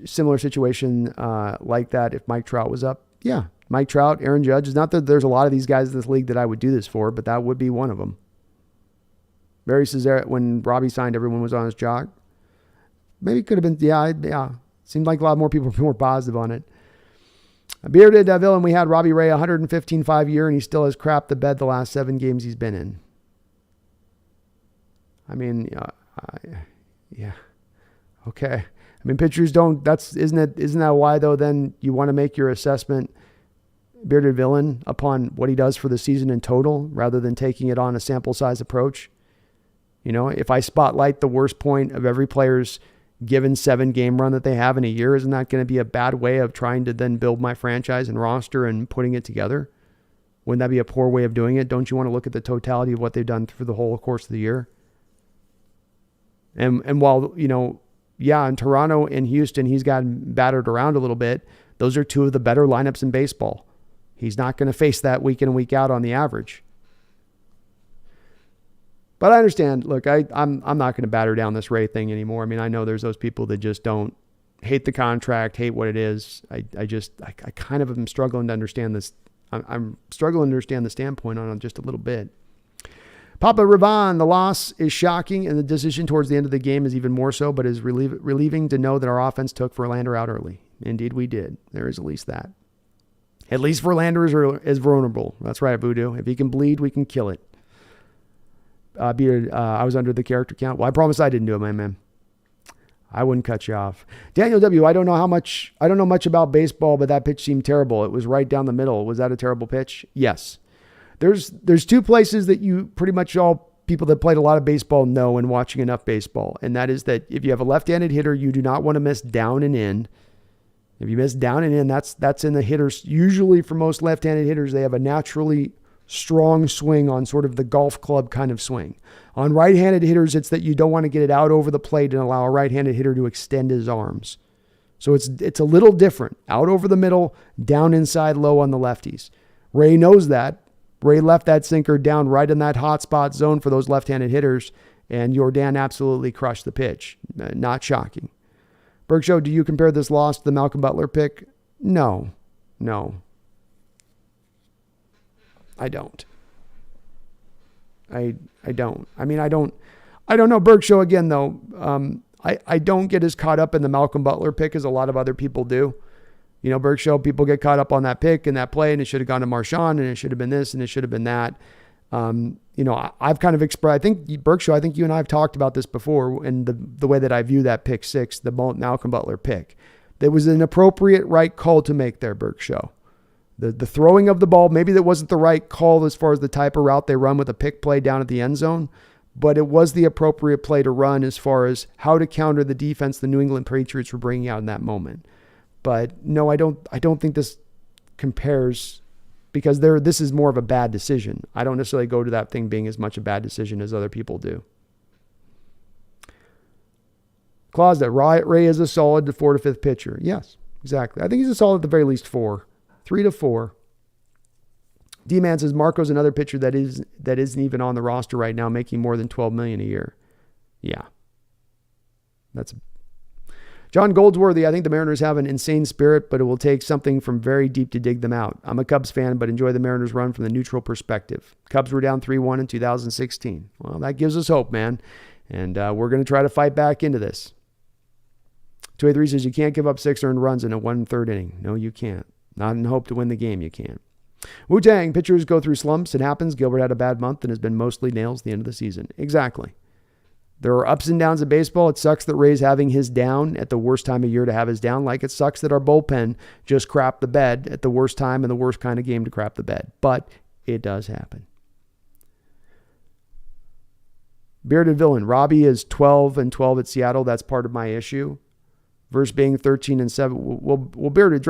B: similar situation like that if Mike Trout was up. Yeah, Mike Trout, Aaron Judge. It's not that there's a lot of these guys in this league that I would do this for, but that would be one of them. Barry says, when Robbie signed, everyone was on his jock. Maybe it could have been, yeah. Seemed like a lot more people were more positive on it. Bearded Villain, we had Robbie Ray, 115.5 year, and he still has crapped the bed the last 7 games he's been in. I mean, yeah. Okay. I mean, pitchers don't, isn't that why though, then you want to make your assessment, Bearded Villain, upon what he does for the season in total, rather than taking it on a sample size approach? If I spotlight the worst point of every player's given 7-game run that they have in a year, isn't that going to be a bad way of trying to then build my franchise and roster and putting it together? Wouldn't that be a poor way of doing it? Don't you want to look at the totality of what they've done through the whole course of the year? And while, in Toronto and Houston, he's gotten battered around a little bit. Those are 2 of the better lineups in baseball. He's not going to face that week in and week out on the average. But I understand. Look, I'm not going to batter down this Ray thing anymore. I mean, I know there's those people that just don't hate the contract, hate what it is. I kind of am struggling to understand this. I'm struggling to understand the standpoint on it just a little bit. Papa Rivan, the loss is shocking, and the decision towards the end of the game is even more so, but is relieving to know that our offense took Verlander out early. Indeed, we did. There is at least that. At least Verlander is vulnerable. That's right, Voodoo. If he can bleed, we can kill it. Beard, I was under the character count. Well, I promise I didn't do it, my man. I wouldn't cut you off. Daniel W., I don't know much about baseball, but that pitch seemed terrible. It was right down the middle. Was that a terrible pitch? Yes. There's two places that you pretty much all people that played a lot of baseball know and watching enough baseball. And that is that if you have a left-handed hitter, you do not want to miss down and in. If you miss down and in, that's in the hitters. Usually for most left-handed hitters, they have a naturally strong swing on sort of the golf club kind of swing. On right-handed hitters, it's that you don't want to get it out over the plate and allow a right-handed hitter to extend his arms. So it's a little different. Out over the middle, down inside low on the lefties. Ray knows that. Ray left that sinker down right in that hot spot zone for those left-handed hitters, and Jordan absolutely crushed the pitch. Not shocking. Berg Show, do you compare this loss to the Malcolm Butler pick? No. I don't. I don't. I mean, I don't know. Berg Show, again, though, I don't get as caught up in the Malcolm Butler pick as a lot of other people do. You know, Berg Show, people get caught up on that pick and that play, and it should have gone to Marshawn, and it should have been this, and it should have been that. You know, I've kind of expressed, I think, Berg Show, I think you and I have talked about this before, and the way that I view that pick six, the Malcolm Butler pick. There was an appropriate right call to make there, Berg Show. The throwing of the ball, maybe that wasn't the right call as far as the type of route they run with a pick play down at the end zone, but it was the appropriate play to run as far as how to counter the defense the New England Patriots were bringing out in that moment. But no, I don't think this compares, because this is more of a bad decision. I don't necessarily go to that thing being as much a bad decision as other people do. Claus, that Ray is a solid 4th to 5th pitcher. Yes, exactly. I think he's a solid at the very least 4. 3 to 4. D-Man says Marco's another pitcher that isn't even on the roster right now, making more than $12 million a year. Yeah. That's John Goldsworthy. I think the Mariners have an insane spirit, but it will take something from very deep to dig them out. I'm a Cubs fan, but enjoy the Mariners run from the neutral perspective. Cubs were down 3-1 in 2016. Well, that gives us hope, man. And we're going to try to fight back into this. 283 says you can't give up 6 earned runs in a 1/3 inning. No, you can't. Not in hope to win the game, you can't. Wu-Tang, pitchers go through slumps. It happens. Gilbert had a bad month and has been mostly nails at the end of the season. Exactly. There are ups and downs of baseball. It sucks that Ray's having his down at the worst time of year to have his down. Like it sucks that our bullpen just crapped the bed at the worst time and the worst kind of game to crap the bed. But it does happen. Bearded Villain. Robbie is 12-12 at Seattle. That's part of my issue. Versus being 13-7. Well, Bearded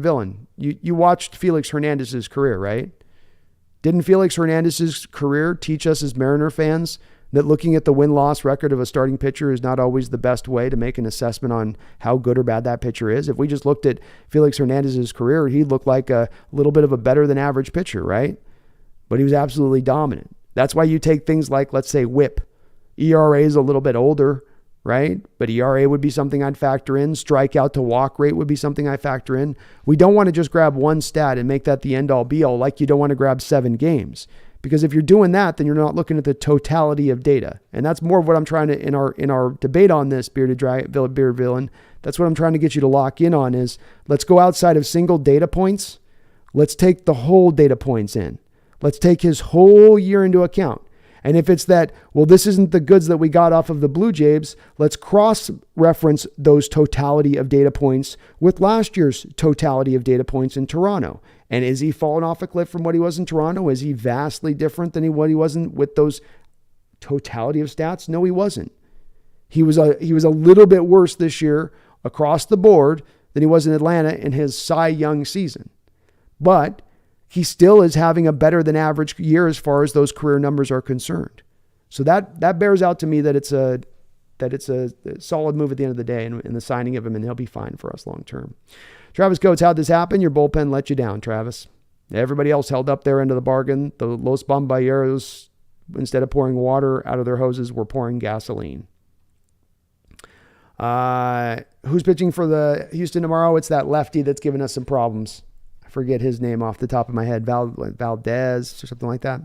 B: Villain. You watched Felix Hernandez's career, right? Didn't Felix Hernandez's career teach us as Mariner fans that looking at the win-loss record of a starting pitcher is not always the best way to make an assessment on how good or bad that pitcher is? If we just looked at Felix Hernandez's career, he'd look like a little bit of a better than average pitcher, right? But he was absolutely dominant. That's why you take things like, let's say, WHIP. ERA is a little bit older, right? But ERA would be something I'd factor in. Strikeout to walk rate would be something I factor in. We don't want to just grab one stat and make that the end-all be-all, like you don't want to grab 7 games. Because if you're doing that, then you're not looking at the totality of data. And that's more of what I'm trying to, in our debate on this, Bearded Villain, that's what I'm trying to get you to lock in on is, let's go outside of single data points. Let's take the whole data points in. Let's take his whole year into account. And if it's that, well, this isn't the goods that we got off of the Blue Jays, let's cross-reference those totality of data points with last year's totality of data points in Toronto. And is he fallen off a cliff from what he was in Toronto? Is he vastly different than what he wasn't with those totality of stats? No, he wasn't. He was a little bit worse this year across the board than he was in Atlanta in his Cy Young season. But he still is having a better than average year as far as those career numbers are concerned. So that bears out to me that it's a solid move at the end of the day in the signing of him, and he'll be fine for us long term. Travis Coates, how'd this happen? Your bullpen let you down, Travis. Everybody else held up their end of the bargain. The Los Bomballeros, instead of pouring water out of their hoses, were pouring gasoline. Who's pitching for the Houston tomorrow? It's that lefty that's giving us some problems. I forget his name off the top of my head. Valdez or something like that.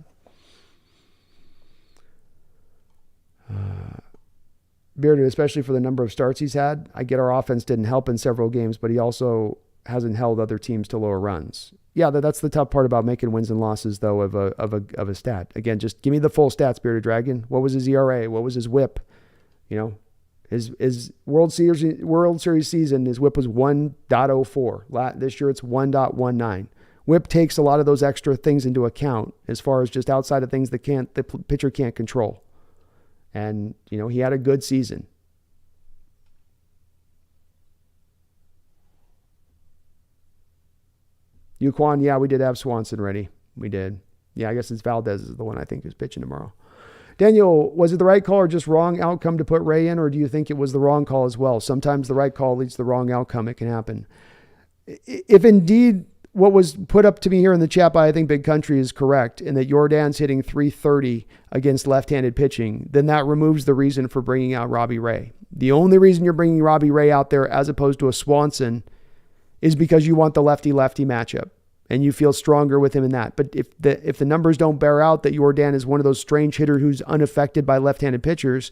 B: Bearded, especially for the number of starts he's had. I get our offense didn't help in several games, but he also hasn't held other teams to lower runs. Yeah, that's the tough part about making wins and losses, though, of a stat. Again, just give me the full stats, Bearded Dragon. What was his ERA? What was his WHIP? His World Series season, his whip was 1.04. This year it's 1.19. Whip takes a lot of those extra things into account as far as just outside of things that the pitcher can't control. And, he had a good season. Yuquan, yeah, we did have Swanson ready. We did. Yeah, I guess it's Valdez is the one I think is pitching tomorrow. Daniel, was it the right call or just wrong outcome to put Ray in, or do you think it was the wrong call as well? Sometimes the right call leads to the wrong outcome. It can happen. If indeed what was put up to me here in the chat by I think Big Country is correct, and that Jordan's hitting 330 against left-handed pitching, then that removes the reason for bringing out Robbie Ray. The only reason you're bringing Robbie Ray out there as opposed to a Swanson is because you want the lefty-lefty matchup and you feel stronger with him in that. But if the numbers don't bear out that Jordan is one of those strange hitters who's unaffected by left-handed pitchers,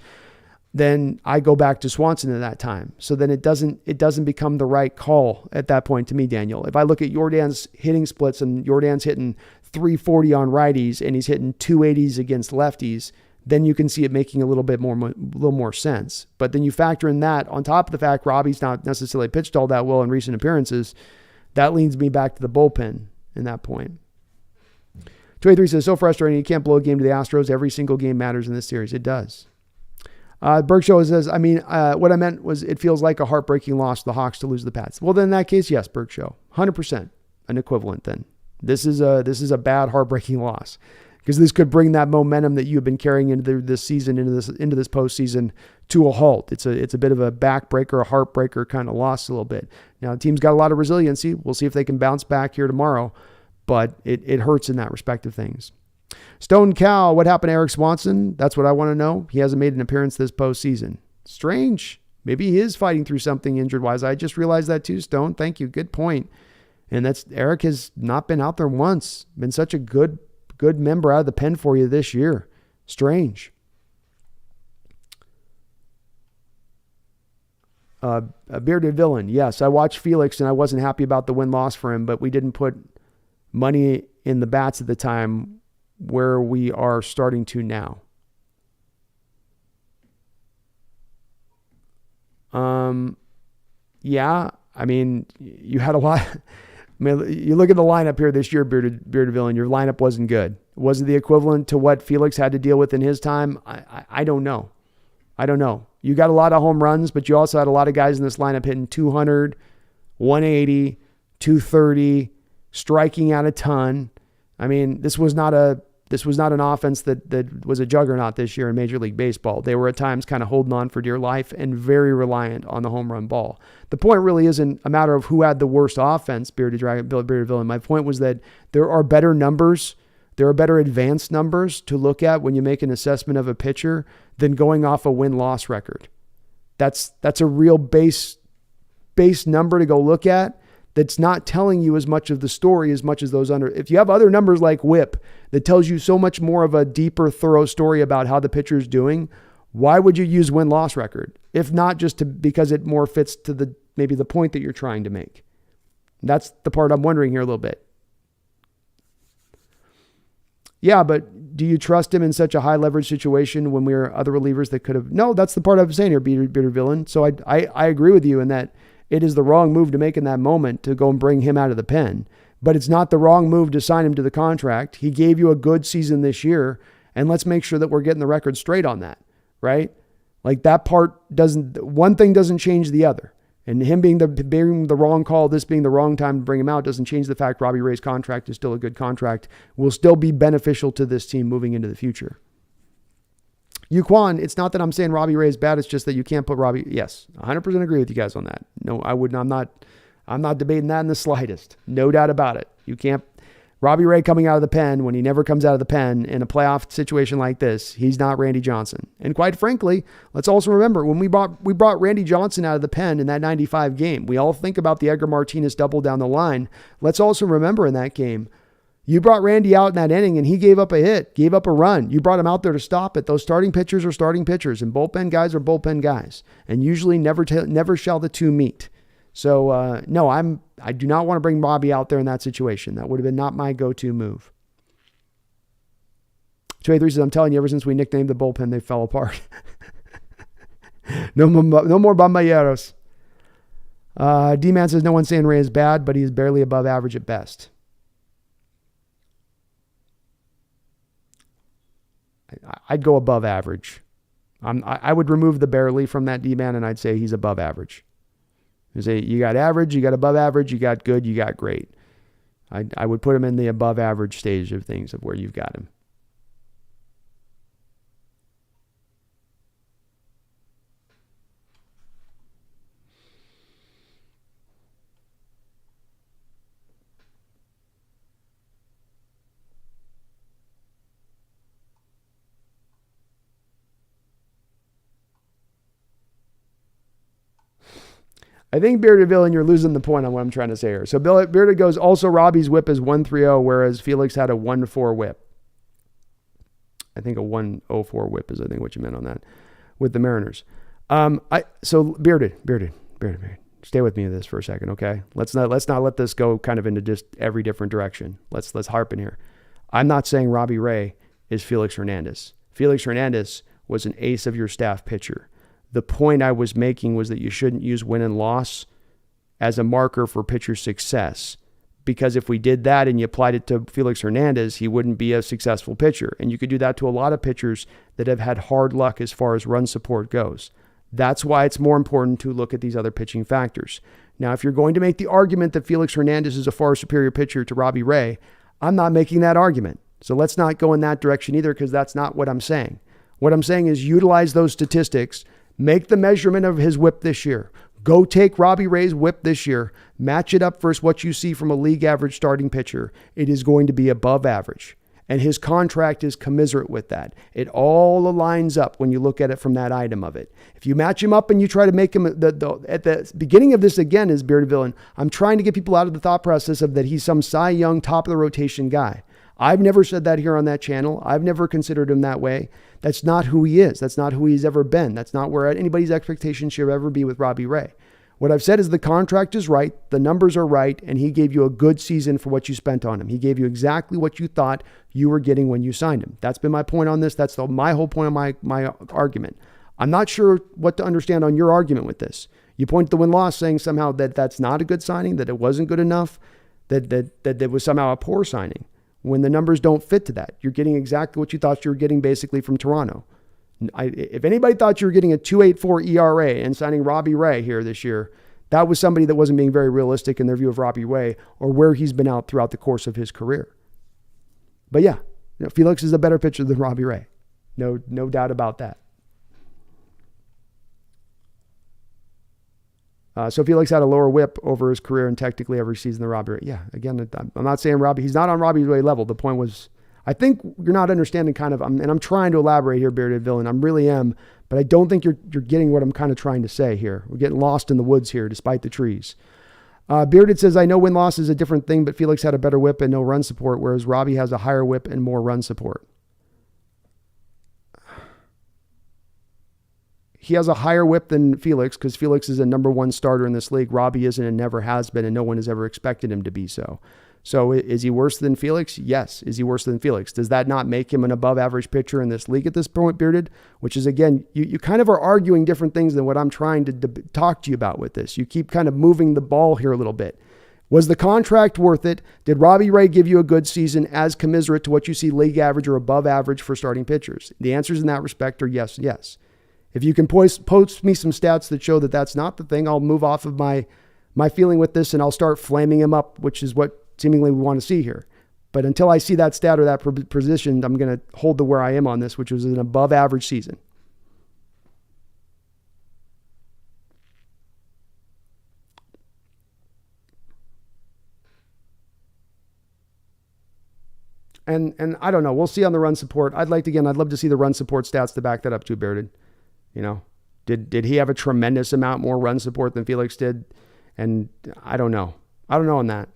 B: then I go back to Swanson at that time. So then it doesn't become the right call at that point to me, Daniel. If I look at Jordan's hitting splits and Jordan's hitting 340 on righties and he's hitting 280s against lefties, then you can see it making a little more sense. But then you factor in that on top of the fact Robbie's not necessarily pitched all that well in recent appearances. That leads me back to the bullpen in that point. 283 says, so frustrating. You can't blow a game to the Astros. Every single game matters in this series. It does. Berkshaw says, what I meant was it feels like a heartbreaking loss to the Hawks to lose the Pats. Well, then in that case, yes, Berkshaw. 100% an equivalent then. This is a bad, heartbreaking loss because this could bring that momentum that you've been carrying into this season, into this postseason to a halt. It's a bit of a backbreaker, a heartbreaker kind of loss a little bit. Now, the team's got a lot of resiliency. We'll see if they can bounce back here tomorrow, but it hurts in that respect of things. Stone Cow, what happened to Eric Swanson? That's what I want to know. He hasn't made an appearance this postseason. Strange. Maybe he is fighting through something injured-wise. I just realized that too, Stone. Thank you. Good point. And Eric has not been out there once. Been such a good member out of the pen for you this year. Strange. A bearded villain. Yes, I watched Felix and I wasn't happy about the win-loss for him, but we didn't put money in the bats at the time where we are starting to now. Yeah, you had a lot. You look at the lineup here this year, Bearded Villain, your lineup wasn't good. Was it the equivalent to what Felix had to deal with in his time? I don't know. You got a lot of home runs, but you also had a lot of guys in this lineup hitting 200, 180, 230, striking out a ton. This was not an offense that was a juggernaut this year in Major League Baseball. They were at times kind of holding on for dear life and very reliant on the home run ball. The point really isn't a matter of who had the worst offense, Bearded Villain. My point was that there are better numbers, there are better advanced numbers to look at when you make an assessment of a pitcher than going off a win-loss record. That's a real base number to go look at. That's not telling you as much of the story as much as those under. If you have other numbers like WHIP that tells you so much more of a deeper, thorough story about how the pitcher is doing, why would you use win-loss record? If not just because it more fits to maybe the point that you're trying to make. That's the part I'm wondering here a little bit. Yeah, but do you trust him in such a high leverage situation when we are other relievers that could have? No, that's the part I'm saying here, Bearded Villain. So I agree with you in that it is the wrong move to make in that moment to go and bring him out of the pen. But it's not the wrong move to sign him to the contract. He gave you a good season this year, and let's make sure that we're getting the record straight on that, right? Like that part one thing doesn't change the other. And him being the wrong call, this being the wrong time to bring him out, doesn't change the fact Robbie Ray's contract is still a good contract, will still be beneficial to this team moving into the future. Yuquan, it's not that I'm saying Robbie Ray is bad. It's just that you can't put Robbie. Yes, 100% agree with you guys on that. No, I wouldn't. I'm not debating that in the slightest. No doubt about it. You can't. Robbie Ray coming out of the pen when he never comes out of the pen in a playoff situation like this, he's not Randy Johnson. And quite frankly, let's also remember when we brought Randy Johnson out of the pen in that 95 game, we all think about the Edgar Martinez double down the line. Let's also remember in that game, you brought Randy out in that inning and he gave up a hit, gave up a run. You brought him out there to stop it. Those starting pitchers are starting pitchers and bullpen guys are bullpen guys. And usually never shall the two meet. So, no, I do not want to bring Bobby out there in that situation. That would have been not my go-to move. 283 says, I'm telling you, ever since we nicknamed the bullpen, they fell apart. No more Bamballeros. D-Man says no one's saying Ray is bad, but he's barely above average at best. I'd go above average. I would remove the barely from that D-Man, and I'd say he's above average. You say you got average, you got above average, you got good, you got great. I would put him in the above average stage of things of where you've got him. I think Bearded Villain, you're losing the point on what I'm trying to say here. So Bearded goes, also Robbie's whip is 1.30, whereas Felix had a 1.4 whip. I think a 1.04 whip is, I think, what you meant on that with the Mariners. So Bearded, stay with me in this for a second, okay? Let's not let this go kind of into just every different direction. Let's harp in here. I'm not saying Robbie Ray is Felix Hernandez. Felix Hernandez was an ace of your staff pitcher. The point I was making was that you shouldn't use win and loss as a marker for pitcher success, because if we did that and you applied it to Felix Hernandez, he wouldn't be a successful pitcher. And you could do that to a lot of pitchers that have had hard luck as far as run support goes. That's why it's more important to look at these other pitching factors. Now, if you're going to make the argument that Felix Hernandez is a far superior pitcher to Robbie Ray, I'm not making that argument. So let's not go in that direction either, because that's not what I'm saying. What I'm saying is utilize those statistics. Make the measurement of his whip this year. Go take Robbie Ray's whip this year. Match it up versus what you see from a league average starting pitcher. It is going to be above average. And his contract is commiserate with that. It all aligns up when you look at it from that item of it. If you match him up and you try to make him, at the beginning of this again is Bearded Villain, I'm trying to get people out of the thought process of that he's some Cy Young top of the rotation guy. I've never said that here on that channel. I've never considered him that way. That's not who he is. That's not who he's ever been. That's not where anybody's expectation should ever be with Robbie Ray. What I've said is the contract is right, the numbers are right, and he gave you a good season for what you spent on him. He gave you exactly what you thought you were getting when you signed him. That's been my point on this. That's my whole point on my argument. I'm not sure what to understand on your argument with this. You point to the win-loss saying somehow that that's not a good signing, that it wasn't good enough, that it was somehow a poor signing. When the numbers don't fit to that, you're getting exactly what you thought you were getting basically from Toronto. If anybody thought you were getting a 2.84 ERA and signing Robbie Ray here this year, that was somebody that wasn't being very realistic in their view of Robbie Ray or where he's been out throughout the course of his career. But yeah, Felix is a better pitcher than Robbie Ray. No doubt about that. So Felix had a lower whip over his career and technically every season than Robbie Ray. Yeah, again, I'm not saying he's not on Robbie Ray level. The point was, I think you're not understanding kind of, and I'm trying to elaborate here, Bearded Villain. I really am, but I don't think you're getting what I'm kind of trying to say here. We're getting lost in the woods here, despite the trees. Bearded says, I know win-loss is a different thing, but Felix had a better whip and no run support, whereas Robbie has a higher whip and more run support. He has a higher whip than Felix because Felix is a number one starter in this league. Robbie isn't and never has been, and no one has ever expected him to be so. So is he worse than Felix? Yes. Is he worse than Felix? Does that not make him an above average pitcher in this league at this point, Bearded? Which is, again, you kind of are arguing different things than what I'm trying to talk to you about with this. You keep kind of moving the ball here a little bit. Was the contract worth it? Did Robbie Ray give you a good season as commiserate to what you see league average or above average for starting pitchers? The answers in that respect are yes, yes. If you can post me some stats that show that that's not the thing, I'll move off of my feeling with this and I'll start flaming him up, which is what seemingly we want to see here. But until I see that stat or that position, I'm going to hold to where I am on this, which was an above average season. And I don't know. We'll see on the run support. I'd love to see the run support stats to back that up too, Bearded. You know, did he have a tremendous amount more run support than Felix did? And I don't know. I don't know on that.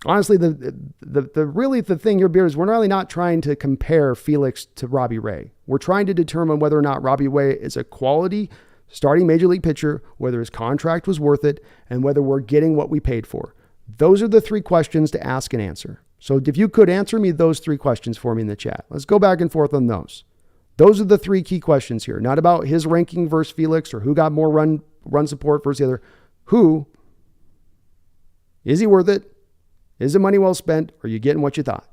B: Honestly, the thing here, Beard, is we're really not trying to compare Felix to Robbie Ray. We're trying to determine whether or not Robbie Ray is a quality starting major league pitcher, whether his contract was worth it, and whether we're getting what we paid for. Those are the three questions to ask and answer. So if you could answer me those three questions for me in the chat, let's go back and forth on those. Those are the three key questions here. Not about his ranking versus Felix or who got more run support versus the other. Who? Is he worth it? Is the money well spent? Or are you getting what you thought?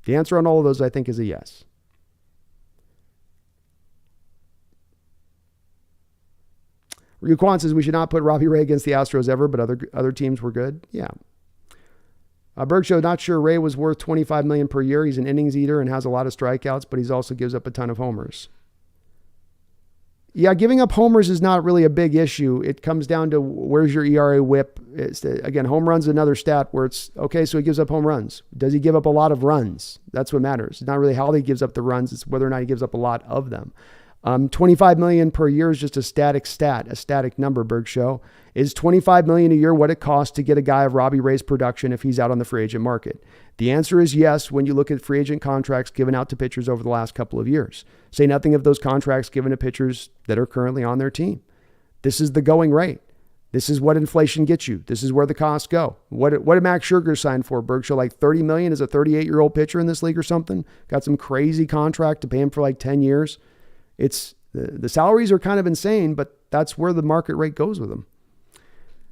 B: The answer on all of those, I think, is a yes. Ryu Kwan says we should not put Robbie Ray against the Astros ever, but other teams were good. Yeah. Berg Show, not sure Ray was worth $25 million per year. He's an innings eater and has a lot of strikeouts, but he also gives up a ton of homers. Yeah, giving up homers is not really a big issue. It comes down to where's your ERA whip. Again, home runs is another stat where it's, okay, so he gives up home runs. Does he give up a lot of runs? That's what matters. It's not really how he gives up the runs. It's whether or not he gives up a lot of them. $25 million per year is just a static number, Berg Show. Is $25 million a year what it costs to get a guy of Robbie Ray's production if he's out on the free agent market? The answer is yes when you look at free agent contracts given out to pitchers over the last couple of years. Say nothing of those contracts given to pitchers that are currently on their team. This is the going rate. This is what inflation gets you. This is where the costs go. What did Max Scherzer sign for, Berg Show? Like $30 million as a 38-year-old pitcher in this league or something? Got some crazy contract to pay him for like 10 years. It's the salaries are kind of insane, but that's where the market rate goes with them.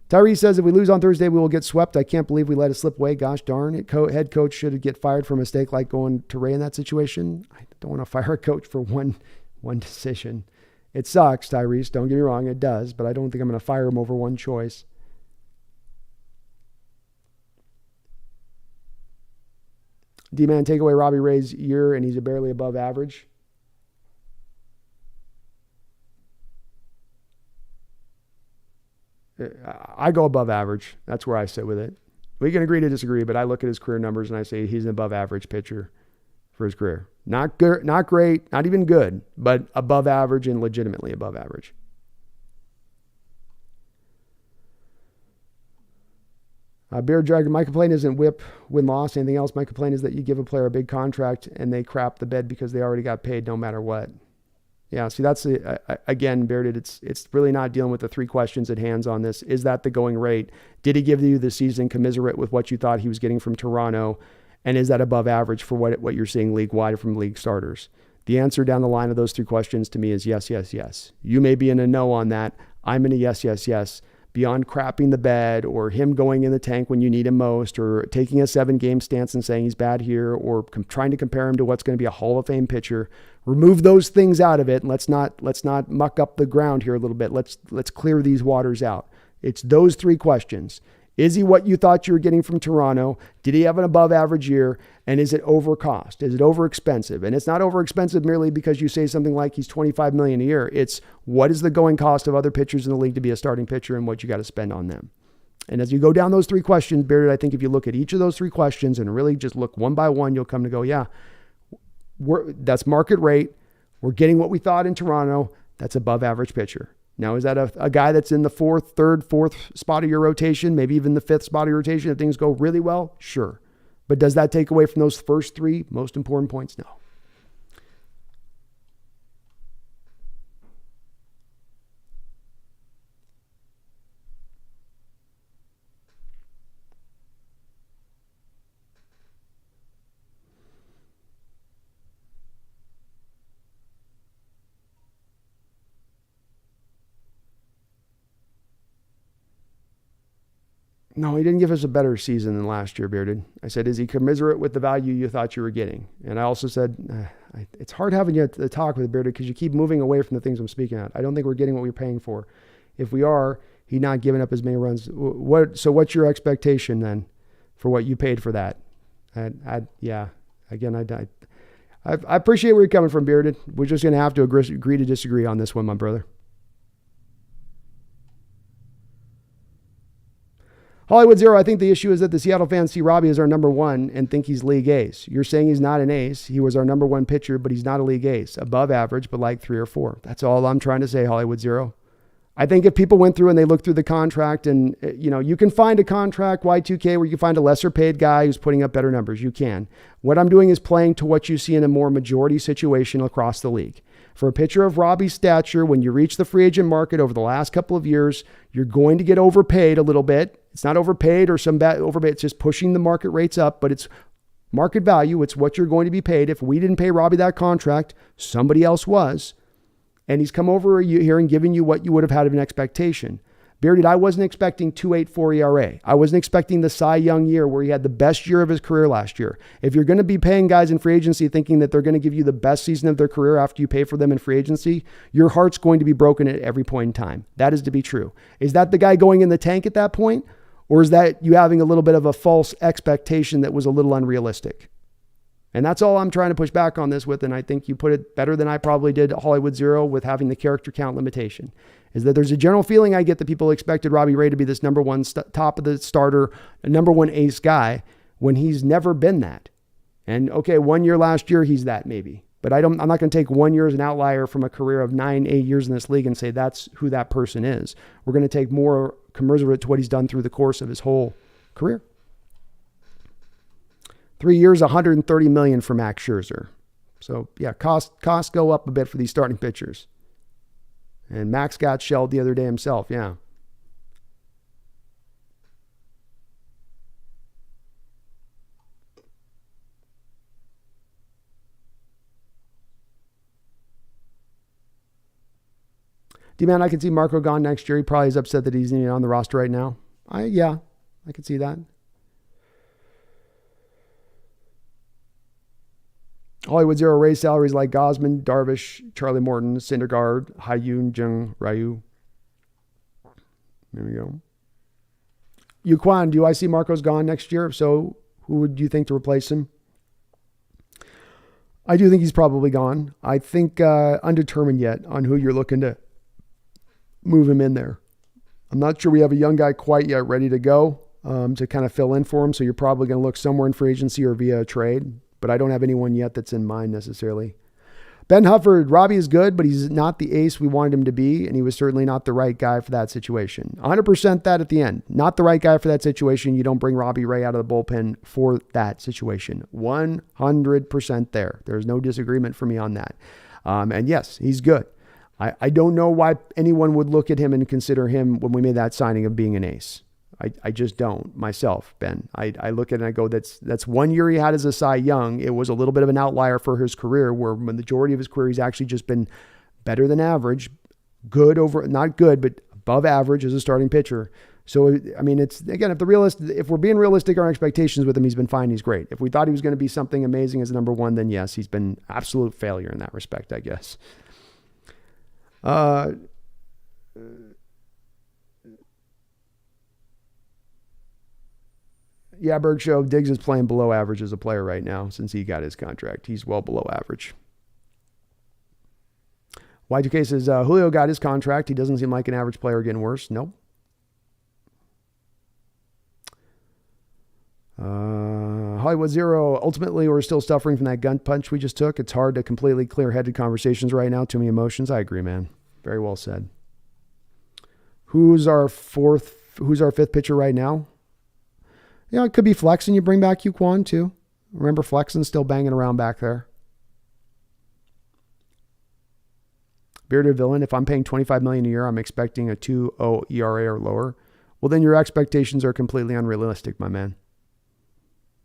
B: Tyree says, if we lose on Thursday, we will get swept. I can't believe we let it slip away. Gosh darn it. Head coach should get fired for a mistake like going to Ray in that situation. I don't want to fire a coach for one decision. It sucks, Tyrese. Don't get me wrong. It does, but I don't think I'm going to fire him over one choice. D-Man, take away Robbie Ray's year and he's barely above average. I go above average. That's where I sit with it. We can agree to disagree, but I look at his career numbers and I say he's an above average pitcher for his career. Not good, not great, not even good, but above average and legitimately above average. Beard Dragon, my complaint isn't whip, win-loss, anything else. My complaint is that you give a player a big contract and they crap the bed because they already got paid no matter what. Yeah, see, that's, again, Bearded, it's really not dealing with the three questions at hands on this. Is that the going rate? Did he give you the season commensurate with what you thought he was getting from Toronto? And is that above average for what you're seeing league-wide from league starters? The answer down the line of those three questions to me is yes, yes, yes. You may be in a no on that. I'm in a yes, yes, yes. Beyond crapping the bed or him going in the tank when you need him most or taking a 7-game stance and saying he's bad here or trying to compare him to what's going to be a Hall of Fame pitcher. Remove those things out of it and let's not muck up the ground here a little bit. Let's clear these waters out. It's those three questions. Is he what you thought you were getting from Toronto? Did he have an above average year? And is it over cost? Is it over expensive? And it's not over expensive merely because you say something like he's $25 million a year. It's what is the going cost of other pitchers in the league to be a starting pitcher and what you got to spend on them. And as you go down those three questions, Bearded, I think if you look at each of those three questions and really just look one by one, you'll come to go, yeah, that's market rate. We're getting what we thought in Toronto. That's above average pitcher. Now, is that a guy that's in the third, fourth spot of your rotation, maybe even the fifth spot of your rotation if things go really well? Sure. But does that take away from those first three most important points? No. No, he didn't give us a better season than last year, Bearded. I said, is he commensurate with the value you thought you were getting? And I also said, it's hard having you to talk with Bearded because you keep moving away from the things I'm speaking at. I don't think we're getting what we're paying for. If we are, he's not giving up as many runs. So what's your expectation then for what you paid for that? I appreciate where you're coming from, Bearded. We're just going to have to agree to disagree on this one, my brother. Hollywood Zero, I think the issue is that the Seattle fans see Robbie as our number one and think he's league ace. You're saying he's not an ace. He was our number one pitcher, but he's not a league ace. Above average, but like 3 or 4. That's all I'm trying to say, Hollywood Zero. I think if people went through and they looked through the contract and, you can find a contract, Y2K, where you can find a lesser paid guy who's putting up better numbers. You can. What I'm doing is playing to what you see in a more majority situation across the league. For a pitcher of Robbie's stature, when you reach the free agent market over the last couple of years, you're going to get overpaid a little bit. It's not overpaid or some bad overpaid. It's just pushing the market rates up, but it's Market value, it's what you're going to be paid. If we didn't pay Robbie that contract, somebody else was. And he's come over here and given you what you would have had of an expectation. Bearded, I wasn't expecting 2.84 ERA. I wasn't expecting the Cy Young year where he had the best year of his career last year. If you're going to be paying guys in free agency thinking that they're going to give you the best season of their career after you pay for them in free agency, your heart's going to be broken at every point in time. That is to be true. Is that the guy going in the tank at that point? Or is that you having a little bit of a false expectation that was a little unrealistic? And that's all I'm trying to push back on this with, and I think you put it better than I probably did at Hollywood Zero with having the character count limitation, is that there's a general feeling I get that people expected Robbie Ray to be this number one top of the starter, number one ace guy, when he's never been that. And okay, 1 year last year, he's that maybe. But I'm not going to take 1 year as an outlier from a career of 8 years in this league and say that's who that person is. We're going to take more commensurate to what he's done through the course of his whole career. 3 years, $130 million for Max Scherzer. So yeah, costs go up a bit for these starting pitchers. And Max got shelled the other day himself, yeah. D-Man, I can see Marco gone next year. He probably is upset that he's on the roster right now. Yeah, I can see that. Hollywood Zero raised salaries like Gosman, Darvish, Charlie Morton, Syndergaard, Hyun Jung Ryu. There we go. Yuquan, do I see Marco's gone next year? If so, who would you think to replace him? I do think he's probably gone. I think undetermined yet on who you're looking to move him in there. I'm not sure we have a young guy quite yet ready to go to kind of fill in for him. So you're probably going to look somewhere in free agency or via a trade. But I don't have anyone yet that's in mind necessarily. Ben Hufford, Robbie is good, but he's not the ace we wanted him to be, and he was certainly not the right guy for that situation. 100% that at the end. Not the right guy for that situation. You don't bring Robbie Ray out of the bullpen for that situation. 100% there. There's no disagreement for me on that. And yes, he's good. I don't know why anyone would look at him and consider him when we made that signing of being an ace. I just don't myself, Ben. I look at it and I go, that's 1 year he had as a Cy Young. It was a little bit of an outlier for his career, where the majority of his career he's actually just been better than average, not good, but above average as a starting pitcher. So, I mean, it's, again, if we're being realistic, our expectations with him, he's been fine. He's great. If we thought he was going to be something amazing as a number one, then yes, he's been absolute failure in that respect, I guess. Yeah, Berg Show, Diggs is playing below average as a player right now since he got his contract. He's well below average. Y2K says, Julio got his contract. He doesn't seem like an average player getting worse. Nope. Hollywood Zero, ultimately, we're still suffering from that gun punch we just took. It's hard to completely clear-headed conversations right now. Too many emotions. I agree, man. Very well said. Who's our fifth pitcher right now? Yeah, it could be Flexen. You bring back Yuquan too. Remember, Flexen's still banging around back there. Bearded Villain, if I'm paying $25 million a year, I'm expecting a 2.0 ERA or lower. Well, then your expectations are completely unrealistic, my man.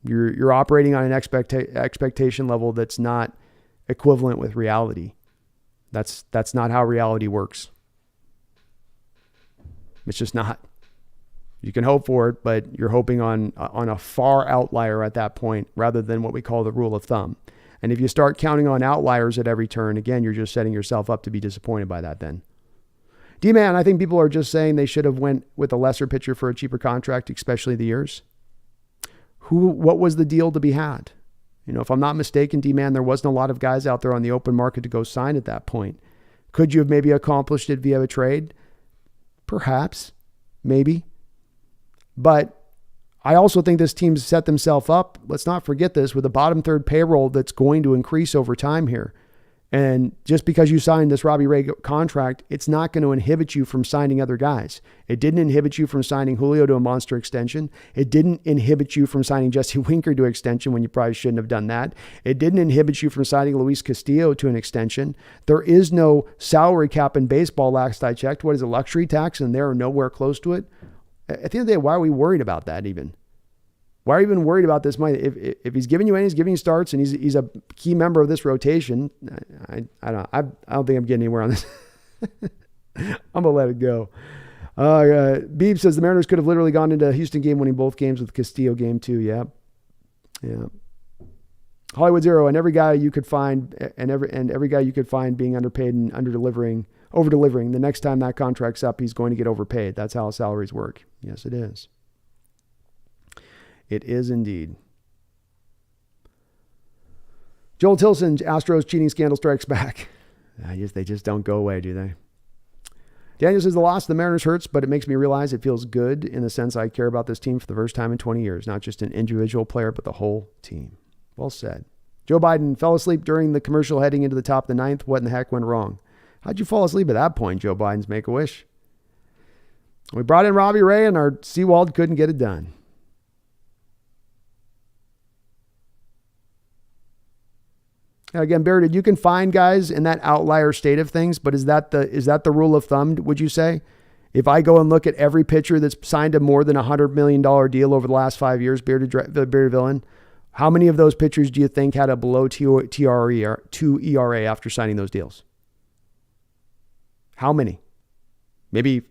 B: You're operating on an expectation level that's not equivalent with reality. That's not how reality works. It's just not. You can hope for it, but you're hoping on a far outlier at that point rather than what we call the rule of thumb. And if you start counting on outliers at every turn, again, you're just setting yourself up to be disappointed by that then. D-Man, I think people are just saying they should have went with a lesser pitcher for a cheaper contract, especially the years. What was the deal to be had? If I'm not mistaken, D-Man, there wasn't a lot of guys out there on the open market to go sign at that point. Could you have maybe accomplished it via a trade? Perhaps. Maybe. But I also think this team's set themselves up, let's not forget this, with a bottom third payroll that's going to increase over time here. And just because you signed this Robbie Ray contract, it's not going to inhibit you from signing other guys. It didn't inhibit you from signing Julio to a monster extension. It didn't inhibit you from signing Jesse Winker to extension when you probably shouldn't have done that. It didn't inhibit you from signing Luis Castillo to an extension. There is no salary cap in baseball, last I checked. What is a luxury tax? And they're nowhere close to it. At the end of the day, why are we worried about that even? Why are you even worried about this money? If he's giving you any, he's giving you starts, and he's a key member of this rotation. I don't think I'm getting anywhere on this. I'm gonna let it go. Beeb says the Mariners could have literally gone into a Houston game winning both games with Castillo game 2. Yeah. Hollywood Zero, and every guy you could find being underpaid and over delivering. The next time that contract's up, he's going to get overpaid. That's how salaries work. Yes, it is. It is indeed. Joel Tilson, Astros cheating scandal strikes back. They just don't go away, do they? Daniel says the loss of the Mariners hurts, but it makes me realize it feels good in the sense I care about this team for the first time in 20 years, not just an individual player, but the whole team. Well said. Joe Biden fell asleep during the commercial heading into the top of the ninth. What in the heck went wrong? How'd you fall asleep at that point, Joe Biden's Make-A-Wish? We brought in Robbie Ray, and our Seawald couldn't get it done. Now again, Barrett, you can find guys in that outlier state of things, but is that the rule of thumb, would you say? If I go and look at every pitcher that's signed a more than $100 million deal over the last 5 years, Bearded Villain, how many of those pitchers do you think had a below 2 ERA after signing those deals? How many? Maybe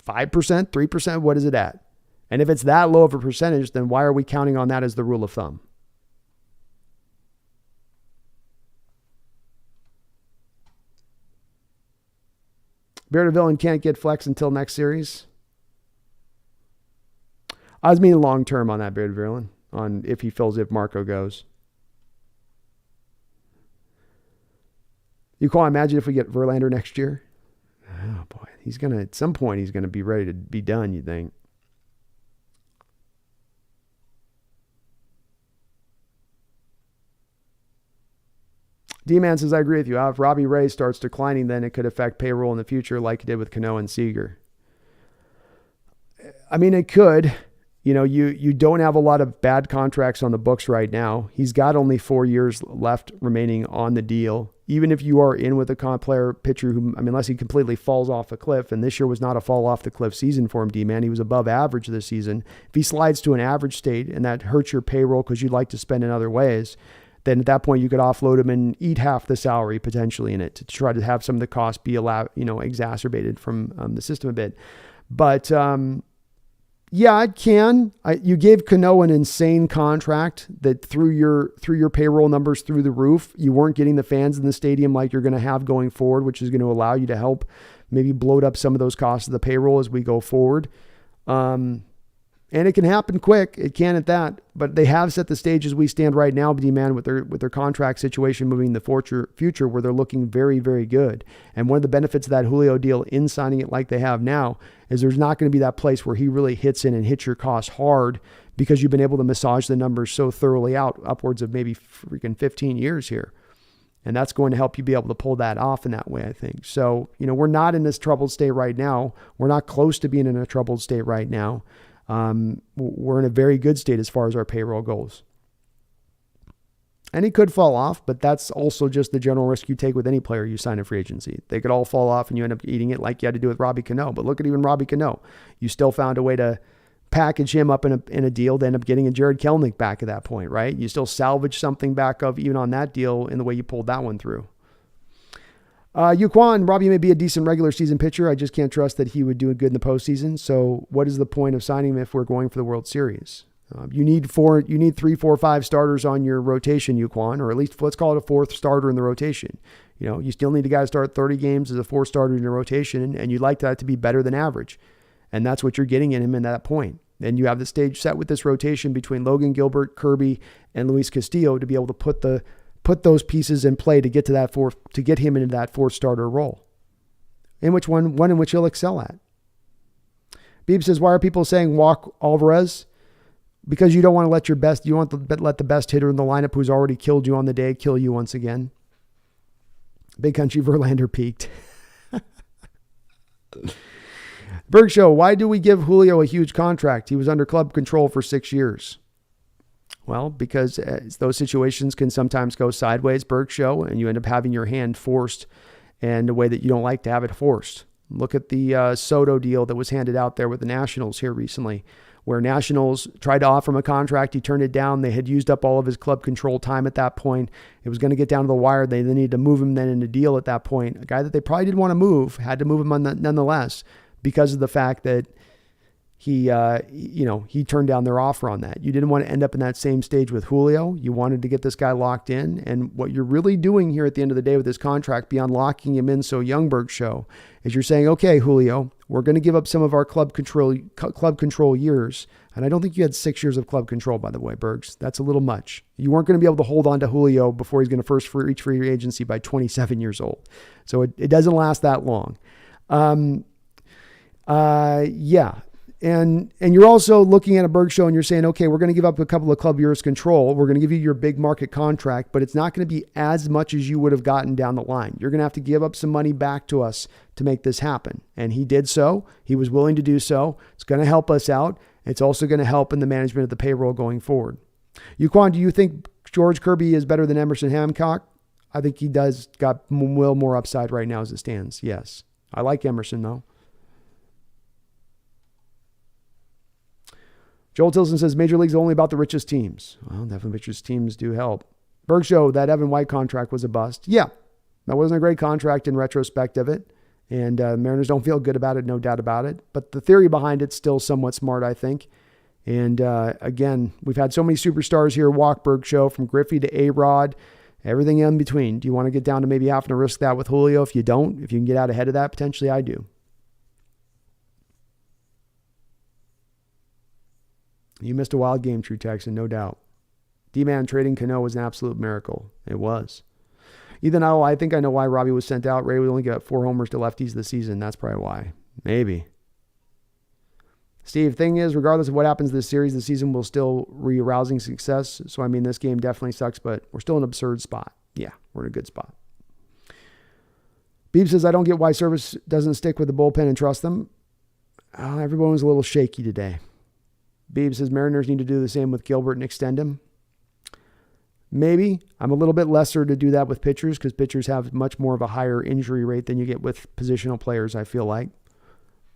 B: 5%, 3%? What is it at? And if it's that low of a percentage, then why are we counting on that as the rule of thumb? Bearded Villain can't get flex until next series. I was meaning long term on that, Bearded Villain, on if Marco goes. You can't imagine if we get Verlander next year. Oh boy, at some point he's gonna be ready to be done, you think? D-Man says, I agree with you. If Robbie Ray starts declining, then it could affect payroll in the future like it did with Cano and Seager. I mean, it could. You don't have a lot of bad contracts on the books right now. He's got only 4 years left remaining on the deal. Even if you are in with a pitcher who, unless he completely falls off a cliff, and this year was not a fall off the cliff season for him, D-Man. He was above average this season. If he slides to an average state and that hurts your payroll because you'd like to spend in other ways, then at that point you could offload him and eat half the salary potentially in it to try to have some of the costs be exacerbated from the system a bit. But yeah, it can. You gave Cano an insane contract that threw your payroll numbers through the roof. You weren't getting the fans in the stadium like you're going to have going forward, which is going to allow you to help maybe bloat up some of those costs of the payroll as we go forward. And it can happen quick. It can at that. But they have set the stage as we stand right now, D-Man, with their contract situation moving in the future where they're looking very, very good. And one of the benefits of that Julio deal in signing it like they have now is there's not going to be that place where he really hits in and hits your costs hard because you've been able to massage the numbers so thoroughly out upwards of maybe freaking 15 years here. And that's going to help you be able to pull that off in that way, I think. So, we're not in this troubled state right now. We're not close to being in a troubled state right now. We're in a very good state as far as our payroll goes. And he could fall off, but that's also just the general risk you take with any player you sign in free agency. They could all fall off and you end up eating it like you had to do with Robbie Cano. But look at even Robbie Cano. You still found a way to package him up in a deal to end up getting a Jared Kelenic back at that point, right? You still salvage something back of even on that deal in the way you pulled that one through. Yuquan, Robbie may be a decent regular season pitcher. I just can't trust that he would do good in the postseason. So what is the point of signing him if we're going for the World Series? You need 3, 4, 5 starters on your rotation, Yuquan, or at least let's call it a fourth starter in the rotation. You still need a guy to start 30 games as a fourth starter in your rotation, and you'd like that to be better than average. And that's what you're getting in him at that point. And you have the stage set with this rotation between Logan Gilbert, Kirby, and Luis Castillo to be able to put those pieces in play to get to get him into that fourth starter role. In which one in which he'll excel at. Beeb says, why are people saying walk Alvarez? Because you don't want to let let the best hitter in the lineup who's already killed you on the day kill you once again. Big Country Verlander peaked. Berg Show, why do we give Julio a huge contract? He was under club control for 6 years. Well, because those situations can sometimes go sideways, Berg Show, and you end up having your hand forced in a way that you don't like to have it forced. Look at the Soto deal that was handed out there with the Nationals here recently, where Nationals tried to offer him a contract. He turned it down. They had used up all of his club control time at that point. It was going to get down to the wire. They then needed to move him then in a deal at that point. A guy that they probably didn't want to move, had to move him nonetheless because of the fact that he turned down their offer on that. You didn't want to end up in that same stage with Julio. You wanted to get this guy locked in. And what you're really doing here at the end of the day with this contract, beyond locking him in so Youngberg show, is you're saying, okay, Julio, we're going to give up some of our club control years. And I don't think you had 6 years of club control, by the way, Bergs. That's a little much. You weren't going to be able to hold on to Julio before he's going to first reach free agency by 27 years old. So it doesn't last that long. Yeah. And you're also looking at a Berg show and you're saying, okay, we're going to give up a couple of club years control. We're going to give you your big market contract, but it's not going to be as much as you would have gotten down the line. You're going to have to give up some money back to us to make this happen. And he did so. He was willing to do so. It's going to help us out. It's also going to help in the management of the payroll going forward. Yuquan, do you think George Kirby is better than Emerson Hancock? I think he does got well more upside right now as it stands. Yes. I like Emerson though. Joel Tilson says Major League's only about the richest teams. Well, definitely richest teams do help. Berg show, that Evan White contract was a bust. Yeah, that wasn't a great contract in retrospect of it. And Mariners don't feel good about it, no doubt about it. But the theory behind it's still somewhat smart, I think. And again, we've had so many superstars here walk Berg show, from Griffey to A-Rod, everything in between. Do you want to get down to maybe having to risk that with Julio? If you don't, if you can get out ahead of that, potentially I do. You missed a wild game, True Texan, no doubt. D-Man trading Cano was an absolute miracle. It was. Even though I think I know why Robbie was sent out. Ray would only get 4 homers to lefties this season. That's probably why. Maybe. Steve, thing is, regardless of what happens this series, the season will still re-rousing success. So, I mean, this game definitely sucks, but we're still in an absurd spot. Yeah, we're in a good spot. Beeb says, I don't get why Service doesn't stick with the bullpen and trust them. Everyone was a little shaky today. Beeb says Mariners need to do the same with Gilbert and extend him. Maybe. I'm a little bit lesser to do that with pitchers because pitchers have much more of a higher injury rate than you get with positional players, I feel like.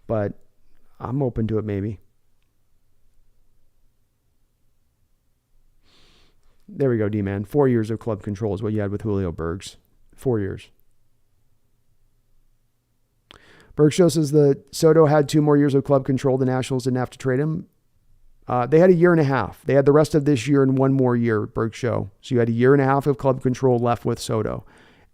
B: But I'm open to it maybe. There we go, D-Man. 4 years of club control is what you had with Julio Bergs. 4 years. Berg show says that Soto had 2 more years of club control. The Nationals didn't have to trade him. They had a year and a half. They had the rest of this year and 1 more year, Berg show. So you had a year and a half of club control left with Soto.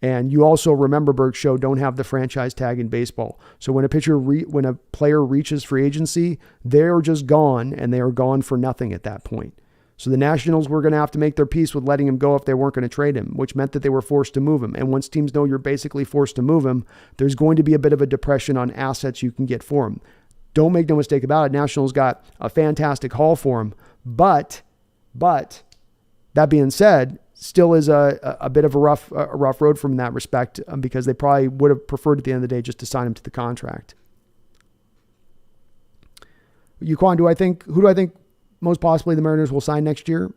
B: And you also remember, Berg show, don't have the franchise tag in baseball. So when when a player reaches free agency, they're just gone, and they are gone for nothing at that point. So the Nationals were going to have to make their peace with letting him go if they weren't going to trade him, which meant that they were forced to move him. And once teams know you're basically forced to move him, there's going to be a bit of a depression on assets you can get for him. Don't make no mistake about it. Nationals got a fantastic haul for him, but that being said, still is a bit of a rough road from that respect because they probably would have preferred at the end of the day just to sign him to the contract. Yuquan, who do I think most possibly the Mariners will sign next year?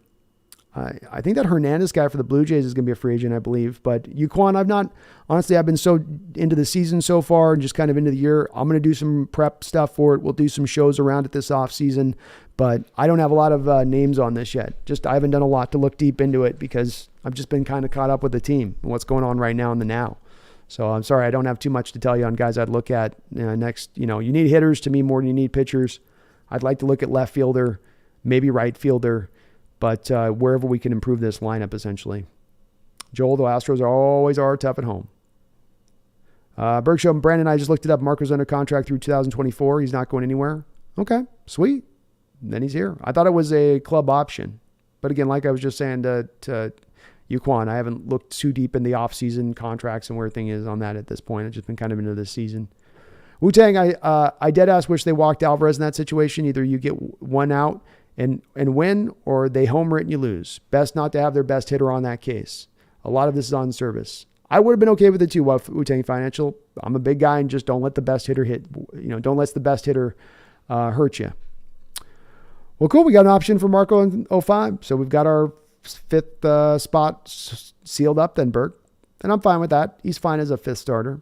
B: I think that Hernandez guy for the Blue Jays is going to be a free agent, I believe. But Yuquan, I've been so into the season so far and just kind of into the year. I'm going to do some prep stuff for it. We'll do some shows around it this off season, but I don't have a lot of names on this yet. I haven't done a lot to look deep into it because I've just been kind of caught up with the team and what's going on right now in the now. So I'm sorry, I don't have too much to tell you on guys I'd look at next. You need hitters to me more than you need pitchers. I'd like to look at left fielder, maybe right fielder, but wherever we can improve this lineup, essentially. Joel, the Astros always are tough at home. Berg show, Brandon and I just looked it up. Marco's under contract through 2024. He's not going anywhere. Okay, sweet. Then he's here. I thought it was a club option. But again, like I was just saying to Yuquan, I haven't looked too deep in the off-season contracts and where thing is on that at this point. I've just been kind of into this season. Wu-Tang, I dead ass wish they walked Alvarez in that situation. Either you get one out and win, or they homer it and you lose. Best not to have their best hitter on that case. A lot of this is on service. I would have been okay with it too, Wu-Tang Financial. I'm a big guy and just don't let the best hitter don't let the best hitter hurt you. Well, cool. We got an option for Marco in 05. So we've got our 5th spot sealed up then, Bert. And I'm fine with that. He's fine as a 5th starter.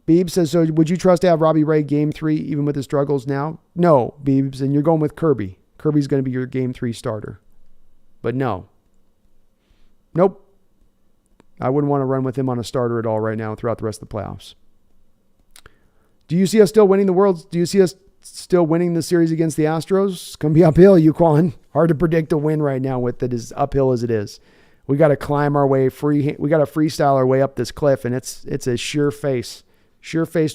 B: Beebs says, so would you trust to have Robbie Ray game 3 even with his struggles now? No, Beebs, and you're going with Kirby. Kirby's going to be your game 3 starter. But no. Nope. I wouldn't want to run with him on a starter at all right now throughout the rest of the playoffs. Do you see us still winning the World? Do you see us still winning the series against the Astros? It's going to be uphill, Yuquan. Hard to predict a win right now with it as uphill as it is. We got to climb our way we got to freestyle our way up this cliff, and it's a sure-faced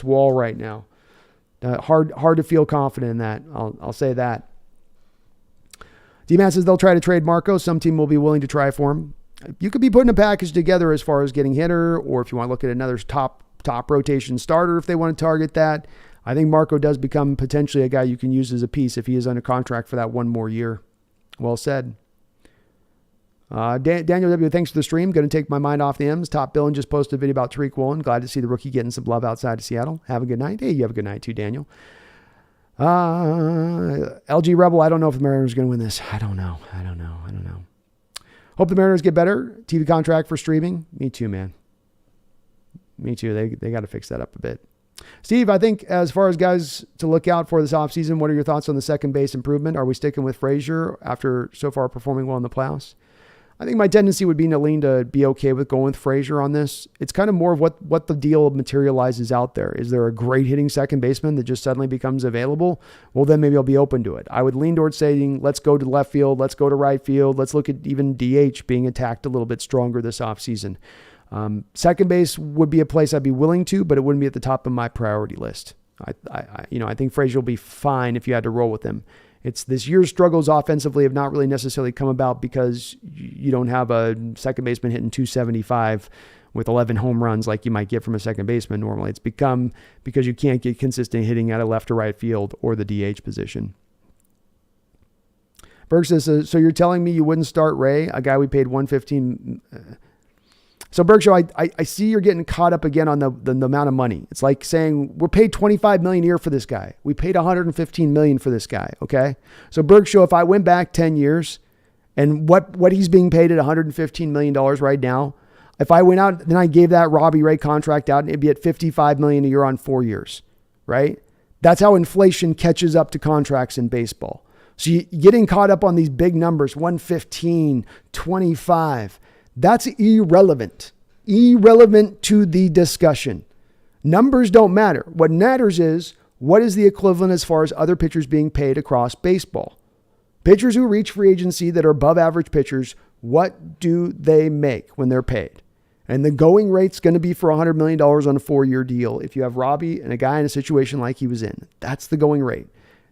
B: wall right now. Hard to feel confident in that. I'll say that. D-Man says they'll try to trade Marco. Some team will be willing to try for him. You could be putting a package together as far as getting hitter, or if you want to look at another top rotation starter, if they want to target that. I think Marco does become potentially a guy you can use as a piece if he is under contract for that one more year. Well said. Daniel W., thanks for the stream. Going to take my mind off the M's. Top Billin just posted a video about Tariq Woolen. Glad to see the rookie getting some love outside of Seattle. Have a good night. Hey, you have a good night too, Daniel. LG Rebel, I don't know if the Mariners are going to win this. I don't know. Hope the Mariners get better. TV contract for streaming. Me too, man. Me too. They got to fix that up a bit. Steve, I think as far as guys to look out for this offseason, what are your thoughts on the second base improvement? Are we sticking with Frazier after so far performing well in the playoffs? I think my tendency would be to lean to be okay with going with Frazier on this. It's kind of more of what the deal materializes out there. Is there a great hitting second baseman that just suddenly becomes available? Well, then maybe I'll be open to it. I would lean towards saying, let's go to left field. Let's go to right field. Let's look at even DH being attacked a little bit stronger this offseason. Second base would be a place I'd be willing to, but it wouldn't be at the top of my priority list. I think Frazier will be fine if you had to roll with him. It's this year's struggles offensively have not really necessarily come about because you don't have a second baseman hitting 275 with 11 home runs like you might get from a second baseman normally. It's become because you can't get consistent hitting out of left or right field or the DH position. Berg says, so you're telling me you wouldn't start Ray, a guy we paid $115? So Berkshire, I see you're getting caught up again on the amount of money. It's like saying we're paid $25 million a year for this guy. We paid $115 million for this guy. Okay. So Berkshire, if I went back 10 years and what he's being paid at $115 million right now, if I went out and I gave that Robbie Ray contract out, it'd be at $55 million a year on 4 years, right? That's how inflation catches up to contracts in baseball. So you're getting caught up on these big numbers, 115, 25. That's irrelevant to the discussion. Numbers don't matter. What matters is what is the equivalent as far as other pitchers being paid across baseball. Pitchers who reach free agency that are above average pitchers, what do they make when they're paid? And the going rate's going to be for $100 million on a 4-year deal if you have Robbie and a guy in a situation like he was in. That's the going rate.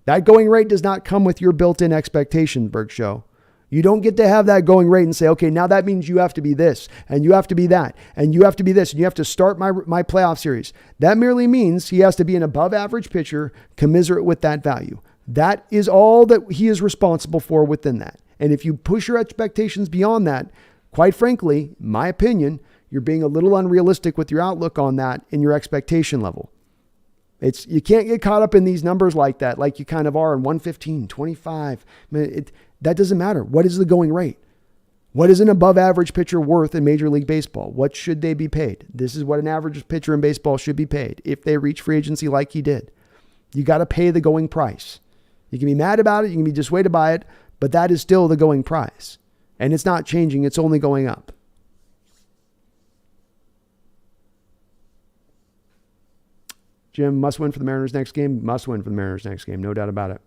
B: That going rate does not come with your built-in expectations, Berg Show. You don't get to have that going rate and say, okay, now that means you have to be this, and you have to be that, and you have to be this, and you have to start my playoff series. That merely means he has to be an above average pitcher commensurate with that value. That is all that he is responsible for within that. And if you push your expectations beyond that, quite frankly, in my opinion, you're being a little unrealistic with your outlook on that in your expectation level. You can't get caught up in these numbers like that, like you kind of are in 115, 25. That doesn't matter. What is the going rate? What is an above average pitcher worth in Major League Baseball? What should they be paid? This is what an average pitcher in baseball should be paid if they reach free agency like he did. You got to pay the going price. You can be mad about it. You can be dissuaded by it, but that is still the going price. And it's not changing. It's only going up. Jim, must win for the Mariners next game. Must win for the Mariners next game. No doubt about it.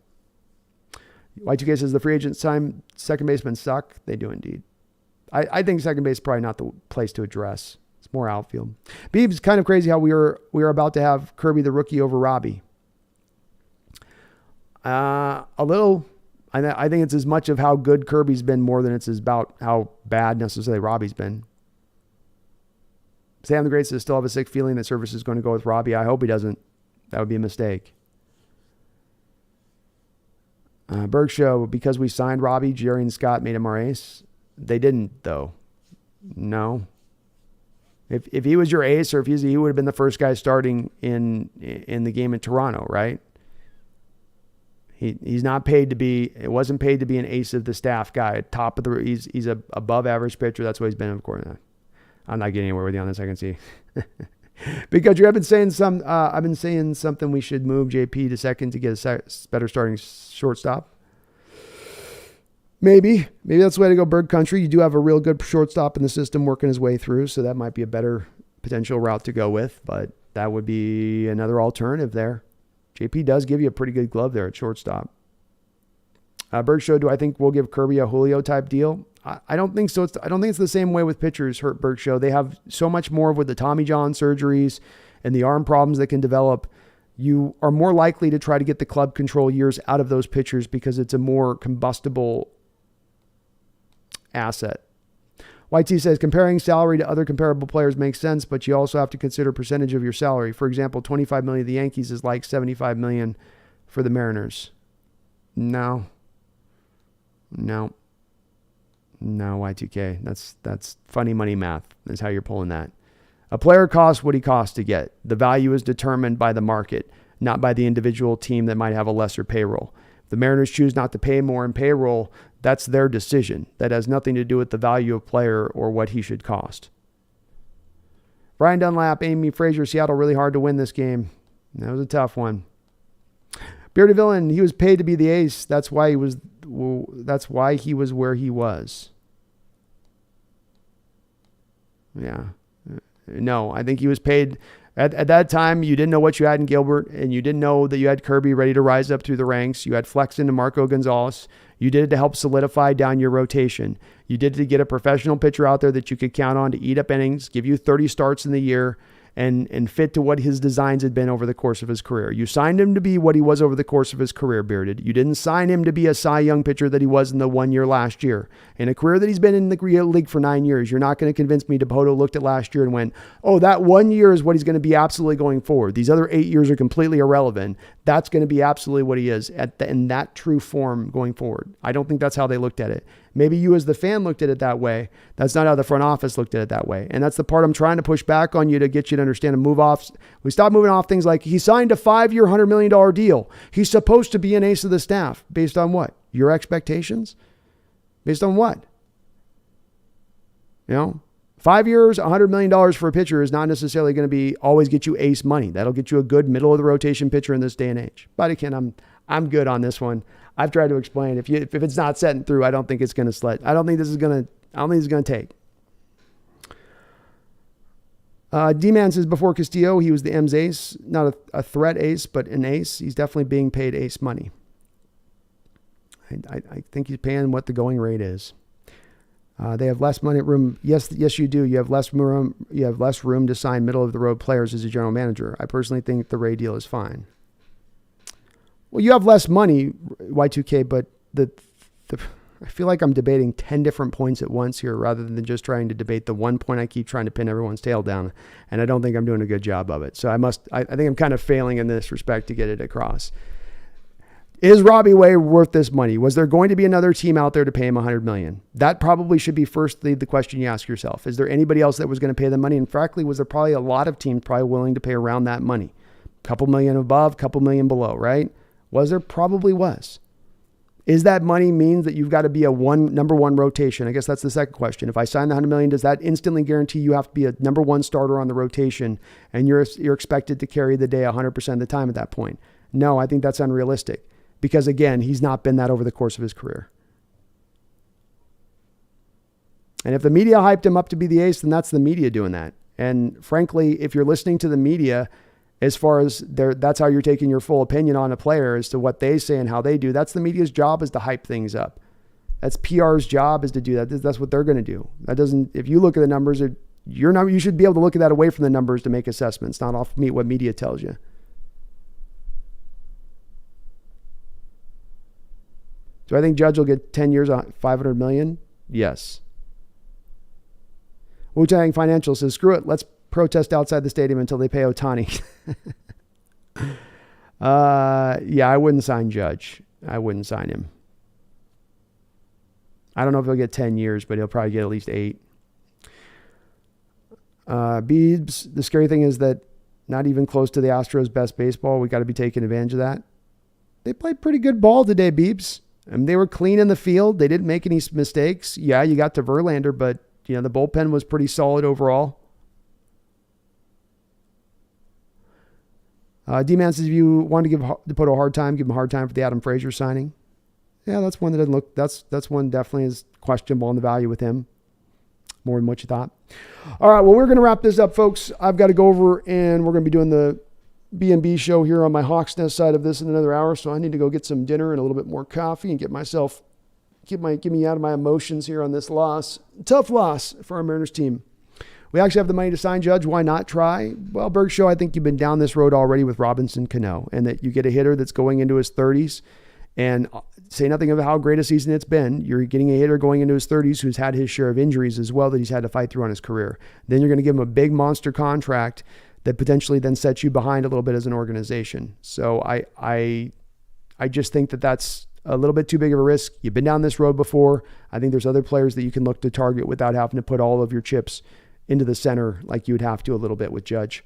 B: Y2K says the free agent time second basemen suck. They do indeed. I think second base is probably not the place to address. It's more outfield. Beeb's kind of crazy how we are about to have Kirby the rookie over Robbie. A little. I think it's as much of how good Kirby's been more than it's about how bad necessarily Robbie's been. Sam the Great says still have a sick feeling that Service is going to go with Robbie. I hope he doesn't. That would be a mistake. Berg Show, because we signed Robbie, Jerry and Scott made him our ace. They didn't, though. No. If he was your ace, or if he would have been the first guy starting in the game in Toronto, right? He's not paid to be. It wasn't paid to be an ace of the staff guy. Top of the. He's a above average pitcher. That's what he's been, of course. I'm not getting anywhere with you on this. I can see. Because you have been saying I've been saying something we should move JP to second to get a better starting shortstop. Maybe that's the way to go, Bird Country. You do have a real good shortstop in the system working his way through, so that might be a better potential route to go with, but that would be another alternative there. JP does give you a pretty good glove there at shortstop. Bird Show, do I think we'll give Kirby a Julio type deal? I don't think so. I don't think it's the same way with pitchers, Bird Show. They have so much more with the Tommy John surgeries and the arm problems that can develop. You are more likely to try to get the club control years out of those pitchers because it's a more combustible asset. YT says, comparing salary to other comparable players makes sense, but you also have to consider percentage of your salary. For example, $25 million of the Yankees is like $75 million for the Mariners. No, Y2K. That's funny money math is how you're pulling that. A player costs what he costs to get. The value is determined by the market, not by the individual team that might have a lesser payroll. If the Mariners choose not to pay more in payroll, that's their decision. That has nothing to do with the value of player or what he should cost. Brian Dunlap, Amy Frazier, Seattle really hard to win this game. That was a tough one. Bearded Villain, he was paid to be the ace. That's why he was where he was. Yeah. No, I think he was paid. At that time, you didn't know what you had in Gilbert, and you didn't know that you had Kirby ready to rise up through the ranks. You had Flexen and Marco Gonzalez. You did it to help solidify down your rotation. You did it to get a professional pitcher out there that you could count on to eat up innings, give you 30 starts in the year, and fit to what his designs had been over the course of his career. You signed him to be what he was over the course of his career, Bearded. You didn't sign him to be a Cy Young pitcher that he was in the 1 year last year. In a career that he's been in the league for 9 years, you're not going to convince me Dipoto looked at last year and went, oh, that 1 year is what he's going to be absolutely going forward. These other 8 years are completely irrelevant. That's going to be absolutely what he is in that true form going forward. I don't think that's how they looked at it. Maybe you as the fan looked at it that way. That's not how the front office looked at it that way. And that's the part I'm trying to push back on you to get you to understand and move off. We stop moving off things like he signed a 5-year, $100 million deal. He's supposed to be an ace of the staff. Based on what? Your expectations? Based on what? 5 years, $100 million for a pitcher is not necessarily going to be always get you ace money. That'll get you a good middle of the rotation pitcher in this day and age. But again, I'm good on this one. I've tried to explain. If it's not setting through, I don't think it's going to sled. I don't think this is going to take. D-Man says before Castillo, he was the M's ace, not a threat ace, but an ace. He's definitely being paid ace money. I think he's paying what the going rate is. They have less money room. Yes, you do. You have less room. You have less room to sign middle of the road players as a general manager. I personally think the Ray deal is fine. Well, you have less money, Y2K, but I feel like I'm debating 10 different points at once here rather than just trying to debate the one point I keep trying to pin everyone's tail down, and I don't think I'm doing a good job of it. So I think I'm kind of failing in this respect to get it across. Is Robbie Way worth this money? Was there going to be another team out there to pay him $100 million? That probably should be firstly the question you ask yourself. Is there anybody else that was going to pay the money? And frankly, was there probably a lot of teams probably willing to pay around that money? Couple million above, couple million below, right? Was there? Probably was. Is that money means that you've got to be a number one rotation? I guess that's the second question. If I sign the $100 million, does that instantly guarantee you have to be a number one starter on the rotation and you're expected to carry the day 100% of the time at that point? No, I think that's unrealistic because, again, he's not been that over the course of his career. And if the media hyped him up to be the ace, then that's the media doing that. And frankly, if you're listening to the media, as far as that's how you're taking your full opinion on a player as to what they say and how they do. That's the media's job, is to hype things up. That's PR's job, is to do that. That's what they're going to do. That doesn't. If you look at the numbers, you should be able to look at that away from the numbers to make assessments, not off what media tells you. Do I think Judge will get 10 years, $500 million? Yes. Wu-Tang Financial says, screw it. Let's protest outside the stadium until they pay Ohtani. Yeah, I wouldn't sign Judge. I wouldn't sign him. I don't know if he'll get 10 years, but he'll probably get at least 8. Beebs, the scary thing is that not even close to the Astros' best baseball. We got to be taking advantage of that. They played pretty good ball today, Beebs. I mean, they were clean in the field. They didn't make any mistakes. Yeah, you got to Verlander, but the bullpen was pretty solid overall. D-Man says if you want to put a hard time, give him a hard time for the Adam Frazier signing. Yeah, that's one that doesn't look. That's one definitely is questionable on the value with him, more than what you thought. All right, well, we're going to wrap this up, folks. I've got to go over and we're going to be doing the B&B show here on my Hawks Nest side of this in another hour, so I need to go get some dinner and a little bit more coffee and get me out of my emotions here on this loss. Tough loss for our Mariners team. We actually have the money to sign Judge. Why not try? Well, Berg Show, I think you've been down this road already with Robinson Cano, and that you get a hitter that's going into his 30s, and say nothing of how great a season it's been. You're getting a hitter going into his 30s who's had his share of injuries as well that he's had to fight through on his career. Then you're going to give him a big monster contract that potentially then sets you behind a little bit as an organization. So I just think that that's a little bit too big of a risk. You've been down this road before. I think there's other players that you can look to target without having to put all of your chips into the center like you would have to a little bit with Judge.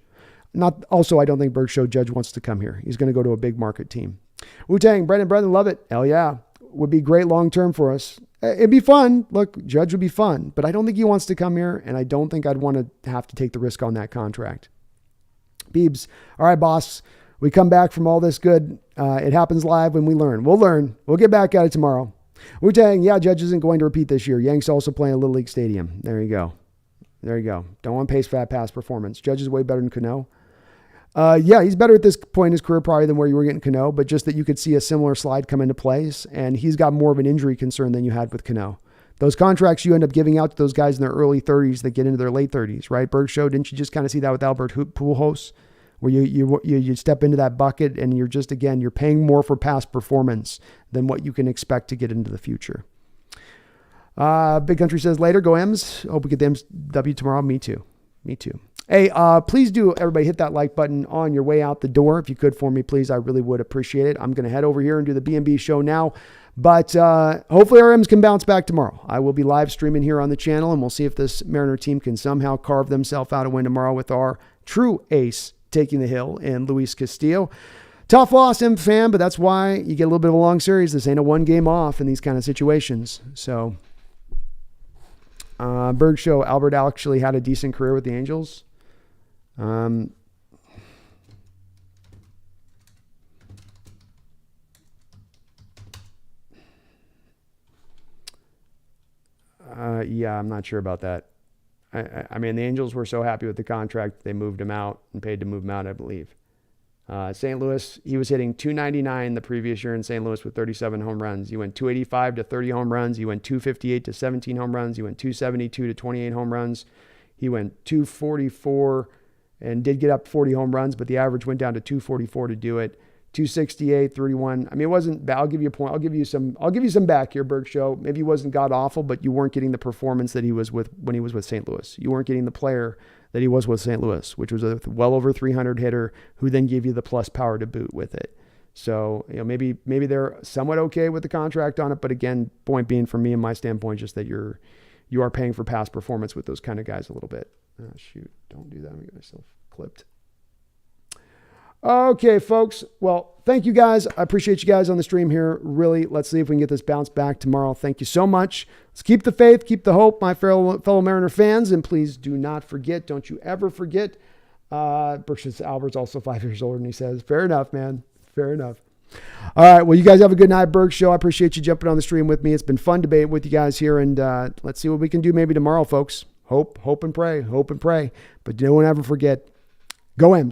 B: I don't think Berg Show Judge wants to come here. He's going to go to a big market team. Wu-Tang, Brendan, love it. Hell yeah. Would be great long-term for us. It'd be fun. Look, Judge would be fun, but I don't think he wants to come here, and I don't think I'd want to have to take the risk on that contract. Beebs, all right, boss. We come back from all this good. It happens live when we learn. We'll learn. We'll get back at it tomorrow. Wu-Tang, yeah, Judge isn't going to repeat this year. Yank's also playing a Little League Stadium. There you go. Don't want to pace fat pass performance. Judge is way better than Cano. Yeah, he's better at this point in his career probably than where you were getting Cano, but just that you could see a similar slide come into place, and he's got more of an injury concern than you had with Cano. Those contracts you end up giving out to those guys in their early 30s that get into their late 30s, right? Berg Show, didn't you just kind of see that with Albert Pujols, where you step into that bucket and you're paying more for past performance than what you can expect to get into the future. Big Country says later, go M's. Hope we get the M's W tomorrow. Me too. Hey, please do, everybody, hit that like button on your way out the door. If you could for me, please, I really would appreciate it. I'm going to head over here and do the B&B show now. But hopefully our M's can bounce back tomorrow. I will be live streaming here on the channel, and we'll see if this Mariner team can somehow carve themselves out a win tomorrow with our true ace taking the hill in Luis Castillo. Tough loss, M fan, but that's why you get a little bit of a long series. This ain't a one game off in these kind of situations. So, Berg Show, Albert actually had a decent career with the Angels. Yeah, I'm not sure about that. I mean, the Angels were so happy with the contract, they moved him out and paid to move him out, I believe. St. Louis, he was hitting .299 the previous year in St. Louis with 37 home runs. He went .285 to 30 home runs. He went .258 to 17 home runs. He went .272 to 28 home runs. He went .244 and did get up 40 home runs, but the average went down to .244 to do it. 268, 31. I mean, it wasn't bad. I'll give you a point. I'll give you some back here, Berg Show. Maybe he wasn't god awful, but you weren't getting the performance that he was with when he was with St. Louis. You weren't getting the player that he was with St. Louis, which was a well over 300 hitter who then gave you the plus power to boot with it. So, maybe they're somewhat okay with the contract on it, but again, point being from me and my standpoint, just that you are paying for past performance with those kind of guys a little bit. Oh, shoot, don't do that. I'm gonna get myself clipped. Okay, folks. Well, thank you guys. I appreciate you guys on the stream here. Really, let's see if we can get this bounce back tomorrow. Thank you so much. Let's keep the faith, keep the hope, my fellow Mariner fans, and please do not forget, don't you ever forget, Berkshire Albert's also 5 years older, and he says, fair enough, man. Fair enough. All right. Well, you guys have a good night, Berg Show. I appreciate you jumping on the stream with me. It's been fun debate with you guys here, and let's see what we can do maybe tomorrow, folks. Hope and pray. But don't ever forget, go M's.